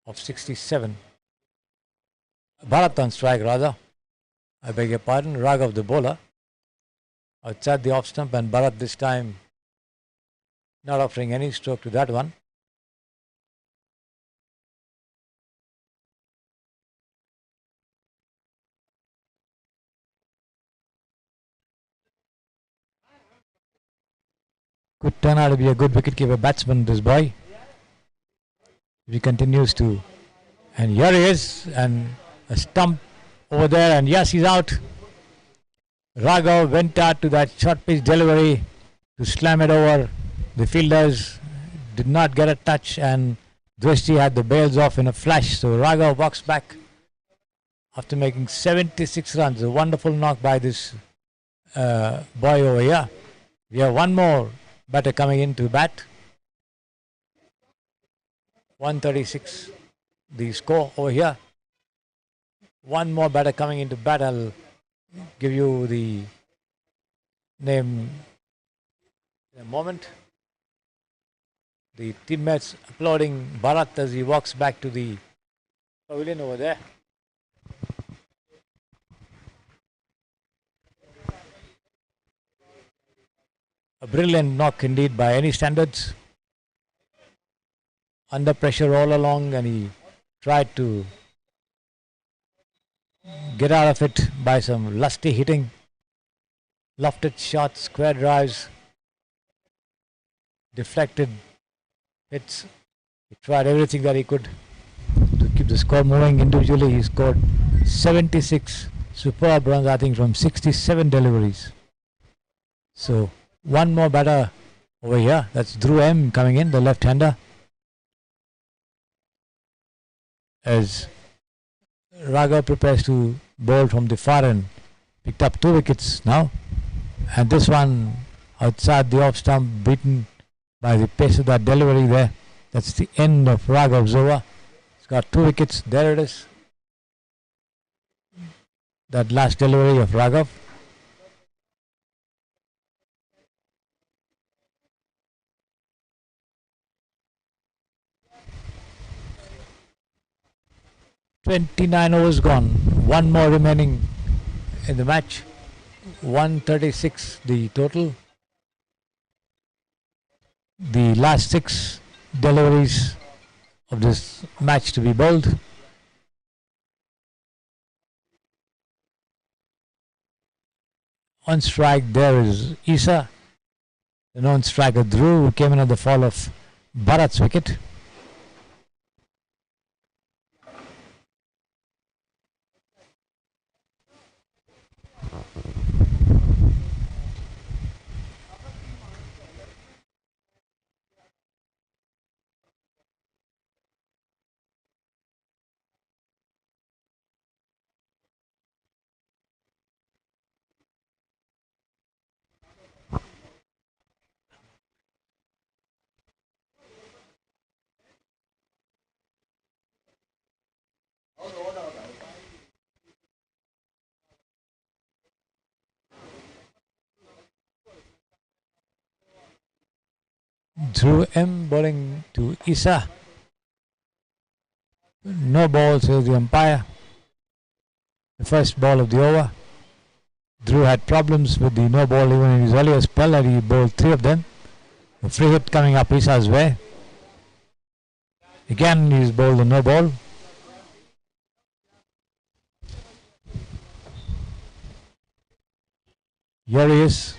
of 67. Bharat on strike rather. I beg your pardon, Raghav the bowler. Outside the off stump, and Bharat this time not offering any stroke to that one. Could turn out to be a good wicketkeeper batsman, this boy. If he continues to. And here he is, and a stump over there, and yes, he's out. Raghav went out to that short pitch delivery to slam it over. The fielders did not get a touch, and Drishti had the bails off in a flash. So Raghav walks back after making 76 runs. A wonderful knock by this boy over here. We have one more batter coming in to bat. 136 the score over here. One more batter coming into bat. I'll give you the name in a moment. The teammates applauding Bharat as he walks back to the pavilion over there. A brilliant knock indeed by any standards. Under pressure all along, and he tried to get out of it by some lusty hitting. Lofted shots, square drives, deflected hits. He tried everything that he could to keep the score moving. Individually, he scored 76 superb runs, I think, from 67 deliveries. So one more batter over here. That's Dhruv M coming in, the left-hander. As Raghav prepares to bowl from the far end. Picked up 2 wickets now. And this one outside the off stump, beaten by the pace of that delivery there. That's the end of Raghav's over. He's got 2 wickets. There it is. That last delivery of Raghav. "29 overs gone, one more remaining in the match. 136 the total. The last 6 deliveries of this match to be bowled. On strike there is Isa, the non-striker Dhruv, who came in at the fall of Bharat's wicket. Dhruv M bowling to Isa. No ball, says the umpire. The first ball of the over. Dhruv had problems with the no ball even in his earlier spell, and he bowled 3 of them. A free hit coming up Isa's way. Again he's bowled a no ball. Here he is.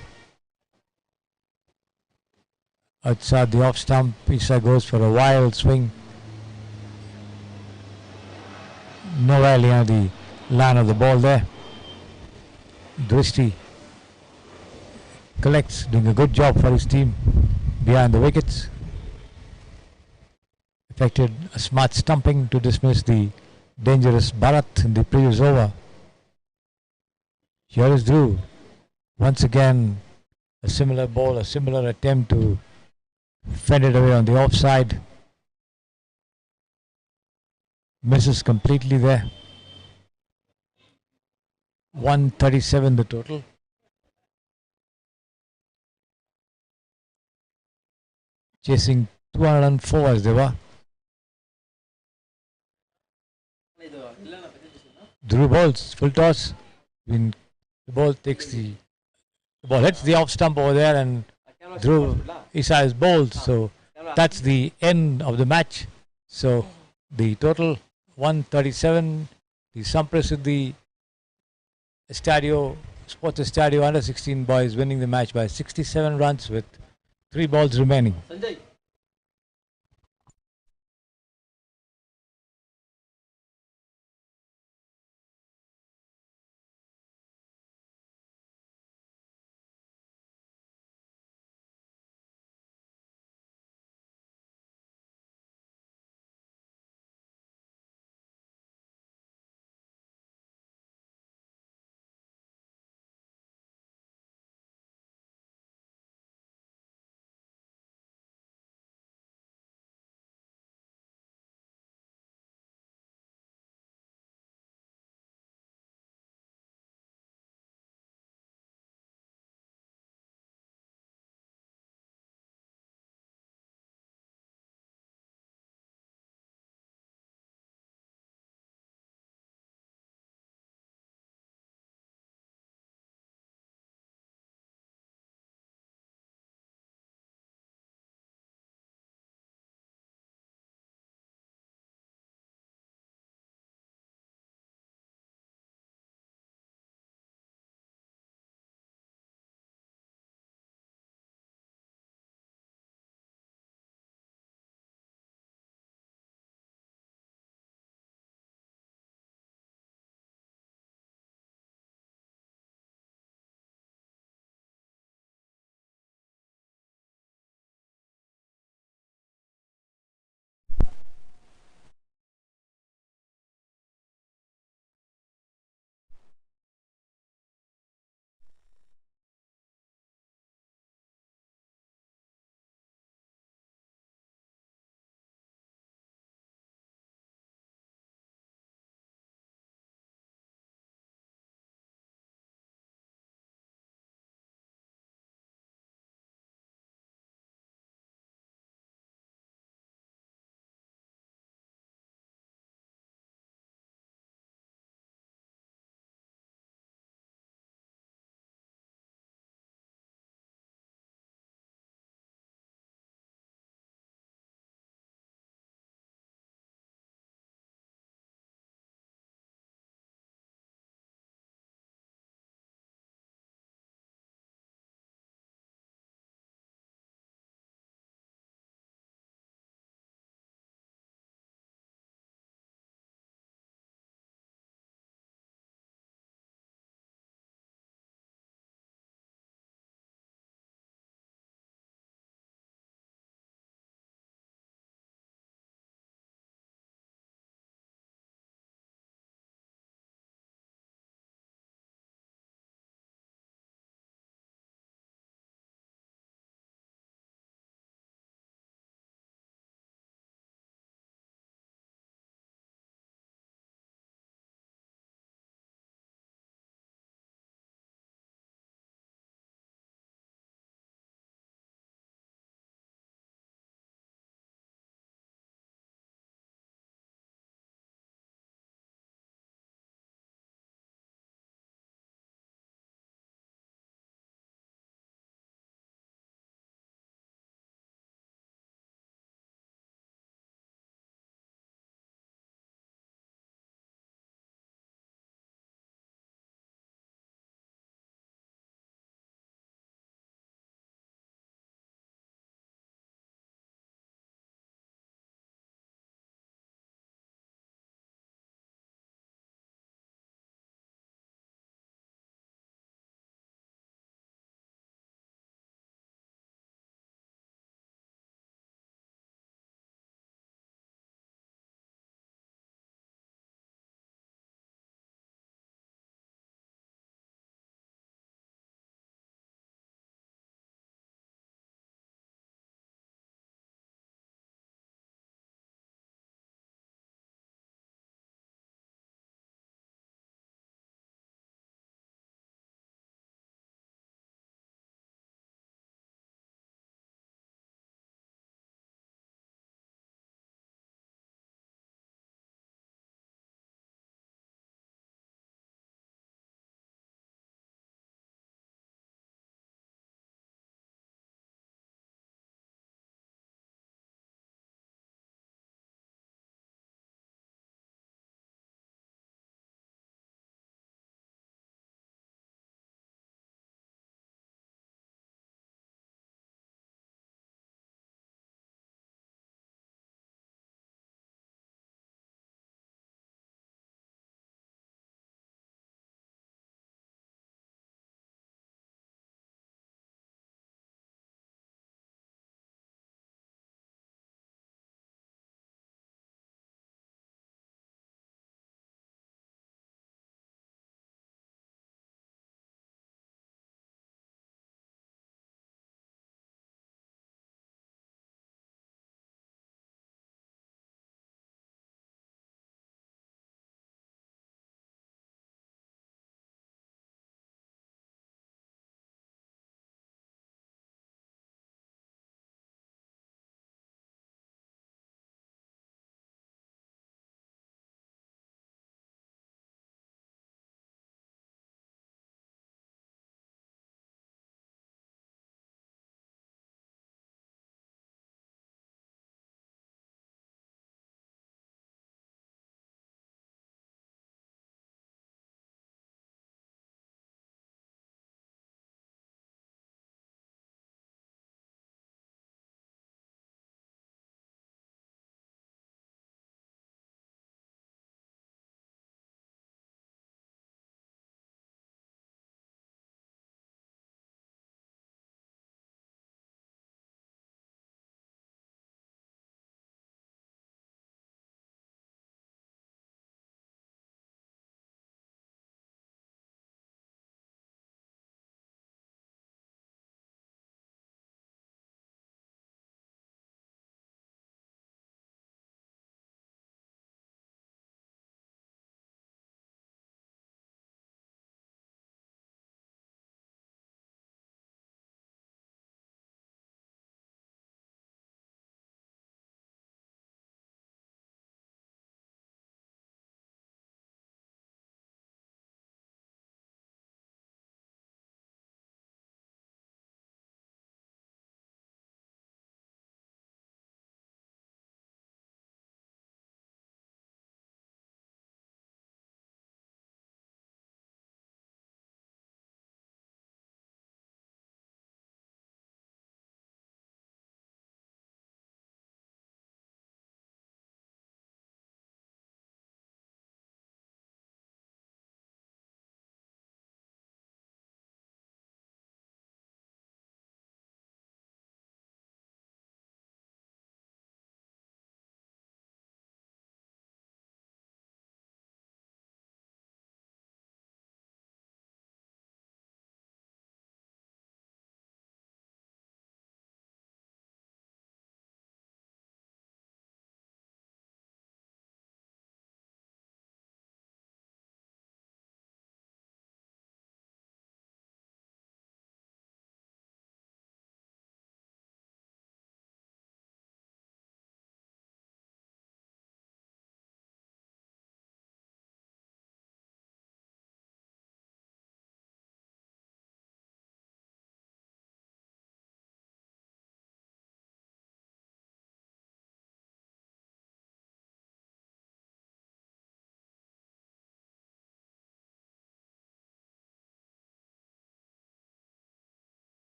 Outside the off stump, Isa goes for a wild swing. Nowhere near the line of the ball there. Drishti collects, doing a good job for his team behind the wickets. Effected a smart stumping to dismiss the dangerous Bharat in the previous over. Here is Dhruv. Once again, a similar ball, a similar attempt to fend it away on the offside. Misses completely there. 137 the total. Chasing 204 as they were. Dhruv balls, full toss. The ball takes the ball hits the off stump over there, and Dhruv Isa is bowled. So that's the end of the match. So the total 137. The SAMPRASIDDI Sports Estadio under 16 boys winning the match by 67 runs with 3 balls remaining.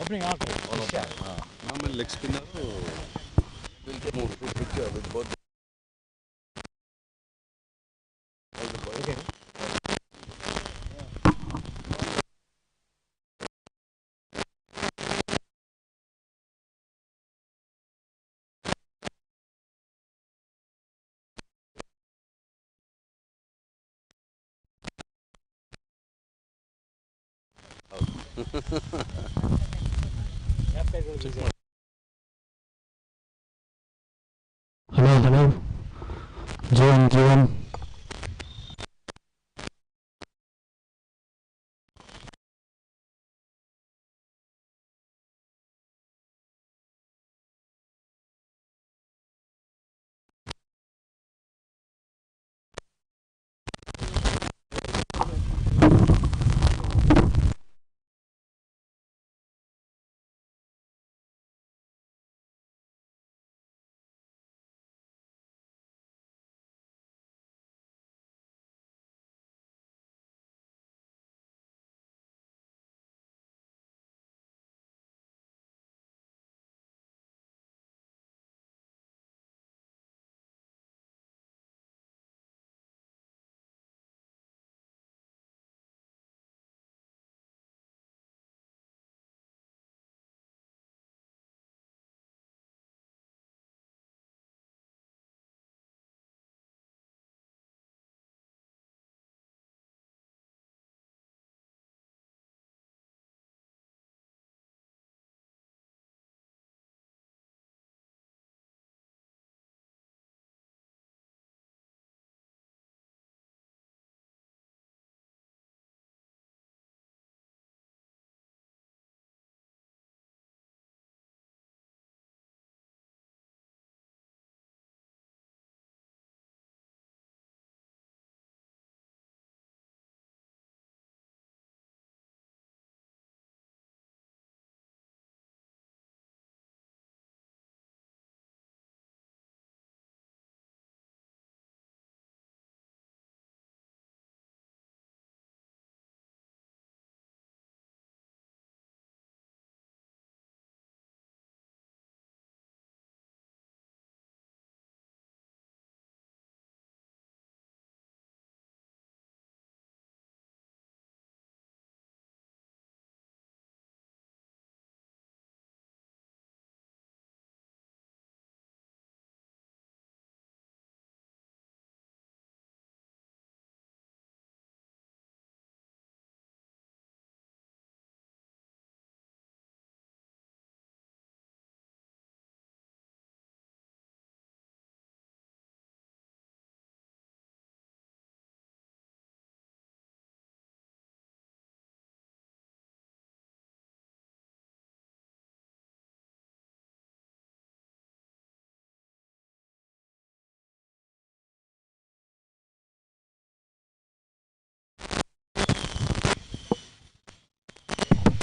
Opening arc. All of that. Normal leg spinner will move to picture with both. All the boys. Okay. Hello, hello. John, John.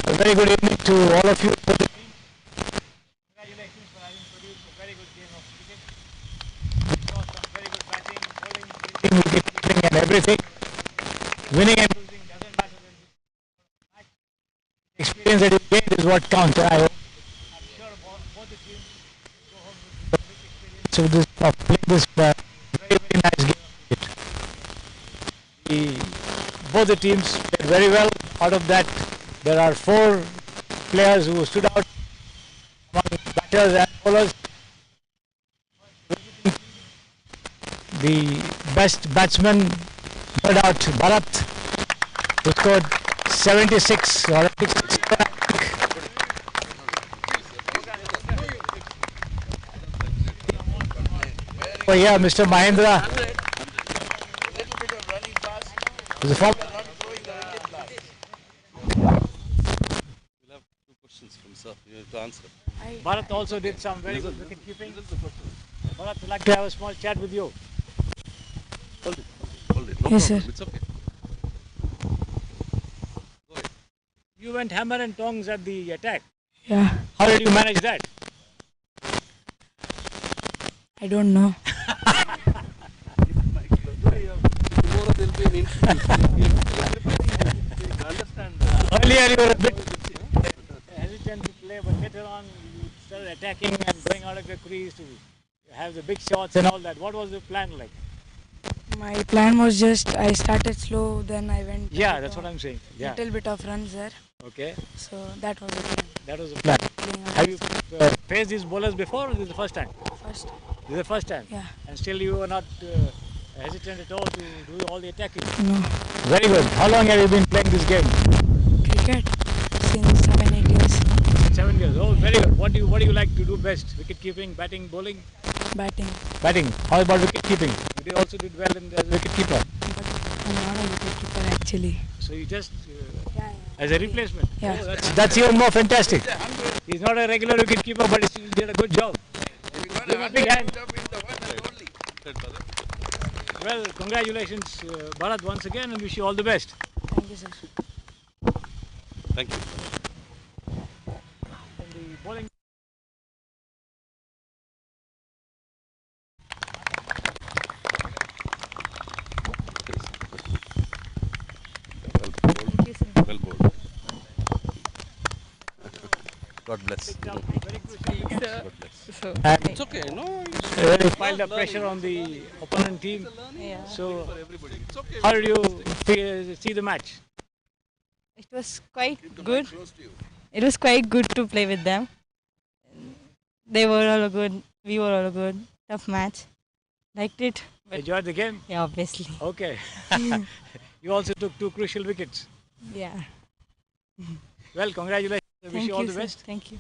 A very good evening to all of you. Congratulations for having produced a very good game of cricket. We saw some very good batting, bowling, fielding, wicket-keeping and everything. Winning and losing doesn't matter when this match. The experience that you gained is what counts. I'm sure both the teams go home with a big experience. So this playing this very, very nice game of cricket. Both the teams played very well. Out of that, there are 4 players who stood out among batters and bowlers. The best batsman, no doubt, Bharat, who scored 76 or 66. Oh yeah, Mr. Mahendra. Is a form. You have to answer. Bharat also did some very good wicket keeping. Bharat would like to have a small chat with you. Hold it. Hold it. No Yes, problem. sir. It's okay. Go ahead. You went hammer and tongs at the attack. Yeah, How did you manage that? I don't know. Tomorrow there will be an interview. Understand. Earlier you were a bit hesitant to play, but later on you started attacking and going out of your crease to have the big shots and all that. What was the plan like? My plan was just I started slow, then I went. Yeah, that's what I'm saying. Yeah. Little bit of runs there. Okay. So that was the plan. That was the plan. Playing Have you faced these bowlers before, or this is the first time? first? This is the first time. Yeah. And still you were not hesitant at all to do all the attacking. No. Very good. How long have you been playing this game? Cricket since 7-8 years. 7 years. Oh, very good. What do you like to do best? Wicket keeping, batting, bowling? Batting. Batting. How about wicket keeping? You also did well in as a wicket keeper. But I'm not a wicket keeper actually. So you just Yeah. as a replacement. Yeah. Oh, that's even more fantastic. He's not a regular wicket keeper, but he still did a good job. Give him a big hand. Well, congratulations, Bharat, once again, and wish you all the best. Thank you, sir. Thank you. And the bowling. Thank you, sir. Well bowled. God bless. Very crucial. God bless. So, It's okay, no? Really piled up pressure on the opponent team. yeah. So, It's okay. how did you see the match? It was quite good. It was quite good to play with them. They were all good. We were all good. Tough match. Liked it. But Enjoyed the game? yeah, obviously. Okay. You also took 2 crucial wickets. Yeah. Well, congratulations. I wish Thank you all you, the sir. best. Thank you.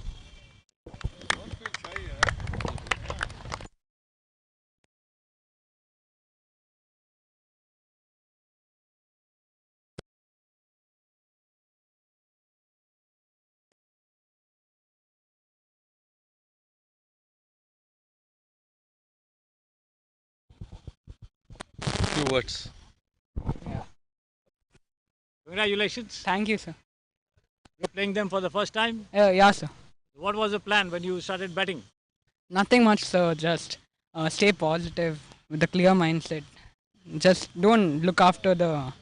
Few words. Congratulations. Thank you, sir. You're playing them for the first time. Yeah, sir. What was the plan when you started batting? Nothing much, sir. Just stay positive with a clear mindset. Just don't look after the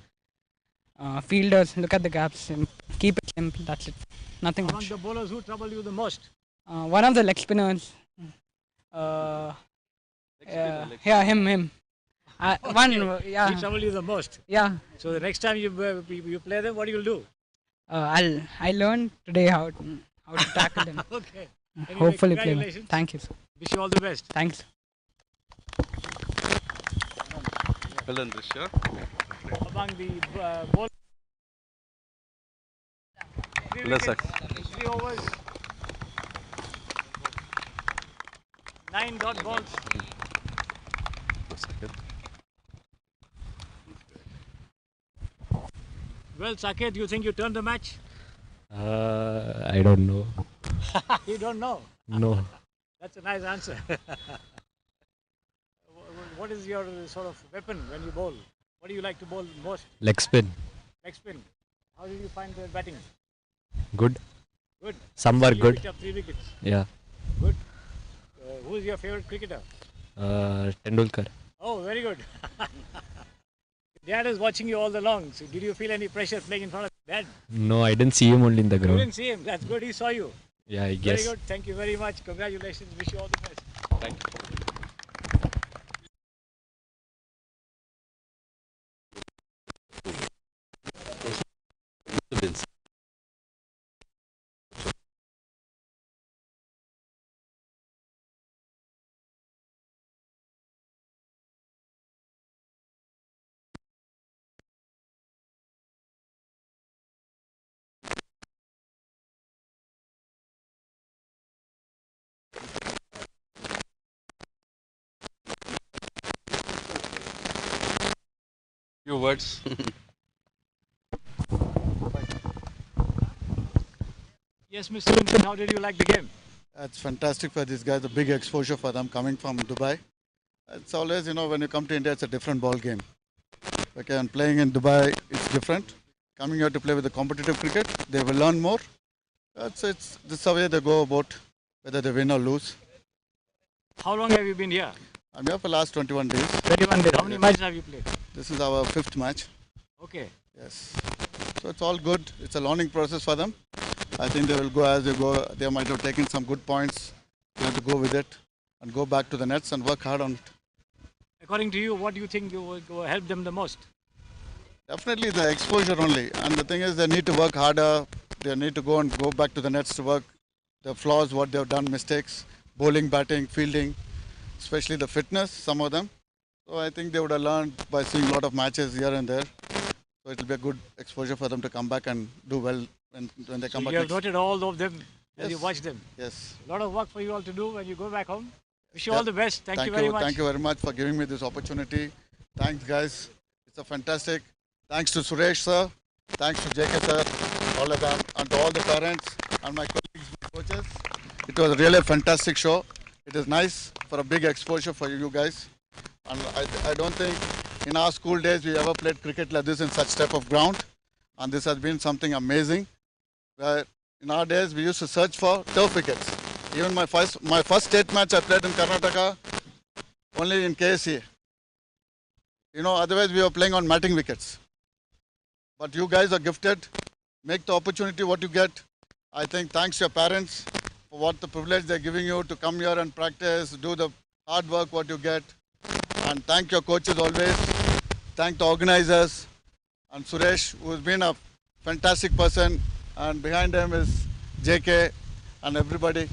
fielders. Look at the gaps and keep it simple. That's it. Nothing Among much. the bowlers, who troubled you the most? One of the leg spinners. Yeah, him. One, He yeah, troubled you the most. yeah. So the next time you play them, what do you do? I learned today how to tackle them. Okay. Anyway, Hopefully play well. congratulations. Thank you, sir. Wish you all the best. Thanks. Well done, Risha. Among the bowlers. Well, sir. 3 overs. 9 dot balls. Well, Saket, you think you turned the match? I don't know. You don't know. No. That's a nice answer. What is your sort of weapon when you bowl? What do you like to bowl most? Leg spin. Leg spin. How did you find the batting? Good. Good. Some were You good. picked up 3 wickets. Yeah. Good. Who is your favorite cricketer? Tendulkar. Oh, very good. Dad is watching you all along. So did you feel any pressure playing in front of Dad? No, I didn't see him only in the You ground. didn't see him. That's good. He saw you. Yeah, I Very guess. good. Thank you very much. Congratulations. Wish you all the best. Thank you. Few words. Yes, Mr. Vincent, how did you like the game? It's fantastic for these guys, a big exposure for them coming from Dubai. It's always, when you come to India, it's a different ball game. Okay, and playing in Dubai, it's different. Coming here to play with the competitive cricket, they will learn more. This is the way they go about whether they win or lose. How long have you been here? I'm here for the last 21 days. 21 days. How many matches have you played? This is our 5th match. Okay. Yes. So it's all good. It's a learning process for them. I think they will go as they go. They might have taken some good points. They have to go with it and go back to the nets and work hard on it. According to you, what do you think you will help them the most? Definitely the exposure only. And the thing is, they need to work harder. They need to go back to the nets to work the flaws, what they have done, mistakes, bowling, batting, fielding, especially the fitness, some of them. So I think they would have learned by seeing a lot of matches here and there. So it will be a good exposure for them to come back and do well when they come back. You have noted all of them as you Yes. watch them. Yes. A lot of work for you all to do when you go back home. Wish you all the best. Thank you very much. Thank you very much for giving me this opportunity. Thanks, guys. It's a fantastic. Thanks to Suresh, sir. Thanks to JK, sir. All of them. And to all the parents and my colleagues, my coaches. It was really a fantastic show. It is nice for a big exposure for you guys. And I don't think in our school days we ever played cricket like this in such type of ground. And this has been something amazing. Where in our days we used to search for turf wickets. Even my first state match I played in Karnataka only in KSA. You know, otherwise we were playing on matting wickets. But you guys are gifted. Make the opportunity what you get. I think thanks to your parents for what the privilege they're giving you to come here and practice, do the hard work what you get. And thank your coaches always. Thank the organizers and Suresh, who has been a fantastic person. And behind him is JK and everybody.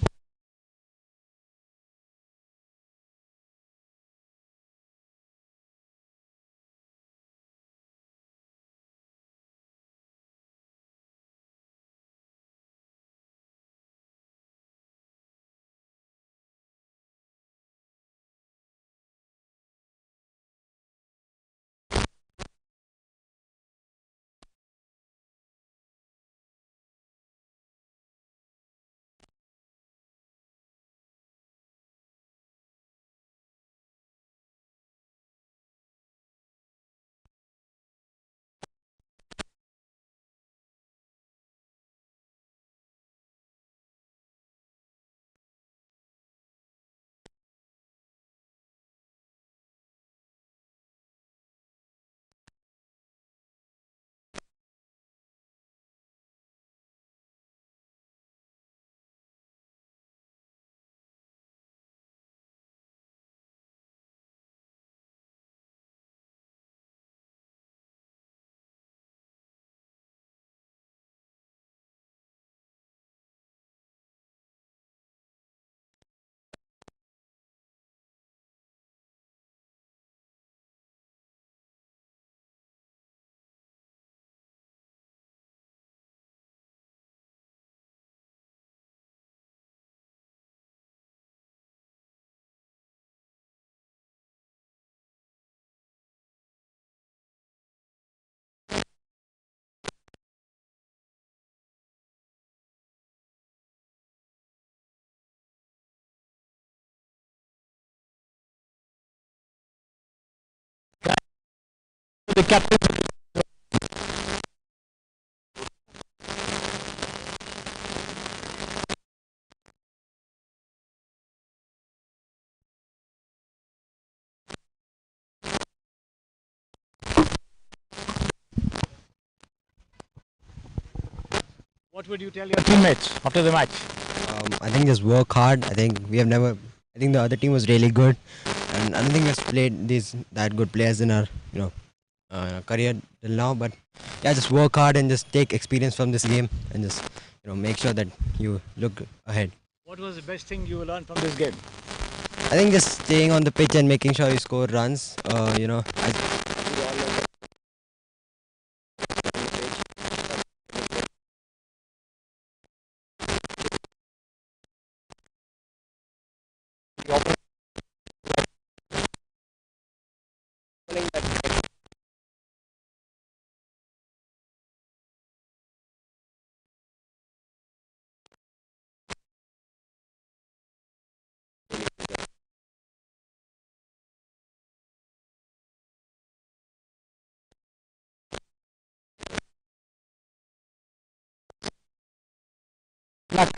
The captain. What would you tell your teammates after the match? I think just work hard. I think we have never. I think the other team was really good, and I don't think we've played that good players in our career till now. But yeah, just work hard and just take experience from this game, and just make sure that you look ahead. What was the best thing you learned from this game? I think just staying on the pitch and making sure you score runs. Luck.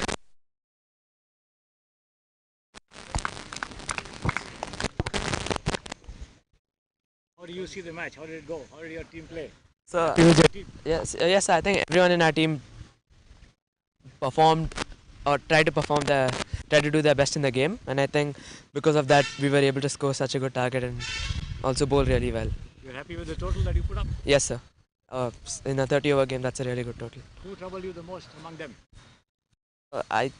How do you see the match? How did it go? How did your team play? So Team. yes, I think everyone in our team performed or tried to do their best in the game, and I think because of that we were able to score such a good target and also bowl really well. You're happy with the total that you put up? Yes, sir. In a 30-over game, that's a really good total. Who troubled you the most among them? I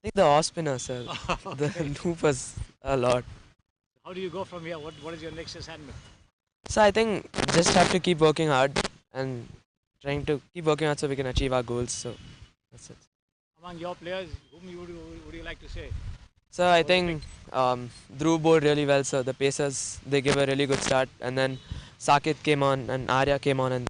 think the off spinner, sir. The loop was a lot. How do you go from here? What is your next assignment? So I think just have to keep working hard and trying to keep working hard so we can achieve our goals. So that's it. Among your players, whom would you like to say? So I think Dhruv bowled really well. So the Pacers, they gave a really good start, and then Saket came on and Arya came on and